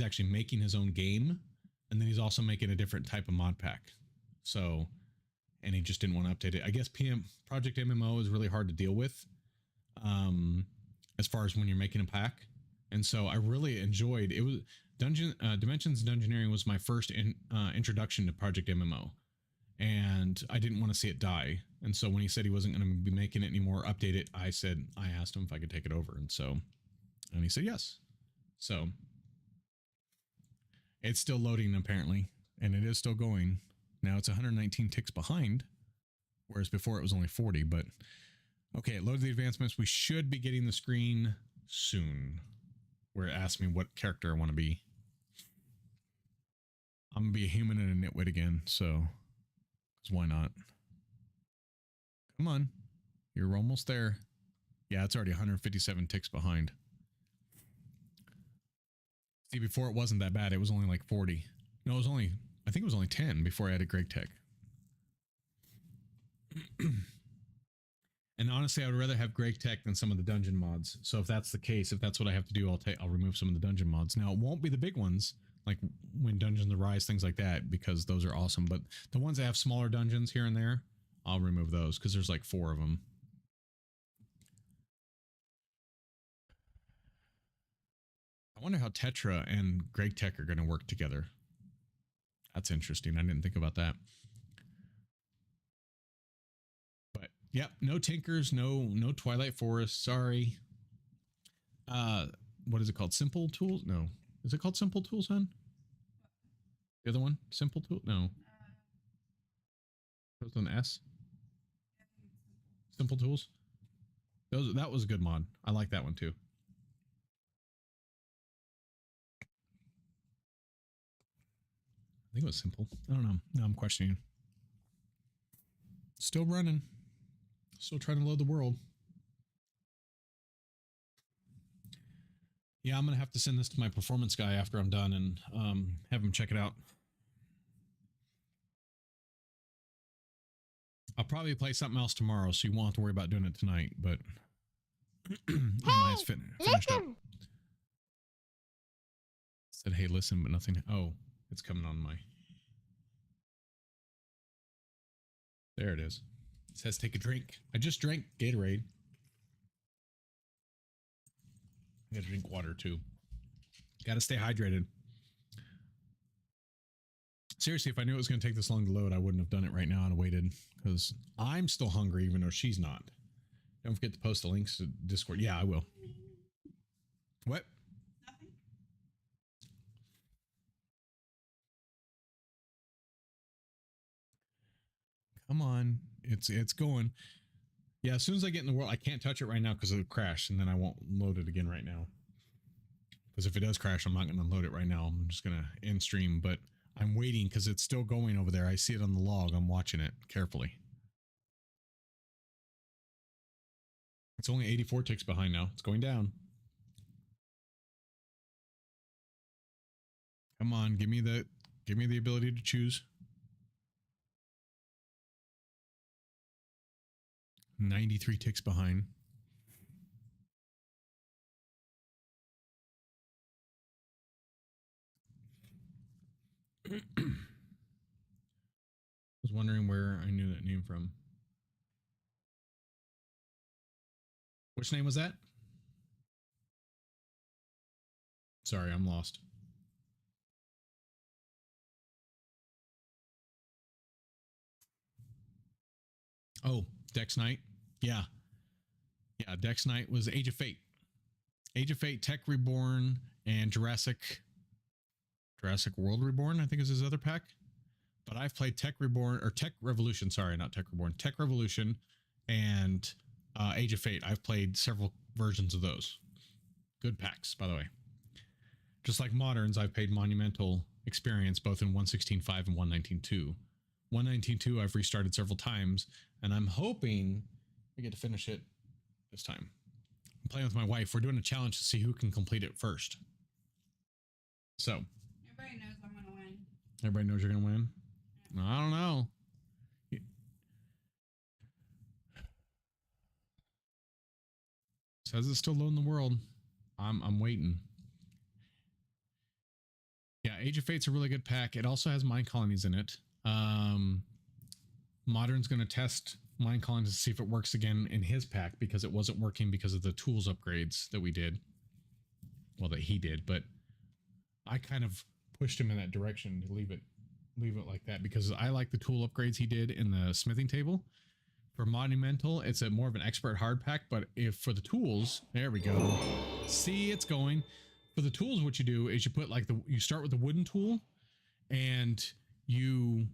actually making his own game, and then he's also making a different type of mod pack. So, and he just didn't want to update it. I guess Project MMO is really hard to deal with as far as when you're making a pack. And so I really enjoyed it. Was Dimensions Dungeoneering was my first introduction to Project MMO, and I didn't want to see it die. And so when he said he wasn't going to be making it anymore, update it, I asked him if I could take it over, and he said yes. So it's still loading apparently, and it is still going. Now it's 119 ticks behind, whereas before it was only 40. But okay, it loaded the advancements. We should be getting the screen soon, where it asks me what character I want to be. I'm gonna be a human and a nitwit again, so why not? Come on, you're almost there. Yeah, it's already 157 ticks behind. See, before it wasn't that bad. It was only like 40. No, I think it was only 10 before I added Greg Tech. And honestly, I would rather have Greg Tech than some of the dungeon mods. So if that's the case, if that's what I have to do, I'll remove some of the dungeon mods. Now, it won't be the big ones, like when Dungeons Arise, things like that, because those are awesome. But the ones that have smaller dungeons here and there, I'll remove those because there's like 4 of them. I wonder how Tetra and Greg Tech are going to work together. That's interesting. I didn't think about that. But yep, no Tinkers, no Twilight Forest. Sorry. What is it called? Simple Tools? No. Is it called Simple Tools, hon? The other one? Simple Tool? No. That was an S. Simple Tools. That was a good mod. I like that one too. I think it was simple. I don't know. Now I'm questioning. Still running. Still trying to load the world. Yeah, I'm going to have to send this to my performance guy after I'm done and have him check it out. I'll probably play something else tomorrow, so you won't have to worry about doing it tonight, but Hey, finished up. listen. Said, hey, listen, but nothing. Oh, it's coming on my. There it is. It says take a drink. I just drank Gatorade. I gotta drink water too. Gotta stay hydrated. Seriously, if I knew it was going to take this long to load, I wouldn't have done it right now and waited, because I'm still hungry even though she's not. Don't forget to post the links to Discord. Yeah, I will. What? Nothing. Come on. It's going. Yeah, as soon as I get in the world, I can't touch it right now because it'll crash, and then I won't load it again right now. Because if it does crash, I'm not going to load it right now. I'm just going to end stream, but I'm waiting because it's still going over there. I see it on the log. I'm watching it carefully. It's only 84 ticks behind now. It's going down. Come on, give me the ability to choose. 93 ticks behind. I was wondering where I knew that name from. Which name was that? Sorry, I'm lost. Oh, Dex Knight. Yeah. Yeah, Dex Knight was Age of Fate. Age of Fate, Tech Reborn, and Jurassic World Reborn, I think is his other pack. but I've played Tech Reborn or Tech Revolution. Sorry, not Tech Reborn. Tech Revolution and Age of Fate. I've played several versions of those. Good packs, by the way. Just like Moderns, I've played Monumental Experience both in 1.16.5 and 1.19.2. 1.19.2 I've restarted several times, and I'm hoping I get to finish it this time. I'm playing with my wife. We're doing a challenge to see who can complete it first. So Everybody knows I'm gonna win. everybody knows you're gonna win. I don't know. Says it's still low in the world. I'm waiting. Yeah, Age of Fate's a really good pack. It also has mine colonies in it. Modern's going to test mine colonies to see if it works again in his pack because it wasn't working because of the tools upgrades that we did. Well, that he did, but I kind of pushed him in that direction to leave it like that because I like the tool upgrades he did in the smithing table. For Monumental, it's a more of an expert hard pack, but if for the tools, there we go. See, it's going. For the tools, what you do is you put like you start with the wooden tool and you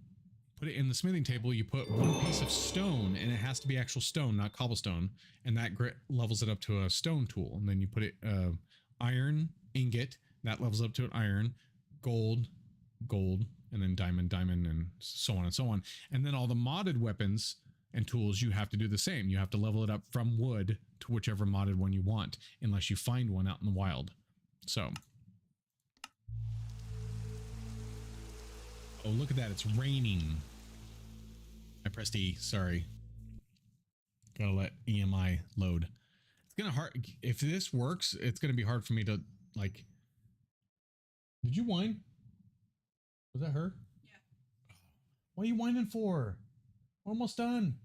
put it in the smithing table. You put one piece of stone and it has to be actual stone, not cobblestone. And that levels it up to a stone tool. And then you put it iron ingot that levels up to an iron, gold, and then diamond, and so on and so on. And then all the modded weapons and tools, you have to do the same. You have to level it up from wood to whichever modded one you want, unless you find one out in the wild. So, oh, look at that. It's raining. I pressed E. Sorry. Gotta let EMI load. It's gonna hard. If this works, it's gonna be hard for me to like. Did you whine? Was that her? Yeah. What are you whining for? We're almost done.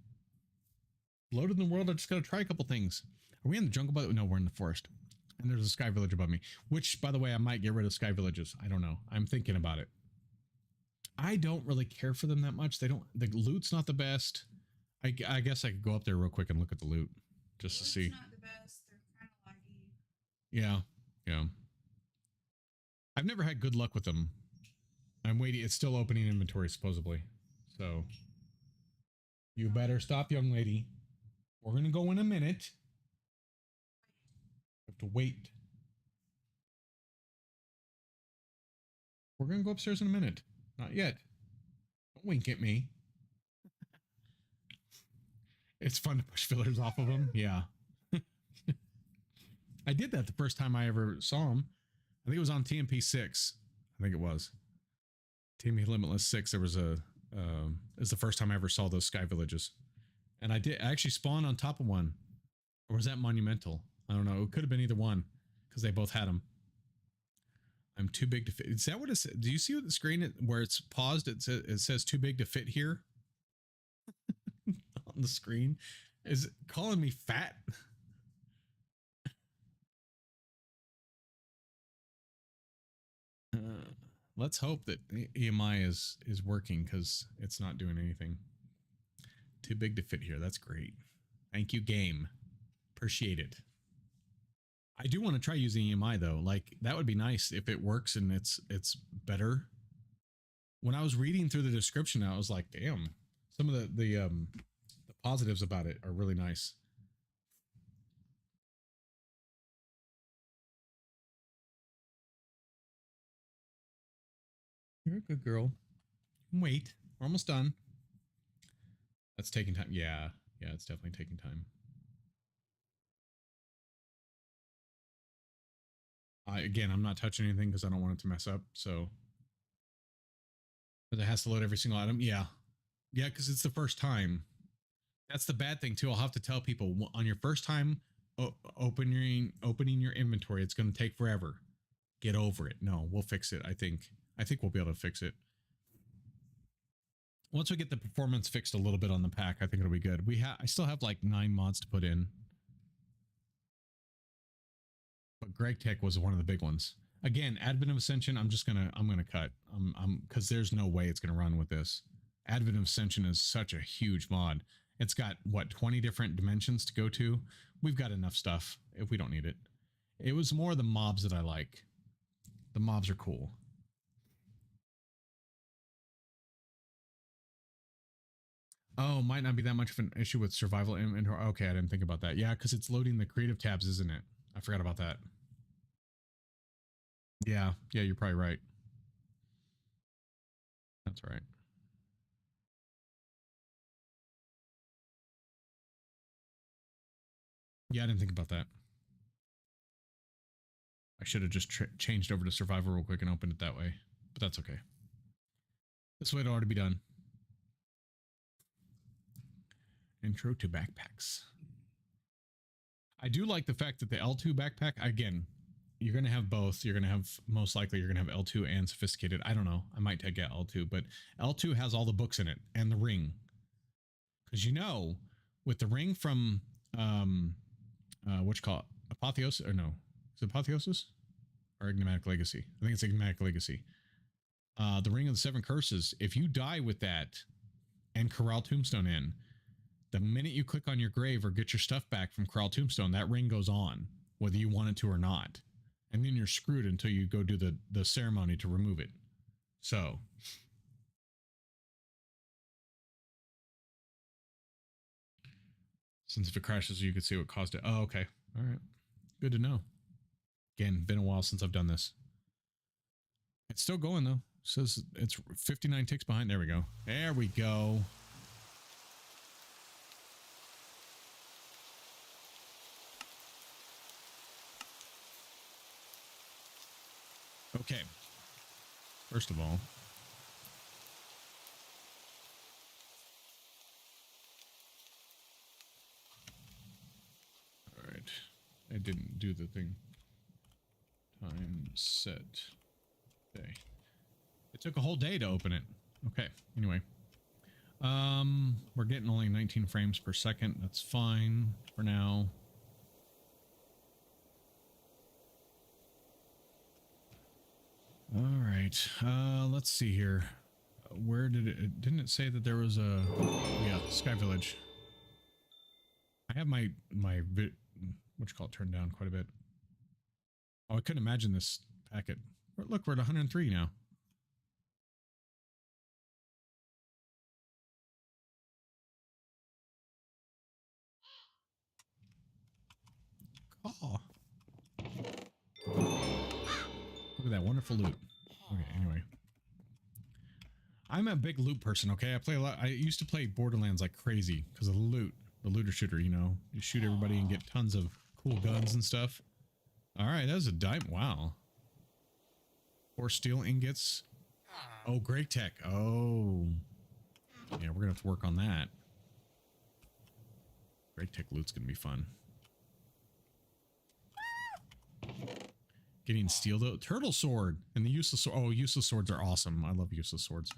Loaded in the world. I just gotta try a couple things. Are we in the jungle? No, we're in the forest. And there's a sky village above me, which, by the way, I might get rid of sky villages. I don't know. I'm thinking about it. I don't really care for them that much. The loot's not the best. I guess I could go up there real quick and look at the loot just to see. It's not the best. They're kind of laggy. Yeah. I've never had good luck with them. I'm waiting. It's still opening inventory, supposedly. So you better stop, young lady. We're going to go in a minute. Have to wait. We're gonna go upstairs in a minute. Not yet. Don't wink at me. It's fun to push fillers off of them. Yeah. I did that the first time I ever saw them. I think it was on TMP 6. I think it was. TMP Limitless 6. There was it's the first time I ever saw those sky villages. And I actually spawned on top of one. Or was that Monumental? I don't know. It could have been either one because they both had them. I'm too big to fit. Is that what it says? Do you see what the screen where it's paused? It says too big to fit here on the screen. Is it calling me fat? Let's hope that EMI is working because it's not doing anything. Too big to fit here. That's great. Thank you, game. Appreciate it. I do want to try using EMI though. Like that would be nice if it works and it's better. When I was reading through the description, I was like, damn, some of the positives about it are really nice. You're a good girl. Wait, we're almost done. That's taking time. Yeah, it's definitely taking time. Again, I'm not touching anything because I don't want it to mess up. So, but it has to load every single item. Yeah, because it's the first time. That's the bad thing too. I'll have to tell people on your first time opening your inventory, it's going to take forever. Get over it. No, we'll fix it. I think we'll be able to fix it. Once we get the performance fixed a little bit on the pack, I think it'll be good. I still have like 9 mods to put in. But Greg Tech was one of the big ones. Again, Advent of Ascension, I'm gonna cut. Because there's no way it's gonna run with this. Advent of Ascension is such a huge mod. It's got what 20 different dimensions to go to. We've got enough stuff if we don't need it. It was more the mobs that I like. The mobs are cool. Oh, might not be that much of an issue with survival inventory. Okay, I didn't think about that. Yeah, because it's loading the creative tabs, isn't it? I forgot about that. Yeah, you're probably right. That's right. Yeah, I didn't think about that. I should have just changed over to survival real quick and opened it that way, but that's okay. This way it ought to be done. Intro to backpacks. I do like the fact that the L2 backpack, again, you're going to have both. You're going to have, most likely, you're going to have L2 and sophisticated. I don't know. I might take out L2, but L2 has all the books in it and the ring. Because you know, with the ring from, what you call it? Apotheosis? Or no. Is it Apotheosis? Or Enigmatic Legacy? I think it's Enigmatic Legacy. The Ring of the Seven Curses, if you die with that and corral Tombstone in, the minute you click on your grave or get your stuff back from corral Tombstone, that ring goes on, whether you want it to or not. And then you're screwed until you go do the ceremony to remove it. So, since if it crashes, you can see what caused it. Oh, okay. All right. Good to know. Again, been a while since I've done this. It's still going, though. It says it's 59 ticks behind. There we go. There we go. Okay. First of all, all right. I didn't do the thing. Time set day. It took a whole day to open it. Okay. Anyway, we're getting only 19 frames per second. That's fine for now. All right. Let's see here. Where did it? Didn't it say that there was a? Yeah, Sky Village. I have my what you call it turned down quite a bit. Oh, I couldn't imagine this packet. Look, we're at 103 now. Oh. Look at that wonderful loot. Okay, anyway. I'm a big loot person, okay? I play a lot. I used to play Borderlands like crazy because of the loot. The looter shooter, you know. You shoot everybody and get tons of cool guns and stuff. Alright, that was a diamond. Wow. 4 steel ingots. Oh, great tech. Oh. Yeah, we're gonna have to work on that. Great tech loot's gonna be fun. Getting steel though. Turtle sword and the useless sword. Oh, useless swords are awesome. I love useless swords.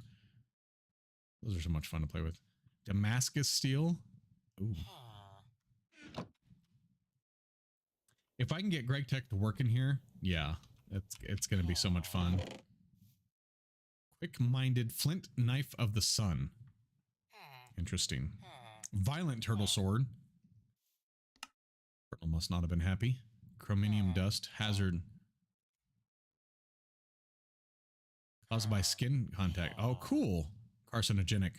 Those are so much fun to play with. Damascus steel. Ooh. If I can get Greg Tech to work in here, yeah, it's going to be so much fun. Quick-minded flint knife of the sun. Interesting. Violent turtle sword. Turtle must not have been happy. Chromium dust hazard caused by skin contact. Oh, cool. Carcinogenic.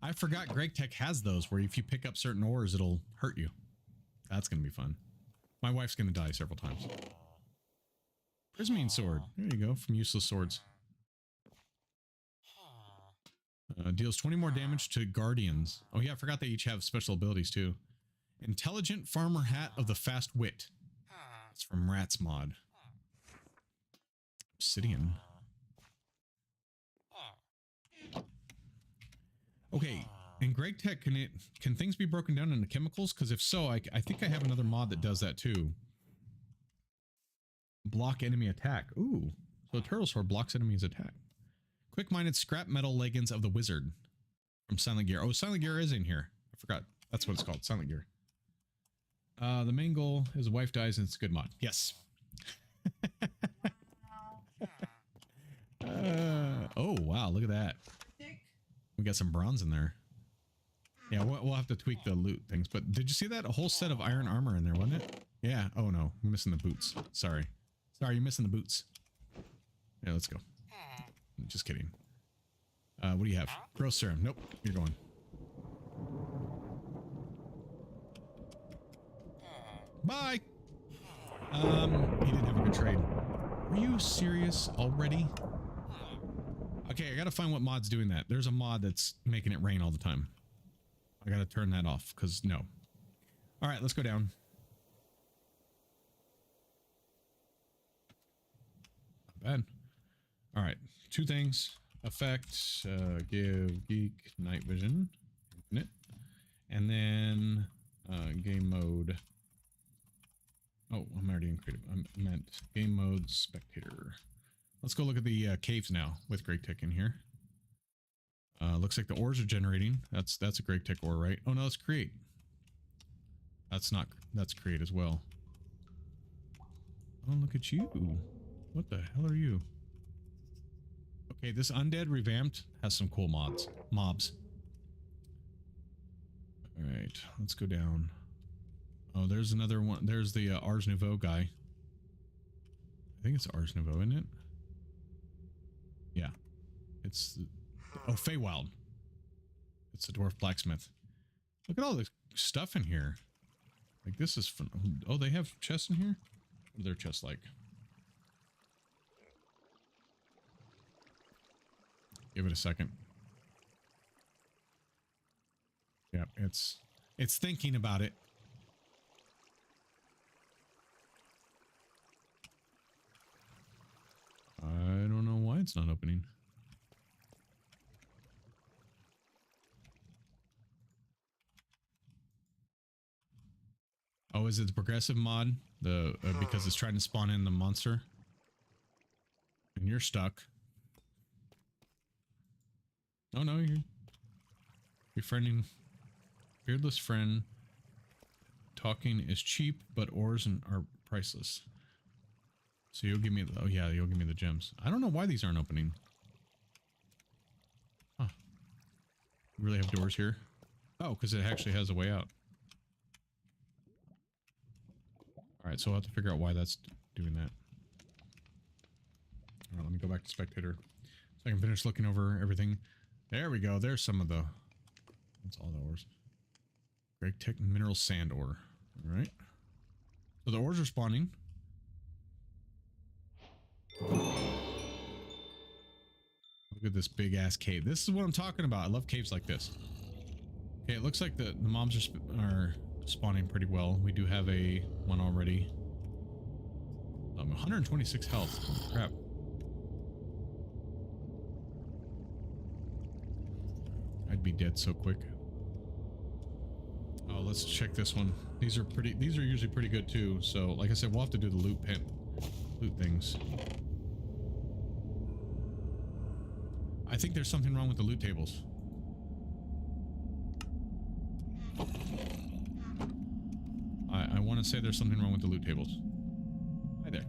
I forgot Greg Tech has those where if you pick up certain ores, it'll hurt you. That's going to be fun. My wife's going to die several times. Prismine sword. There you go. From useless swords. Deals 20 more damage to guardians. Oh yeah, I forgot they each have special abilities too. Intelligent farmer hat of the fast wit. It's from Rats mod. Obsidian. Okay, in Greg Tech, can things be broken down into chemicals? Because if so, I think I have another mod that does that too. Block enemy attack. Ooh, so a turtle sword blocks enemy's attack. Quick-minded scrap metal leggings of the wizard from Silent Gear. Oh, Silent Gear is in here. I forgot. That's what it's called, Silent Gear. The main goal is wife dies and it's a good mod. Yes. Oh, wow. Look at that. We got some bronze in there. Yeah, we'll have to tweak the loot things. But did you see that? A whole set of iron armor in there, wasn't it? Yeah. Oh, no. I'm missing the boots. Sorry. Sorry, you're missing the boots. Yeah, let's go. Just kidding. What do you have? Growth serum. Nope. You're going. Bye. He didn't have a good trade. Are you serious already? Okay, I gotta find what mod's doing that. There's a mod that's making it rain all the time. I gotta turn that off, because no. Alright, let's go down. Not bad. Alright, two things. Effect, give geek night vision. Infinite. And then, game mode. Oh, I'm already in creative. I meant game mode spectator. Let's go look at the caves now with Great Tech in here. Looks like the ores are generating. That's a Great Tech ore, right? Oh no, it's create. That's not. That's create as well. Oh, look at you. What the hell are you? Okay, this undead revamped has some cool mobs. All right, let's go down. Oh, there's another one. There's the Ars Nouveau guy. I think it's Ars Nouveau, isn't it? Yeah. It's... Oh, Feywild. It's the dwarf blacksmith. Look at all the stuff in here. Like, this is fun. Oh, they have chests in here? What are their chests like? Give it a second. Yep, it's thinking about it. I don't know why it's not opening. Oh, is it the progressive mod? The because it's trying to spawn in the monster? And you're stuck. Oh no, you're befriending beardless friend. Talking is cheap, but ores are priceless. So you'll give me the, oh yeah, you'll give me the gems. I don't know why these aren't opening. Huh. You really have doors here? Oh, because it actually has a way out. Alright, so I'll have to figure out why that's doing that. Alright, let me go back to spectator. So I can finish looking over everything. There we go. There's some of the... That's all the ores. Great Tech mineral sand ore. Alright. So the ores are spawning. Look at this big ass cave. This is what I'm talking about. I love caves like this. Okay, it looks like the mobs are spawning pretty well. We do have a one already. 126 health. Holy crap. I'd be dead so quick. Oh, let's check this one. These are usually pretty good too. So, like I said, we'll have to do the loot things. I think there's something wrong with the loot tables. I want to say there's something wrong with the loot tables. Hi there.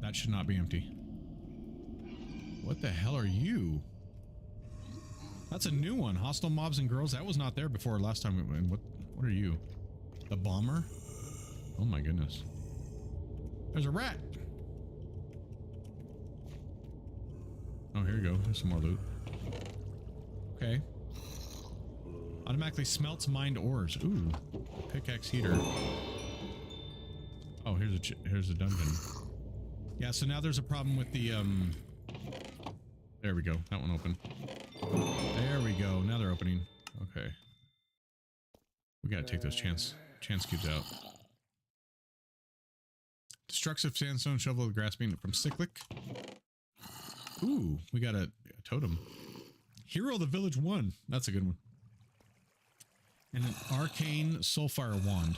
That should not be empty. What the hell are you? That's a new one. Hostile mobs and girls. That was not there before last time we went. What are you? The bomber? Oh my goodness. There's a rat. Oh, here you go. There's some more loot. Okay. Automatically smelts mined ores. Ooh. Pickaxe heater. Oh, here's a dungeon. Yeah, so now there's a problem with the, there we go. That one opened. There we go. Now they're opening. Okay. We gotta take those chance cubes out. Destructive sandstone shovel with grasping from cyclic. Ooh, we got a totem. Hero of the Village 1. That's a good one. And an arcane soulfire wand.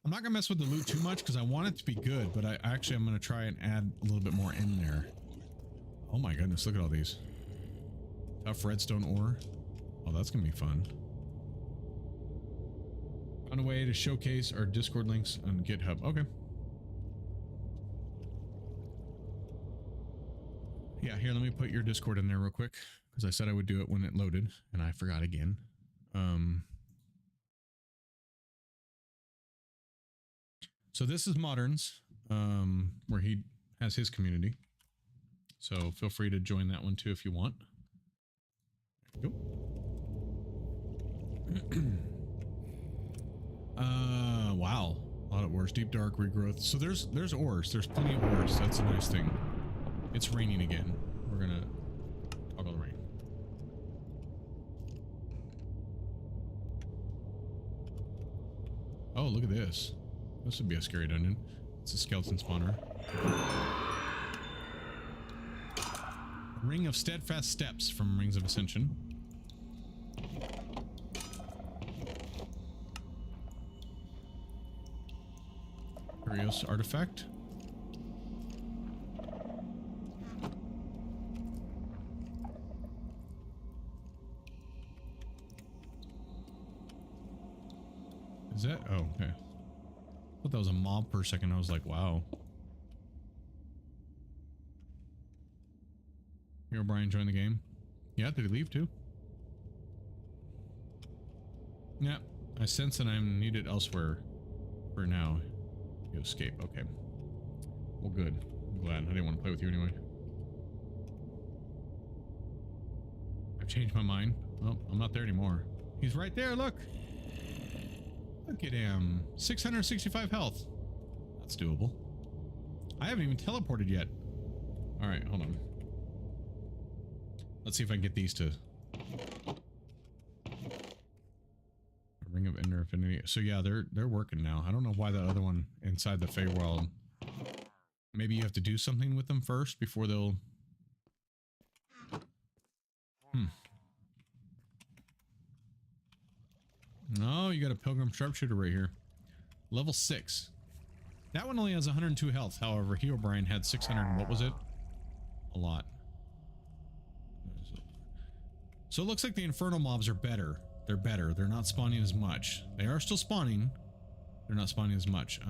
I'm not gonna mess with the loot too much because I want it to be good, but I'm gonna try and add a little bit more in there. Oh my goodness, look at all these. Tough redstone ore. Oh, that's gonna be fun. Found a way to showcase our Discord links on GitHub. Okay. Yeah, here, let me put your Discord in there real quick, because I said I would do it when it loaded, and I forgot again. So this is Moderns. where he has his community. So feel free to join that one too if you want. There we go. Wow. A lot of ores. Deep dark regrowth. So there's ores. There's plenty of ores. That's a nice thing. It's raining again. We're gonna toggle the rain. Oh, look at this. This would be a scary dungeon. It's a skeleton spawner. Ring of Steadfast Steps from Rings of Ascension. Curious artifact. Is that? Oh, okay. I thought that was a mob for a second. I was like, wow. Here, Brian joined the game. Yeah, did he leave too? Yeah, I sense that I'm needed elsewhere for now. You escape. Okay. Well, good. I'm glad. I didn't want to play with you anyway. I've changed my mind. Well, I'm not there anymore. He's right there. Look. Look at him. 665 health. That's doable. I haven't even teleported yet. All right, hold on. Let's see if I can get these to... Ring of Inner Affinity. So yeah, they're working now. I don't know why the other one inside the Feywild. Maybe you have to do something with them first before they'll... No, you got a Pilgrim Sharpshooter right here. Level 6. That one only has 102 health. However, Herobrine had 600 and what was it? A lot. So it looks like the Infernal mobs are better. They're better. They're not spawning as much. They are still spawning. They're not spawning as much.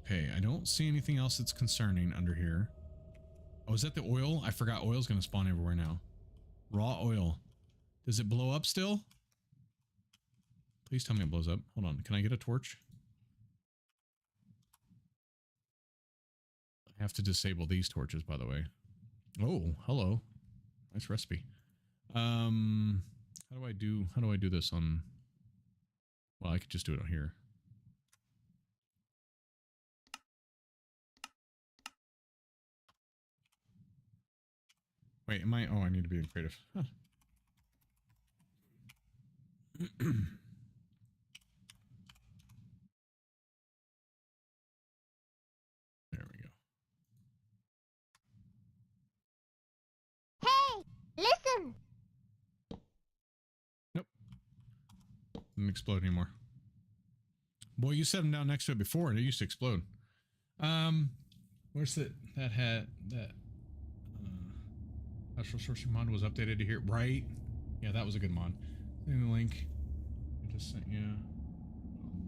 Okay, I don't see anything else that's concerning under here. Oh, is that the oil? I forgot oil's gonna spawn everywhere now. Raw oil. Does it blow up still? Please tell me it blows up. Hold on. Can I get a torch? I have to disable these torches, by the way. Oh, hello. Nice recipe. How do I do this on... Well, I could just do it on here. Wait, am I... Oh, I need to be in creative. Huh. There we go. Hey, listen. Nope. Didn't explode anymore. Boy, you set them down next to it before and it used to explode. Where's that hat? That Natural Sourcing mod was updated to here, right? Yeah, that was a good mod. Send the link. I just sent you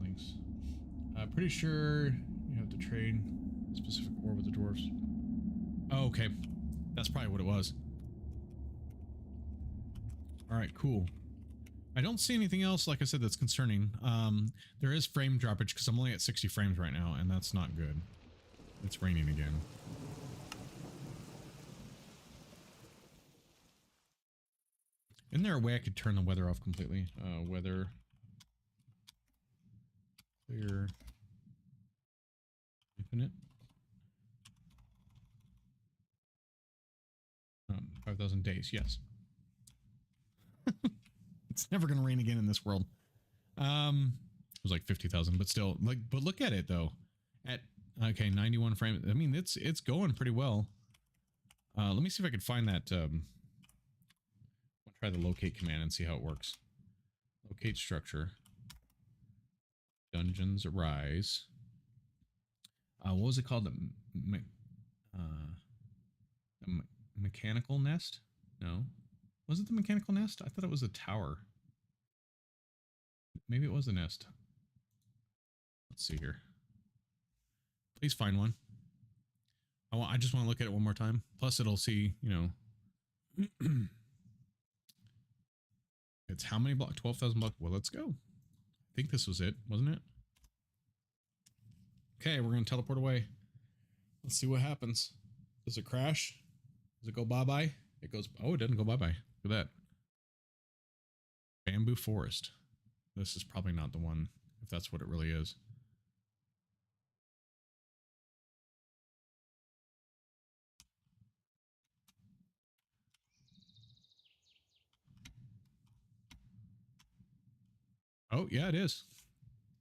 links. Pretty sure you have to trade specific ore with the dwarves. Oh, okay. That's probably what it was. All right, cool. I don't see anything else, like I said, that's concerning. There is frame droppage because I'm only at 60 frames right now, and that's not good. It's raining again. Isn't there a way I could turn the weather off completely? Weather. Clear. Infinite. 5,000 days, yes. It's never going to rain again in this world. It was like 50,000, but still, like, but look at it though. At, okay, 91 frames. I mean, it's going pretty well. Let me see if I could find that, I'll try the locate command and see how it works. Locate structure. Dungeons arise. What was it called? The mechanical nest? No. Was it the mechanical nest? I thought it was a tower. Maybe it was a nest. Let's see here. Please find one. I just want to look at it one more time. Plus it'll see, you know. It's how many blocks? 12,000 blocks. Well, let's go. I think this was it, wasn't it? Okay, we're gonna teleport away. Let's see what happens. Does it crash? Does it go bye-bye? It goes, oh, it doesn't go bye-bye. Look at that. Bamboo forest. This is probably not the one, if that's what it really is. Oh, yeah, it is.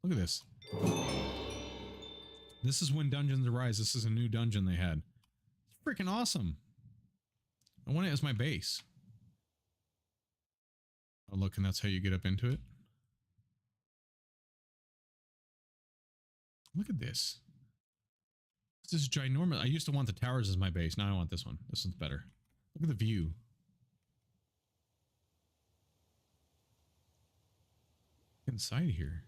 Look at this. This is when dungeons arise. This is a new dungeon they had. It's freaking awesome. I want it as my base. Oh, look, and that's how you get up into it. Look at this. This is ginormous. I used to want the towers as my base. Now I want this one. This one's better. Look at the view. Inside here.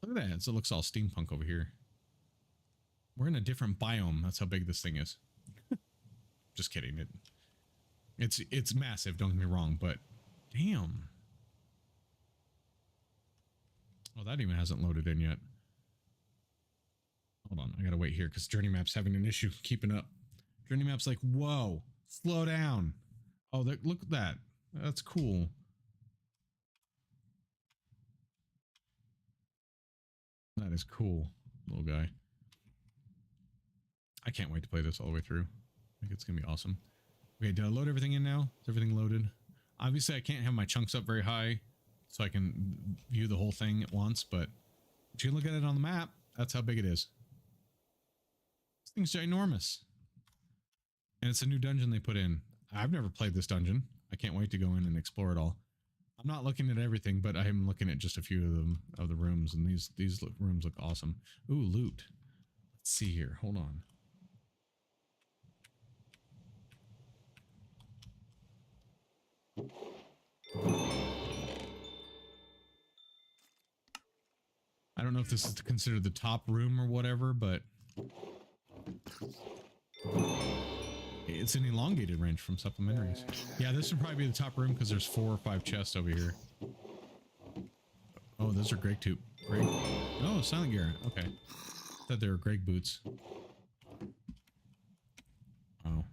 Look at that. So it looks all steampunk over here. We're in a different biome. That's how big this thing is. Just kidding. It's massive, don't get me wrong, but damn. Oh, that even hasn't loaded in yet. Hold on, I gotta wait here because Journey Map's having an issue keeping up. Journey Map's like, whoa, slow down. Oh, look at that. That's cool. That is cool, little guy. I can't wait to play this all the way through. I think it's gonna be awesome. Okay, did I load everything in now? Is everything loaded? Obviously, I can't have my chunks up very high so I can view the whole thing at once, but you can look at it on the map. That's how big it is. This thing's ginormous. And it's a new dungeon they put in. I've never played this dungeon. I can't wait to go in and explore it all. I'm not looking at everything, but I am looking at just a few of them, of the rooms, and these rooms look awesome. Ooh, loot. Let's see here. Hold on. I don't know if this is considered the top room or whatever, but it's an elongated range from supplementaries. Yeah, this would probably be the top room because there's 4 or 5 chests over here. Oh, those are Greg too. Greg. Oh, Silent Gear. Okay. Thought they were Greg boots. Oh.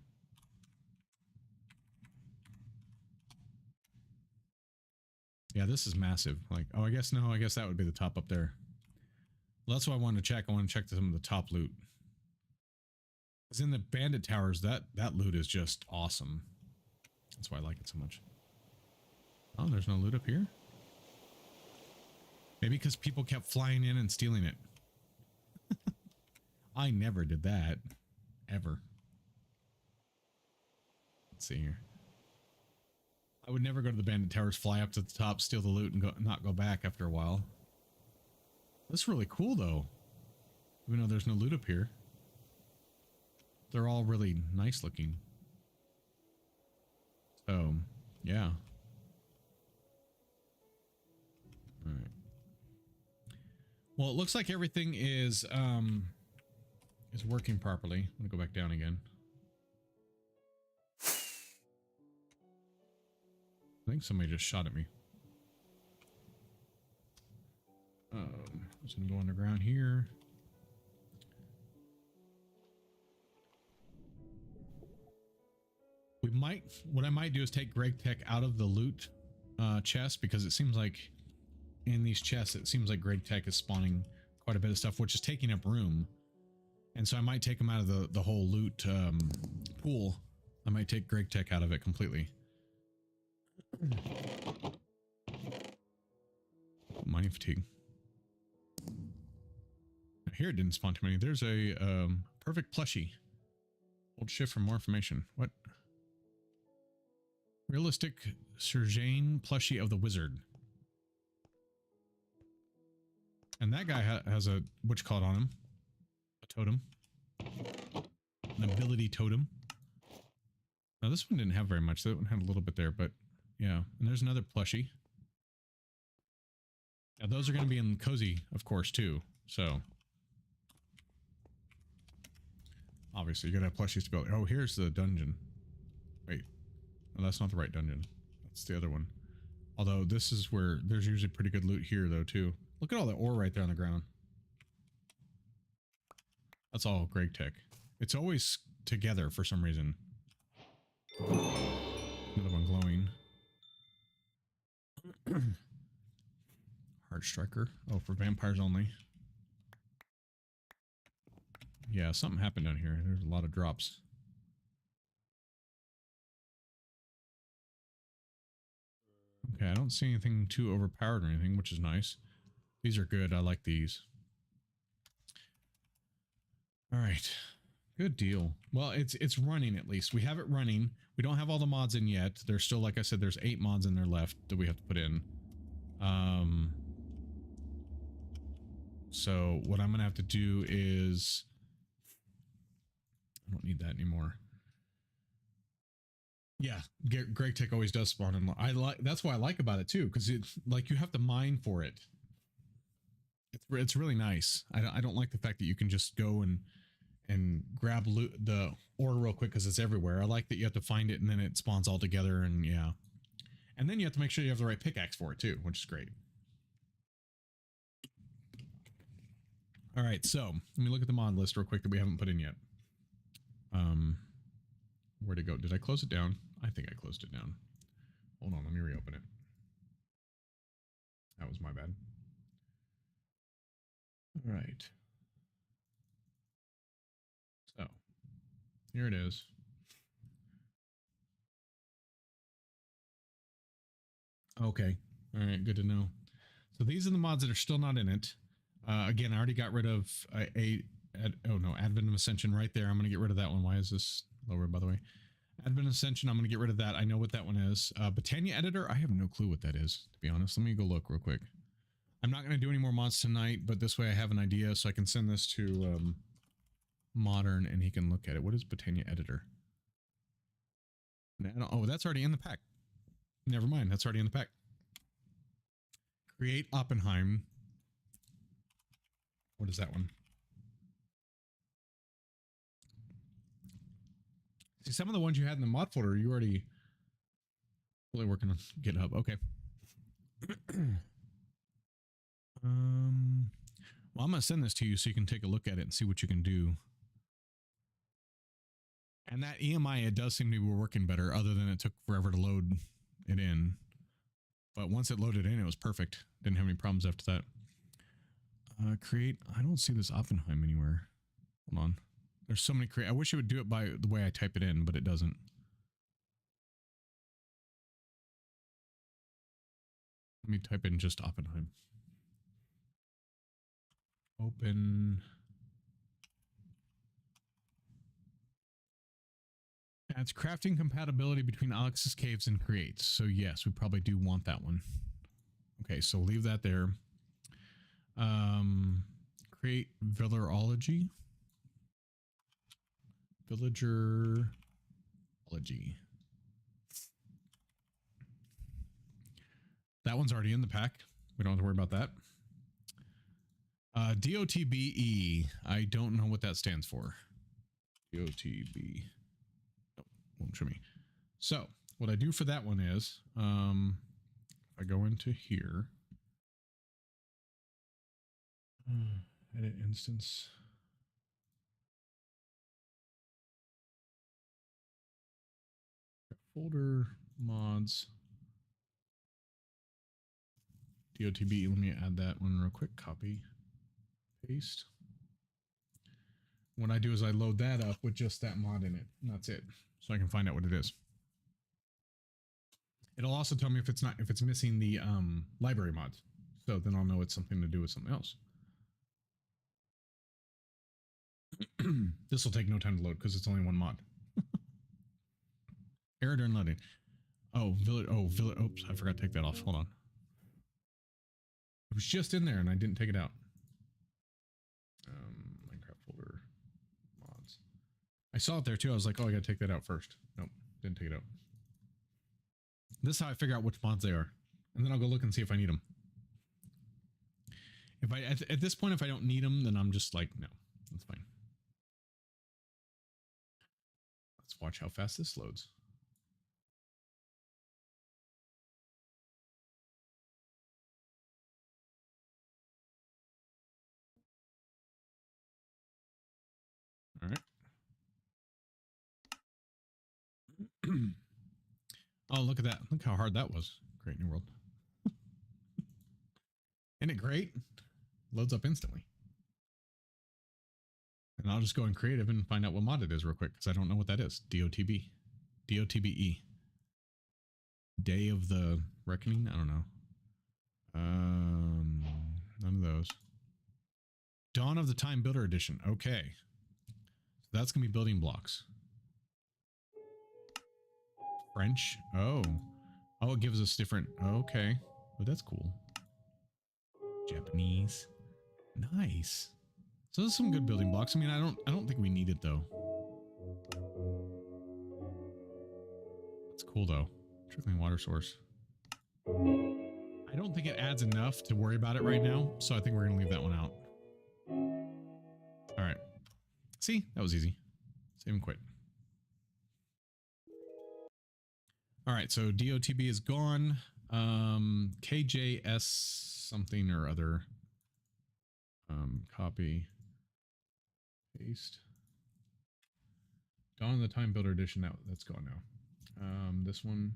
Yeah, this is massive. Like, oh, I guess that would be the top up there. Well, that's what I wanted to check. I want to check some of the top loot. Because in the bandit towers, that loot is just awesome. That's why I like it so much. Oh, there's no loot up here? Maybe because people kept flying in and stealing it. I never did that. Ever. Let's see here. I would never go to the bandit towers, fly up to the top, steal the loot, and not go back after a while. That's really cool, though. Even though there's no loot up here. They're all really nice looking. So, yeah. Alright. Well, it looks like everything is working properly. I'm gonna go back down again. I think somebody just shot at me. Just gonna go underground here. What I might do is take Greg Tech out of the loot chest, because it seems like in these chests, it seems like Greg Tech is spawning quite a bit of stuff, which is taking up room. And so I might take him out of the whole loot pool. I might take Greg Tech out of it completely. Mining fatigue. Here it didn't spawn too many. There's a perfect plushie. Hold shift for more information. What? Realistic Serjane plushie of the wizard. And that guy has a whatchamacallit on him. A totem. An ability totem. Now this one didn't have very much. That one had a little bit there, but yeah. And there's another plushie. Now those are going to be in cozy, of course, too. So obviously you gotta have plushies to build. Oh, here's the dungeon. Wait. No, that's not the right dungeon. That's the other one. Although this is where there's usually pretty good loot here though too. Look at all the ore right there on the ground. That's all Greg Tech. It's always together for some reason. Another one glowing. Heart Striker. Oh, for vampires only. Yeah, something happened down here. There's a lot of drops. Okay, I don't see anything too overpowered or anything, which is nice. These are good. I like these. All right. Good deal. Well, it's running at least. We have it running. We don't have all the mods in yet. There's still, like I said, there's 8 mods in there left that we have to put in. So what I'm going to have to do is... I don't need that anymore. Yeah, Greg Tech always does spawn in. That's what I like about it too, because it's like you have to mine for it. It's really nice. I don't like the fact that you can just go and grab the ore real quick because it's everywhere. I like that you have to find it and then it spawns all together, and yeah. And then you have to make sure you have the right pickaxe for it too, which is great. All right, so let me look at the mod list real quick that we haven't put in yet. Where'd it go? Did I close it down? I think I closed it down. Hold on, let me reopen it. That was my bad. All right. So, here it is. Okay. All right, good to know. So these are the mods that are still not in it. Again, I already got rid of Advent of Ascension right there. I'm going to get rid of that one. Why is this lower, by the way? Advent Ascension, I'm going to get rid of that. I know what that one is. Botania Editor, I have no clue what that is, to be honest. Let me go look real quick. I'm not going to do any more mods tonight, but this way I have an idea, so I can send this to Modern, and he can look at it. What is Botania Editor? Oh, that's already in the pack. Never mind, that's already in the pack. Create Oppenheim. What is that one? See, some of the ones you had in the mod folder, you already really working on GitHub. Okay. Well, I'm going to send this to you so you can take a look at it and see what you can do. And that EMI, it does seem to be working better, other than it took forever to load it in. But once it loaded in, it was perfect. Didn't have any problems after that. Create. I don't see this Oppenheim anywhere. Hold on. There's so many create. I wish it would do it by the way I type it in, but it doesn't. Let me type in just Oppenheim. Open. Adds crafting compatibility between Alex's Caves and Creates. So yes, we probably do want that one. Okay, so leave that there. Create Villarology. Villagerology. That one's already in the pack. We don't have to worry about that. DOTBE. I don't know what that stands for. DOTB. Nope, won't show me. So what I do for that one is, if I go into here, edit instance. Folder mods. DOTB. Let me add that one real quick. Copy. Paste. What I do is I load that up with just that mod in it, and that's it. So I can find out what it is. It'll also tell me if it's missing the library mods. So then I'll know it's something to do with something else. This will take no time to load because it's only one mod. Error during loading. Oh, oops, I forgot to take that off. Hold on. It was just in there and I didn't take it out. Minecraft folder mods. I saw it there too. I was like, oh, I gotta take that out first. Nope, didn't take it out. This is how I figure out which mods they are. And then I'll go look and see if I need them. If I, at this point, if I don't need them, then I'm just like, no, that's fine. Let's watch how fast this loads. Oh, look at that. Look how hard that was. Create new world. Isn't it great? Loads up instantly. And I'll just go in creative and find out what mod it is real quick because I don't know what that is. DOTB. DOTBE. Day of the Reckoning? I don't know. None of those. Dawn of the Time Builder Edition. Okay. So that's going to be building blocks. French. Oh. Oh, it gives us different. Okay. Oh, that's cool. Japanese. Nice. So there's some good building blocks. I mean, I don't think we need it though. That's cool though. Trickling water source. I don't think it adds enough to worry about it right now, so I think we're gonna leave that one out. All right. See, that was easy. Save and quit. All right, so DOTB is gone. KJS something or other. Copy. Paste. Dawn of the Time Builder Edition. That's gone now. This one.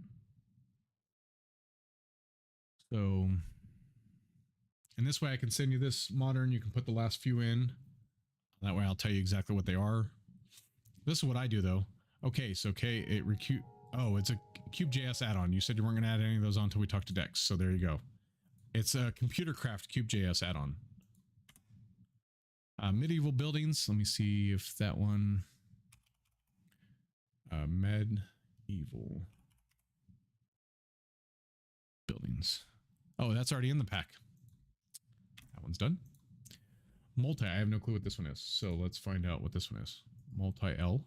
So, and this way I can send you this modern. You can put the last few in. That way I'll tell you exactly what they are. This is what I do though. Okay, so oh, it's a Cube.js add-on. You said you weren't going to add any of those on until we talk to Dex. So there you go. It's a ComputerCraft Cube.js add-on. Medieval buildings. Let me see if that one. Medieval buildings. Oh, that's already in the pack. That one's done. Multi. I have no clue what this one is. So let's find out what this one is. Multi-L.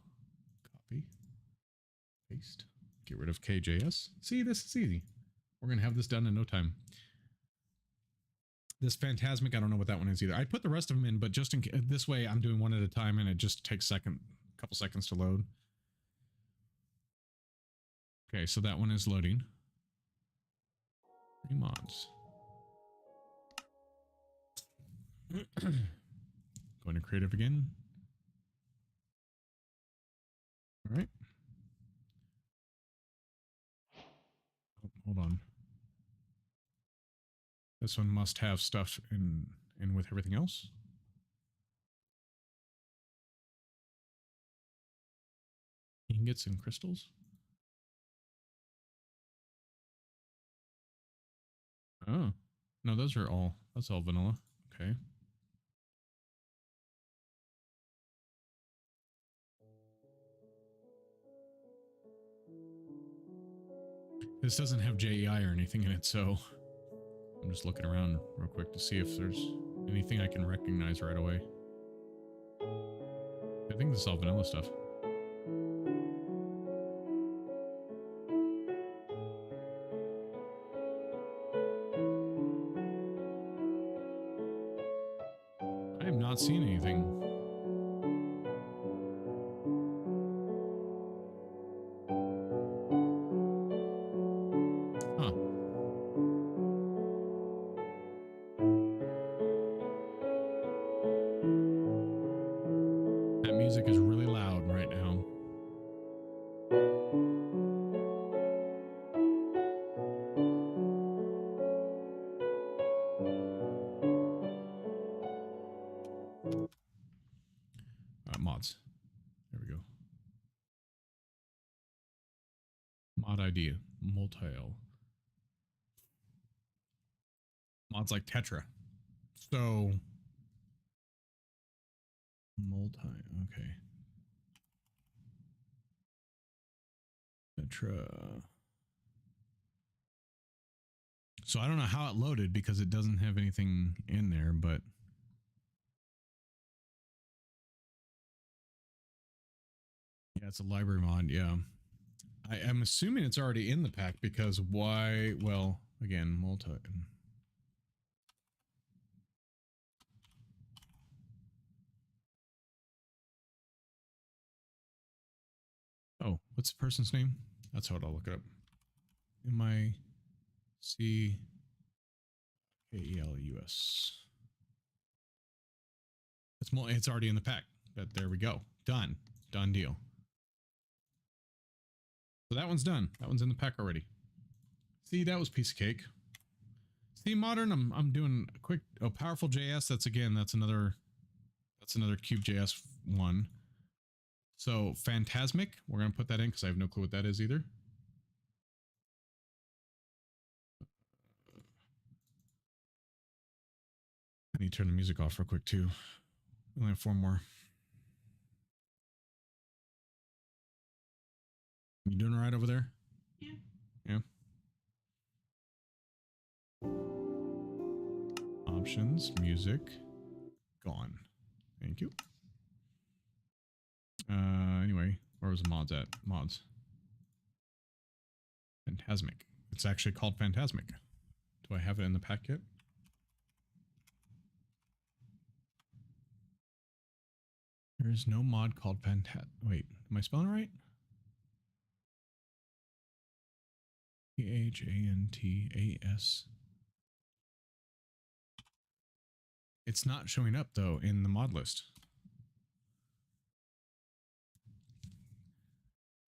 Copy. Paste. Get rid of KJS. See, this is easy. We're going to have this done in no time. This Phantasmic, I don't know what that one is either. I put the rest of them in, but just in this way, I'm doing one at a time, and it just takes a couple seconds to load. Okay, so that one is loading. 3 mods. Going to creative again. All right. Oh, hold on. This one must have stuff in with everything else. Ingots and crystals. Oh, no, that's all vanilla. Okay. This doesn't have JEI or anything in it, so I'm just looking around real quick to see if there's anything I can recognize right away. I think this is all vanilla stuff. I have not seen anything. Huh. That music is really loud right now. Mods. There we go. Mod ID. Multi-L. Mods like Tetra. So okay. Tetra. So I don't know how it loaded because it doesn't have anything in there, but yeah, it's a library mod. Yeah. I'm assuming it's already in the pack because why? Well, again, multi. Oh, what's the person's name? That's how I'll look it up. MICKELUS. It's already in the pack. But there we go. Done. Done deal. So that one's done. That one's in the pack already. See, that was piece of cake. See, modern, I'm doing a quick, powerful JS. That's another Cube.js one. So Phantasmic, we're going to put that in because I have no clue what that is either. I need to turn the music off real quick too. We only have 4 more. You doing all right over there? Yeah. Yeah. Options, music, gone. Thank you. Anyway, where was the mods at? Mods. Phantasmic. It's actually called Phantasmic. Do I have it in the pack yet? There is no mod called Phantasmic. Wait, am I spelling it right? Phantas. It's not showing up though in the mod list.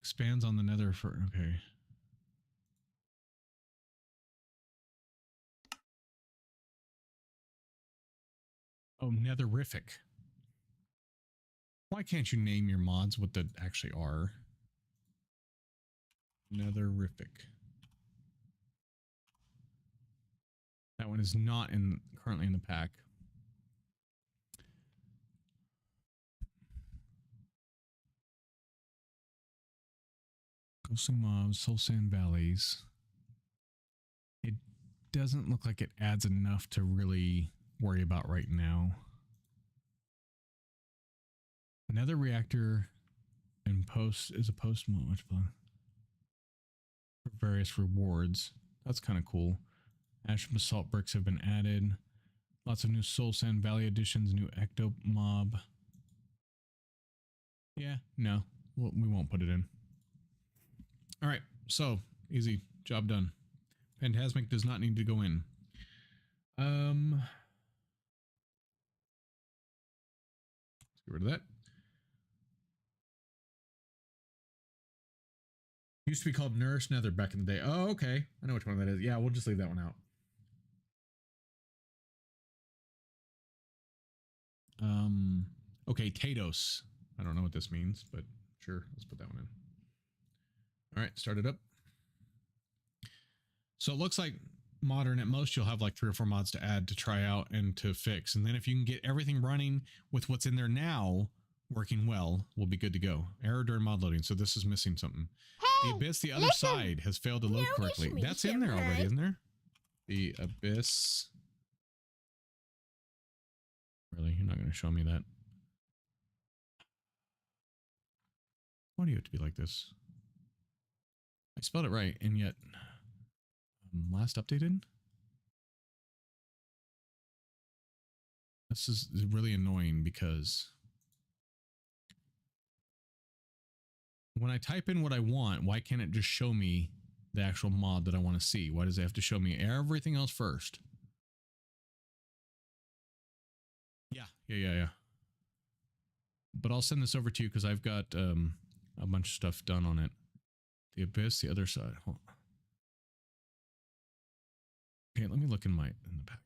Expands on the nether for okay. Oh, netherific. Why can't you name your mods what they actually are? Netherific. That one is not currently in the pack. Ghostly mobs, soul sand valleys. It doesn't look like it adds enough to really worry about right now. Another reactor and post is a post mod for various rewards. That's kind of cool. Ash basalt bricks have been added. Lots of new soul sand valley additions, new ecto mob. Yeah, no, we won't put it in. All right, so easy, job done. Phantasmic does not need to go in. Let's get rid of that. Used to be called Nourish Nether back in the day. Oh, okay. I know which one that is. Yeah, we'll just leave that one out. Okay, Tatos. I don't know what this means, but sure, let's put that one in. All right, start it up. So it looks like modern at most you'll have like 3 or 4 mods to add, to try out, and to fix. And then if you can get everything running with what's in there now working well, we'll be good to go. Error during mod loading. So this is missing something. Hey, The Abyss, the other side, has failed to load Notice correctly. me, That's in there Senpai. already, isn't there? The Abyss. Really? You're not going to show me that? Why do you have to be like this? I spelled it right, and yet last updated? This is really annoying because when I type in what I want, why can't it just show me the actual mod that I want to see? Why does it have to show me everything else first? Yeah. But I'll send this over to you because I've got a bunch of stuff done on it. The Abyss, the other side. Hold on. Okay, let me look in the pack.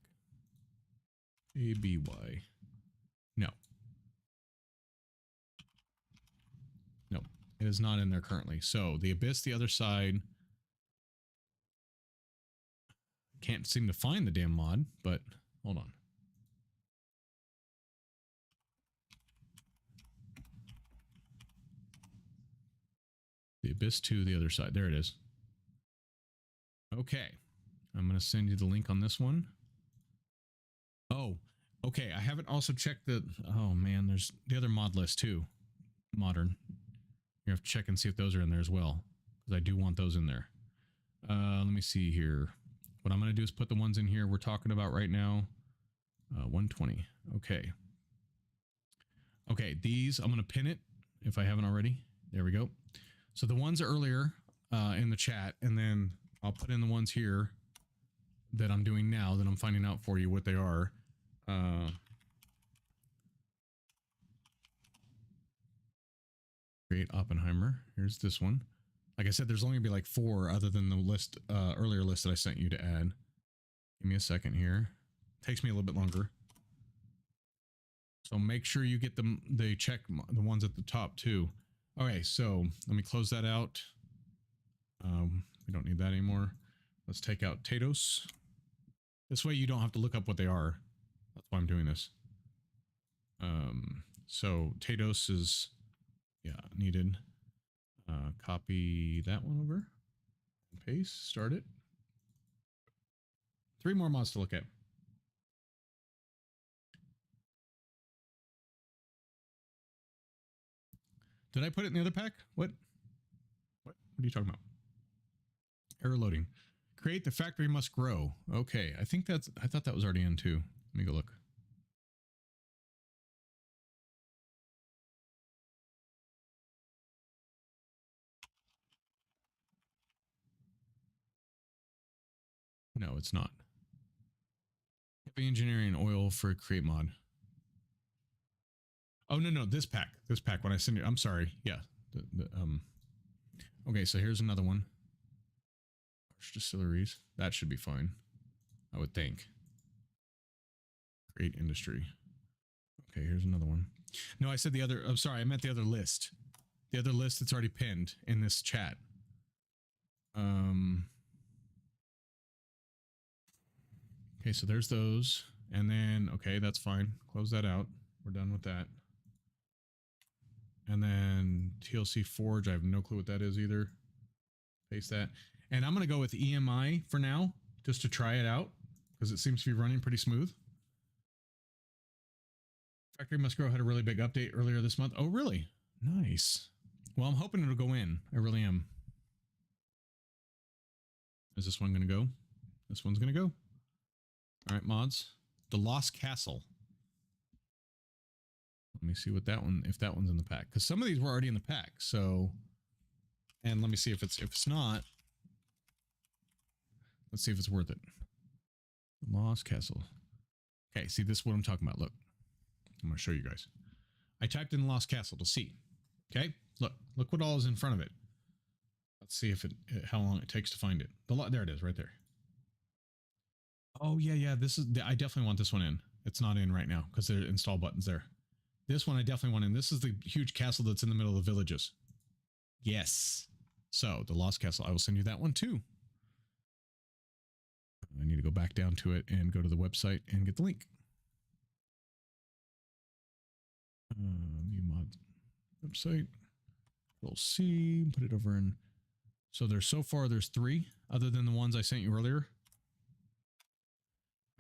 ABY. No, it is not in there currently. So the Abyss, the other side. Can't seem to find the damn mod, but hold on. The Abyss 2, the other side. There it is. Okay. I'm going to send you the link on this one. Oh, okay. I haven't also checked the... Oh, man. There's the other mod list, too. Modern. You have to check and see if those are in there as well. Because I do want those in there. Let me see here. What I'm going to do is put the ones in here we're talking about right now. 120. Okay. Okay, these, I'm going to pin it if I haven't already. There we go. So the ones earlier in the chat, and then I'll put in the ones here that I'm doing now that I'm finding out for you what they are. Create Oppenheimer. Here's this one. Like I said, there's only gonna be like 4 other than the list, earlier list that I sent you to add. Give me a second here. Takes me a little bit longer. So make sure you get them. They check the ones at the top too. Okay, so let me close that out. We don't need that anymore. Let's take out Tatos. This way you don't have to look up what they are. That's why I'm doing this. So Tatos is, yeah, needed. Copy that one over. Paste, start it. 3 more mods to look at. Did I put it in the other pack? What are you talking about? Error loading. Create the factory must grow. Okay, I thought that was already in too. Let me go look. No, it's not. Heavy engineering oil for create mod. Oh, no, this pack. This pack, when I send you, I'm sorry. Yeah. Okay, so here's another one. Harsh distilleries. That should be fine, I would think. Create industry. Okay, here's another one. No, I said the other. I'm sorry, I meant the other list. The other list that's already pinned in this chat. Okay, so there's those. And then, okay, that's fine. Close that out. We're done with that. And then TLC Forge, I have no clue what that is either. Paste that. And I'm going to go with EMI for now, just to try it out, because it seems to be running pretty smooth. Factory Must Grow had a really big update earlier this month. Oh, really? Nice. Well, I'm hoping it'll go in. I really am. Is this one going to go? This one's going to go. All right, mods. The Lost Castle. Let me see what that one, if that one's in the pack, because some of these were already in the pack. So, and let me see if it's not. Let's see if it's worth it. Lost Castle. Okay, see, this is what I'm talking about. Look, I'm going to show you guys. I typed in Lost Castle to see. Okay, look what all is in front of it. Let's see if how long it takes to find it. There it is, right there. Oh yeah. This is. I definitely want this one in. It's not in right now because the install button's there. This one I definitely want in. This is the huge castle that's in the middle of the villages. Yes. So the Lost Castle. I will send you that one too. I need to go back down to it and go to the website and get the link. View mod website. Control C. Put it over in. So there's so far there's 3 other than the ones I sent you earlier.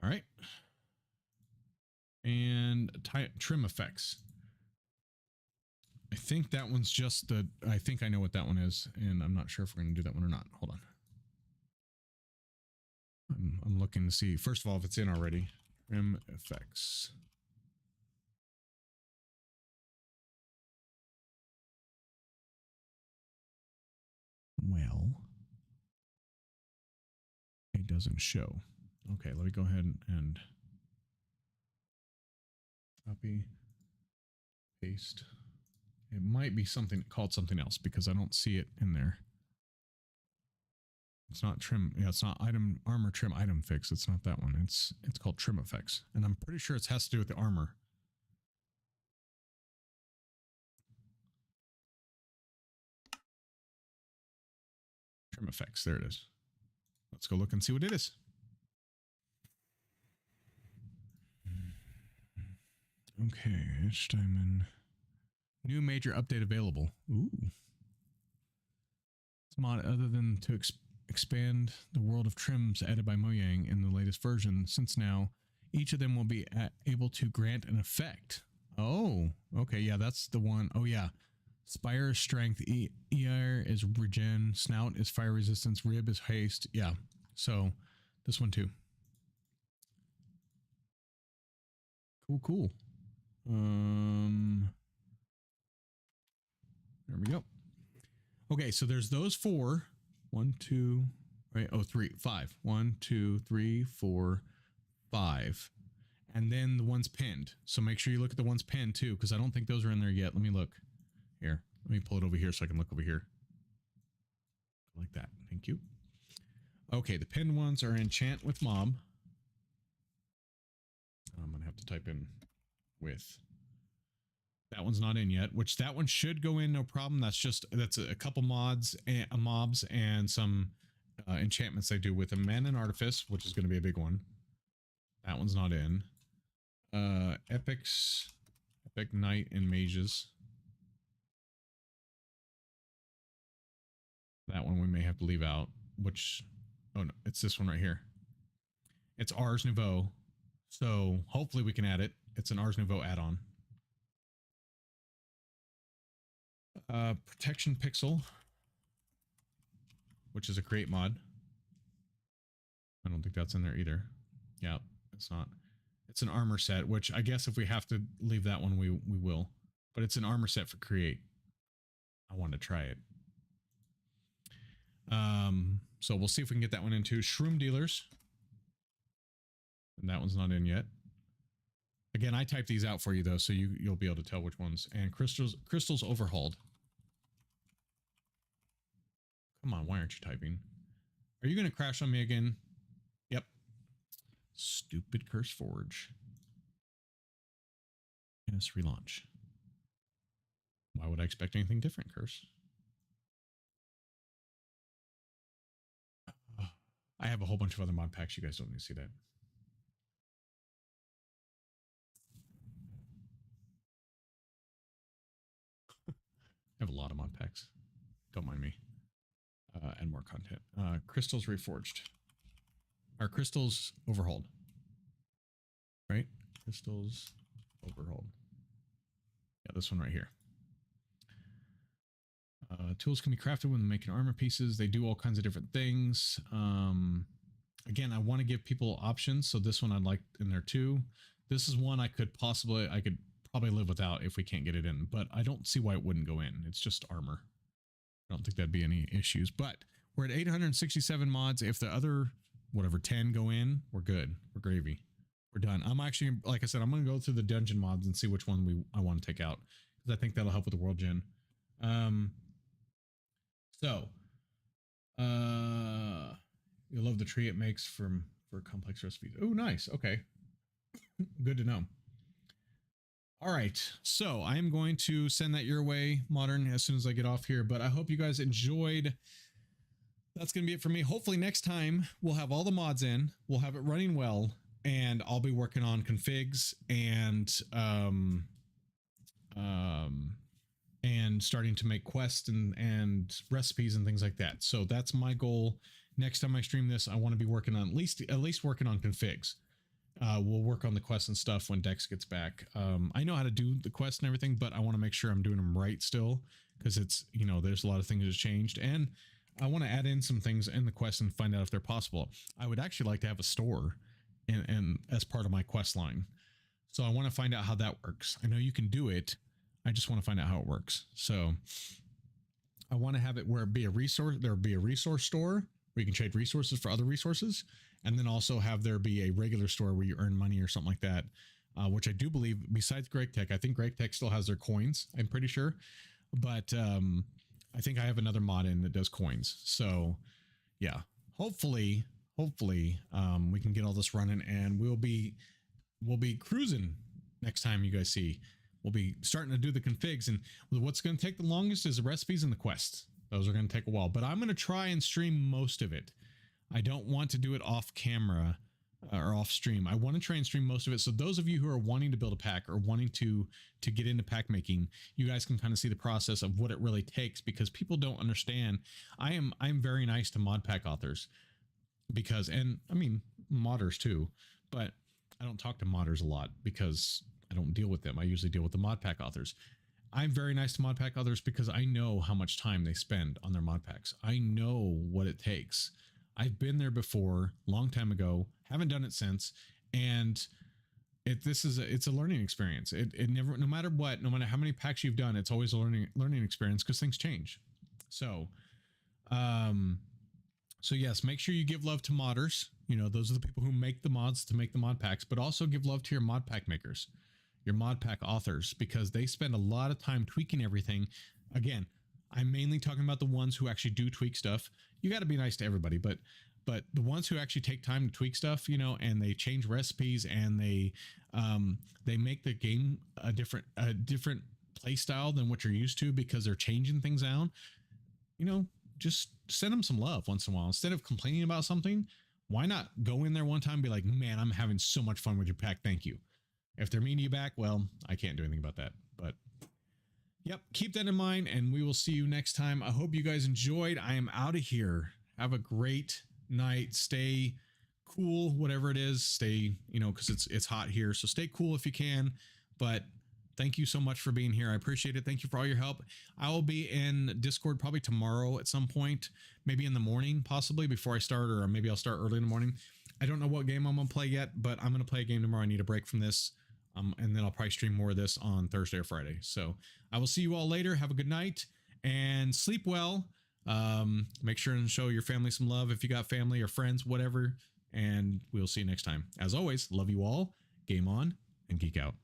All right. And trim effects. I think that one's just the, I think I know what that one is, and I'm not sure if we're going to do that one or not. Hold on. I'm looking to see, first of all, if it's in already. Trim effects. Well, it doesn't show. Okay, let me go ahead and copy, paste. It might be something called something else because I don't see it in there. It's not trim. Yeah, it's not armor trim item fix. It's not that one. It's called trim effects, and I'm pretty sure it has to do with the armor. Trim effects. There it is. Let's go look and see what it is. Okay, Edge Diamond. New major update available. Ooh. This mod, other than to expand the world of trims added by Mojang in the latest version, since now each of them will be able to grant an effect. Oh, okay, yeah, that's the one. Oh yeah, Spire strength, ER is regen, Snout is fire resistance, Rib is haste. Yeah, so this one too. Cool. There we go. Okay, so there's those 4. 1, 2, right? Oh, 3, 5. 1, 2, 3, 4, 5. And then the ones pinned. So make sure you look at the ones pinned too, because I don't think those are in there yet. Let me look here. Let me pull it over here so I can look over here. Like that. Thank you. Okay, the pinned ones are enchant with mob. I'm gonna have to type in with. That one's not in yet, which that one should go in, no problem. That's a couple mods and mobs and some enchantments they do with a man and artifice, which is going to be a big one. That one's not in. Epic knight and mages. That one we may have to leave out, which, oh no, it's this one right here. It's Ars Nouveau. So hopefully we can add it. It's an Ars Nouveau add-on. Protection Pixel, which is a create mod. I don't think that's in there either. Yeah, it's not. It's an armor set, which I guess if we have to leave that one, we will. But it's an armor set for create. I want to try it. So we'll see if we can get that one into Shroom Dealers. And that one's not in yet. Again, I typed these out for you though, so you'll be able to tell which ones. And crystals overhauled. Come on, why aren't you typing? Are you going to crash on me again? Yep. Stupid Curse Forge. Yes, relaunch. Why would I expect anything different, Curse? I have a whole bunch of other mod packs. You guys don't need to see that. I have a lot of mod packs. Don't mind me. And more content. Crystals reforged. Our crystals overhauled. Right? Crystals overhauled. Yeah, this one right here. Tools can be crafted when making armor pieces. They do all kinds of different things. Again, I want to give people options. So this one I'd like in there too. This is one I could probably live without if we can't get it in, but I don't see why it wouldn't go in. It's just armor. I don't think that'd be any issues, but we're at 867 mods. If the other, whatever, 10 go in, we're good. We're gravy. We're done. I'm actually, like I said, I'm going to go through the dungeon mods and see which one I want to take out, because I think that'll help with the world gen. You love the tree it makes for complex recipes. Oh, nice. Okay. Good to know. All right, so I am going to send that your way, Modern, as soon as I get off here, but I hope you guys enjoyed. That's going to be it for me. Hopefully next time we'll have all the mods in, we'll have it running well, and I'll be working on configs and starting to make quests and recipes and things like that. So that's my goal. Next time I stream this, I want to be working on at least working on configs. We'll work on the quests and stuff when Dex gets back. I know how to do the quests and everything, but I want to make sure I'm doing them right still, because it's, you know, there's a lot of things that's changed, and I want to add in some things in the quest and find out if they're possible. I would actually like to have a store and as part of my quest line. So I want to find out how that works. I know you can do it. I just want to find out how it works. So I want to have it where it be a resource. There would be a resource store where you can trade resources for other resources. And then also have there be a regular store where you earn money or something like that, which I do believe, besides Greg Tech, I think Greg Tech still has their coins, I'm pretty sure. But I think I have another mod in that does coins. So yeah, hopefully we can get all this running, and we'll be cruising next time you guys see. We'll be starting to do the configs, and what's going to take the longest is the recipes and the quests. Those are going to take a while, but I'm going to try and stream most of it. I don't want to do it off camera or off stream. I want to try and stream most of it. So those of you who are wanting to build a pack or wanting to get into pack making, you guys can kind of see the process of what it really takes, because people don't understand. I'm very nice to mod pack authors because, and I mean modders too, but I don't talk to modders a lot because I don't deal with them. I usually deal with the mod pack authors. I'm very nice to mod pack authors because I know how much time they spend on their mod packs. I know what it takes. I've been there before, long time ago, haven't done it since, and it's a learning experience. It never, no matter what, no matter how many packs you've done, it's always a learning experience, because things change. So yes, make sure you give love to modders. You know, those are the people who make the mods to make the mod packs, but also give love to your mod pack makers, your mod pack authors, because they spend a lot of time tweaking everything. Again, I'm mainly talking about the ones who actually do tweak stuff. You got to be nice to everybody, but the ones who actually take time to tweak stuff, you know, and they change recipes and they make the game a different play style than what you're used to because they're changing things out, you know, just send them some love once in a while. Instead of complaining about something, why not go in there one time and be like, man, I'm having so much fun with your pack. Thank you. If they're mean to you back, well, I can't do anything about that. But yep, keep that in mind, and we will see you next time. I hope you guys enjoyed. I am out of here. Have a great night. Stay cool, whatever it is. Stay, you know, because it's hot here. So stay cool if you can. But thank you so much for being here. I appreciate it. Thank you for all your help. I will be in Discord probably tomorrow at some point, maybe in the morning, possibly before I start, or maybe I'll start early in the morning. I don't know what game I'm going to play yet, but I'm going to play a game tomorrow. I need a break from this. And then I'll probably stream more of this on Thursday or Friday. So I will see you all later. Have a good night and sleep well. Make sure and show your family some love if you got family or friends, whatever. And we'll see you next time. As always, love you all. Game on and geek out.